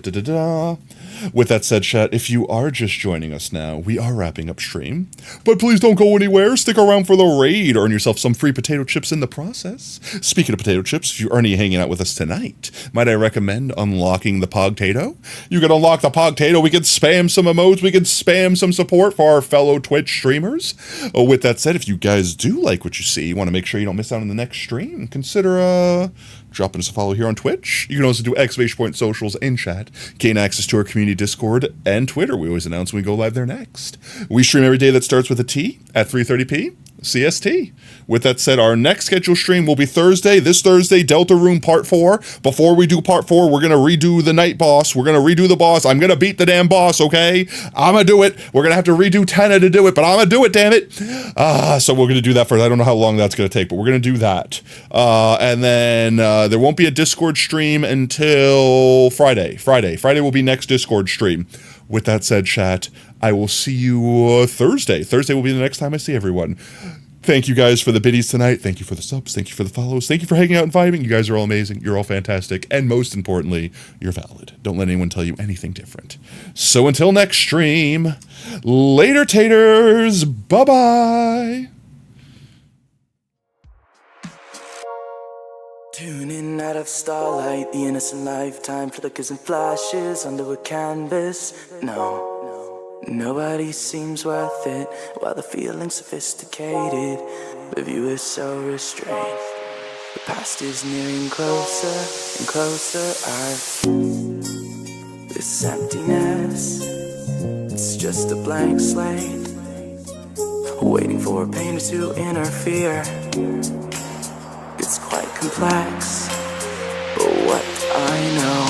With that said, chat, if you are just joining us now, we are wrapping up stream. But please don't go anywhere. Stick around for the raid. Earn yourself some free potato chips in the process. Speaking of potato chips, if you are hanging out with us tonight, might I recommend unlocking the Pogtato? You can unlock the Pogtato. We can spam some emotes. We can spam some support for our fellow Twitch streamers. With that said, if you guys do like what you see, you want to make sure you don't miss out on the next stream, consider dropping us a follow here on Twitch. You can also do ! Socials in chat, gain access to our community Discord and Twitter. We always announce when we go live there next. We stream every day that starts with a T at 3:30 p. CST. With that said, our next scheduled stream will be Thursday. This Thursday, Deltarune Part 4. Before we do Part 4, we're going to redo the night boss. We're going to redo the boss. I'm going to beat the damn boss, okay? I'm going to do it. We're going to have to redo Tenna to do it, but I'm going to do it, damn it. So we're going to do that first. I don't know how long that's going to take, but we're going to do that. And then there won't be a Discord stream until Friday. Friday will be next Discord stream. With that said, chat, I will see you Thursday. Thursday will be the next time I see everyone. Thank you guys for the biddies tonight. Thank you for the subs. Thank you for the follows. Thank you for hanging out and vibing. You guys are all amazing. You're all fantastic. And most importantly, you're valid. Don't let anyone tell you anything different. So until next stream, later taters. Bye-bye. Tuning out of starlight, the innocent lifetime flickers and flashes under a canvas. No, nobody seems worth it, while the feeling's sophisticated. The view is so restrained. The past is nearing closer and closer. This emptiness, it's just a blank slate, waiting for pain to interfere. It's quite complex, but what I know